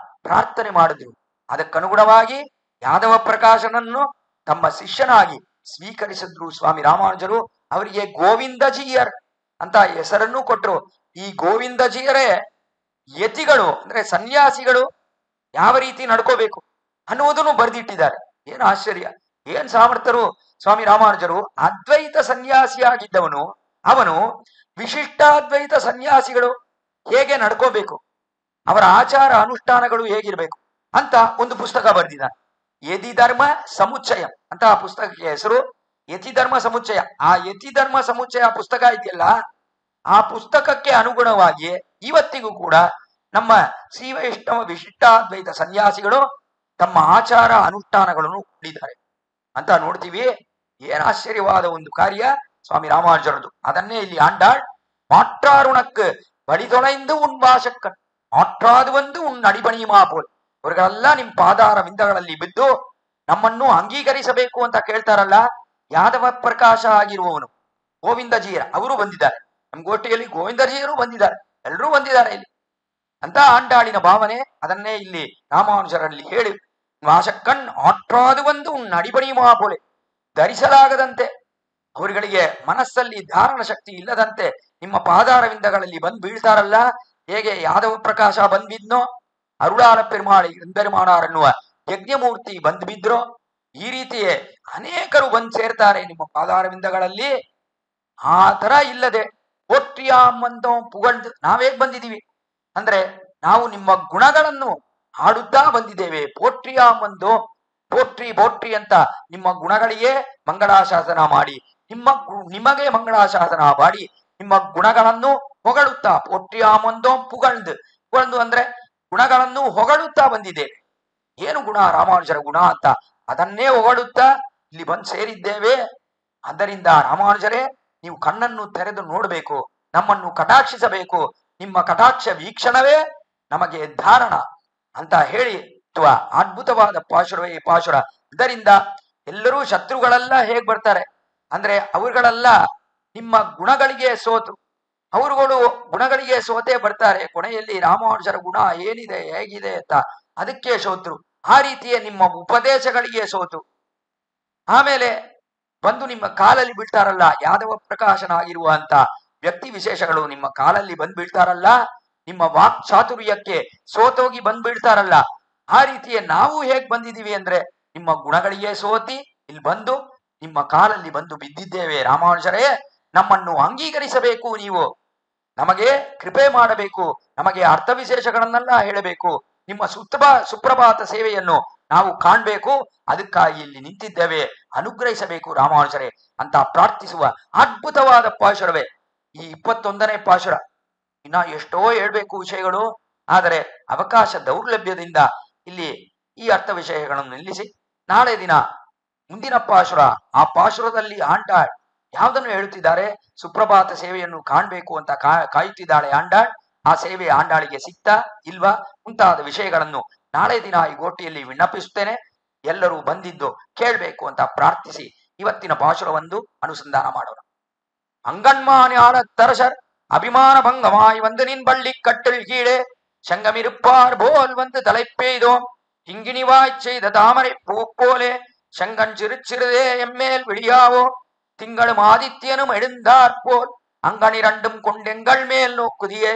ಪ್ರಾರ್ಥನೆ ಮಾಡಿದ್ರು. ಅದಕ್ಕನುಗುಣವಾಗಿ ಯಾದವ ಪ್ರಕಾಶನನ್ನು ತಮ್ಮ ಶಿಷ್ಯನಾಗಿ ಸ್ವೀಕರಿಸಿದ್ರು ಸ್ವಾಮಿ ರಾಮಾನುಜರು. ಅವರಿಗೆ ಗೋವಿಂದಜೀಯರ್ ಅಂತ ಹೆಸರನ್ನು ಕೊಟ್ಟರು. ಈ ಗೋವಿಂದಜೀಯರೇ ಯತಿಗಳು ಅಂದ್ರೆ ಸನ್ಯಾಸಿಗಳು ಯಾವ ರೀತಿ ನಡ್ಕೋಬೇಕು ಅನ್ನುವುದನ್ನು ಬರೆದಿಟ್ಟಿದ್ದಾರೆ. ಏನು ಆಶ್ಚರ್ಯ, ಏನ್ ಸಾಮರ್ಥ್ಯರು ಸ್ವಾಮಿ ರಾಮಾನುಜರು. ಅದ್ವೈತ ಸನ್ಯಾಸಿಯಾಗಿದ್ದವನು ಅವನು ವಿಶಿಷ್ಟಾದ್ವೈತ ಸನ್ಯಾಸಿಗಳು ಹೇಗೆ ನಡ್ಕೋಬೇಕು, ಅವರ ಆಚಾರ ಅನುಷ್ಠಾನಗಳು ಹೇಗಿರ್ಬೇಕು ಅಂತ ಒಂದು ಪುಸ್ತಕ ಬರೆದಿದ್ದಾನೆ. ಯತಿ ಧರ್ಮ ಸಮುಚ್ಚಯ ಅಂತ ಆ ಪುಸ್ತಕಕ್ಕೆ ಹೆಸರು ಯತಿ ಧರ್ಮ ಸಮುಚ್ಚಯ. ಆ ಯತಿ ಧರ್ಮ ಸಮುಚ್ಚಯ ಪುಸ್ತಕ ಇದೆಯಲ್ಲ, ಆ ಪುಸ್ತಕಕ್ಕೆ ಅನುಗುಣವಾಗಿ ಇವತ್ತಿಗೂ ಕೂಡ ನಮ್ಮ ಶ್ರೀ ವೈಷ್ಣವ ವಿಶಿಷ್ಟಾದ್ವೈತ ಸನ್ಯಾಸಿಗಳು ತಮ್ಮ ಆಚಾರ ಅನುಷ್ಠಾನಗಳನ್ನು ಕೊಟ್ಟಿದ್ದಾರೆ ಅಂತ ನೋಡ್ತೀವಿ. ಏನ್ ಆಶ್ಚರ್ಯವಾದ ಒಂದು ಕಾರ್ಯ ಸ್ವಾಮಿ ರಾಮಾನುಜರದು. ಅದನ್ನೇ ಇಲ್ಲಿ ಆಂಡಾಳ್ மாற்றாருனக்கு வழிதொலைந்து உன் வாசக்கண் மாற்றாது வந்து உன் ಅಡಿಬಣಿಮಾ ಪೋಲ್. ಇವರಿಗೆಲ್ಲ ನಿಮ್ ಪಾದಾರ ವಿಂದಗಳಲ್ಲಿ ಬಿದ್ದು ನಮ್ಮನ್ನು ಅಂಗೀಕರಿಸಬೇಕು ಅಂತ ಕೇಳ್ತಾರಲ್ಲ, ಯಾದವ ಪ್ರಕಾಶ ಆಗಿರುವವನು ಗೋವಿಂದಜೀಯರ ಅವರು ಬಂದಿದ್ದಾರೆ. ನಮ್ಮ ಗೋಷ್ಠಿಯಲ್ಲಿ ಗೋವಿಂದಜೀಯರು ಬಂದಿದ್ದಾರೆ, ಎಲ್ಲರೂ ಬಂದಿದ್ದಾರೆ ಇಲ್ಲಿ ಅಂತ ಆಂಡಾಳಿನ ಭಾವನೆ. ಅದನ್ನೇ ಇಲ್ಲಿ ರಾಮಾನುಜರಲ್ಲಿ ಹೇಳಿ, ವಾಸಕ್ಕಣ್ ಆಟ್ರಾದು ಒಂದು ಉನ್ ಅಡಿಬಣಿಮಾ ಪೋಲೆ, ಧರಿಸಲಾಗದಂತೆ ಅವರುಗಳಿಗೆ ಮನಸ್ಸಲ್ಲಿ ಧಾರಣ ಶಕ್ತಿ ಇಲ್ಲದಂತೆ ನಿಮ್ಮ ಪಾದಾರವಿಂದಗಳಲ್ಲಿ ಬಂದು ಬೀಳ್ತಾರಲ್ಲ, ಹೇಗೆ ಯಾದವ ಪ್ರಕಾಶ ಬಂದ್ಬಿದ್ನೋ, ಅರುಳಾಲ ಪೆರುಮಾಳ್ ಅನ್ನುವ ಯಜ್ಞಮೂರ್ತಿ ಬಂದ್ ಬಿದ್ರೋ, ಈ ರೀತಿಯೇ ಅನೇಕರು ಬಂದ್ ಸೇರ್ತಾರೆ ನಿಮ್ಮ ಪಾದಾರವಿಂದಗಳಲ್ಲಿ. ಆ ತರ ಇಲ್ಲದೆ ಪೋಟ್ರಿಯಾಮಂತ ಪುಗಳ್ದು ನಾವೇಗ್ ಬಂದಿದೀವಿ ಅಂದ್ರೆ ನಾವು ನಿಮ್ಮ ಗುಣಗಳನ್ನು ಹಾಡುತ್ತಾ ಬಂದಿದ್ದೇವೆ. ಪೋಟ್ರಿಯಾಮಂದು ಪೋಟ್ರಿ ಪೋಟ್ರಿ ಅಂತ ನಿಮ್ಮ ಗುಣಗಳಿಗೆ ಮಂಗಳಾಶಾಸನ ಮಾಡಿ, ನಿಮಗೆ ಮಂಗಳಾಶಾಸನ ಮಾಡಿ ನಿಮ್ಮ ಗುಣಗಳನ್ನು ಹೊಗಳುತ್ತಾ, ಪೋಟ್ರಿಯಾಮಂದೋ ಪುಗಳ್ದು ಅಂದ್ರೆ ಗುಣಗಳನ್ನು ಹೊಗಳುತ್ತಾ ಬಂದಿದ್ದೇವೆ. ಏನು ಗುಣ, ರಾಮಾನುಜರ ಗುಣ ಅಂತ ಅದನ್ನೇ ಹೊಗಳುತ್ತಾ ಇಲ್ಲಿ ಬಂದು ಸೇರಿದ್ದೇವೆ. ಆದ್ದರಿಂದ ರಾಮಾನುಜರೇ, ನೀವು ಕಣ್ಣನ್ನು ತೆರೆದು ನೋಡಬೇಕು, ನಮ್ಮನ್ನು ಕಟಾಕ್ಷಿಸಬೇಕು, ನಿಮ್ಮ ಕಟಾಕ್ಷ ವೀಕ್ಷಣವೇ ನಮಗೆ ಧಾರಣ ಅಂತ ಹೇಳಿ ಅದ್ಭುತವಾದ ಪಾಶುರವೇ ಪಾಶುರ. ಇದರಿಂದ ಎಲ್ಲರೂ ಶತ್ರುಗಳೆಲ್ಲ ಹೇಗ್ ಬರ್ತಾರೆ ಅಂದ್ರೆ ಅವರುಗಳೆಲ್ಲ ನಿಮ್ಮ ಗುಣಗಳಿಗೆ ಸೋತು, ಅವರುಗಳು ಗುಣಗಳಿಗೆ ಸೋತೆ ಬರ್ತಾರೆ. ಕೊನೆಯಲ್ಲಿ ರಾಮಾನುಜರ ಗುಣ ಏನಿದೆ ಹೇಗಿದೆ ಅಂತ ಅದಕ್ಕೆ ಸೋತರು. ಆ ರೀತಿಯೇ ನಿಮ್ಮ ಉಪದೇಶಗಳಿಗೆ ಸೋತು ಆಮೇಲೆ ಬಂದು ನಿಮ್ಮ ಕಾಲಲ್ಲಿ ಬೀಳ್ತಾರಲ್ಲ, ಯಾದವ ಪ್ರಕಾಶನಾಗಿರುವಂತ ವ್ಯಕ್ತಿ ವಿಶೇಷಗಳು ನಿಮ್ಮ ಕಾಲಲ್ಲಿ ಬಂದ್ ಬೀಳ್ತಾರಲ್ಲ, ನಿಮ್ಮ ವಾಕ್ ಚಾತುರ್ಯಕ್ಕೆ ಸೋತೋಗಿ ಬಂದ್ ಬೀಳ್ತಾರಲ್ಲ, ಆ ರೀತಿಯೇ ನಾವು ಹೇಗ್ ಬಂದಿದೀವಿ ಅಂದ್ರೆ ನಿಮ್ಮ ಗುಣಗಳಿಗೆ ಸೋತಿ ಇಲ್ಲಿ ಬಂದು ನಿಮ್ಮ ಕಾಲಲ್ಲಿ ಬಂದು ಬಿದ್ದಿದ್ದೇವೆ ರಾಮಾನುಜರೇ, ನಮ್ಮನ್ನು ಅಂಗೀಕರಿಸಬೇಕು, ನೀವು ನಮಗೆ ಕೃಪೆ ಮಾಡಬೇಕು, ನಮಗೆ ಅರ್ಥ ವಿಶೇಷಗಳನ್ನೆಲ್ಲ ಹೇಳಬೇಕು, ನಿಮ್ಮ ಸುಪ್ರಭಾತ ಸೇವೆಯನ್ನು ನಾವು ಕಾಣ್ಬೇಕು, ಅದಕ್ಕಾಗಿ ಇಲ್ಲಿ ನಿಂತಿದ್ದೇವೆ, ಅನುಗ್ರಹಿಸಬೇಕು ರಾಮಾನುಜರೇ ಅಂತ ಪ್ರಾರ್ಥಿಸುವ ಅದ್ಭುತವಾದ ಪಾಶುರವೇ ಈ 21ನೇ ಪಾಶುರ. ಇನ್ನ ಎಷ್ಟೋ ಹೇಳ್ಬೇಕು ವಿಷಯಗಳು, ಆದರೆ ಅವಕಾಶ ದೌರ್ಲಭ್ಯದಿಂದ ಇಲ್ಲಿ ಈ ಅರ್ಥ ವಿಷಯಗಳನ್ನು ನಿಲ್ಲಿಸಿ ನಾಳೆ ದಿನ ಮುಂದಿನ ಪಾಶುರ, ಆ ಪಾಶುರದಲ್ಲಿ ಆಂಡಾಳ್ ಯಾವುದನ್ನು ಹೇಳುತ್ತಿದ್ದಾರೆ, ಸುಪ್ರಭಾತ ಸೇವೆಯನ್ನು ಕಾಣ್ಬೇಕು ಅಂತ ಕಾಯುತ್ತಿದ್ದಾಳೆ ಆಂಡಾಳ್. ಆ ಸೇವೆ ಆಂಡಾಳಿಗೆ ಸಿಗ್ತಾ ಇಲ್ವಾ ಮುಂತಾದ ವಿಷಯಗಳನ್ನು ನಾಳೆ ದಿನ ಈ ಗೋಷ್ಠಿಯಲ್ಲಿ ವಿಣ್ಣಪಿಸುತ್ತೇನೆ. ಎಲ್ಲರೂ ಬಂದಿದ್ದು ಕೇಳಬೇಕು ಅಂತ ಪ್ರಾರ್ಥಿಸಿ ಇವತ್ತಿನ ಪಾಶುರವನ್ನು ಅನುಸಂಧಾನ ಮಾಡೋಣ. அங்கன்மாஞான தரசர் அபிமான பங்கமாய் வந்து நின் பள்ளி கட்டில் கீழே சங்கமிருப்பார் போல் வந்து தலைப்பெய்தோம் இங்கினிவாய் செய்த தாமரை பூ போலே சங்கன் சிறு சிறுதே எம்மேல் விழியாவோ திங்களும் ஆதித்யனும் எழுந்தாற் போல் அங்கனிரண்டும் கொண்டெங்கள் மேல் நோக்குதியே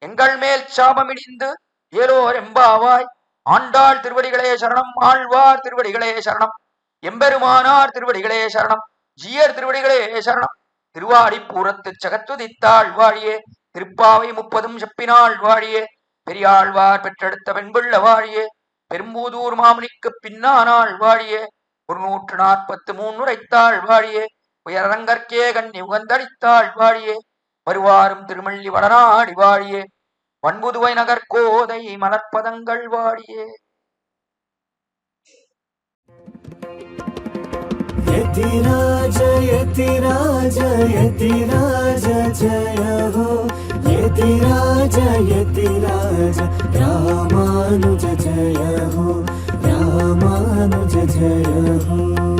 எங்கள் மேல் சாபமிடிந்து ஏலோர் எம்பாவாய் ஆண்டாள் திருவடிகளே சரணம், ஆழ்வார் திருவடிகளே சரணம், எம்பெருமானார் திருவடிகளே சரணம், ஜீயர் திருவடிகளே சரணம். திருவாடிப்பூரத்து சகத்துதித்தாள் வாழியே, திருப்பாவை 30 செப்பினாள் வாழியே, பெரியாழ்வார் பெற்றெடுத்த பெண்பிள்ள வாழியே, பெரும்பூதூர் மாமுனிக்கு பின்னானாள் வாழியே, 143 உரைத்தாள் வாழியே, உயரங்கற்கே கண்ணி உகந்தளித்தாள் வாழியே, வருவாரும் திருமள்ளி வடநாடி வாழியே, வன்புதுவை நகர் கோதை மலர்ப்பதங்கள் வாழியே. यतिराज यतिराज यतिराज जय हो, यतिराज यतिराज रामानुज जय हो, रामानुज जय हो.